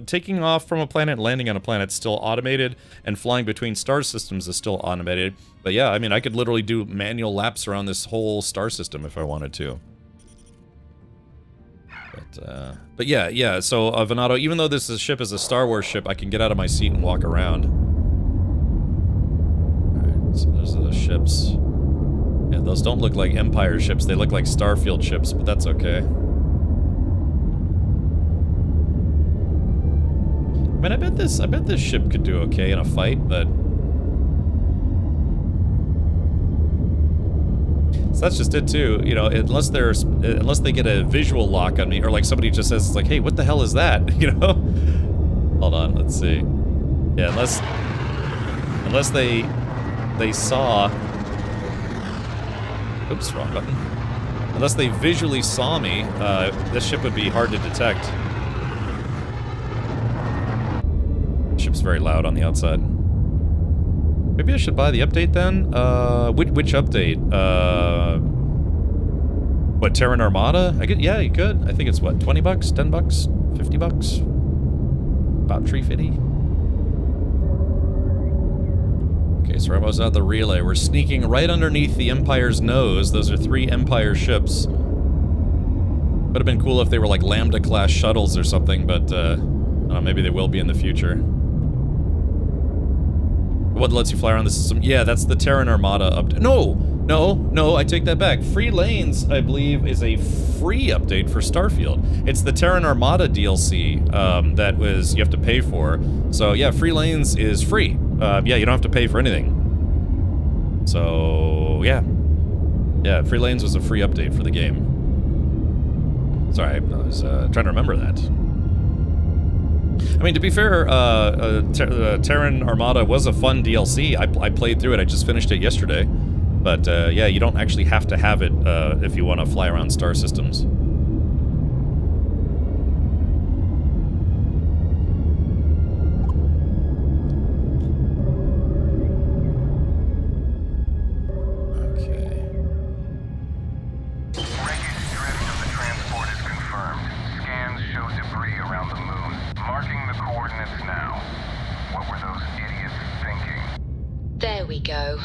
Taking off from a planet and landing on a planet is still automated, and flying between star systems is still automated. But yeah, I mean, I could literally do manual laps around this whole star system if I wanted to. But yeah, so Venato, even though this ship is a Star Wars ship, I can get out of my seat and walk around. Alright, so there's the ships. Yeah, those don't look like Empire ships, they look like Starfield ships, but that's okay. I mean, I bet this ship could do okay in a fight, but... So that's just it too, you know, unless they get a visual lock on me, or like somebody just says, like, hey, what the hell is that, you know? Hold on, let's see. Yeah, unless they saw... Oops, wrong button. Unless they visually saw me, this ship would be hard to detect. The ship's very loud on the outside. Maybe I should buy the update then? Which update? What, Terran Armada? Yeah, you could. I think it's what, 20 bucks, 10 bucks, 50 bucks? About 350. Okay, so we're almost out of the relay. We're sneaking right underneath the Empire's nose. Those are 3 Empire ships. Would have been cool if they were like Lambda-class shuttles or something, but I don't know, maybe they will be in the future. What lets you fly around the system? Yeah, that's the Terran Armada update. No, I take that back. Free Lanes, I believe, is a free update for Starfield. It's the Terran Armada DLC that you have to pay for. So yeah, Free Lanes is free. Yeah, you don't have to pay for anything. So yeah, Free Lanes was a free update for the game. Sorry, I was trying to remember that. I mean, to be fair, Terran Armada was a fun DLC. I played through it. I just finished it yesterday. But yeah, you don't actually have to have it if you want to fly around star systems. There we go.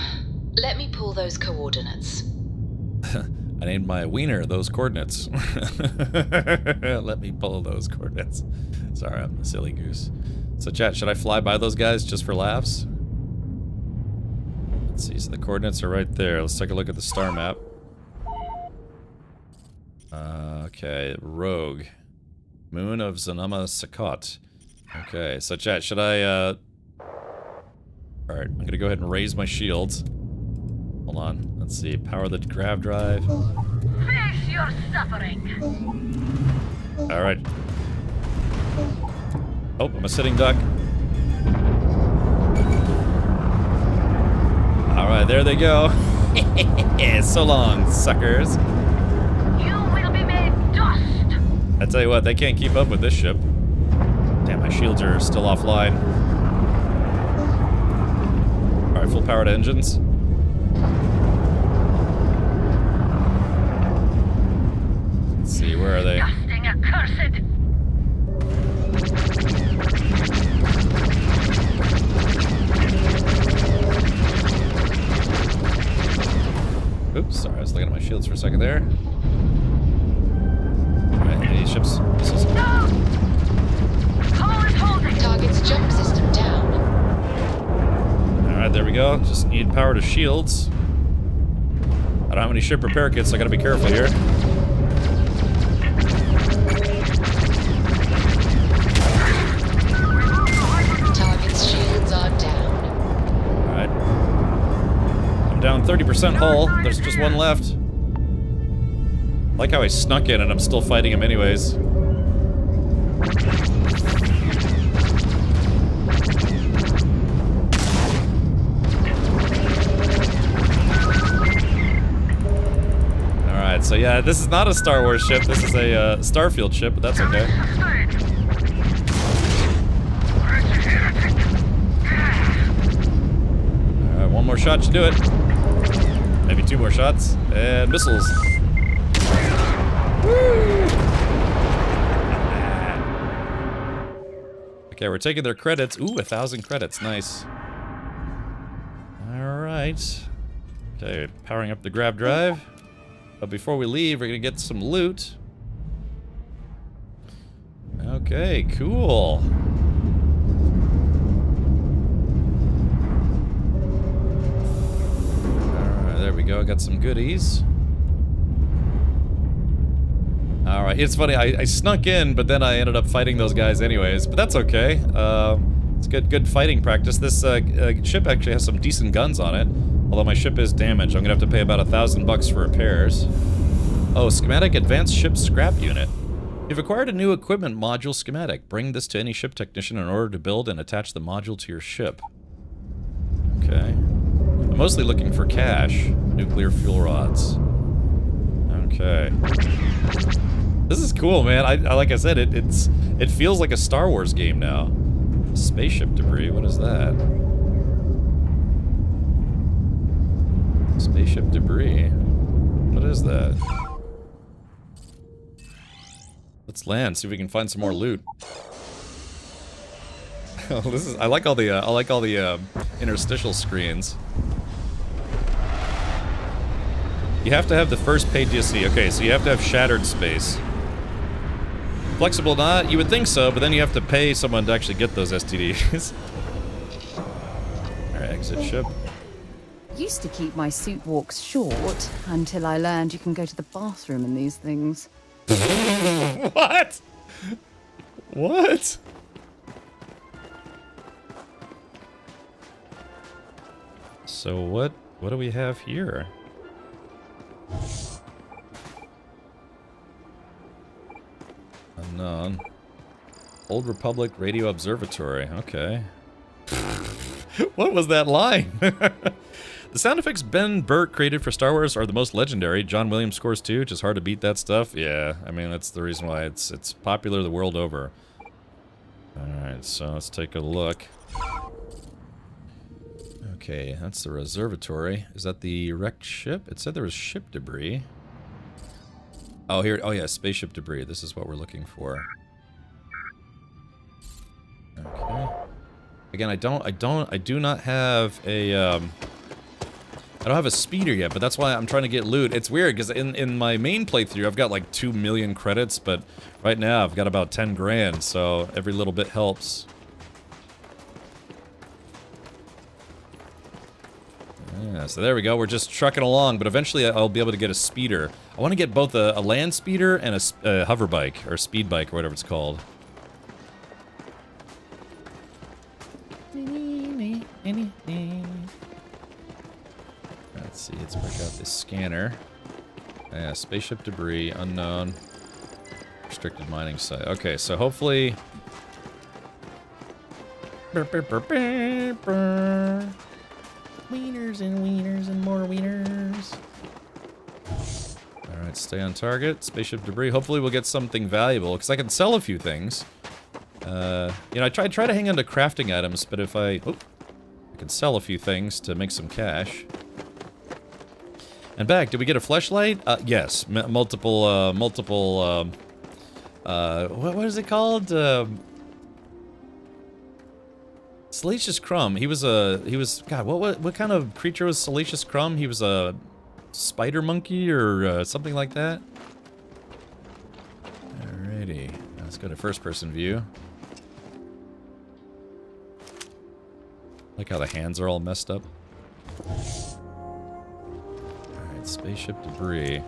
Let me pull those coordinates. I named my wiener those coordinates. Let me pull those coordinates. Sorry, I'm a silly goose. So chat, should I fly by those guys just for laughs? Let's see, so the coordinates are right there. Let's take a look at the star map. Okay, Rogue. Moon of Zanama Sakot. Okay, so chat, should I, Alright, I'm gonna go ahead and raise my shields. Hold on, let's see, power the grav drive. Face your suffering. Alright. Oh, I'm a sitting duck. Alright, there they go. So long, suckers. You will be made dust. I tell you what, they can't keep up with this ship. Damn, my shields are still offline. Alright, full power to engines. Let's see, where are they? Disgusting, accursed. Oops, sorry, I was looking at my shields for a second there. Alright, any ships? This is... Target's jump system down. Alright, there we go. Just need power to shields. I don't have any ship repair kits, so I gotta be careful here. Target's shields are down. Alright. I'm down 30% hull. There's just one left. I like how I snuck in and I'm still fighting him anyways. Alright, so yeah, this is not a Star Wars ship. This is a Starfield ship, but that's okay. Alright, one more shot should do it. Maybe 2 more shots. And missiles. Woo! Okay, we're taking their credits. Ooh, 1,000 credits. Nice. Alright. Okay, powering up the grab drive. But before we leave, we're gonna get some loot. Okay, cool. Alright, there we go. Got some goodies. Alright, it's funny, I snuck in, but then I ended up fighting those guys anyways. But that's okay. It's good fighting practice. This ship actually has some decent guns on it. Although my ship is damaged, I'm gonna have to pay about $1,000 for repairs. Oh, schematic advanced ship scrap unit. You've acquired a new equipment module schematic. Bring this to any ship technician in order to build and attach the module to your ship. Okay. I'm mostly looking for cash. Nuclear fuel rods. Okay. This is cool, man. I like I said, it feels like a Star Wars game now. Spaceship debris. What is that? Spaceship debris. What is that? Let's land. See if we can find some more loot. Oh, this is. I like all the interstitial screens. You have to have the first page you see. Okay, so you have to have shattered space. Flexible not? You would think so, but then you have to pay someone to actually get those STDs. Alright, exit ship. Used to keep my suit walks short until I learned you can go to the bathroom in these things. What? What? So what do we have here? Unknown. Old Republic Radio Observatory. Okay. What was that line? The sound effects Ben Burtt created for Star Wars are the most legendary. John Williams scores too, just hard to beat that stuff. Yeah, I mean, that's the reason why it's popular the world over. Alright, so let's take a look. Okay, that's the observatory. Is that the wrecked ship? It said there was ship debris. Oh, here. Oh, yeah, spaceship debris. This is what we're looking for. Okay. Again, I do not have a, I don't have a speeder yet, but that's why I'm trying to get loot. It's weird, because in my main playthrough, I've got like 2 million credits, but right now I've got about 10 grand, so every little bit helps. Yeah, so there we go. We're just trucking along, but eventually I'll be able to get a speeder. I want to get both a land speeder and a hover bike, or speed bike, or whatever it's called. Let's see, let's break out this scanner. Yeah, spaceship debris, unknown. Restricted mining site. Okay, so hopefully... Wieners and wieners and more wieners. Alright, stay on target. Spaceship debris. Hopefully we'll get something valuable, because I can sell a few things. You know, I try to hang on to crafting items, but if I can sell a few things to make some cash. And back, did we get a fleshlight? Yes. Multiple, what is it called? Salacious Crumb. He was, God, what kind of creature was Salacious Crumb? He was a spider monkey or something like that? Alrighty. Let's go to first person view. Like how the hands are all messed up. Alright, spaceship debris.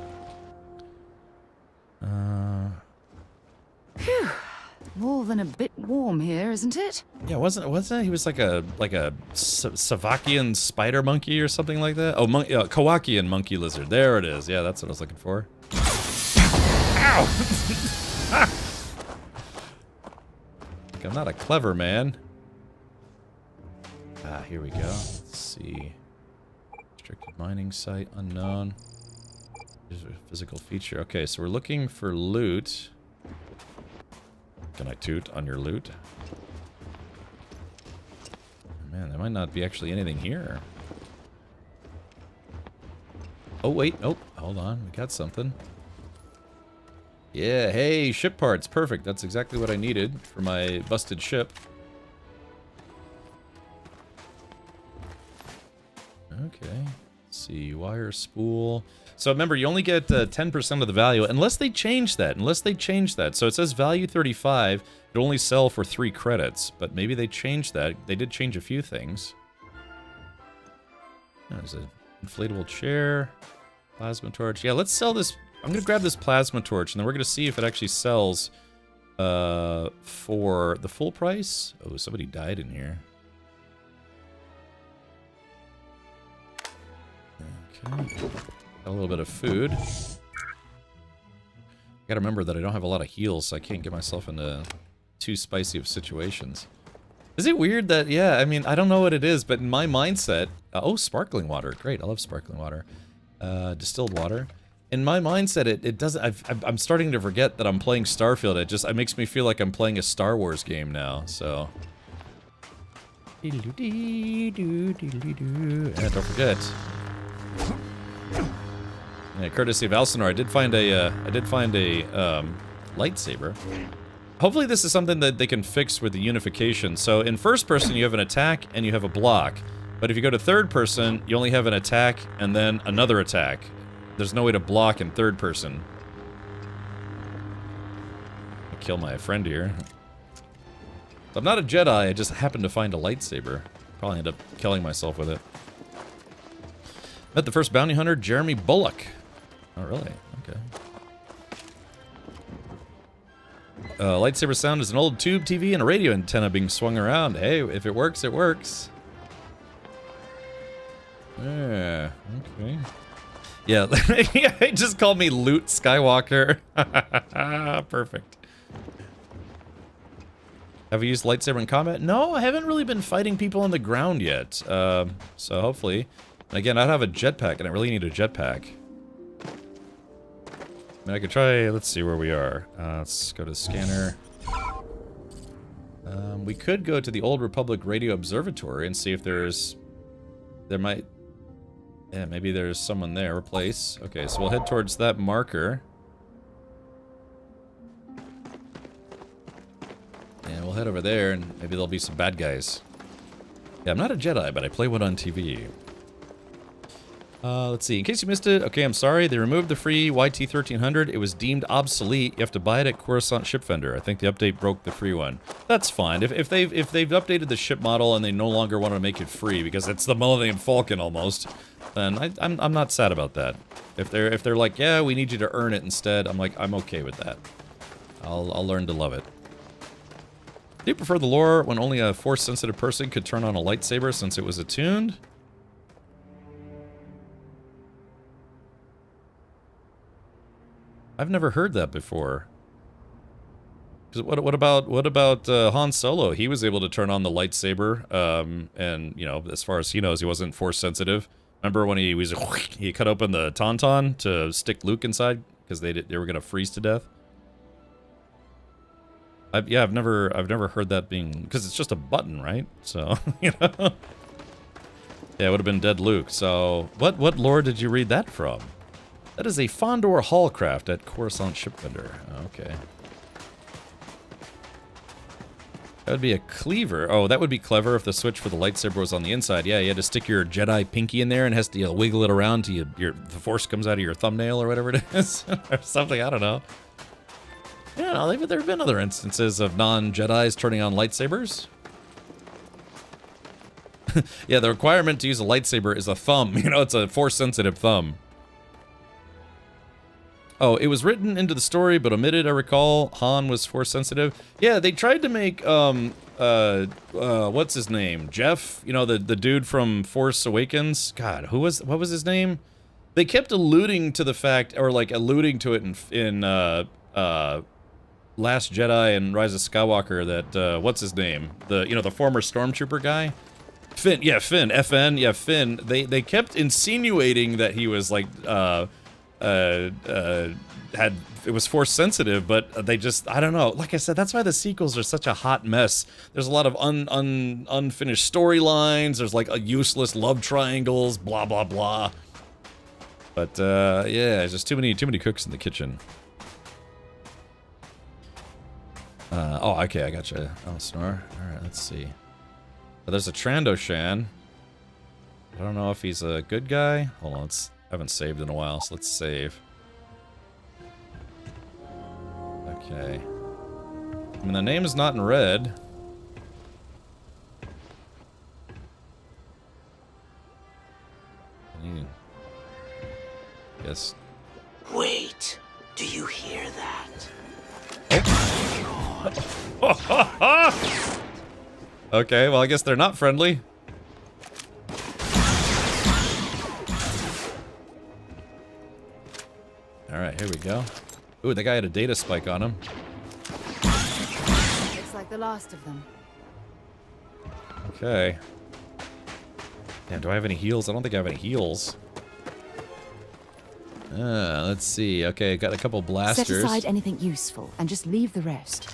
Phew. More than a bit warm here, isn't it? Yeah, wasn't it? He was like a Savakian spider monkey or something like that. Oh, Kowakian monkey lizard. There it is. Yeah, that's what I was looking for. Ow! Like, I'm not a clever man. Ah, here we go. Let's see. Restricted mining site, unknown. Physical feature. Okay, so we're looking for loot. Can I toot on your loot? Man, there might not be actually anything here. Oh, wait. Oh, hold on. We got something. Yeah, hey, ship parts. Perfect. That's exactly what I needed for my busted ship. Okay. Let's see, wire spool. So remember, you only get 10% of the value, unless they change that. So it says value 35. It only sell for 3 credits, but maybe they changed that. They did change a few things. There's an inflatable chair. Plasma torch. Yeah, let's sell this. I'm going to grab this plasma torch, and then we're going to see if it actually sells for the full price. Oh, somebody died in here. Okay. Got a little bit of food. Gotta remember that I don't have a lot of heals, so I can't get myself into too spicy of situations. Is it weird that, yeah, I mean, I don't know what it is, but in my mindset... oh, sparkling water. Great, I love sparkling water. Distilled water. In my mindset, it doesn't... I'm starting to forget that I'm playing Starfield. It makes me feel like I'm playing a Star Wars game now, so... And don't forget... Yeah, courtesy of Elsinore, I did find a lightsaber. Hopefully this is something that they can fix with the unification. So in first person, you have an attack and you have a block. But if you go to third person, you only have an attack and then another attack. There's no way to block in third person. I'll kill my friend here. I'm not a Jedi, I just happened to find a lightsaber. Probably end up killing myself with it. Met the first bounty hunter, Jeremy Bullock. Oh, really? Okay. Lightsaber sound is an old tube TV and a radio antenna being swung around. Hey, if it works, it works. Yeah, okay. Yeah, he just called me Loot Skywalker. Perfect. Have you used lightsaber in combat? No, I haven't really been fighting people on the ground yet. So hopefully... Again, I don't have a jetpack, and I really need a jetpack. I mean, I could try... Let's see where we are. Let's go to the scanner. We could go to the Old Republic Radio Observatory and see if there's... There might... Yeah, maybe there's someone there. Replace. Okay, so we'll head towards that marker. And we'll head over there, and maybe there'll be some bad guys. Yeah, I'm not a Jedi, but I play one on TV. Let's see. In case you missed it, okay, I'm sorry. They removed the free YT-1300. It was deemed obsolete. You have to buy it at Coruscant Ship Vendor. I think the update broke the free one. That's fine. If they've updated the ship model and they no longer want to make it free because it's the Millennium Falcon almost, then I'm not sad about that. If they're like, yeah, we need you to earn it instead, I'm like, I'm okay with that. I'll learn to love it. Do you prefer the lore when only a force-sensitive person could turn on a lightsaber since it was attuned? I've never heard that before. What about Han Solo? He was able to turn on the lightsaber, and you know, as far as he knows, he wasn't force sensitive. Remember when he cut open the tauntaun to stick Luke inside because they were gonna freeze to death? I've never heard that being, because it's just a button, right? So you know, yeah, it would have been dead Luke. So what lore did you read that from? That is a Fondor Hallcraft at Coruscant Ship Vendor. Okay. That would be a cleaver. Oh, that would be clever if the switch for the lightsaber was on the inside. Yeah, you had to stick your Jedi pinky in there and has to wiggle it around till the force comes out of your thumbnail or whatever it is. Or something, I don't know. Yeah, no, there have been other instances of non-Jedis turning on lightsabers. Yeah, the requirement to use a lightsaber is a thumb. You know, it's a force-sensitive thumb. Oh, it was written into the story, but omitted, I recall. Han was force-sensitive. Yeah, they tried to make, what's his name? Jeff? You know, the dude from Force Awakens? God, what was his name? They kept alluding to the fact, or like alluding to it in Last Jedi and Rise of Skywalker that, what's his name? The former Stormtrooper guy? Finn, yeah, Finn, FN, yeah, Finn. They kept insinuating that he was like, it was force sensitive, but they just, I don't know. Like I said, that's why the sequels are such a hot mess. There's a lot of unfinished storylines. There's like useless love triangles, blah blah blah. But yeah, just too many cooks in the kitchen. Oh, okay, I gotcha. Oh, Snore. All right, let's see. But there's a Trandoshan. I don't know if he's a good guy. Hold on, I haven't saved in a while, so let's save. Okay. I mean, the name is not in red. Yes. Wait, do you hear that? Okay, well, I guess they're not friendly. Alright, here we go. Ooh, that guy had a data spike on him. Looks like the last of them. Okay. Damn, do I have any heals? I don't think I have any heals. Let's see. Okay, got a couple blasters. Set aside anything useful and just leave the rest.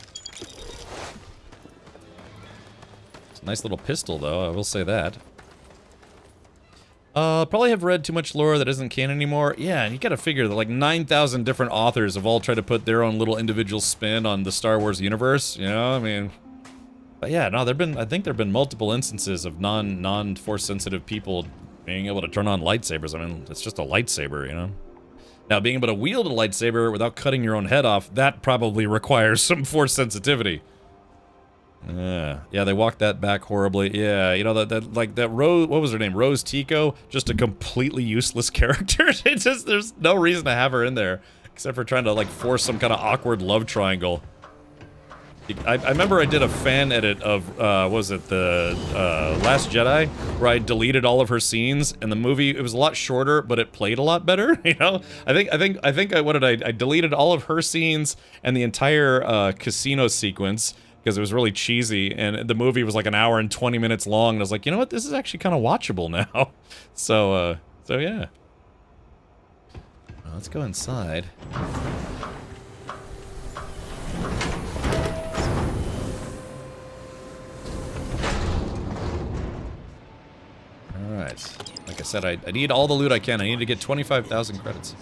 It's a nice little pistol, though, I will say that. Probably have read too much lore that isn't canon anymore. Yeah, and you gotta figure that like 9,000 different authors have all tried to put their own little individual spin on the Star Wars universe, you know? I mean... But yeah, no, I think there've been multiple instances of non-force sensitive people being able to turn on lightsabers. I mean, it's just a lightsaber, you know? Now, being able to wield a lightsaber without cutting your own head off, that probably requires some force sensitivity. Yeah, they walked that back horribly. Yeah, you know, that Rose, what was her name? Rose Tico, just a completely useless character. It's just, there's no reason to have her in there, except for trying to, like, force some kind of awkward love triangle. I remember I did a fan edit of, was it the Last Jedi, where I deleted all of her scenes, and the movie, it was a lot shorter, but it played a lot better, you know? I deleted all of her scenes and the entire casino sequence, because it was really cheesy, and the movie was like an hour and 20 minutes long, and I was like, you know what, this is actually kind of watchable now. So yeah. Well, let's go inside. Alright. Like I said, I need all the loot I can. I need to get 25,000 credits.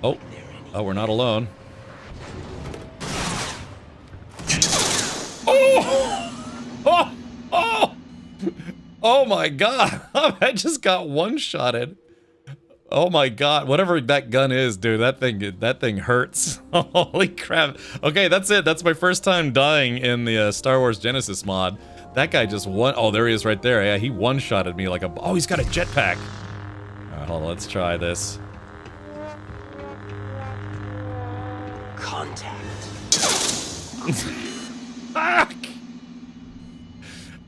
Oh, we're not alone. Oh my god! I just got one-shotted. Oh my god! Whatever that gun is, dude, that thing hurts. Holy crap! Okay, that's it. That's my first time dying in the Star Wars Genesis mod. That guy just oh, there he is right there. Yeah, he one-shotted me like a. Oh, he's got a jetpack. All right, hold on. Let's try this. Contact. Fuck!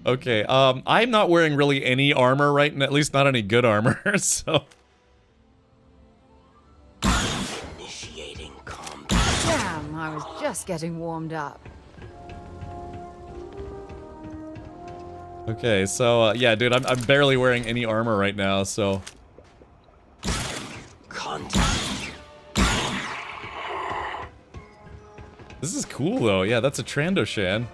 Okay, I'm not wearing really any armor right now, at least not any good armor, so... Initiating combat. Damn, I was just getting warmed up. Okay, so, yeah, dude, I'm barely wearing any armor right now, so... Contact. This is cool, though. Yeah, that's a Trandoshan.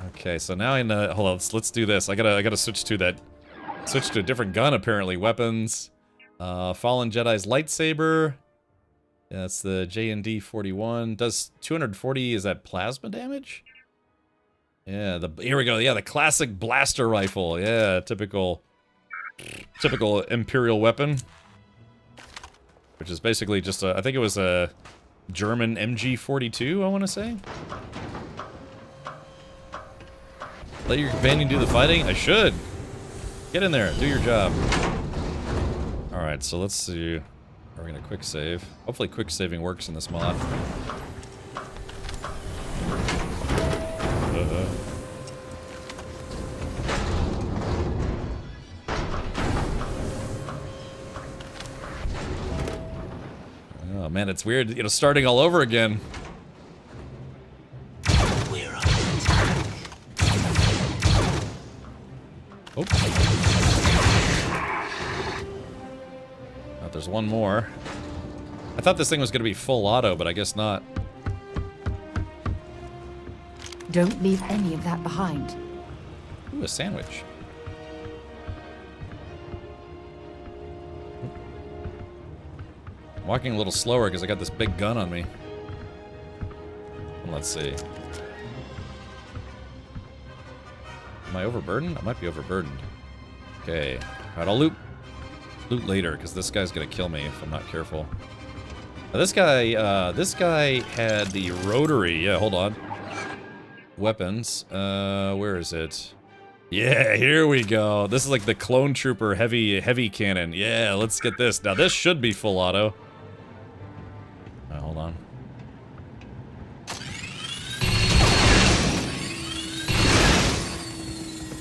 Okay, so now I know. Hold on, let's do this. I gotta switch to a different gun. Apparently, weapons. Fallen Jedi's lightsaber. Yeah, that's the J&D 41. Does 240. Is that plasma damage? Yeah. Here we go. Yeah, the classic blaster rifle. Yeah, typical Imperial weapon. Which is basically just I think it was a German MG42. I want to say. Let your companion do the fighting? I should. Get in there. Do your job. Alright, so let's see. We're gonna quick save. Hopefully quick saving works in this mod. Oh man, it's weird, you know, starting all over again. Oh. There's one more. I thought this thing was going to be full auto, but I guess not. Don't leave any of that behind. Ooh, a sandwich. I'm walking a little slower because I got this big gun on me. Let's see. Am I overburdened? I might be overburdened. Okay. Alright, I'll loot later, because this guy's gonna kill me if I'm not careful. Now, this guy had the rotary. Yeah, hold on. Weapons. Where is it? Yeah, here we go. This is like the clone trooper heavy cannon. Yeah, let's get this. Now, this should be full auto. Hold on.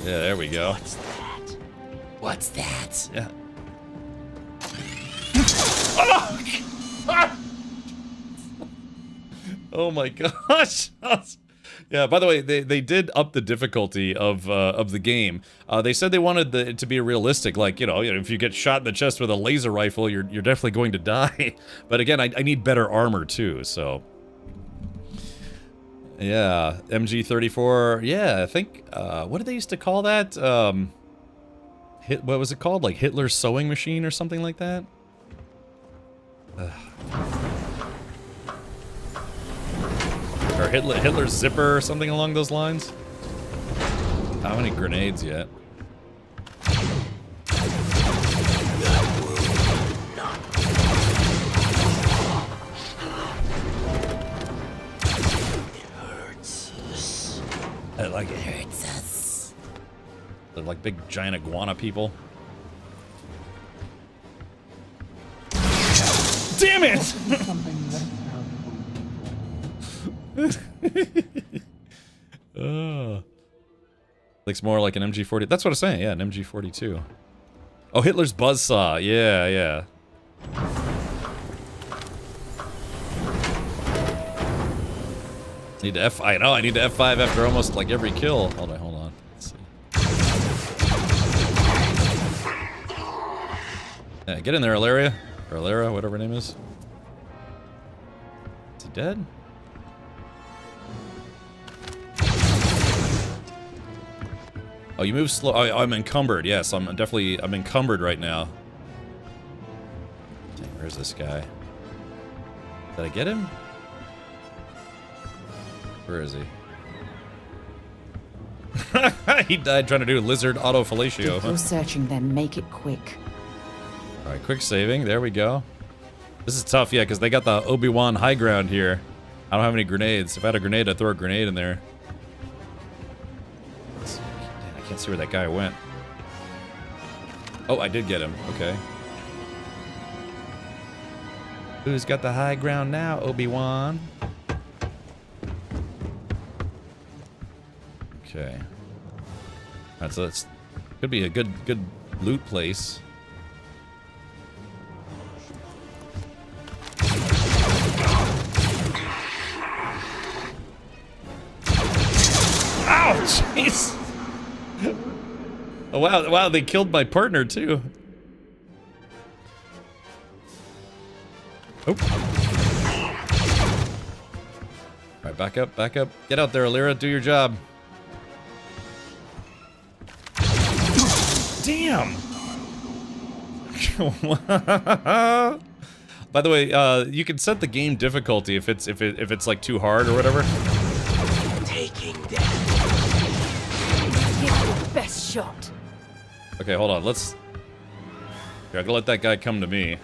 Yeah, there we go. What's that? What's that? Yeah. Oh my gosh. Yeah, by the way, they did up the difficulty of the game. They said they wanted it to be realistic, like, you know, if you get shot in the chest with a laser rifle, you're definitely going to die. But again, I need better armor too, so. Yeah, MG34. Yeah, I think what did they used to call that? What was it called? Like Hitler's sewing machine or something like that? Or Hitler's zipper or something along those lines? How many grenades yet? Like it hurts us. They're like big giant iguana people. Damn it! Looks more like an MG40. That's what I'm saying. Yeah, an MG42. Oh, Hitler's buzzsaw. Yeah, yeah. Need to F. I know. I need to F5 after almost like every kill. Hold on. Let's see. Yeah, get in there, Ilaria. Or Ilara, whatever her name is. Is he dead? Oh, you move slow. Oh, I'm encumbered. Yes, I'm encumbered right now. Dang, where's this guy? Did I get him? Where is he? He died trying to do lizard autofellatio. If you're searching, then make it quick. Alright, quick saving. There we go. This is tough, yeah, because they got the Obi-Wan high ground here. I don't have any grenades. If I had a grenade, I'd throw a grenade in there. I can't see where that guy went. Oh, I did get him. Okay. Who's got the high ground now, Obi-Wan? Okay. Alright, so that's could be a good loot place. Ow, jeez! Oh wow, they killed my partner too. Oh. Alright, back up. Get out there, Illyria, do your job. Damn! By the way, you can set the game difficulty if it's like too hard or whatever. Taking damage. Give it your best shot. Okay, hold on. Let's. Here, I'm gonna let that guy come to me.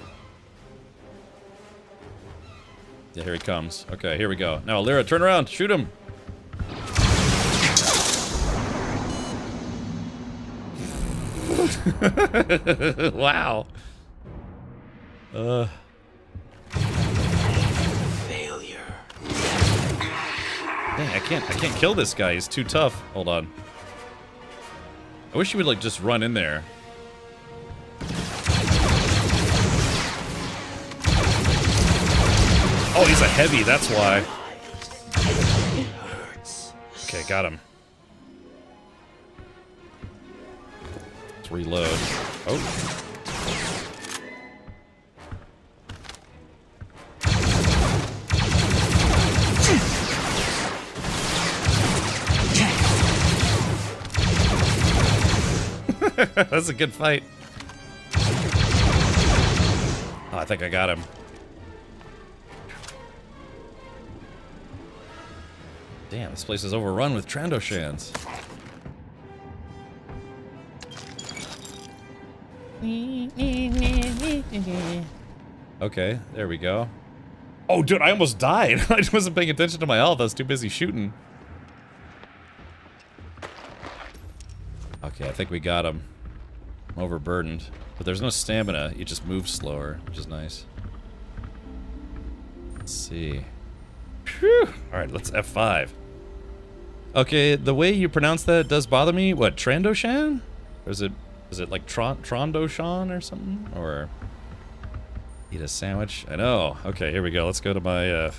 Yeah, here he comes. Okay, here we go. Now, Illyria, turn around, shoot him. Wow. Failure. Dang, I can't kill this guy. He's too tough. Hold on. I wish he would like just run in there. Oh, he's a heavy. That's why. Okay, got him. Let's reload. Oh. That's a good fight. Oh, I think I got him. Damn, this place is overrun with Trandoshans. Okay, there we go. Oh, dude, I almost died. I wasn't paying attention to my health. I was too busy shooting. Okay, I think we got him. I'm overburdened. But there's no stamina. You just move slower, which is nice. Let's see. Phew. Alright, let's F5. Okay, the way you pronounce that does bother me. What, Trandoshan? Or is it like Trondoshan or something? Or eat a sandwich? I know. Okay, here we go. Let's go to my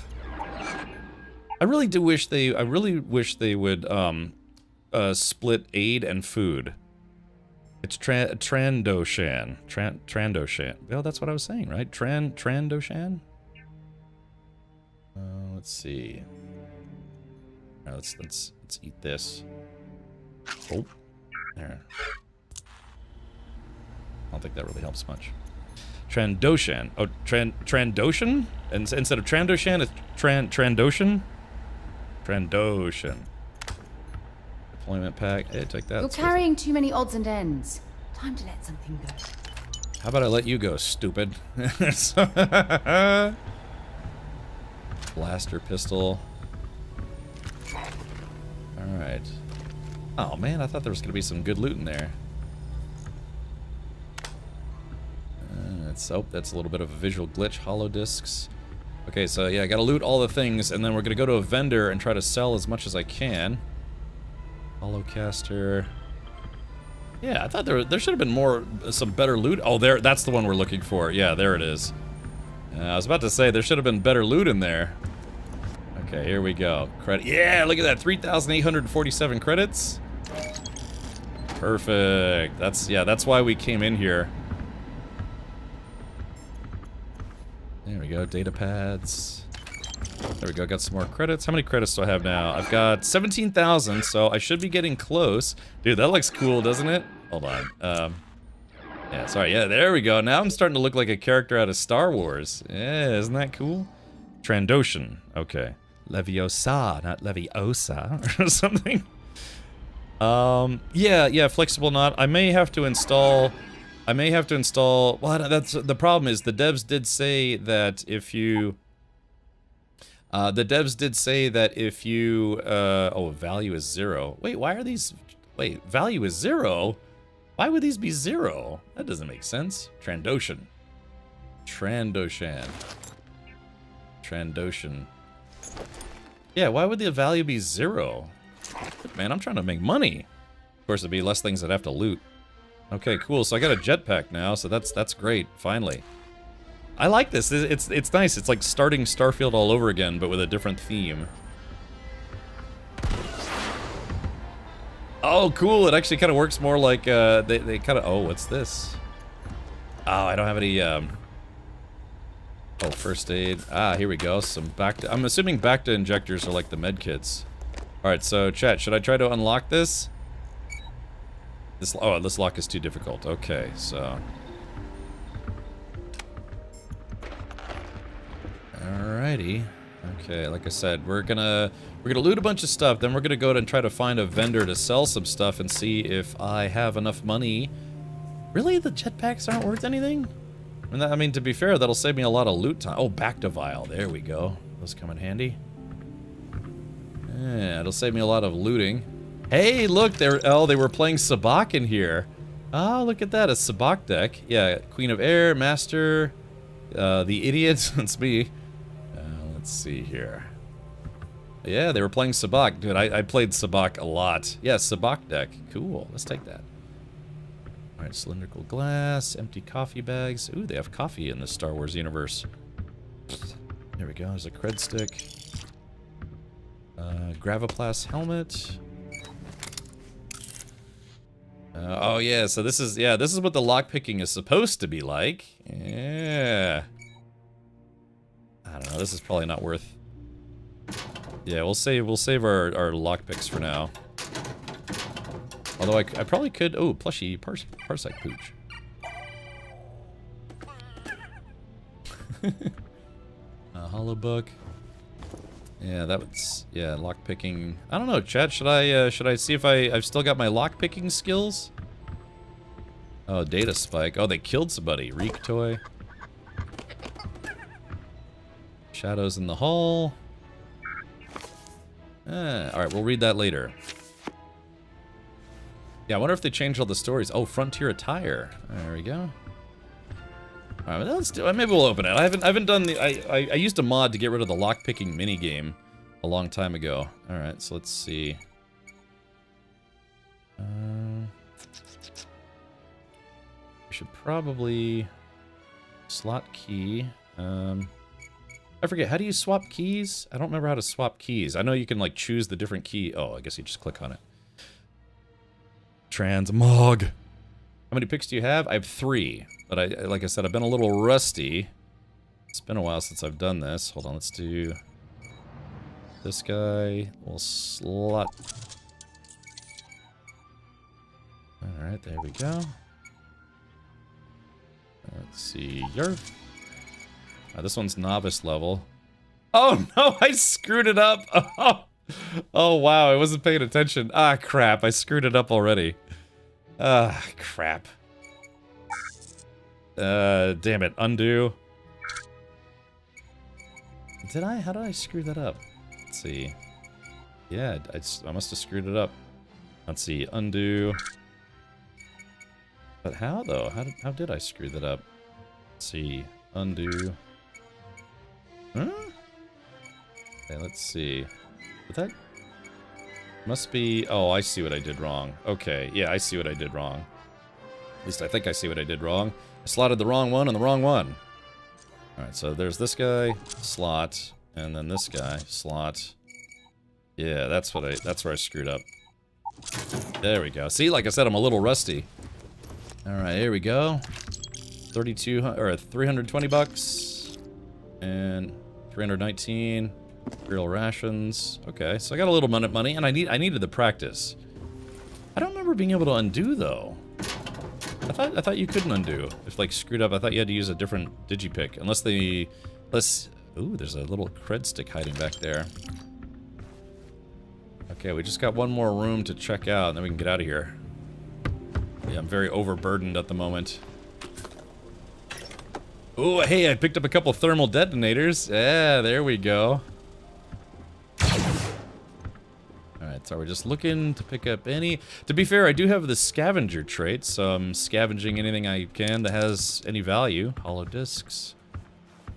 I really wish they would split aid and food. It's Trandoshan. Trandoshan. Well, that's what I was saying, right? Trandoshan? Let's see. All right, let's eat this. Oh, there. I don't think that really helps much. Trandoshan. Oh, Trandoshan? And instead of Trandoshan, it's Trandoshan? Trandoshan. Deployment pack. Hey, take that. You're carrying too many odds and ends. Time to let something go. How about I let you go, stupid? Blaster pistol. Alright. Oh man, I thought there was going to be some good loot in there. That's a little bit of a visual glitch. Hollow discs. Okay, so yeah, I gotta loot all the things, and then we're gonna go to a vendor and try to sell as much as I can. Holocaster. Yeah, I thought there should have been some better loot. Oh, that's the one we're looking for. Yeah, there it is. I was about to say there should have been better loot in there. Okay, here we go. Credit. Yeah, look at that, 3,847 credits. Perfect. That's why we came in here. There we go, data pads. There we go, got some more credits. How many credits do I have now? I've got 17,000, so I should be getting close. Dude, that looks cool, doesn't it? Hold on. Yeah, sorry, yeah, there we go. Now I'm starting to look like a character out of Star Wars. Yeah, isn't that cool? Trandoshan, okay. Leviosa, not Leviosa, or something. Yeah, flexible knot. I may have to install... Well, that's the problem is the devs did say that if you... oh, value is 0. Wait, why are these... Wait, value is 0? Why would these be 0? That doesn't make sense. Trandoshan. Yeah, why would the value be 0? Man, I'm trying to make money. Of course, it'd be less things I'd have to loot. Okay, cool. So I got a jetpack now, so that's great. Finally, I like this. It's nice. It's like starting Starfield all over again, but with a different theme. Oh, cool. It actually kind of works more like they kind of. Oh, what's this? Oh, I don't have any. Oh, first aid. Ah, here we go. Some Bacta. I'm assuming Bacta injectors are like the med kits. All right, so chat. Should I try to unlock this? This lock is too difficult. Okay, so. Alrighty. Okay, like I said, we're gonna loot a bunch of stuff, then we're gonna go and try to find a vendor to sell some stuff and see if I have enough money. Really? The jetpacks aren't worth anything? I mean, to be fair, that'll save me a lot of loot time. Oh, Bacta vial. There we go. Those come in handy. Yeah, it'll save me a lot of looting. Hey, look, they were playing Sabacc in here. Oh, look at that, a Sabacc deck. Yeah, Queen of Air, Master, the Idiot, that's me. Let's see here. Yeah, they were playing Sabacc. Dude, I played Sabacc a lot. Yeah, Sabacc deck. Cool, let's take that. Alright, cylindrical glass, empty coffee bags. Ooh, they have coffee in the Star Wars universe. There we go, there's a cred stick. Graviplast helmet. Oh yeah, so this is what the lockpicking is supposed to be like. Yeah. I don't know, this is probably not worth. Yeah, we'll save our lockpicks for now. Although I probably could... Oh, plushie Parsec Pooch. Hollow book. Yeah, that was... Yeah, lockpicking. I don't know, chat. Should I see if I've still got my lockpicking skills? Oh, data spike. Oh, they killed somebody. Reek toy. Shadows in the hall. Alright, we'll read that later. Yeah, I wonder if they changed all the stories. Oh, Frontier Attire. There we go. Alright, let's do it. Maybe we'll open it. I haven't done the... I used a mod to get rid of the lockpicking minigame a long time ago. Alright, so let's see. We should probably... Slot key. I forget, how do you swap keys? I don't remember how to swap keys. I know you can, like, choose the different key. Oh, I guess you just click on it. Transmog. How many picks do you have? I have 3. But like I said, I've been a little rusty. It's been a while since I've done this. Hold on, let's do this guy. We'll slot. Alright, there we go. Let's see. Yerf. This one's novice level. Oh no, I screwed it up. Oh wow, I wasn't paying attention. Ah, crap, I screwed it up already. Ah, crap. Damn it, undo. How did I screw that up? Let's see. Yeah, I must have screwed it up. Let's see, undo. But how though? How did I screw that up? Let's see, undo. Huh? Okay, let's see. But that must be... Oh, I see what I did wrong. Okay, yeah, I see what I did wrong. At least I think I see what I did wrong. I slotted the wrong one on the wrong one. Alright, so there's this guy, slot, and then this guy, slot. Yeah, that's where I screwed up. There we go. See, like I said, I'm a little rusty. Alright, here we go. 320 bucks. And 319. Real rations. Okay, so I got a little money, and I needed the practice. I don't remember being able to undo though. I thought you couldn't undo if like screwed up. I thought you had to use a different digipick, unless ooh, there's a little cred stick hiding back there. Okay, we just got one more room to check out, and then we can get out of here. Yeah, I'm very overburdened at the moment. Oh, hey, I picked up a couple thermal detonators. Yeah, there we go. Alright, so we're just looking to pick up any... To be fair, I do have the scavenger trait, so I'm scavenging anything I can that has any value. Hollow discs.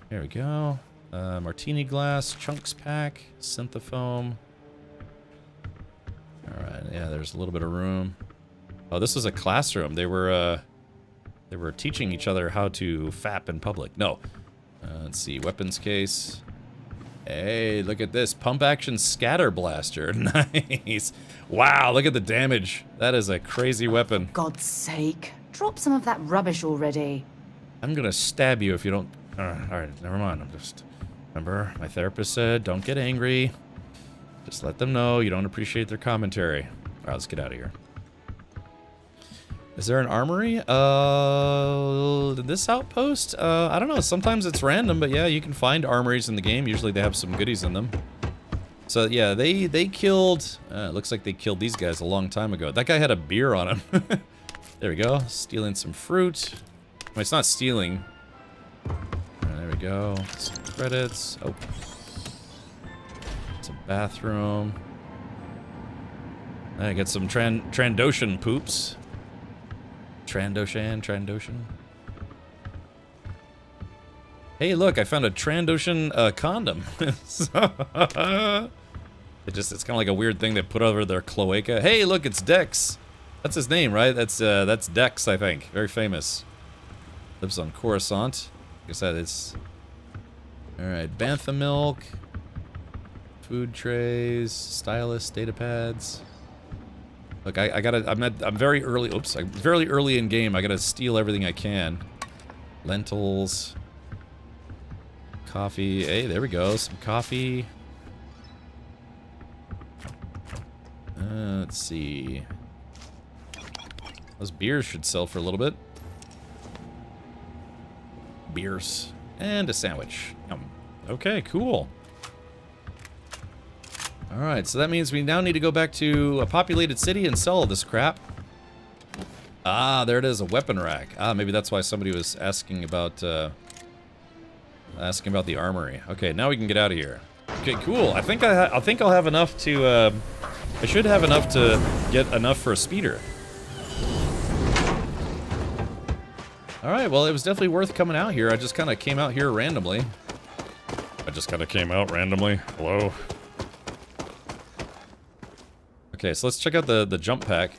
There we go. Martini glass, chunks pack, synthofoam. Alright, yeah, there's a little bit of room. Oh, this was a classroom. They were teaching each other how to fap in public. No. Let's see, weapons case. Hey, look at this. Pump action scatter blaster. Nice. Wow, look at the damage. That is a crazy weapon. God's sake. Drop some of that rubbish already. I'm gonna stab you if you don't... Alright, never mind. I'm just... Remember, my therapist said, don't get angry. Just let them know you don't appreciate their commentary. Alright, let's get out of here. Is there an armory? This outpost? I don't know. Sometimes it's random, but yeah, you can find armories in the game. Usually they have some goodies in them. So yeah, they killed... looks like they killed these guys a long time ago. That guy had a beer on him. There we go. Stealing some fruit. Well, it's not stealing. There we go. Some credits. Oh. It's a bathroom. I got some Trandoshan poops. Trandoshan. Hey, look, I found a Trandoshan condom. It's kind of like a weird thing they put over their cloaca. Hey, look, it's Dex. That's his name, right? That's Dex, I think. Very famous. Lives on Coruscant. Like I said, it's... Alright, bantha milk. Food trays. Stylus, data pads. Look, I'm very early, I'm very early in game. I gotta steal everything I can. Lentils. Coffee. Hey, there we go. Some coffee. Let's see. Those beers should sell for a little bit. Beers. And a sandwich. Okay, cool. Alright, so that means we now need to go back to a populated city and sell all this crap. Ah, there it is, a weapon rack. Ah, maybe that's why somebody was asking about the armory. Okay, now we can get out of here. Okay, cool. I think I'll have enough to. I should have enough to get enough for a speeder. All right. Well, it was definitely worth coming out here. I just kind of came out here randomly. Hello. Okay, so let's check out the jump pack.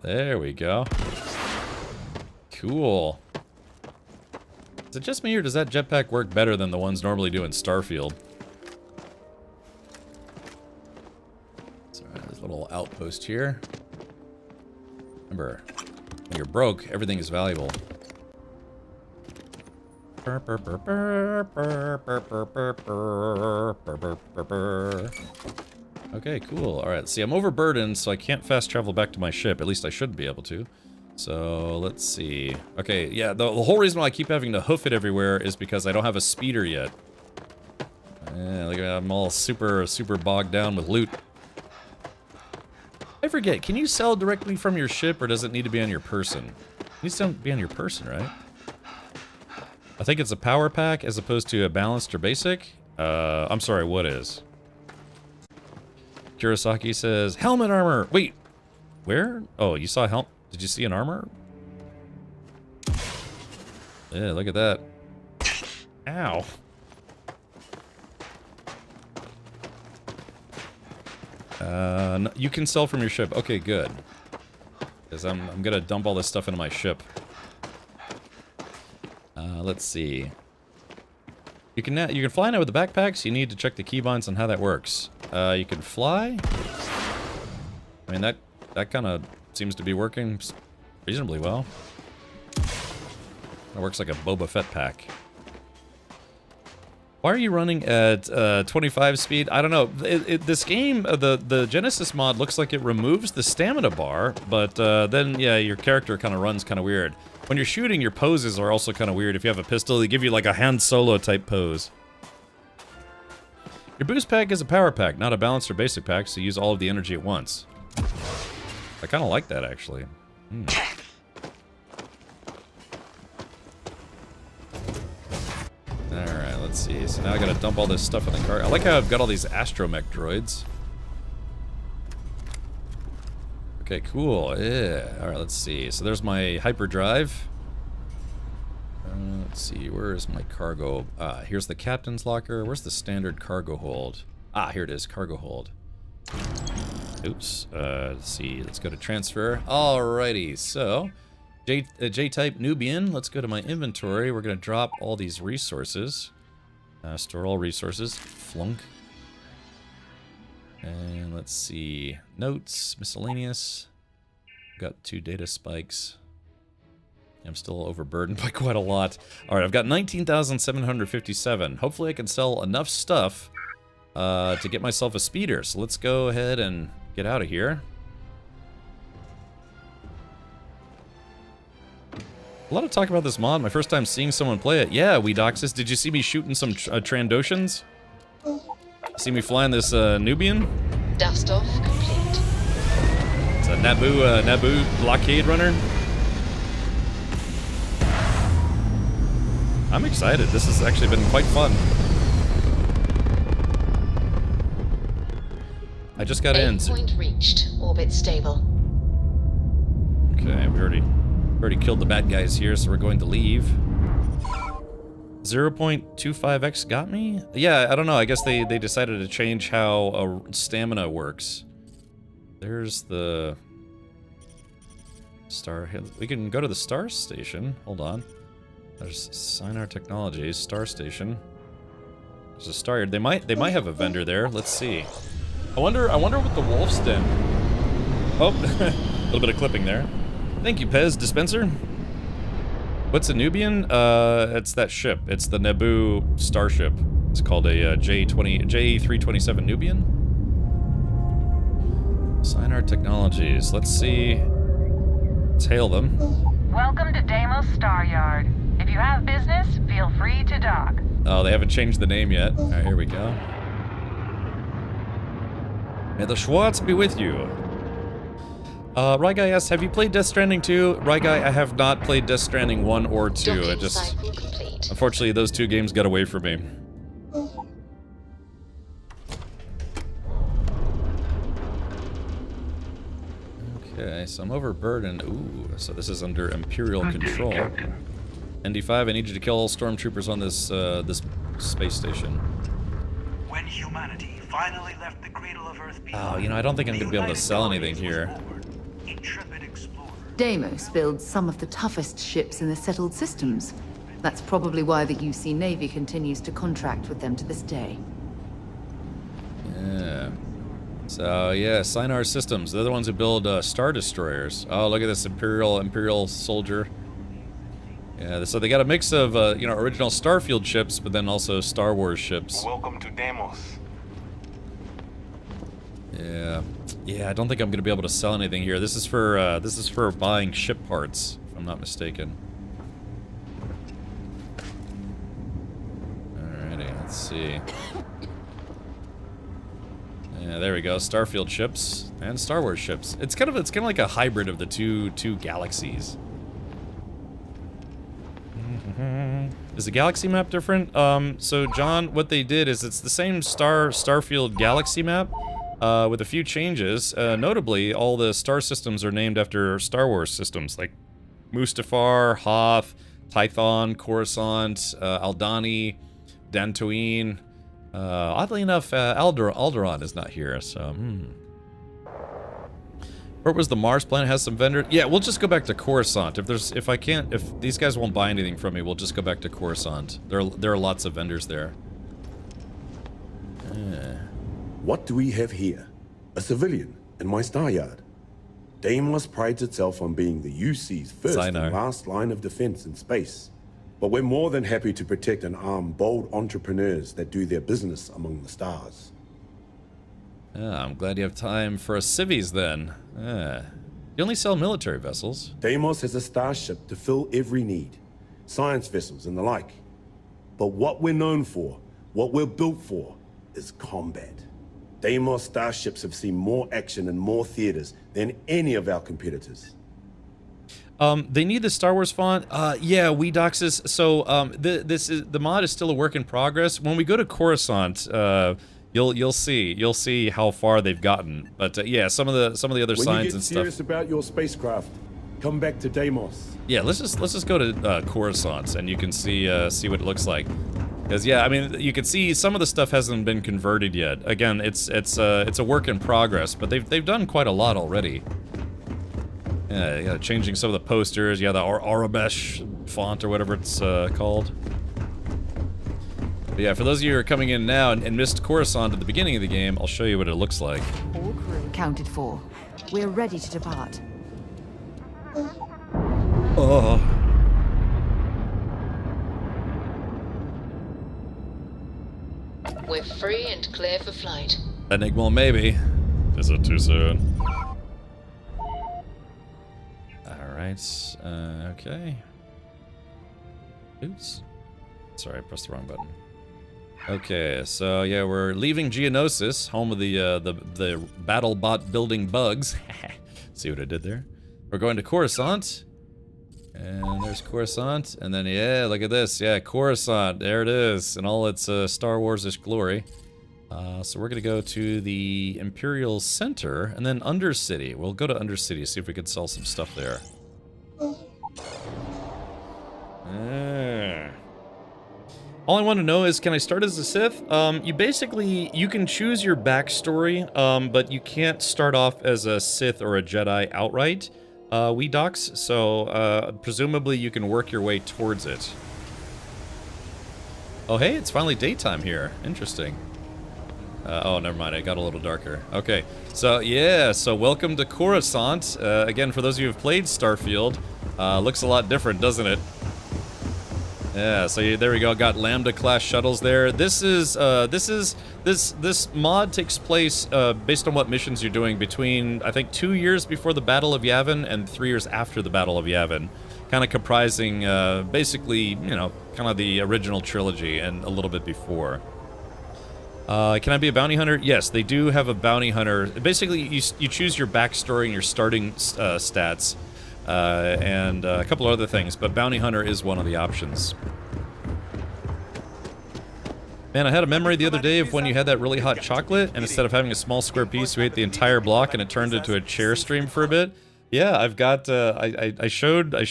There we go. Cool. Is it just me, or does that jetpack work better than the ones normally do in Starfield? So, there's a little outpost here. Remember, when you're broke, everything is valuable. Okay, cool. Alright, see, I'm overburdened, so I can't fast travel back to my ship. At least I should be able to. So, let's see. Okay, yeah, the whole reason why I keep having to hoof it everywhere is because I don't have a speeder yet. Yeah, look at that, I'm all super bogged down with loot. I forget, can you sell directly from your ship, or does it need to be on your person? It needs to be on your person, right? I think it's a power pack as opposed to a balanced or basic. I'm sorry, what is? Kurosaki says, helmet armor! Wait, where? Oh, you saw helmet? Did you see an armor? Yeah, look at that. Ow. No, you can sell from your ship. Okay, good. Because I'm gonna dump all this stuff into my ship. Let's see. You can fly now with the backpacks. You need to check the keybinds on how that works. You can fly. I mean, that kind of seems to be working reasonably well. It works like a Boba Fett pack. Why are you running at 25 speed? I don't know. This game, the Genesis mod looks like it removes the stamina bar, but then, yeah, your character kind of runs kind of weird. When you're shooting, your poses are also kind of weird. If you have a pistol, they give you like a Han Solo type pose. Your boost pack is a power pack, not a balanced or basic pack, so use all of the energy at once. I kind of like that, actually. Alright, let's see. So now I gotta dump all this stuff in the car. I like how I've got all these astromech droids. Okay, cool. Yeah. Alright, let's see. So there's my hyperdrive. Let's see. Where is my cargo? Here's the captain's locker. Where's the standard cargo hold? Ah, here it is. Cargo hold. Oops. Let's see. Let's go to transfer. Alrighty. So, J-type Nubian. Let's go to my inventory. We're going to drop all these resources. Store all resources. Flunk. And let's see. Notes. Miscellaneous. Got 2 data spikes. I'm still overburdened by quite a lot. Alright, I've got 19,757. Hopefully I can sell enough stuff to get myself a speeder. So let's go ahead and get out of here. A lot of talk about this mod. My first time seeing someone play it. Yeah, Weedoxis, did you see me shooting some Trandoshans? See me flying this Nubian? Dust off complete. It's a Naboo blockade runner. I'm excited. This has actually been quite fun. I just got in. Point reached. Orbit stable. Okay, we already killed the bad guys here, so we're going to leave. 0.25x got me? Yeah, I don't know. I guess they decided to change how stamina works. There's the star. We can go to the star station. Hold on. There's Sinar Technologies, Star Station. There's a star here. They might have a vendor there. Let's see. I wonder what the Wolf's Den. Oh, a little bit of clipping there. Thank you, Pez Dispenser. What's a Nubian? It's that ship. It's the Naboo starship. It's called a J327 Nubian. Sinar Technologies. Let's see. Let's hail them. Welcome to Deimos Star Yard. If you have business, feel free to dock. Oh, they haven't changed the name yet. All right, here we go. May the Schwartz be with you. Ryguy asks, have you played Death Stranding 2? Ryguy, I have not played Death Stranding 1 or 2. It just... Unfortunately, those two games got away from me. Okay, so I'm overburdened. Ooh, so this is under Imperial control. ND5, I need you to kill all stormtroopers on this this space station. When humanity finally left the cradle of Earth Oh, you know, I don't think I'm gonna be able to sell anything here. Deimos builds some of the toughest ships in the settled systems. That's probably why the UC Navy continues to contract with them to this day. Yeah. So, yeah, Sinar Systems. They're the ones who build Star Destroyers. Oh, look at this Imperial soldier. Yeah, so they got a mix of, you know, original Starfield ships, but then also Star Wars ships. Welcome to Deimos. Yeah. Yeah, I don't think I'm going to be able to sell anything here. This is for buying ship parts, if I'm not mistaken. Alrighty, let's see. Yeah, there we go. Starfield ships and Star Wars ships. It's kind of like a hybrid of the two galaxies. Is the galaxy map different? So John, what they did is it's the same Starfield galaxy map, with a few changes. Notably, all the star systems are named after Star Wars systems, like Mustafar, Hoth, Tython, Coruscant, Aldhani, Dantooine. Oddly enough, Alderaan is not here, so, Where was the Mars planet? Has some vendors? Yeah, we'll just go back to Coruscant. If these guys won't buy anything from me, we'll just go back to Coruscant. There are lots of vendors there. What do we have here? A civilian in my star yard. Deimos prides itself on being the UC's first and last line of defense in space. But we're more than happy to protect and arm bold entrepreneurs that do their business among the stars. I'm glad you have time for a civvies then. You only sell military vessels. Deimos has a starship to fill every need. Science vessels and the like. But what we're known for, what we're built for, is combat. Deimos starships have seen more action in more theaters than any of our competitors. They need the Star Wars font. Yeah, Weedoxes. So, the mod is still a work in progress. When we go to Coruscant, you'll see how far they've gotten. But yeah, some of the other signs and stuff. When you get serious about your spacecraft, come back to Deimos. Yeah, let's just go to Coruscant and you can see what it looks like. Because yeah, I mean, you can see some of the stuff hasn't been converted yet. Again, it's a work in progress, but they've done quite a lot already. Yeah, changing some of the posters. Yeah, the Arabesh font or whatever it's called. But yeah, for those of you who are coming in now and missed Coruscant at the beginning of the game, I'll show you what it looks like. All crew accounted for. We're ready to depart. Oh. We're free and clear for flight. Enigma, maybe. Is it too soon? Alright, okay. Oops. Sorry, I pressed the wrong button. Okay, so yeah, we're leaving Geonosis, home of the BattleBot building bugs. See what I did there? We're going to Coruscant. And there's Coruscant. And then, yeah, look at this. Yeah, Coruscant. There it is. In all its Star Wars-ish glory. So we're going to go to the Imperial Center and then Undercity. We'll go to Undercity, see if we can sell some stuff there. All I want to know is, can I start as a Sith? You can choose your backstory, but you can't start off as a Sith or a Jedi outright, Weedox, so presumably you can work your way towards it. Oh hey, it's finally daytime here. Interesting. Oh, never mind, it got a little darker. Okay, so yeah, so welcome to Coruscant. Again, for those of you who've played Starfield, looks a lot different, doesn't it? Yeah, so there we go. Got Lambda class shuttles there. This mod takes place based on what missions you're doing between, I think, 2 years before the Battle of Yavin and 3 years after the Battle of Yavin, kind of comprising basically, you know, kind of the original trilogy and a little bit before. Can I be a bounty hunter? Yes, they do have a bounty hunter. Basically, you choose your backstory and your starting stats. And a couple other things, but bounty hunter is one of the options. Man, I had a memory the other day of when you had that really hot chocolate, and instead of having a small square piece, you ate the entire block, and it turned into a chair stream for a bit. Yeah, I've got. I showed my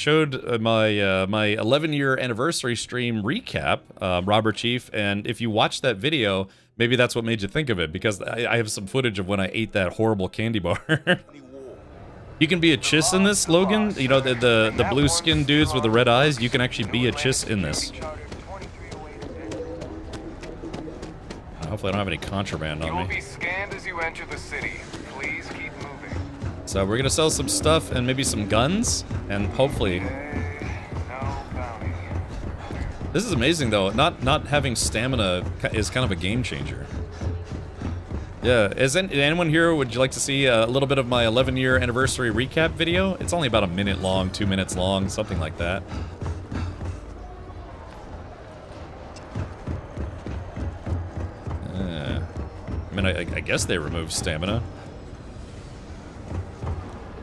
11-year anniversary stream recap, Robber Chief, and if you watch that video, maybe that's what made you think of it, because I have some footage of when I ate that horrible candy bar. You can be a Chiss in this, Logan. You know, the blue-skinned dudes with the red eyes, you can actually be a Chiss in this. Hopefully I don't have any contraband on me. You will be scanned as you enter the city. Please keep moving. So we're gonna sell some stuff and maybe some guns, and hopefully... This is amazing, though. Not having stamina is kind of a game changer. Yeah, anyone here, would you like to see a little bit of my 11-year anniversary recap video? It's only about a minute long, 2 minutes long, something like that. I mean, I guess they removed stamina.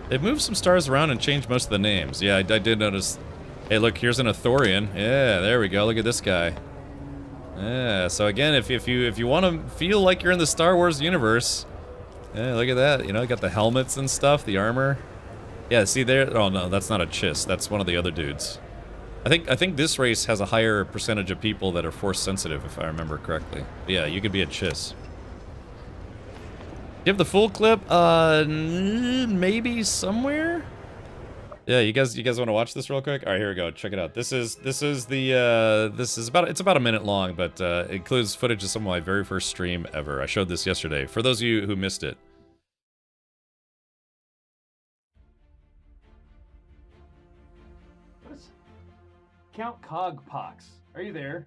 They've moved some stars around and changed most of the names. Yeah, I did notice. Hey, look, here's an Athorian. Yeah, there we go. Look at this guy. Yeah, so again, if you want to feel like you're in the Star Wars universe, yeah, look at that. You know, got the helmets and stuff, the armor. Yeah, see there. Oh no, that's not a Chiss. That's one of the other dudes. I think this race has a higher percentage of people that are force sensitive, if I remember correctly. But yeah, you could be a Chiss. Do you have the full clip? Maybe somewhere. Yeah, you guys want to watch this real quick? All right, here we go. Check it out. This is about a minute long, but it includes footage of some of my very first stream ever. I showed this yesterday. For those of you who missed it. Count Cogpox, are you there?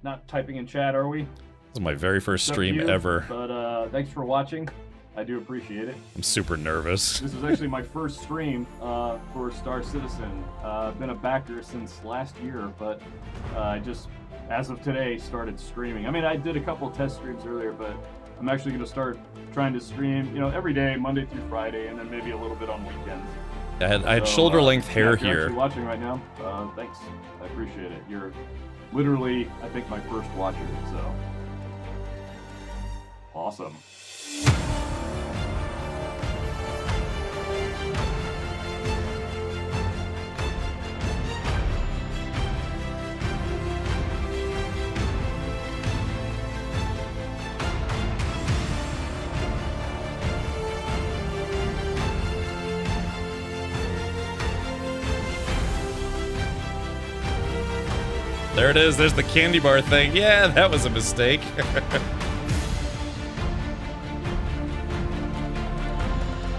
Not typing in chat, are we? This is my very first stream ever. But thanks for watching. I do appreciate it. I'm super nervous. This is actually my first stream for Star Citizen. I've been a backer since last year, but I just, as of today, started streaming. I mean, I did a couple test streams earlier, but I'm actually going to start trying to stream, you know, every day, Monday through Friday, and then maybe a little bit on weekends. I had shoulder-length hair if you're here. actually watching right now, thanks. I appreciate it. You're literally, I think, my first watcher, so awesome. There it is. There's the candy bar thing. Yeah, that was a mistake.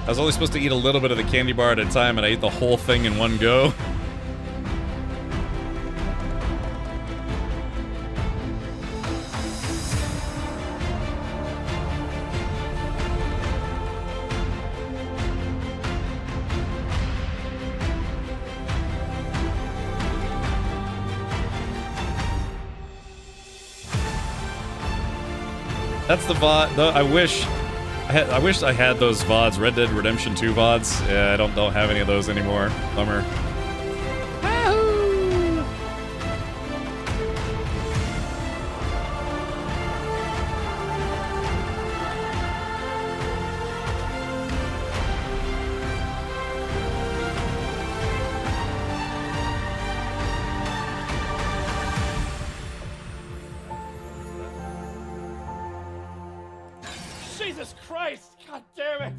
I was only supposed to eat a little bit of the candy bar at a time, and I ate the whole thing in one go. That's the VOD. I wish I had those VODs, Red Dead Redemption 2 VODs. Yeah, I don't have any of those anymore. Bummer. Jesus Christ! God damn it!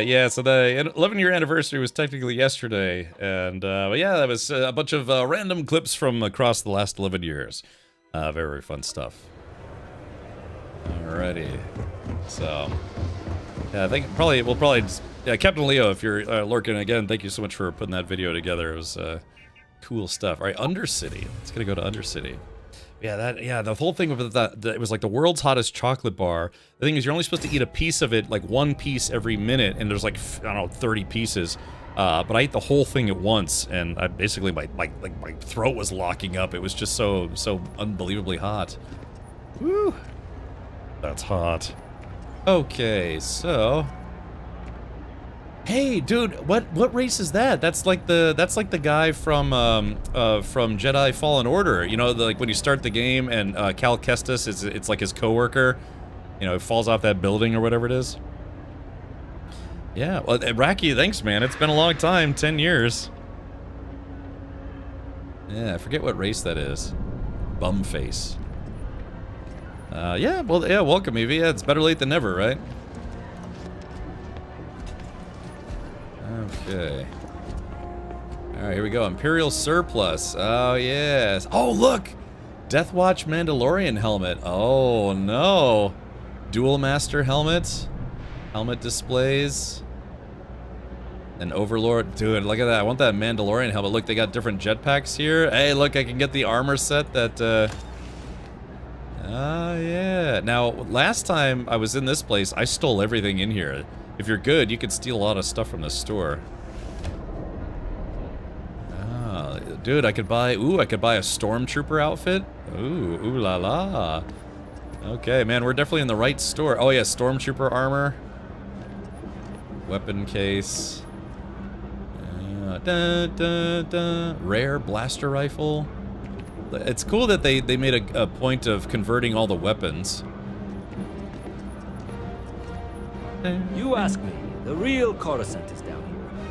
Yeah, so the 11-year anniversary was technically yesterday, and but yeah, that was a bunch of random clips from across the last 11 years. Very, very fun stuff. Alrighty, so yeah, I think we'll probably just, yeah, Captain Leo, if you're lurking again, thank you so much for putting that video together. It was cool stuff. All right, Undercity. Let's gonna go to Undercity. Yeah, the whole thing with that, it was like the world's hottest chocolate bar. The thing is, you're only supposed to eat a piece of it, like one piece every minute, and there's like, I don't know, 30 pieces. But I ate the whole thing at once, and I basically, my throat was locking up. It was just so unbelievably hot. Woo! That's hot. Okay, so... Hey, dude, what race is that? That's like the guy from Jedi Fallen Order. You know, like when you start the game and Cal Kestis it's like his coworker. You know, it falls off that building or whatever it is. Yeah, well, Raki, thanks, man. It's been a long time, 10 years. Yeah, I forget what race that is. Bumface. Yeah, well, yeah, welcome, Evie. Yeah, it's better late than never, right? Okay. Alright, here we go. Imperial Surplus. Oh, yes. Oh, look! Deathwatch Mandalorian helmet. Oh, no. Dual Master helmet. Helmet displays. An Overlord. Dude, look at that. I want that Mandalorian helmet. Look, they got different jetpacks here. Hey, look, I can get the armor set that, Oh, yeah. Now, last time I was in this place, I stole everything in here. If you're good, you could steal a lot of stuff from the store. Ah, dude, I could buy a Stormtrooper outfit. Ooh la la. Okay, man, we're definitely in the right store. Oh yeah, Stormtrooper armor. Weapon case. Rare blaster rifle. It's cool that they made a point of converting all the weapons. You ask me. The real Coruscant is down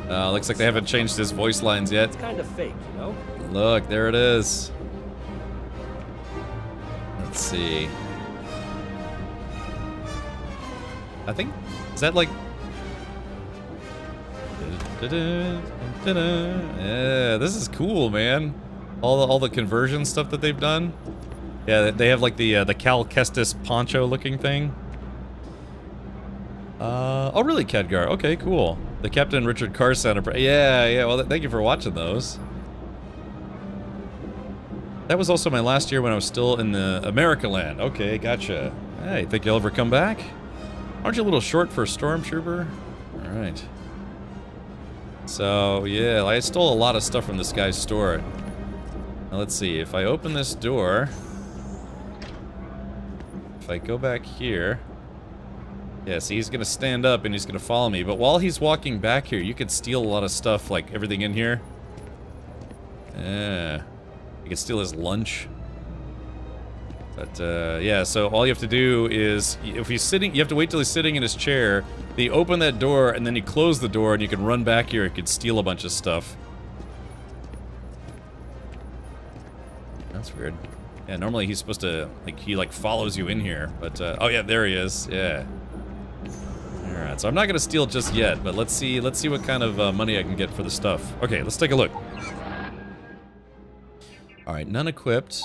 here. Looks like they haven't changed his voice lines yet. It's kind of fake, you know? Look, there it is. Let's see. I think, is that like... Yeah, this is cool, man. All the conversion stuff that they've done. Yeah, they have like the Cal Kestis poncho looking thing. Oh really, Khadgar? Okay, cool. The Captain Richard Carr sound. Yeah, well, thank you for watching those. That was also my last year when I was still in the America land. Okay, gotcha. Hey, think you'll ever come back? Aren't you a little short for a Stormtrooper? Alright. So, yeah, I stole a lot of stuff from this guy's store. Now, let's see. If I open this door... If I go back here... Yeah, see, he's gonna stand up and he's gonna follow me. But while he's walking back here, you could steal a lot of stuff, like everything in here. Yeah. You can steal his lunch. But, yeah, so all you have to do is, if he's sitting, you have to wait till he's sitting in his chair. You open that door, and then you close the door, and you can run back here and could steal a bunch of stuff. That's weird. Yeah, normally he's supposed to, like, he, like, follows you in here. But, oh yeah, there he is. Yeah. Alright, so I'm not gonna steal just yet, but let's see what kind of money I can get for the stuff. Okay, let's take a look. Alright, none equipped.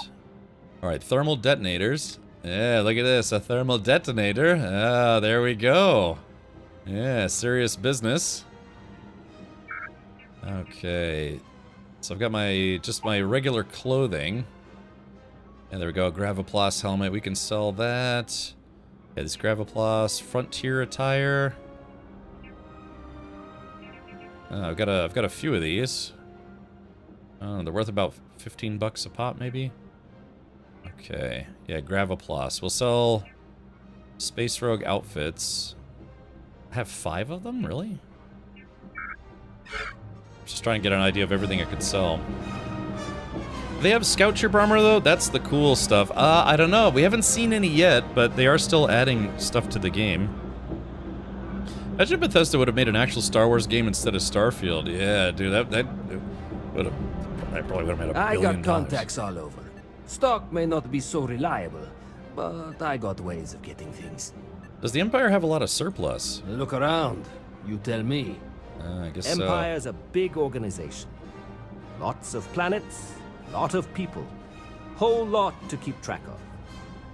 Alright, thermal detonators. Yeah, look at this, a thermal detonator. Ah, there we go. Yeah, serious business. Okay. So I've got just my regular clothing. And there we go, Graviplast helmet, we can sell that. Yeah, this Graviplast, Frontier attire. I've got a few of these. They're worth about 15 bucks a pop, maybe. Okay, yeah, Graviplast. We'll sell Space Rogue outfits. I have 5 of them, really? Just trying to get an idea of everything I could sell. They have Scout Troop armor, though? That's the cool stuff. I don't know. We haven't seen any yet, but they are still adding stuff to the game. Imagine Bethesda would have made an actual Star Wars game instead of Starfield. Yeah, dude, that probably would have made $1 billion. I got contacts all over. Stock may not be so reliable, but I got ways of getting things. Does the Empire have a lot of surplus? Look around. You tell me. I guess Empire's a big organization. Lots of planets, lot of people. Whole lot to keep track of.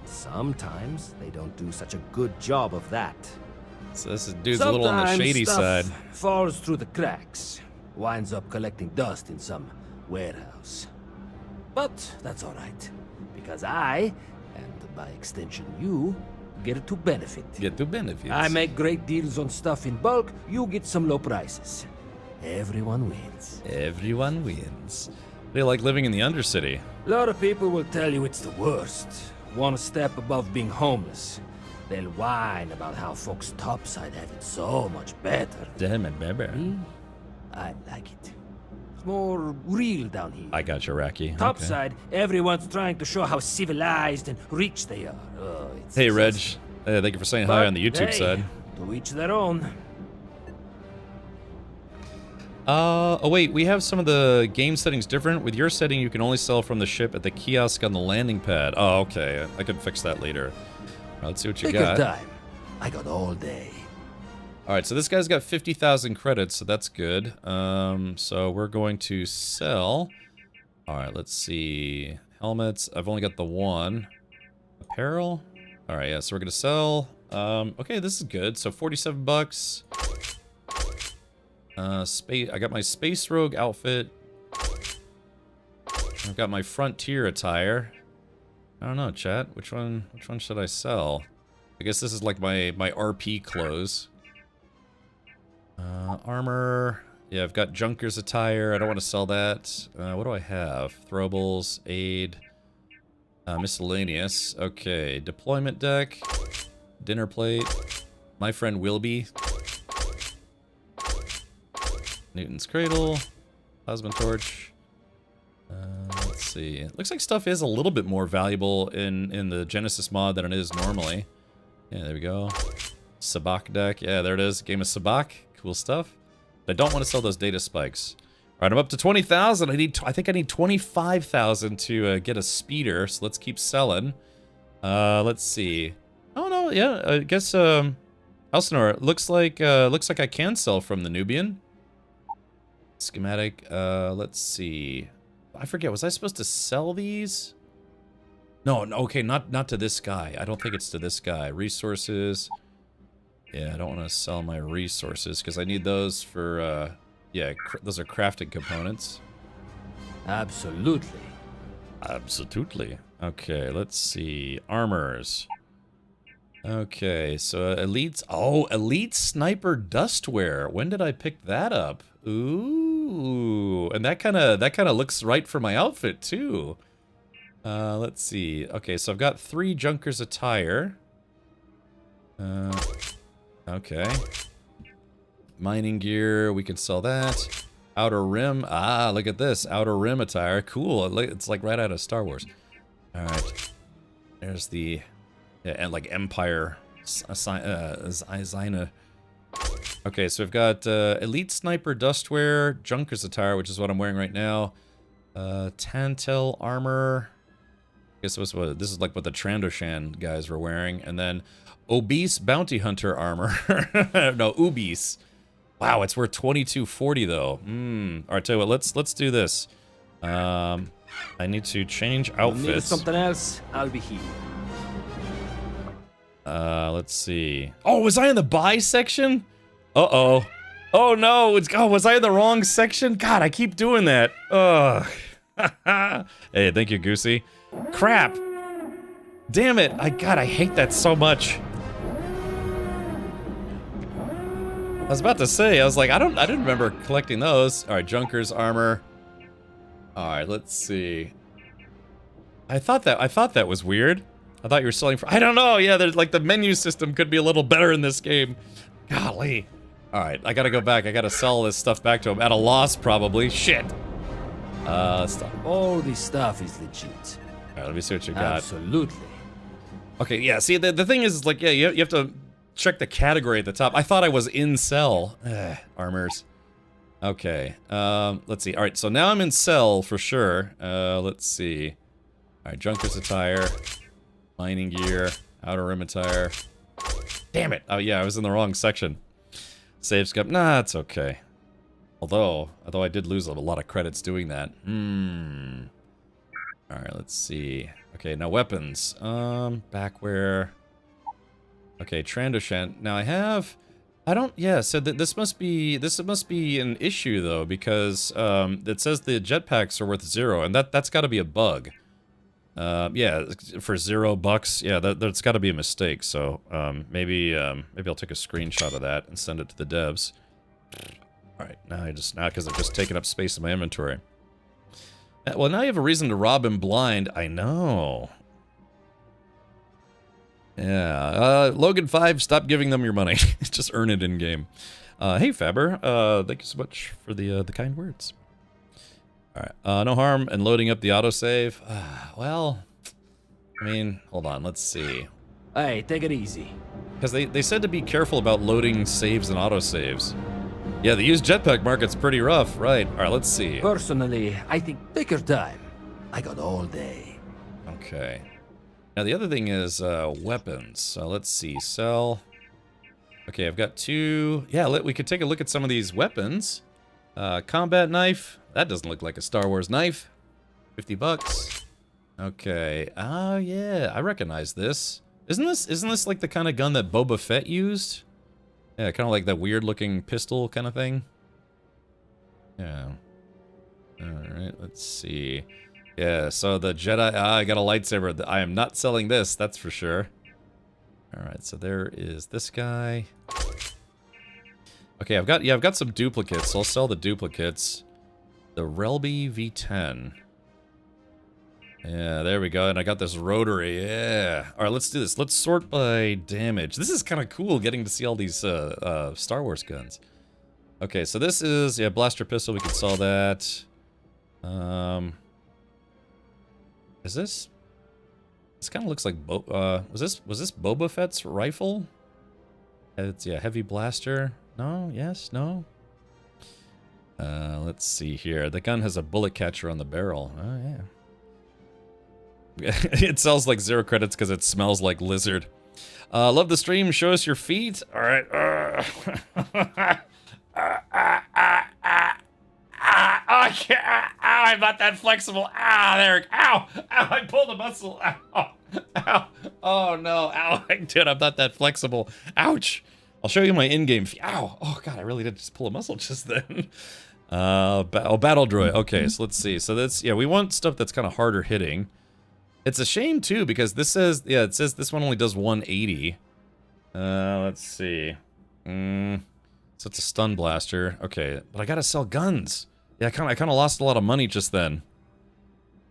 Sometimes they don't do such a good job of that. So this dude's a little on the shady side. Falls through the cracks. Winds up collecting dust in some warehouse. But that's all right. Because I, and by extension you, get to benefit. Get to benefit. I make great deals on stuff in bulk, you get some low prices. Everyone wins. Everyone wins. They like living in the Undercity. A lot of people will tell you it's the worst. One step above being homeless. They'll whine about how folks topside have it so much better. Damn it, baby. Me, I like it. It's more real down here. I got you, Raki. Topside, everyone's trying to show how civilized and rich they are. Oh, it's Hey, Reg. Thank you for saying hi on the YouTube hey, side. To each their own. Oh wait, we have some of the game settings different. With your setting, you can only sell from the ship at the kiosk on the landing pad. Oh, okay. I can fix that later. Right, let's see what you Take got. your time. I got all day. Alright, so this guy's got 50,000 credits, so that's good. So we're going to sell. Alright, let's see. Helmets, I've only got the one. Apparel? Alright, yeah, so we're gonna sell. Okay, this is good. So 47 bucks. I got my Space Rogue outfit. I've got my Frontier attire. I don't know, chat. Which one should I sell? I guess this is like my RP clothes. Armor. Yeah, I've got Junker's attire. I don't want to sell that. What do I have? Throwables, aid, miscellaneous. Okay, deployment deck, dinner plate, my friend Wilby, Newton's cradle, plasma torch. Let's see. Looks like stuff is a little bit more valuable in the Genesis mod than it is normally. Yeah, there we go. Sabak deck. Yeah, there it is. Game of Sabak. Cool stuff. But I don't want to sell those data spikes. All right, I'm up to 20,000. I think I need 25,000 to get a speeder. So let's keep selling. Let's see. Oh no, yeah. I guess Elsinore. Looks like I can sell from the Nubian. Schematic. Let's see. I forget. Was I supposed to sell these? No. Okay, not to this guy. I don't think it's to this guy. Resources. Yeah, I don't want to sell my resources because I need those for, yeah, those are crafting components. Absolutely. Absolutely. Okay, let's see. Armors. Okay, so elites. Oh, elite sniper dustwear. When did I pick that up? Ooh, and that kind of looks right for my outfit too. Let's see. Okay, so I've got 3 Junkers attire. Okay. Mining gear, we can sell that. Outer rim, look at this. Outer rim attire, cool. It's like right out of Star Wars. All right. There's the, yeah, and like Empire, Zyna. Okay, so we've got Elite Sniper Dustwear, Junker's attire, which is what I'm wearing right now. Tantel armor. I guess this is like what the Trandoshan guys were wearing. And then Obese Bounty Hunter armor. No, Ubis. Wow, it's worth 2240 though. All right, tell you what, let's do this. I need to change outfits. Need something else? I'll be here. Let's see. Oh, was I in the buy section? Uh-oh. Oh no, was I in the wrong section? God, I keep doing that. Ugh. Hey, thank you, Goosey. Crap. Damn it. I hate that so much. I was about to say, I was like, I didn't remember collecting those. All right, Junker's armor. All right, let's see. I thought that was weird. I thought you were selling for, I don't know. Yeah, there's like the menu system could be a little better in this game. Golly. All right, I gotta go back. I gotta sell this stuff back to him at a loss, probably. Shit. Stop. All this stuff is legit. All right, let me see what you got. Absolutely. Okay, yeah. See, the thing is, like, yeah, you have to check the category at the top. I thought I was in sell. Armors. Okay. Let's see. All right, so now I'm in sell for sure. Let's see. All right, Junker's attire, mining gear, outer rim attire. Damn it. Oh yeah, I was in the wrong section. Save scum. Nah, it's okay. Although I did lose a lot of credits doing that. Alright, let's see. Okay, now weapons. Backware. Okay, Trandoshan. Now so this must be an issue though, because it says the jetpacks are worth 0, and that's got to be a bug. Yeah, for $0, yeah, that's got to be a mistake. So maybe I'll take a screenshot of that and send it to the devs. All right, now because I've just taken up space in my inventory. Well, now you have a reason to rob him blind. I know. Yeah, Logan 5, stop giving them your money. Just earn it in game. Hey Faber, thank you so much for the kind words. All right, no harm in loading up the autosave. Well, I mean, hold on, let's see. Hey, take it easy. Because they said to be careful about loading saves and autosaves. Yeah, the used jetpack market's pretty rough, right? All right, let's see. Personally, I think take your time. I got all day. Okay. Now the other thing is weapons. So let's see, sell. Okay, I've got 2. Yeah, we could take a look at some of these weapons. Combat knife. That doesn't look like a Star Wars knife. $50. Okay. Oh yeah, I recognize this. Isn't this like the kind of gun that Boba Fett used? Yeah, kind of like that weird looking pistol kind of thing. Yeah. Alright, let's see. Yeah, so the Jedi... I got a lightsaber. I am not selling this, that's for sure. Alright, so there is this guy. Okay, I've got some duplicates, so I'll sell the duplicates. The Relby V10. Yeah, there we go. And I got this rotary. Yeah. All right, let's do this. Let's sort by damage. This is kind of cool getting to see all these Star Wars guns. Okay, so this is, yeah, blaster pistol. We can sell that. Is this? This kind of looks like was this Boba Fett's rifle? It's, yeah, heavy blaster. No, yes, no. Let's see here. The gun has a bullet catcher on the barrel. Oh, yeah. It sells like 0 credits because it smells like lizard. Love the stream. Show us your feet. All right. I'm not that flexible. There. Ow. I pulled a muscle. Ow. Oh no. Ow. Dude, I'm not that flexible. Ouch. I'll show you my in-game feet. Ow. Oh god, I really did just pull a muscle just then. Battle droid. Okay, so let's see. So that's, yeah, we want stuff that's kind of harder hitting. It's a shame too because this says, yeah, it says this one only does 180. Let's see. So it's a stun blaster. Okay, but I gotta sell guns. Yeah, I kind of lost a lot of money just then.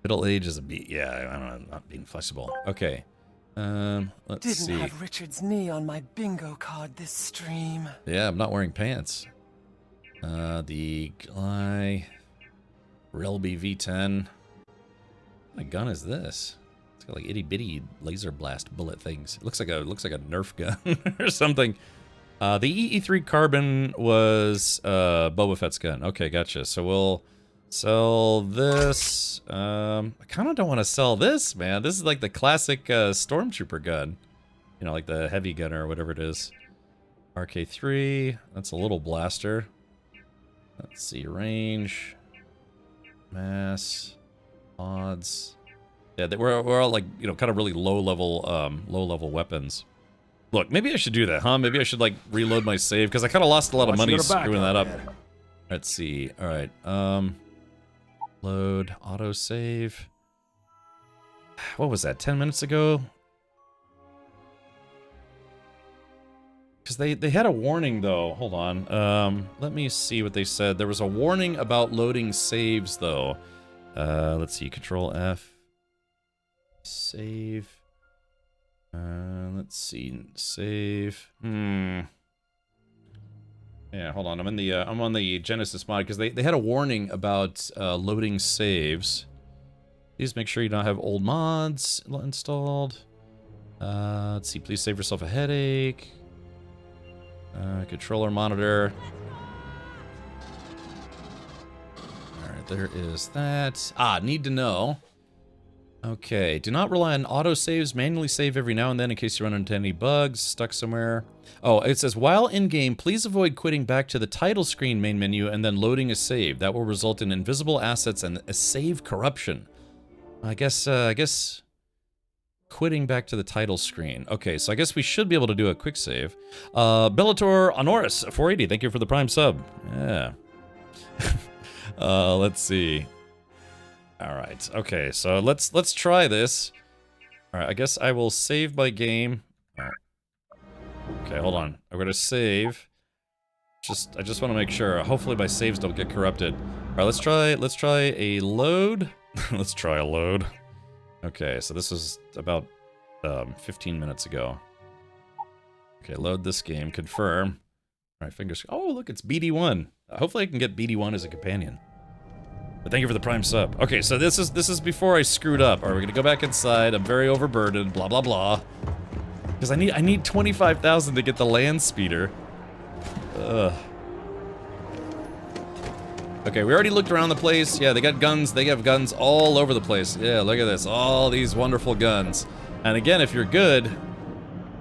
Middle age is a beat. Yeah, I don't know, not being flexible. Okay. Let's see. Didn't have Richard's knee on my bingo card this stream. Yeah, I'm not wearing pants. The Glide Relby V10. What gun is this? It's got like itty bitty laser blast bullet things. It looks like a Nerf gun or something. The EE3 Carbon was Boba Fett's gun. Okay, gotcha. So we'll sell this. I kind of don't want to sell this, man. This is like the classic Stormtrooper gun. You know, like the heavy gunner or whatever it is. RK3. That's a little blaster. Let's see, range, mass, odds. Yeah, we're all like, you know, kind of really low level weapons. Look, maybe I should do that, huh? Maybe I should like reload my save because I kind of lost a lot of money screwing that up. Let's see. All right, load auto save. What was that? 10 minutes ago. Because they had a warning, though. Hold on. Let me see what they said. There was a warning about loading saves, though. Let's see. Control F. Save. Let's see. Save. Yeah, hold on. I'm on the Genesis mod because they had a warning about loading saves. Please make sure you don't have old mods installed. Let's see. Please save yourself a headache. Controller monitor. Alright, there is that. Need to know. Okay, do not rely on autosaves. Manually save every now and then in case you run into any bugs, stuck somewhere. Oh, it says, while in-game, please avoid quitting back to the title screen main menu and then loading a save. That will result in invisible assets and a save corruption. I guess quitting back to the title screen. Okay, so I guess we should be able to do a quick save. Bellator Honoris, 480, thank you for the Prime sub. Yeah. Let's see. All right. Okay. So let's try this. All right. I guess I will save my game. All right. Okay. Hold on. I'm gonna save. I just want to make sure. Hopefully my saves don't get corrupted. All right. Let's try a load. Let's try a load. Okay. So this was about 15 minutes ago. Okay. Load this game. Confirm. All right. Fingers. Oh, look, it's BD1. Hopefully I can get BD1 as a companion. But thank you for the Prime sub. Okay, so this is before I screwed up. All right, we're gonna go back inside. I'm very overburdened. Blah blah blah. Because I need 25,000 to get the land speeder. Ugh. Okay, we already looked around the place. Yeah, they got guns. They have guns all over the place. Yeah, look at this. All these wonderful guns. And again, if you're good,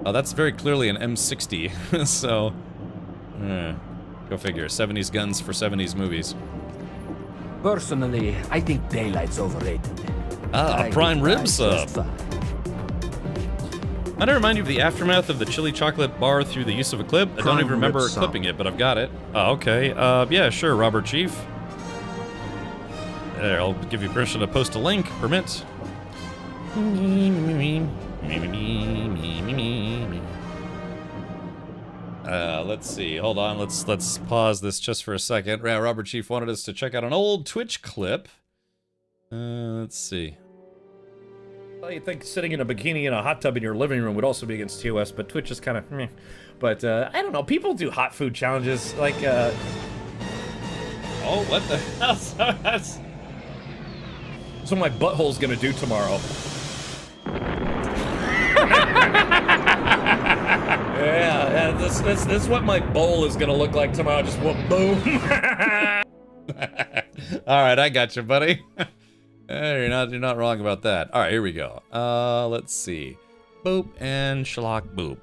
oh, that's very clearly an M60. So, go figure. 70s guns for 70s movies. Personally, I think daylight's overrated. Ah, a prime rib sub. Might I remind you of the aftermath of the chili chocolate bar through the use of a clip? I don't even remember clipping it, but I've got it. Oh, okay. Yeah, sure, Robert Chief. There, I'll give you permission to post a link. Permit. Let's see. Hold on. Let's pause this just for a second. Yeah, Robert Chief wanted us to check out an old Twitch clip. Let's see. Well, you'd think sitting in a bikini in a hot tub in your living room would also be against TOS, but Twitch is kind of meh. But I don't know. People do hot food challenges like. Oh, what the hell? That's what my butthole's gonna do tomorrow. Yeah, this is what my bowl is gonna look like tomorrow. Just whoop, boom. All right, I got you, buddy. You're not wrong about that. All right, here we go. Let's see. Boop and shlock boop.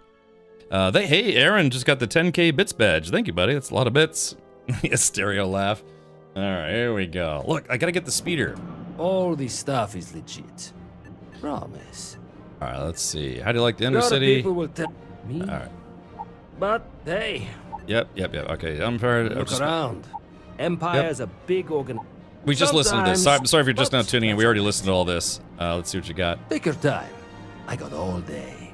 Hey, Aaron just got the 10K bits badge. Thank you, buddy. That's a lot of bits. A stereo laugh. All right, here we go. Look, I gotta get the speeder. All this stuff is legit. Promise. All right, let's see. How do you like the Undercity? People will tell me. All right. But hey. Yep. Okay, I'm sorry. Look around. Empire's a big organ. We just listened to this. Sorry if you're just now tuning in. We already listened to all this. Let's see what you got. Take your time. I got all day.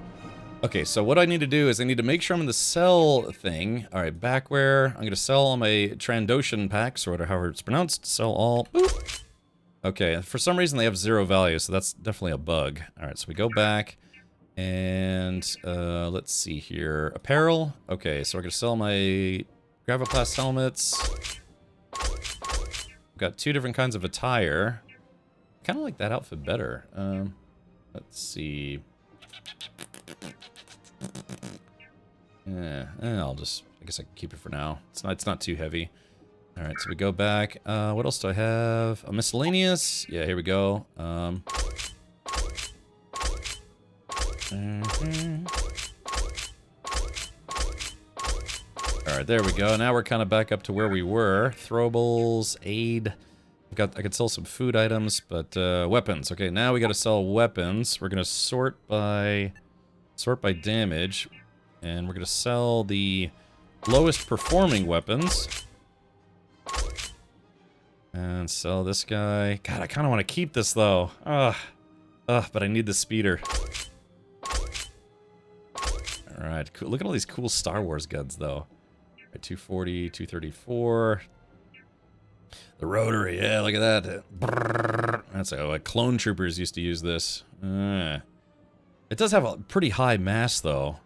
Okay, so what I need to do is I need to make sure I'm in the sell thing. All right, backware. I'm going to sell all my Trandoshan packs, or whatever, however it's pronounced. Sell all. Boop. Okay, for some reason they have 0 value, so that's definitely a bug. All right, so we go back, and let's see here. Apparel. Okay, so we're going to sell my Gravitas helmets. We've got 2 different kinds of attire. Kind of like that outfit better. Let's see. Yeah, I guess I can keep it for now. It's not too heavy. All right, so we go back. What else do I have? A miscellaneous. Yeah, here we go. All right, there we go. Now we're kind of back up to where we were. Throwables, aid. I could sell some food items, but weapons. Okay, now we got to sell weapons. We're gonna sort by damage, and we're gonna sell the lowest performing weapons. And sell this guy. God, I kind of want to keep this, though. But I need the speeder. Alright, cool. Look at all these cool Star Wars guns, though. Right, 240, 234. The rotary, yeah, look at that. That's like clone troopers used to use this. It does have a pretty high mass, though.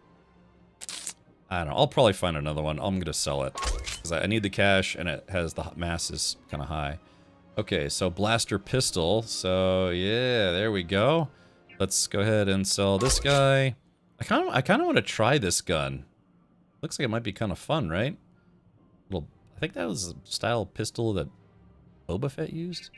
I don't know. I'll probably find another one. I'm going to sell it. Because I need the cash, and it has the mass is kind of high. Okay, so blaster pistol. So, yeah, there we go. Let's go ahead and sell this guy. I kind of want to try this gun. Looks like it might be kind of fun, right? I think that was a style pistol that Boba Fett used.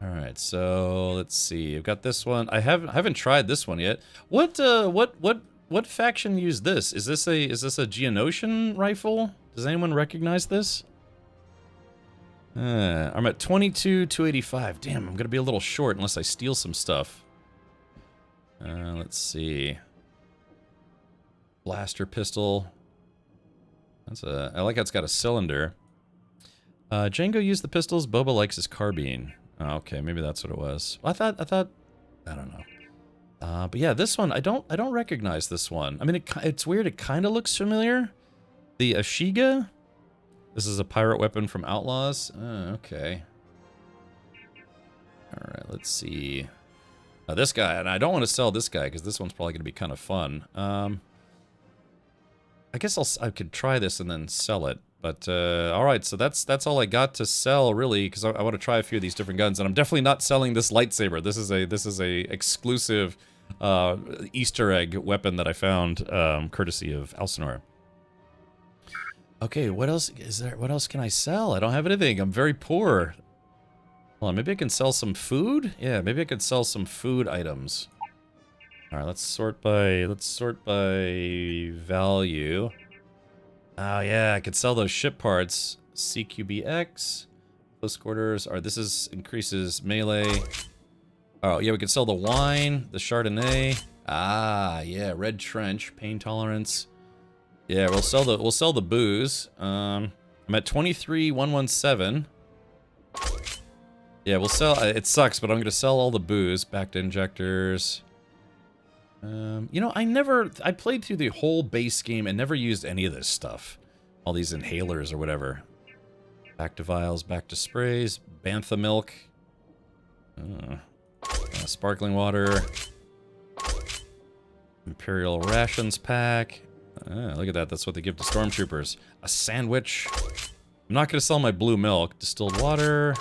All right, so let's see. I've got this one. I haven't tried this one yet. What faction used this? Is this a Geonosian rifle? Does anyone recognize this? I'm at 22,285. Damn, I'm gonna be a little short unless I steal some stuff. Let's see. Blaster pistol. I like how it's got a cylinder. Django used the pistols. Boba likes his carbine. Oh, okay, maybe that's what it was. I thought. I don't know. But yeah, this one I don't recognize this one. I mean, it's weird. It kind of looks familiar. The Ashiga. This is a pirate weapon from Outlaws. Okay. All right, let's see. This guy, and I don't want to sell this guy because this one's probably going to be kind of fun. I guess I could try this and then sell it. But all right, so that's all I got to sell really, because I want to try a few of these different guns, and I'm definitely not selling this lightsaber. This is a exclusive Easter egg weapon that I found, courtesy of Elsinore. Okay, what else is there? What else can I sell? I don't have anything. I'm very poor. Hold on, maybe I can sell some food? Yeah, maybe I could sell some food items. All right, let's sort by value. Oh yeah, I could sell those ship parts. CQBX, close quarters. All right, this increases melee. Oh yeah, we could sell the wine, the Chardonnay. Ah yeah, red trench, pain tolerance. Yeah, we'll sell the booze. I'm at 23,117. Yeah, we'll sell. It sucks, but I'm gonna sell all the booze. Back to injectors. You know, I played through the whole base game and never used any of this stuff. All these inhalers or whatever. Back to vials, back to sprays, bantha milk. Sparkling water. Imperial rations pack. Look at that, that's what they give to stormtroopers. A sandwich. I'm not going to sell my blue milk. Distilled water.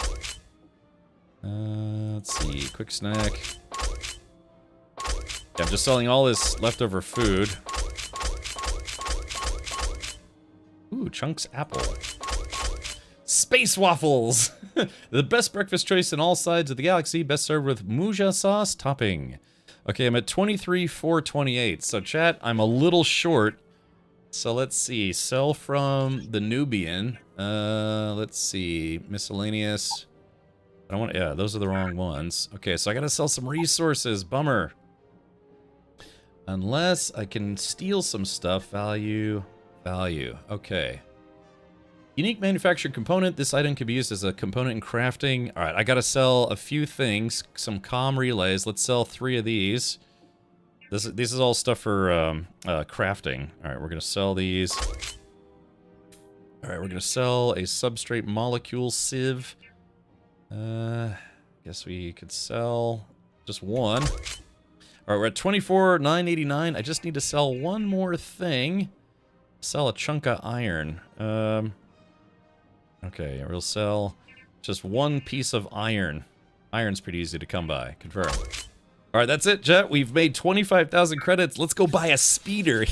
Let's see, quick snack. Yeah, I'm just selling all this leftover food. Ooh, Chunks apple. Space waffles! The best breakfast choice in all sides of the galaxy, best served with Muja sauce topping. Okay, I'm at 23,428. So chat, I'm a little short. So let's see, sell from the Nubian. Let's see, miscellaneous. I don't want, yeah, those are the wrong ones. Okay, so I gotta sell some resources, bummer. Unless I can steal some stuff, value, okay. Unique manufactured component, this item can be used as a component in crafting. All right, I gotta sell a few things, some comm relays. Let's sell 3 of these. This is all stuff for crafting. All right, we're gonna sell these. All right, we're gonna sell a substrate molecule sieve. Guess we could sell just one. All right, we're at 24,989. I just need to sell one more thing. Sell a chunk of iron. Okay, we'll sell just one piece of iron. Iron's pretty easy to come by. Confirm. All right, that's it, Jet. We've made 25,000 credits. Let's go buy a speeder.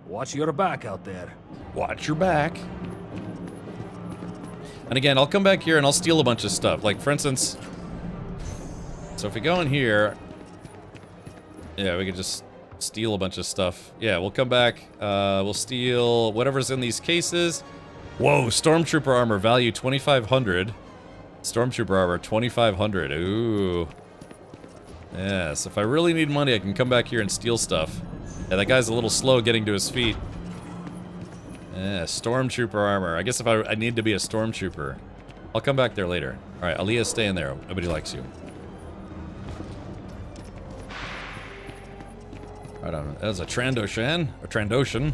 Watch your back out there. Watch your back. And again, I'll come back here and I'll steal a bunch of stuff. Like, for instance, so if we go in here, yeah, we could just steal a bunch of stuff. Yeah, we'll come back. We'll steal whatever's in these cases. Whoa, Stormtrooper armor, value 2,500. Stormtrooper armor, 2,500. Ooh. Yeah, so if I really need money, I can come back here and steal stuff. Yeah, that guy's a little slow getting to his feet. Yeah, Stormtrooper armor. I guess if I need to be a Stormtrooper. I'll come back there later. Alright, Aaliyah, stay in there. Nobody likes you. Alright, that was a Trandoshan. Or Trandoshan.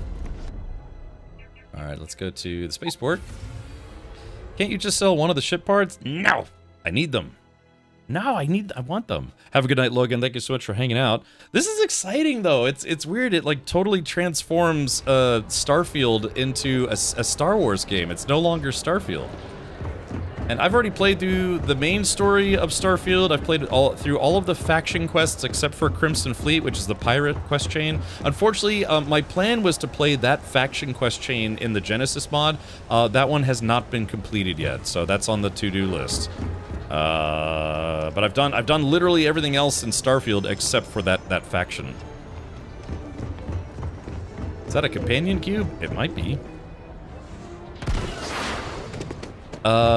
Alright, let's go to the spaceport. Can't you just sell one of the ship parts? No! I need them. No, I want them. Have a good night, Logan. Thank you so much for hanging out. This is exciting, though. It's weird. It, like, totally transforms Starfield into a Star Wars game. It's no longer Starfield. And I've already played through the main story of Starfield. I've played through all of the faction quests except for Crimson Fleet, which is the pirate quest chain. Unfortunately, my plan was to play that faction quest chain in the Genesis mod. That one has not been completed yet, so that's on the to-do list. But I've done literally everything else in Starfield except for that faction. Is that a companion cube? It might be.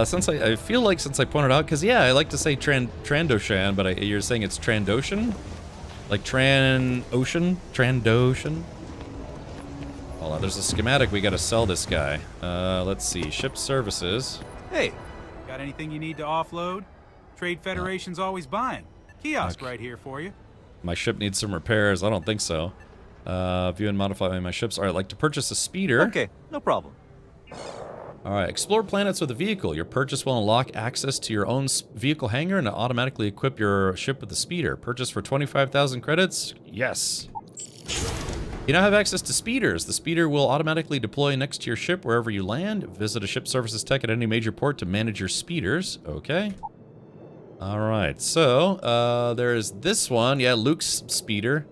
Since I feel like since I pointed out, because yeah, I like to say Trandoshan, but you're saying it's Trandoshan? Like Tran-Ocean? Trandoshan? Hold on, there's a schematic we gotta sell this guy. Let's see, ship services. Hey, got anything you need to offload? Trade Federation's always buying. Kiosk right here for you. My ship needs some repairs, I don't think so. View and modify my ships. Alright, I'd like to purchase a speeder. Okay, no problem. Alright, explore planets with a vehicle. Your purchase will unlock access to your own vehicle hangar and automatically equip your ship with a speeder. Purchase for 25,000 credits? Yes. You now have access to speeders. The speeder will automatically deploy next to your ship wherever you land. Visit a ship services tech at any major port to manage your speeders. Okay. Alright, so, there's this one. Yeah, Luke's speeder.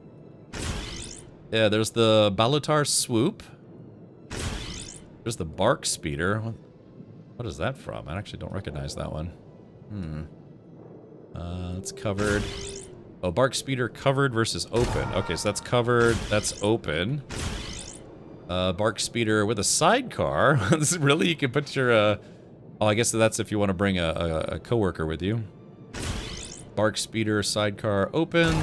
Yeah, there's the Balutar Swoop. There's the Bark Speeder. What is that from? I actually don't recognize that one. It's covered. Oh, Bark Speeder covered versus open. Okay, so that's covered. That's open. Bark Speeder with a sidecar. Really? You can put your... Oh, I guess that's if you want to bring a coworker with you. Bark Speeder sidecar open.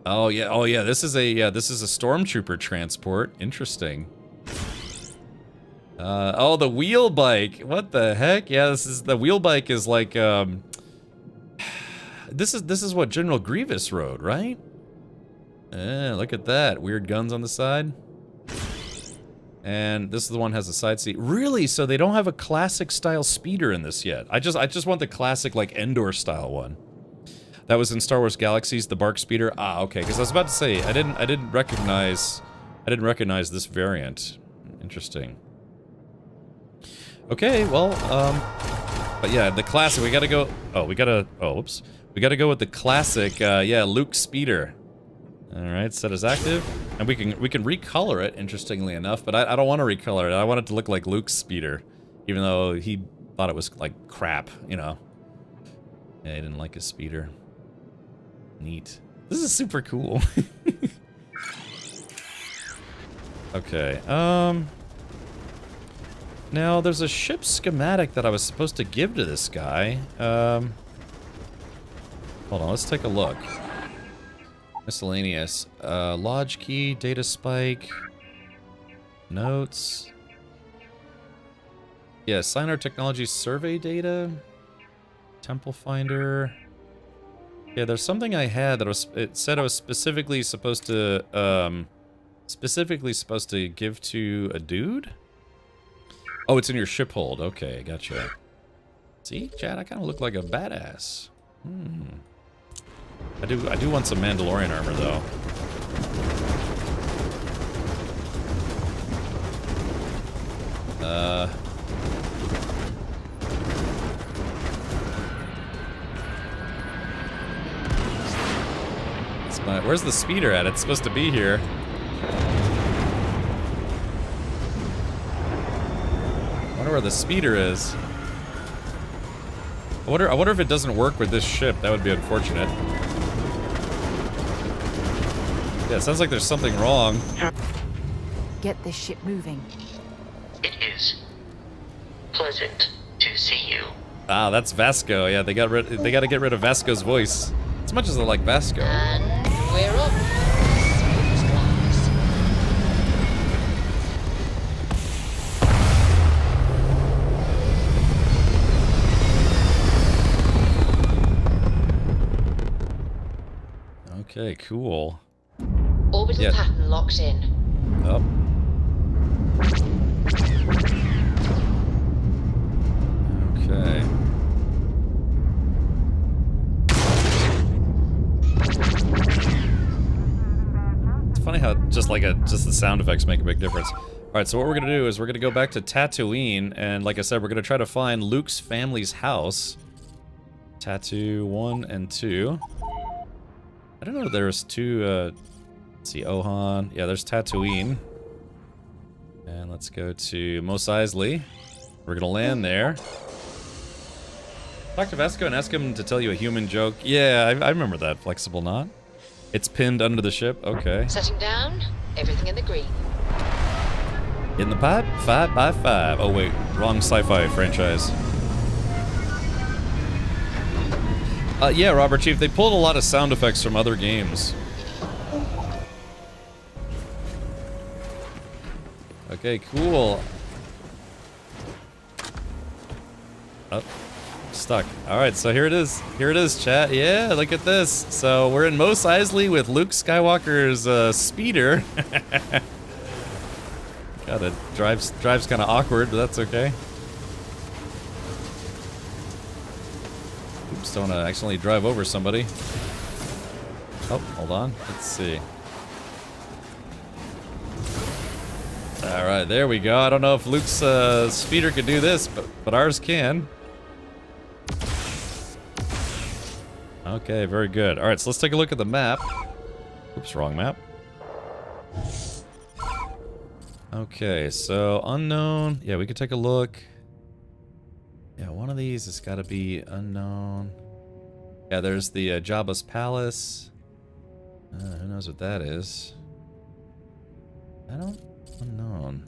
Oh yeah, this is a stormtrooper transport. Interesting. Oh, the wheel bike. What the heck? Yeah, the wheel bike is like this is what General Grievous rode, right? Look at that. Weird guns on the side. And this is the one that has a side seat. Really? So they don't have a classic style speeder in this yet. I just want the classic like Endor style one. That was in Star Wars Galaxies, the Bark Speeder. Ah, okay. Because I was about to say I didn't recognize this variant. Interesting. Okay, well, but yeah, the classic. We gotta go. Oh, we gotta. Oh, oops. We gotta go with the classic. Yeah, Luke Speeder. All right, set as active, and we can recolor it. Interestingly enough, but I don't want to recolor it. I want it to look like Luke's Speeder, even though he thought it was like crap. You know. Yeah, he didn't like his speeder. Neat. This is super cool. Okay, now there's a ship schematic that I was supposed to give to this guy. Hold on, let's take a look. Miscellaneous. Lodge key, data spike, notes. Yeah, Signar Technology survey data. Temple finder. Yeah, there's something I had that it said I was specifically supposed to give to a dude? Oh, it's in your ship hold. Okay, gotcha. See, Chad, I kind of look like a badass. I do want some Mandalorian armor though. Where's the speeder at? It's supposed to be here. I wonder where the speeder is. I wonder if it doesn't work with this ship. That would be unfortunate. Yeah, it sounds like there's something wrong. Get this ship moving. It is pleasant to see you. Ah, that's Vasco. Yeah, they got to get rid of Vasco's voice. As much as I like Vasco. And we're up. Okay, cool. Orbital pattern locked in. Oh. Okay. It's funny how just the sound effects make a big difference. Alright, so what we're gonna do is we're gonna go back to Tatooine, and like I said, we're gonna try to find Luke's family's house. Tattoo 1 and 2. I don't know if there's two, let's see, Ohan. Yeah, there's Tatooine. And let's go to Mos Eisley. We're gonna land there. Talk to Vasco and ask him to tell you a human joke. Yeah, I remember that, Flexible Knot. It's pinned under the ship, okay. Setting down, everything in the green. In the pipe, 5x5. Oh wait, wrong sci-fi franchise. Yeah, Robert Chief, they pulled a lot of sound effects from other games. Okay, cool. Oh, stuck. Alright, so here it is. Here it is, chat. Yeah, look at this. So we're in Mos Eisley with Luke Skywalker's speeder. God, it drives kind of awkward, but that's okay. Oops, don't want to accidentally drive over somebody. Oh, hold on. Let's see. Alright, there we go. I don't know if Luke's speeder could do this, but ours can. Okay, very good. Alright, so let's take a look at the map. Oops, wrong map. Okay, so unknown. Yeah, we could take a look. Yeah, one of these has got to be unknown. Yeah, there's the Jabba's Palace. Who knows what that is? Unknown.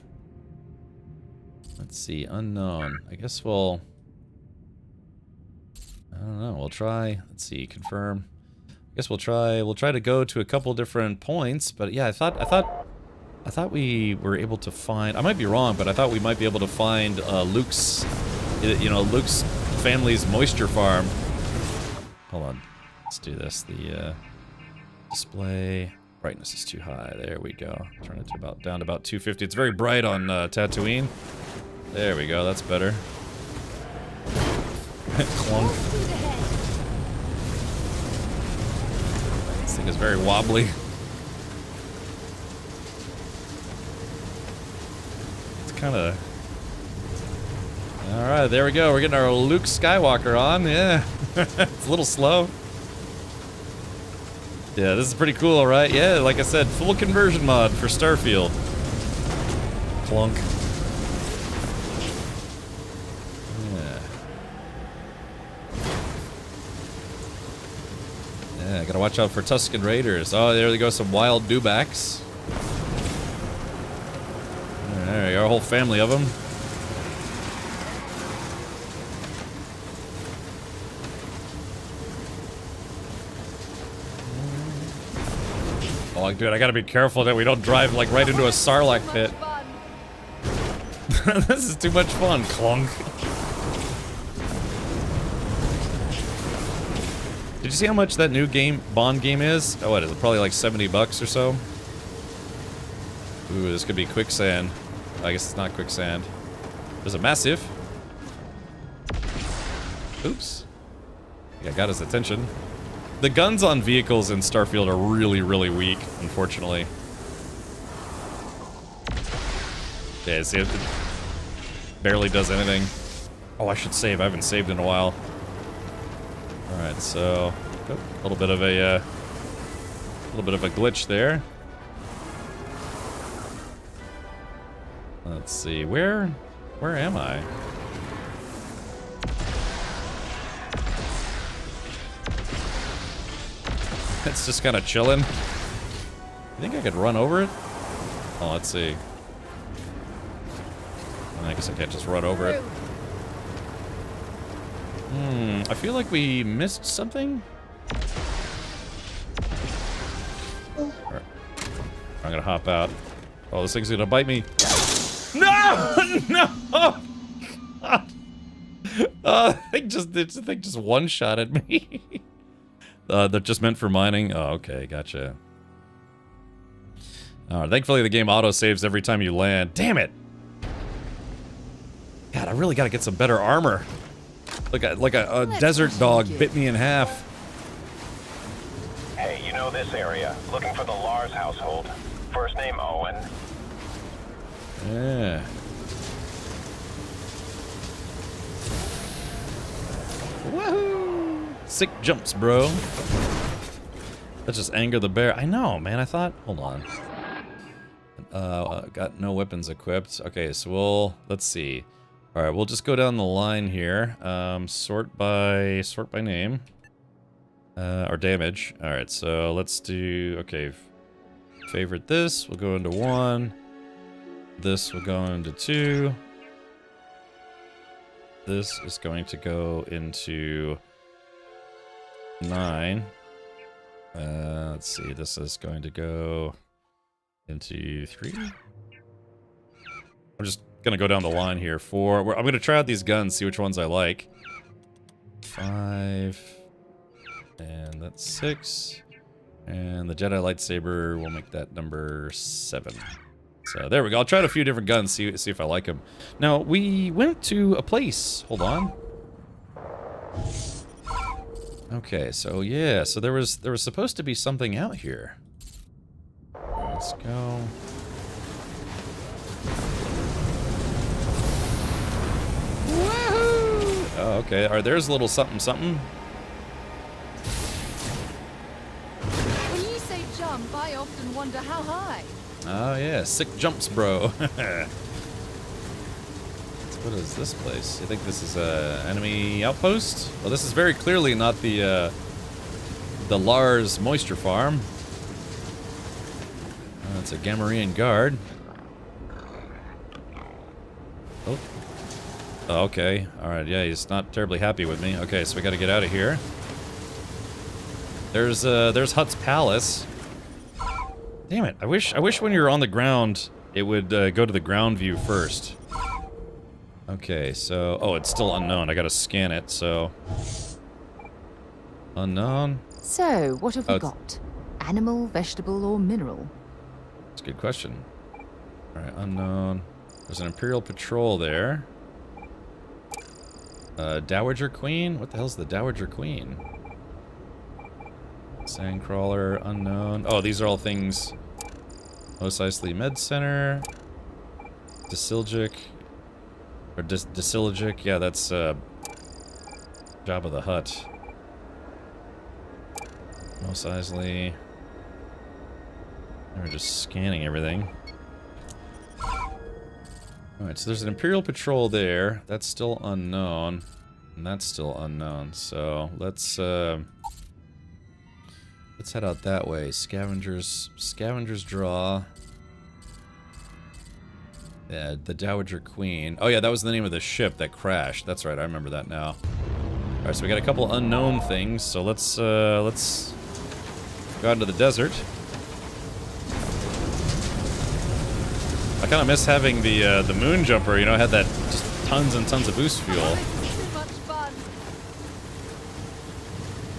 Let's see, unknown. I guess we'll... I don't know, we'll try... Let's see, confirm. I guess we'll try to go to a couple different points, but yeah, I thought we were able to find... I might be wrong, but I thought we might be able to find Luke's... You know, Luke's family's moisture farm. Hold on. Let's do this. The display brightness is too high. There we go. Turn it to down to about 250. It's very bright on Tatooine. There we go. That's better. Clunk. This thing is very wobbly. It's kind of... Alright, there we go. We're getting our Luke Skywalker on. Yeah. It's a little slow. Yeah, this is pretty cool, right? Yeah, like I said, full conversion mod for Starfield. Clunk. Yeah. Yeah, gotta watch out for Tusken Raiders. Oh, there they go, some wild dewbacks. There you go, a whole family of them. Oh, dude, I gotta be careful that we don't drive, like, right into a Sarlacc pit. This is too much fun. Clunk. Did you see how much that new Bond game is? Oh, what is it? Probably like $70 or so? Ooh, this could be quicksand. I guess it's not quicksand. There's a massive. Oops. Yeah, got his attention. The guns on vehicles in Starfield are really, really weak, unfortunately. Yeah, see, it barely does anything. Oh, I should save. I haven't saved in a while. Alright, so... Oh, a little bit of a glitch there. Let's see, where am I? It's just kind of chilling. You think I could run over it? Oh, let's see. I guess I can't just run over it. I feel like we missed something. Right. I'm gonna hop out. Oh, this thing's gonna bite me. No! No! God. Oh, the thing just one-shotted me. They're just meant for mining? Oh, okay, gotcha. Thankfully the game auto-saves every time you land. Damn it! God, I really gotta get some better armor. Like a desert dog bit me in half. Hey, you know this area. Looking for the Lars household. First name Owen. Yeah. Woohoo! Sick jumps, bro. That just angered the bear. I know, man. I thought... Hold on. Got no weapons equipped. Okay, so let's see. Alright, we'll just go down the line here. Sort by name. Or damage. Alright, so let's do... Okay. Favorite this. We'll go into 1. This will go into 2. This is going to go into 9. Let's see, this is going to go into 3. I'm just gonna go down the line here. 4. I'm gonna try out these guns, see which ones I like. 5. And that's 6. And the Jedi lightsaber will make that number 7. So there we go. I'll try out a few different guns, see if I like them. Now, we went to a place. Hold on. Okay, so yeah, so there was supposed to be something out here. Let's go. Woohoo! Oh, okay. Alright, there's a little something something. When you say jump, I often wonder how high. Oh yeah, sick jumps, bro. What is this place? You think this is a enemy outpost? Well, this is very clearly not the Lars moisture farm. It's a Gamorrean guard. Oh. Oh, okay. All right. Yeah, he's not terribly happy with me. Okay, so we got to get out of here. There's Hutt's palace. Damn it! I wish when you're on the ground, it would go to the ground view first. Okay, so... Oh, it's still unknown. I gotta scan it, so... Unknown? So, what have we got? Animal, vegetable, or mineral? That's a good question. Alright, unknown. There's an Imperial patrol there. Dowager Queen? What the hell's the Dowager Queen? Sandcrawler, unknown. Oh, these are all things... Mos Eisley Med Center. Disilgic. Or Disilgic, yeah, that's Jabba the Hutt. Mos Eisley. We're just scanning everything. Alright, so there's an Imperial patrol there. That's still unknown. And that's still unknown. So let's head out that way. Scavengers draw. Yeah, the Dowager Queen. Oh yeah, that was the name of the ship that crashed. That's right, I remember that now. All right, so we got a couple unknown things. So let's go out into the desert. I kind of miss having the moon jumper. You know, it had that just tons and tons of boost fuel.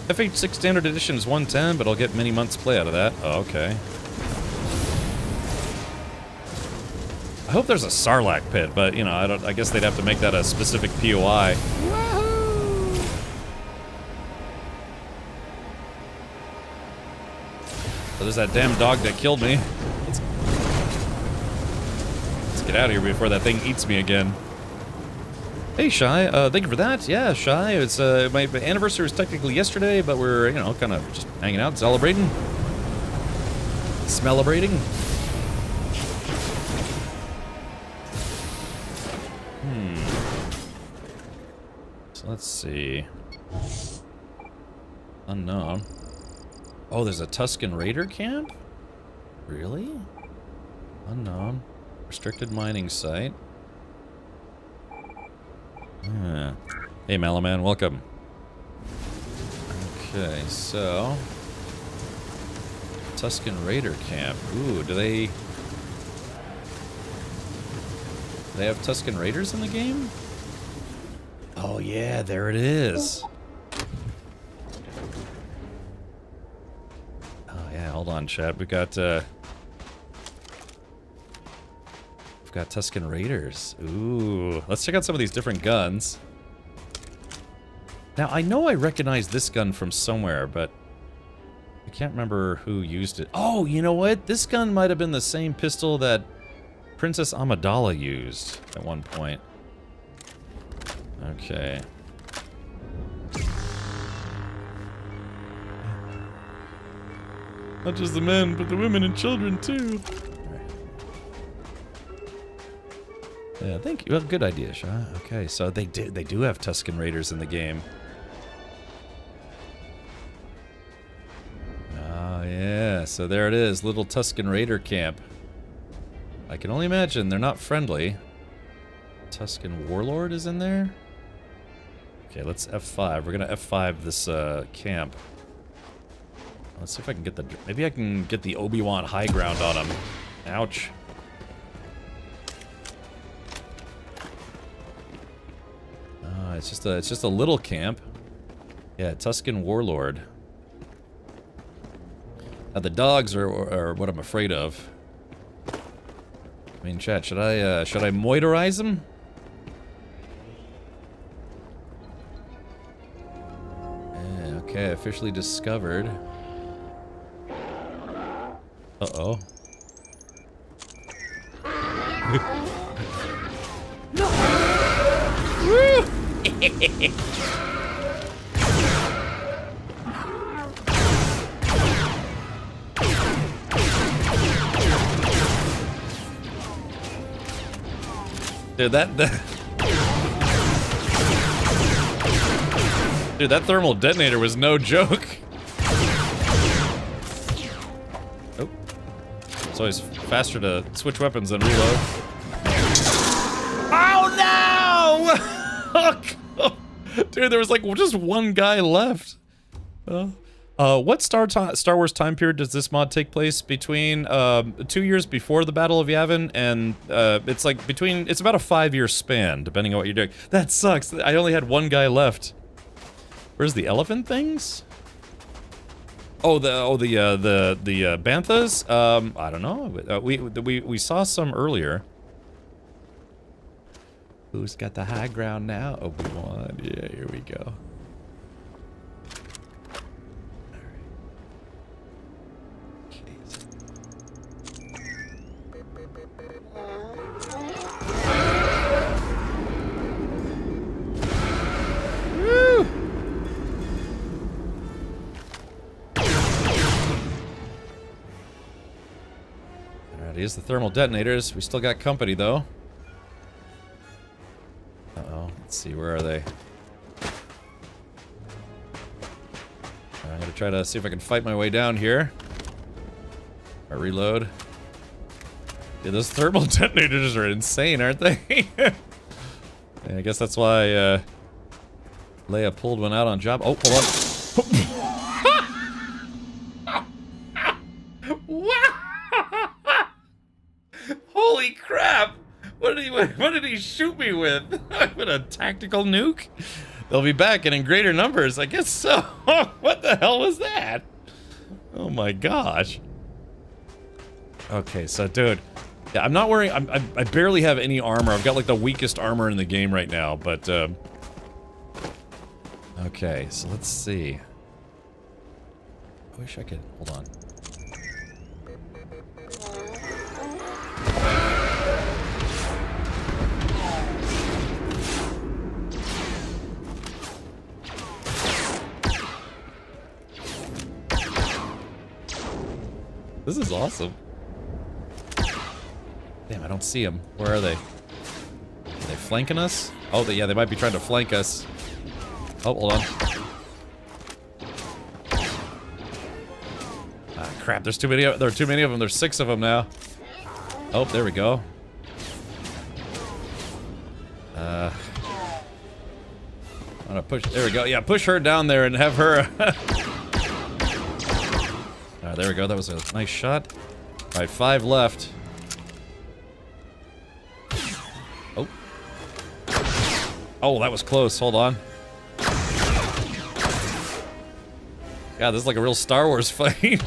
FH6 Standard Edition is 110, but I'll get many months play out of that. Oh, okay. I hope there's a Sarlacc pit, but you know, I guess they'd have to make that a specific POI. Woohoo! So there's that damn dog that killed me. Let's get out of here before that thing eats me again. Hey Shy, thank you for that. Yeah, Shy, it's my anniversary was technically yesterday, but we're, you know, kind of just hanging out, celebrating. Smellibrating. So let's see. Unknown. Oh, there's a Tusken Raider camp? Really? Unknown. Restricted mining site. Hey, Malaman, welcome. Okay, so... Tusken Raider camp. Ooh, do they have Tusken Raiders in the game? Oh yeah, there it is. Oh yeah, hold on, chat. We've got Tusken Raiders. Ooh, let's check out some of these different guns. Now, I know I recognize this gun from somewhere, but I can't remember who used it. Oh, you know what? This gun might have been the same pistol that Princess Amidala used at one point. Okay. Not just the men, but the women and children too. Yeah, thank you. Well, good idea, Shaw. Okay, so they do have Tusken Raiders in the game. Oh yeah, so there it is, little Tusken Raider camp. I can only imagine they're not friendly. Tusken Warlord is in there. Okay, let's F5. We're gonna F5 this camp. Let's see if I can get the... Maybe I can get the Obi-Wan high ground on him. Ouch. It's just a little camp. Yeah, Tusken Warlord. Now the dogs are what I'm afraid of. I mean, chat, should I moitorize them? Yeah, okay, officially discovered. Uh-oh. Dude, Dude, that thermal detonator was no joke. Oh. It's always faster to switch weapons than reload. Oh no! Dude, there was like just one guy left. What Star Wars time period does this mod take place? Between 2 years before the Battle of Yavin and it's like it's about a 5-year span depending on what you're doing. That sucks. I only had one guy left. Where's the elephant things? Oh, the banthas? I don't know. We saw some earlier. Who's got the high ground now? Obi-Wan. Yeah, here we go. Here's the thermal detonators. We still got company, though. Uh-oh. Let's see, where are they? I'm gonna try to see if I can fight my way down here. Or reload. Yeah, those thermal detonators are insane, aren't they? Yeah, I guess that's why, Leia pulled one out on job. Oh, hold on. Holy crap! What did he shoot me with? With a tactical nuke? They'll be back and in greater numbers, I guess so. What the hell was that? Oh my gosh. Okay, so dude, yeah, I'm not wearing. I barely have any armor. I've got like the weakest armor in the game right now. But okay, so let's see. I wish I could hold on. This is awesome. Damn, I don't see them. Where are they? Are they flanking us? Oh, yeah, they might be trying to flank us. Oh, hold on. Ah, crap, there's too many. There are too many of them. There's 6 of them now. Oh, there we go. I'm gonna push. There we go. Yeah, push her down there and have her. There we go. That was a nice shot. All right, 5 left. Oh. Oh, that was close. Hold on. God, this is like a real Star Wars fight.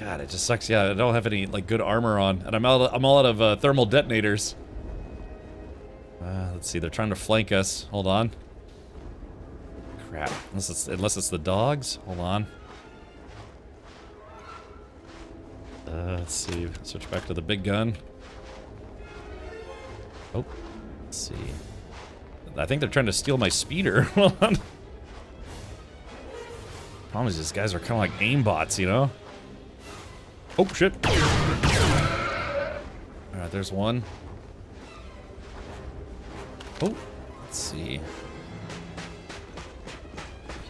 God, it just sucks. Yeah, I don't have any like good armor on, and I'm all out of thermal detonators. Let's see. They're trying to flank us. Hold on. Crap. Unless it's the dogs. Hold on. Let's see. Switch back to the big gun. Oh, let's see. I think they're trying to steal my speeder. Hold on. Problem is, these guys are kind of like aimbots, you know? Oh, shit. Alright, there's one. Oh, let's see.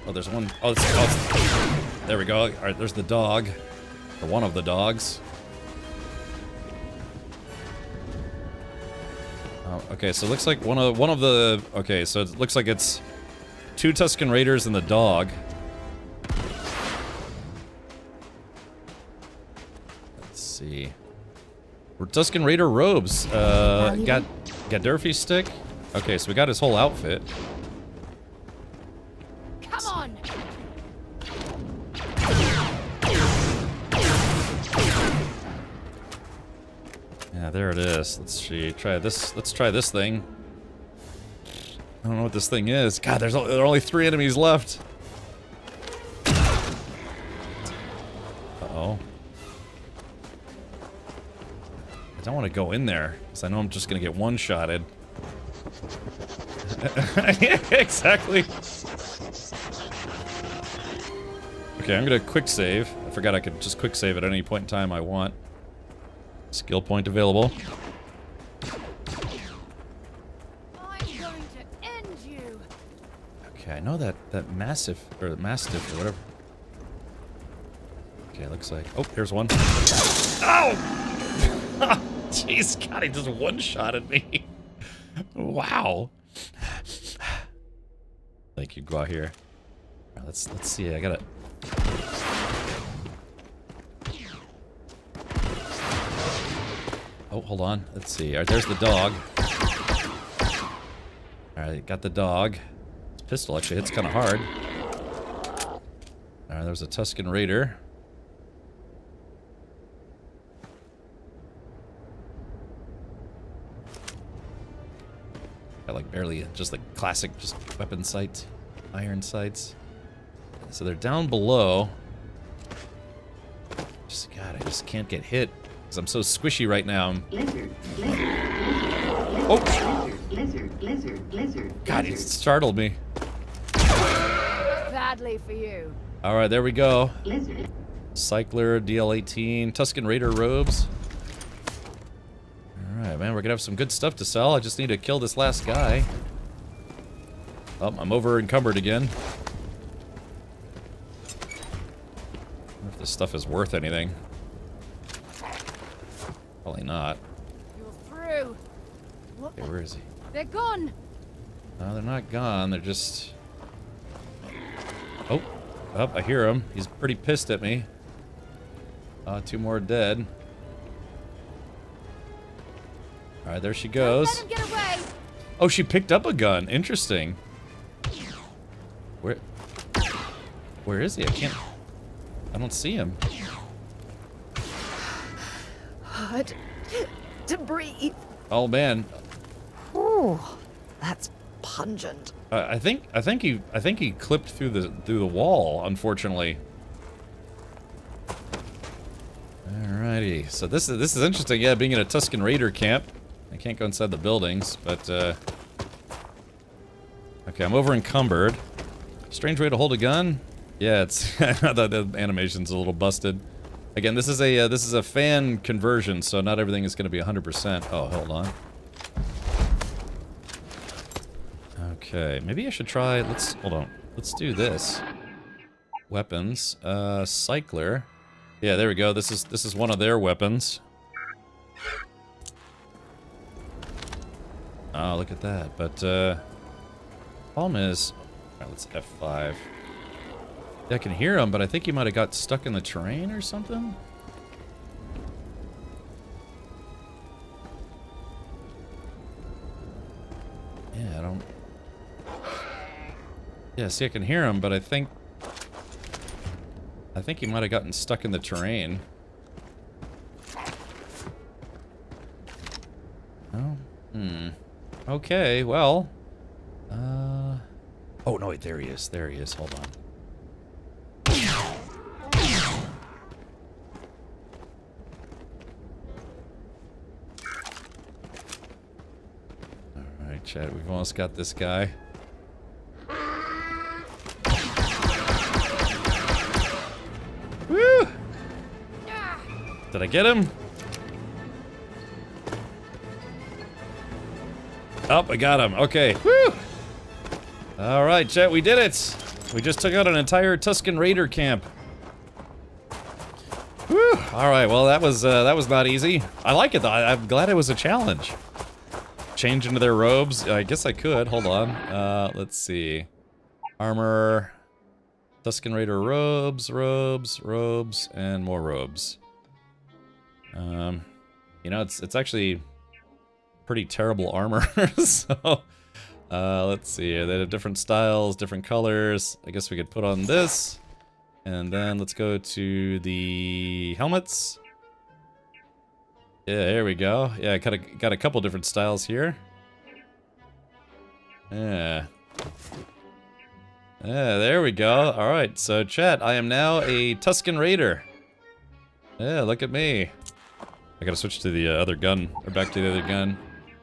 Oh, there's one. Oh, there we go. Alright, there's the dog. Or one of the dogs. Oh, okay, so it looks like one of the... Okay, so it looks like it's 2 Tusken Raiders and the dog. Let's see. We're Tusken Raider robes. Got Durfee stick. Okay, so we got his whole outfit. Come on. Yeah, there it is. Let's see. Try this. Let's try this thing. I don't know what this thing is. God, there are only 3 enemies left. Uh-oh. I don't want to go in there, because I know I'm just going to get one-shotted. Yeah, exactly. Okay, I'm going to quick save. I forgot I could just quick save at any point in time I want. Skill point available. I'm going to end you. Okay, I know that mastiff or whatever. Okay, looks like. Oh, here's one. Ow! Jeez, God, he just one-shotted me. Wow. Thank you. Go out here. Right, let's see. I gotta. Oh, hold on. Let's see. Alright, there's the dog. Alright, got the dog. This pistol actually hits kind of hard. Alright, there's a Tusken Raider. Got like barely, just like classic, just weapon sights, iron sights. So they're down below. God, I just can't get hit. Because I'm so squishy right now. Oh! God, he startled me. Badly for you. Alright, there we go. Cycler, DL-18, Tusken Raider robes. Alright, man, we're gonna have some good stuff to sell. I just need to kill this last guy. Oh, I'm over encumbered again. I wonder if this stuff is worth anything. Probably not. You're through. What? Okay, where is he? They're gone. No, they're not gone. They're just... Oh. Oh, I hear him. He's pretty pissed at me. 2 more dead. Alright, there she goes. Let him get away. Oh, she picked up a gun. Interesting. Where is he? I don't see him. Hard to breathe. Oh man. Ooh, that's pungent. I think he clipped through the wall, unfortunately. Alrighty. So this is interesting. Yeah, being in a Tusken Raider camp. I can't go inside the buildings, but okay, I'm over encumbered. Strange way to hold a gun. Yeah, it's the animation's a little busted. Again, this is a fan conversion, so not everything is going to be 100%. Oh, hold on. Okay, maybe I should try. Hold on. Let's do this. Weapons. Cycler. Yeah, there we go. This is one of their weapons. Oh, look at that. But problem is, all right, let's F5. Yeah, I can hear him, but I think he might have got stuck in the terrain or something. Yeah, I don't... Yeah, see, I can hear him, but I think he might have gotten stuck in the terrain. Oh, okay, well... Oh, no, wait, there he is. There he is. Hold on. chat, we've almost got this guy. Woo! Did I get him? Oh, I got him. Okay. Woo! All right, chat, we did it. We just took out an entire Tusken Raider camp. Whew. All right, well, that was not easy. I like it, though. I'm glad it was a challenge. Change into their robes. I guess I could. Hold on. Let's see. Armor. Tusken Raider robes, and more robes. You know, it's actually pretty terrible armor, so... let's see, they have different styles, different colors. I guess we could put on this. And then let's go to the helmets. Yeah, there we go. Yeah, got a couple different styles here. Yeah. Yeah, there we go. Alright, so chat, I am now a Tusken Raider. Yeah, look at me. I gotta switch to the other gun, or back to the other gun.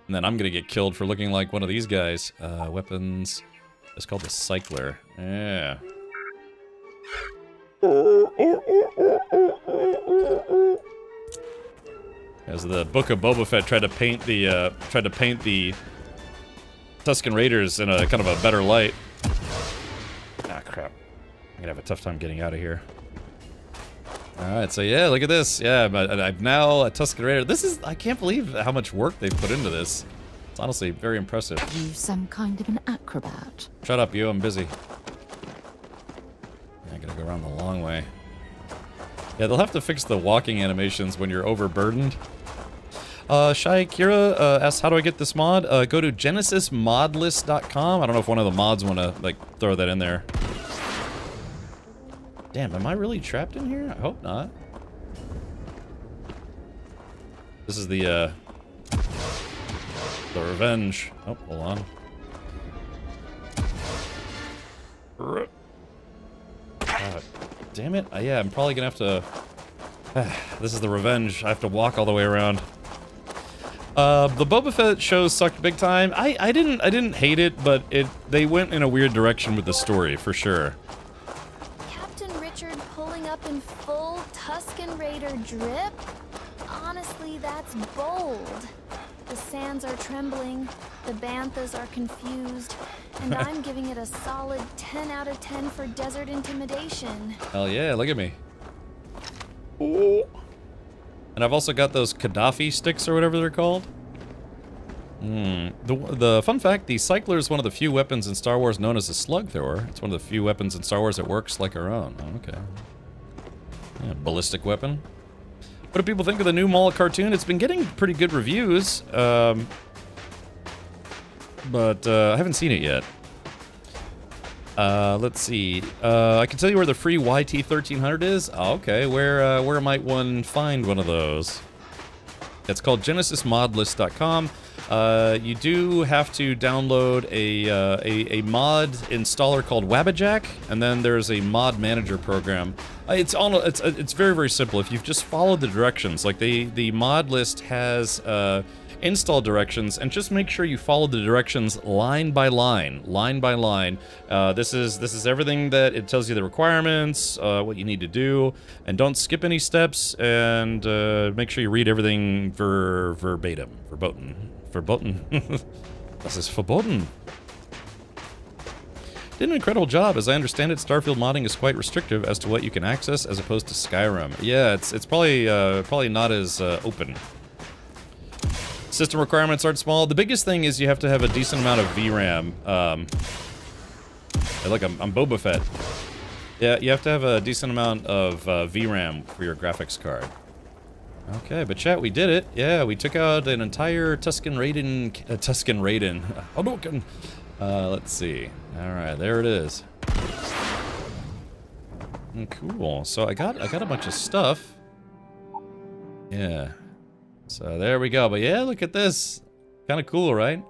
And then I'm gonna get killed for looking like one of these guys. Weapons. It's called the Cycler. Yeah. As the Book of Boba Fett tried to paint the Tusken Raiders in a kind of a better light. Ah, crap. I'm gonna have a tough time getting out of here. Alright, so yeah, look at this. Yeah, I'm now a Tusken Raider. This is... I can't believe how much work they've put into this. It's honestly very impressive. You some kind of an acrobat? Shut up, you. I'm busy. I gotta go around the long way. Yeah, they'll have to fix the walking animations when you're overburdened. Shai Kira asks, how do I get this mod? Go to genesismodlist.com. I don't know if one of the mods want to, like, throw that in there. Damn, am I really trapped in here? I hope not. This is the revenge. Oh, hold on. God, damn it. Yeah, I'm probably gonna have to... this is the revenge. I have to walk all the way around. The Boba Fett shows sucked big time. I didn't hate it, but they went in a weird direction with the story, for sure. In full Tusken Raider drip? Honestly, that's bold. The sands are trembling, the banthas are confused, and I'm giving it a solid 10 out of 10 for desert intimidation. Hell yeah, look at me. Ooh. And I've also got those Gaddafi sticks or whatever they're called. The fun fact, the Cycler is one of the few weapons in Star Wars known as a slug thrower. It's one of the few weapons in Star Wars that works like our own. Oh, okay. Yeah, ballistic weapon. What do people think of the new Maul cartoon? It's been getting pretty good reviews, but I haven't seen it yet. Let's see. I can tell you where the free YT1300 is. Oh, okay, where might one find one of those? It's called GenesisModList.com. You do have to download a mod installer called Wabbajack, and then there's a mod manager program. It's very, very simple. If you've just followed the directions, like the mod list has install directions, and just make sure you follow the directions line by line. This is everything that it tells you, the requirements, what you need to do, and don't skip any steps, and make sure you read everything verbatim. Verboten. This is verboten. Did an incredible job. As I understand it, Starfield modding is quite restrictive as to what you can access, as opposed to Skyrim. Yeah, it's probably not as open. System requirements aren't small. The biggest thing is you have to have a decent amount of VRAM. Look, I'm Boba Fett. Yeah, you have to have a decent amount of VRAM for your graphics card. Okay, but chat, we did it. Yeah, we took out an entire Tusken Raiden. Hadouken. Let's see. All right, there it is. Cool. So I got a bunch of stuff. Yeah. So there we go. But yeah, look at this. Kind of cool, right?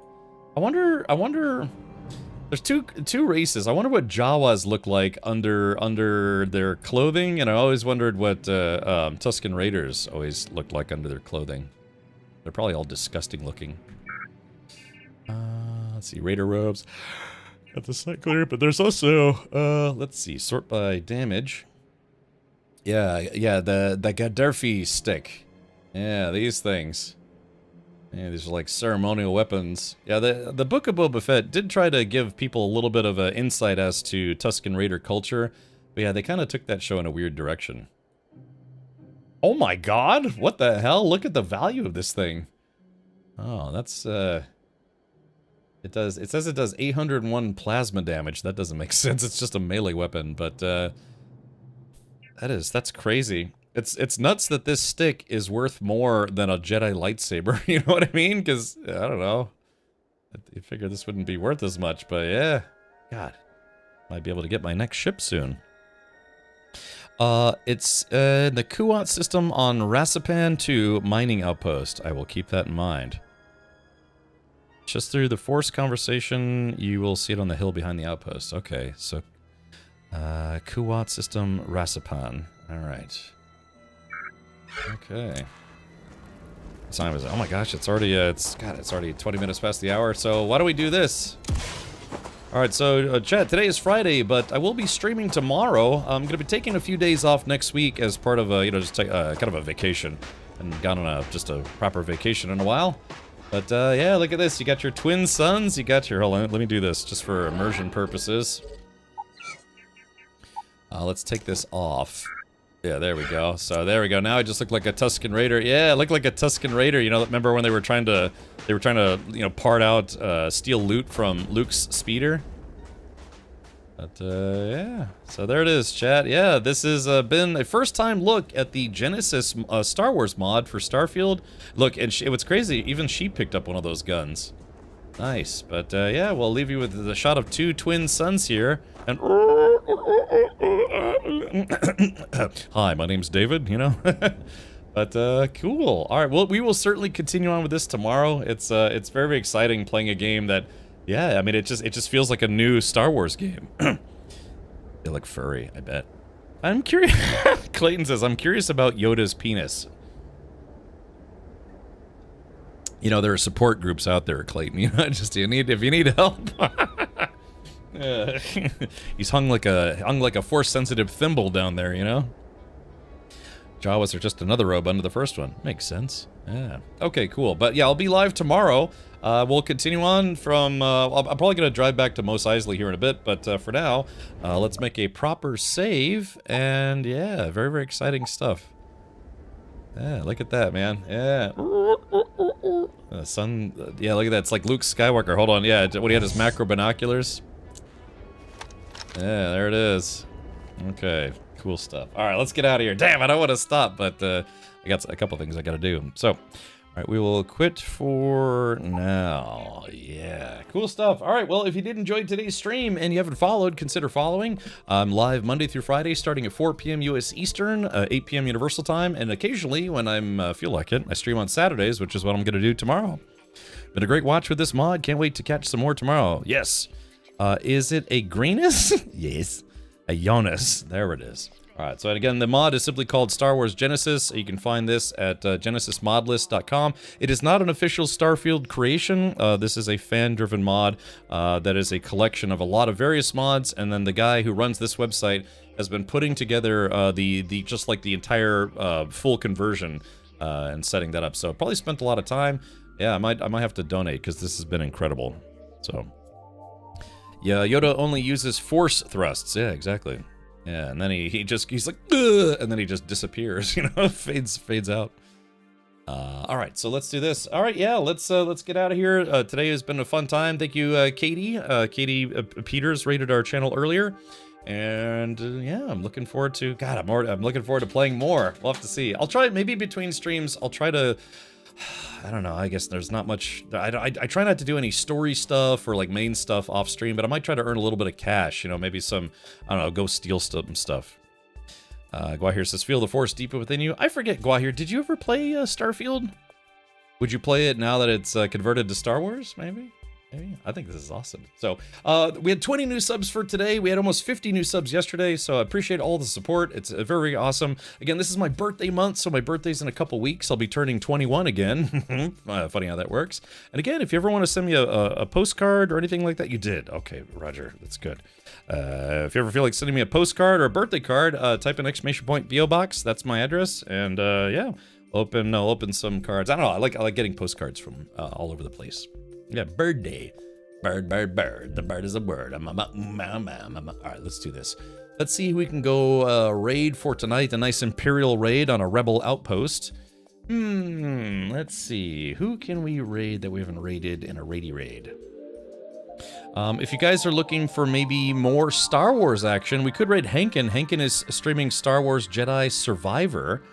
I wonder. There's two races. I wonder what Jawas look like under their clothing, and I always wondered what Tusken Raiders always looked like under their clothing. They're probably all disgusting looking. Let's see, Raider robes. Got the site clear, but there's also, let's see, sort by damage. Yeah, the Gaddafi stick. Yeah, these things. Yeah, these are like ceremonial weapons. Yeah, the Book of Boba Fett did try to give people a little bit of an insight as to Tusken Raider culture, but yeah, they kind of took that show in a weird direction. Oh my god! What the hell? Look at the value of this thing. Oh, that's, it says it does 801 plasma damage. That doesn't make sense. It's just a melee weapon, but, that's crazy. It's nuts that this stick is worth more than a Jedi lightsaber, you know what I mean? Because, I don't know. I figured this wouldn't be worth as much, but yeah. God. Might be able to get my next ship soon. It's the Kuat system on Rasapan 2 mining outpost. I will keep that in mind. Just through the Force conversation, you will see it on the hill behind the outpost. Okay, so Kuat system Rasapan. All right. Okay. What time is it? Oh my gosh, it's already it's already 20 minutes past the hour. So why don't we do this? All right, so chat, today is Friday, but I will be streaming tomorrow. I'm going to be taking a few days off next week as part of a, you know, just take kind of a vacation. And gone on just a proper vacation in a while. But yeah, look at this. You got your twin sons. You got your, hold on, let me do this just for immersion purposes. Let's take this off. Yeah, there we go. So there we go. Now I just look like a Tusken Raider. Yeah, I look like a Tusken Raider. You know, remember when they were trying to, you know, part out, steal loot from Luke's speeder? But, yeah. So there it is, chat. Yeah, this has been a first-time look at the Genesis Star Wars mod for Starfield. Look, and what's crazy, even she picked up one of those guns. Nice. But, yeah, we'll leave you with the shot of two twin sons here. And hi, my name's David, you know. But cool. All right, well, we will certainly continue on with this tomorrow. It's very, very exciting playing a game that, yeah, I mean, it just feels like a new Star Wars game. They look furry, I bet. I'm curious. Clayton says, I'm curious about Yoda's penis. You know, there are support groups out there, Clayton. You know, just if you need help. He's hung like a force-sensitive thimble down there, you know? Jawas are just another robe under the first one. Makes sense. Yeah. Okay, cool. But yeah, I'll be live tomorrow. We'll continue on from... I'm probably going to drive back to Mos Eisley here in a bit, but for now, let's make a proper save. And yeah, very, very exciting stuff. Yeah, look at that, man. Yeah. Sun... yeah, look at that. It's like Luke Skywalker. Hold on. Yeah, when he had his macro binoculars. Yeah, there it is. Okay, cool stuff. All right, let's get out of here. Damn, I don't want to stop, but I got a couple things I got to do. So, all right, we will quit for now. Yeah, cool stuff. All right, well, if you did enjoy today's stream and you haven't followed, consider following. I'm live Monday through Friday, starting at 4 p.m. U.S. Eastern, 8 p.m. Universal Time, and occasionally, when I feel like it, I stream on Saturdays, which is what I'm going to do tomorrow. Been a great watch with this mod. Can't wait to catch some more tomorrow. Yes. Is it a Greenus? Yes. A Jonas. There it is. Alright, so again, the mod is simply called Star Wars Genesis. You can find this at genesismodlist.com. It is not an official Starfield creation. This is a fan-driven mod that is a collection of a lot of various mods, and then the guy who runs this website has been putting together just like the entire full conversion and setting that up. So probably spent a lot of time. Yeah, I might have to donate because this has been incredible. So... yeah, Yoda only uses force thrusts. Yeah, exactly. Yeah, and then he's like, ugh, and then he just disappears. You know, fades out. All right, so let's do this. All right, yeah, let's get out of here. Today has been a fun time. Thank you, Katie. Katie Peters rated our channel earlier, and yeah, I'm looking forward to. God, I'm looking forward to playing more. We'll have to see. I'll try maybe between streams. I'll try to. I don't know, I guess there's not much... I try not to do any story stuff or, like, main stuff off stream, but I might try to earn a little bit of cash, you know, maybe some, I don't know, go steal stuff. Guahir says, feel the force deep within you. I forget, Guahir, did you ever play Starfield? Would you play it now that it's converted to Star Wars, maybe? I think this is awesome. So we had 20 new subs for today. We had almost 50 new subs yesterday, so I appreciate all the support. It's very awesome. Again, this is my birthday month, so my birthday's in a couple weeks. I'll be turning 21 again. Funny how that works. And again, if you ever want to send me a postcard or anything like that, you did. Okay, Roger, that's good. If you ever feel like sending me a postcard or a birthday card, type in ! VO box. That's my address, and yeah, I'll open some cards. I don't know. I like getting postcards from all over the place. Yeah, bird day. Bird. The bird is a word. All right, let's do this. Let's see who we can go raid for tonight. A nice Imperial raid on a rebel outpost. Let's see. Who can we raid that we haven't raided in a raidy raid? If you guys are looking for maybe more Star Wars action, we could raid Henkin. Henkin is streaming Star Wars Jedi Survivor.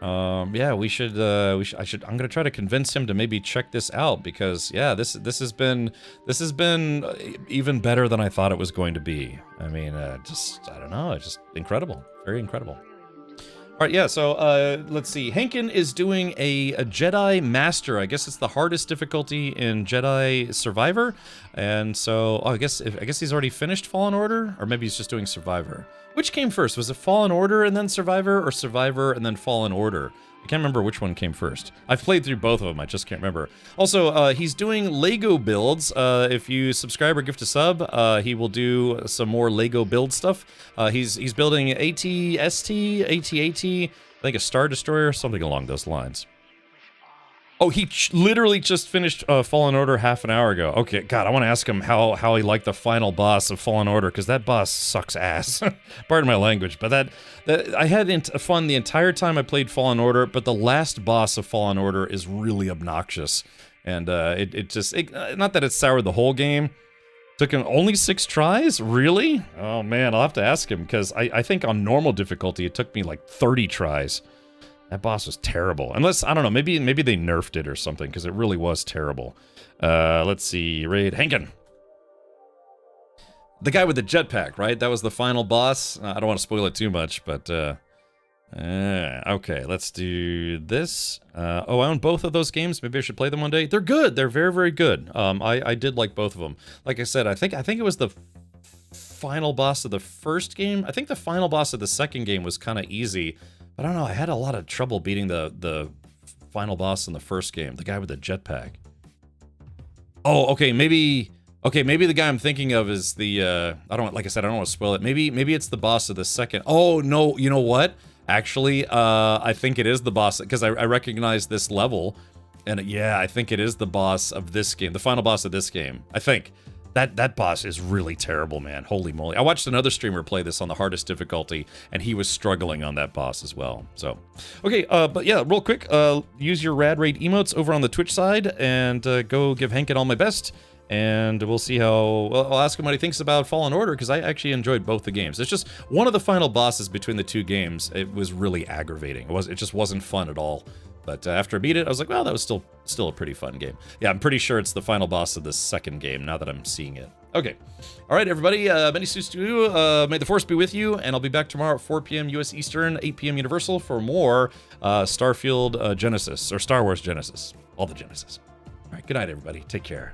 Yeah, I'm gonna try to convince him to maybe check this out, because yeah, this has been even better than I thought it was going to be. I mean, I don't know, it's just incredible, very incredible. All right, yeah, so let's see. Henkin is doing a Jedi Master. I guess it's the hardest difficulty in Jedi Survivor, and so I guess he's already finished Fallen Order, or maybe he's just doing Survivor. Which came first? Was it Fallen Order and then Survivor, or Survivor and then Fallen Order? I can't remember which one came first. I've played through both of them, I just can't remember. Also, he's doing Lego builds. If you subscribe or gift a sub, he will do some more Lego build stuff. He's building AT-ST, AT-AT, I think a Star Destroyer, something along those lines. Oh, he literally just finished Fallen Order half an hour ago. Okay, God, I want to ask him how he liked the final boss of Fallen Order, because that boss sucks ass. Pardon my language, but that I had fun the entire time I played Fallen Order, but the last boss of Fallen Order is really obnoxious, and it just not that it soured the whole game. Took him only 6 tries? Really? Oh man, I'll have to ask him, because I think on normal difficulty it took me like 30 tries. That boss was terrible. Unless, I don't know, maybe they nerfed it or something, because it really was terrible. Let's see, raid Henkin. The guy with the jetpack, right? That was the final boss. I don't want to spoil it too much, but okay, let's do this. Oh, I own both of those games. Maybe I should play them one day. They're good. They're very, very good. I did like both of them. Like I said, I think it was the final boss of the first game. I think the final boss of the second game was kind of easy. I don't know, I had a lot of trouble beating the final boss in the first game, the guy with the jetpack. Oh, okay, maybe the guy I'm thinking of is the, like I said, I don't want to spoil it. Maybe it's the boss of the second. Oh, no, you know what? Actually, I think it is the boss, because I recognize this level, and yeah, I think it is the boss of this game, the final boss of this game, I think. That boss is really terrible, man. Holy moly. I watched another streamer play this on the hardest difficulty, and he was struggling on that boss as well. So, okay, but yeah, real quick, use your Rad Raid emotes over on the Twitch side, and go give Henkin all my best, and we'll see how... Well, I'll ask him what he thinks about Fallen Order, because I actually enjoyed both the games. It's just one of the final bosses between the two games, it was really aggravating. It just wasn't fun at all. But after I beat it, I was like, well, that was still a pretty fun game. Yeah, I'm pretty sure it's the final boss of the second game, now that I'm seeing it. Okay. All right, everybody. Many suits to you. May the Force be with you, and I'll be back tomorrow at 4 p.m. U.S. Eastern, 8 p.m. Universal for more Starfield Genesis, or Star Wars Genesis. All the Genesis. All right, good night, everybody. Take care.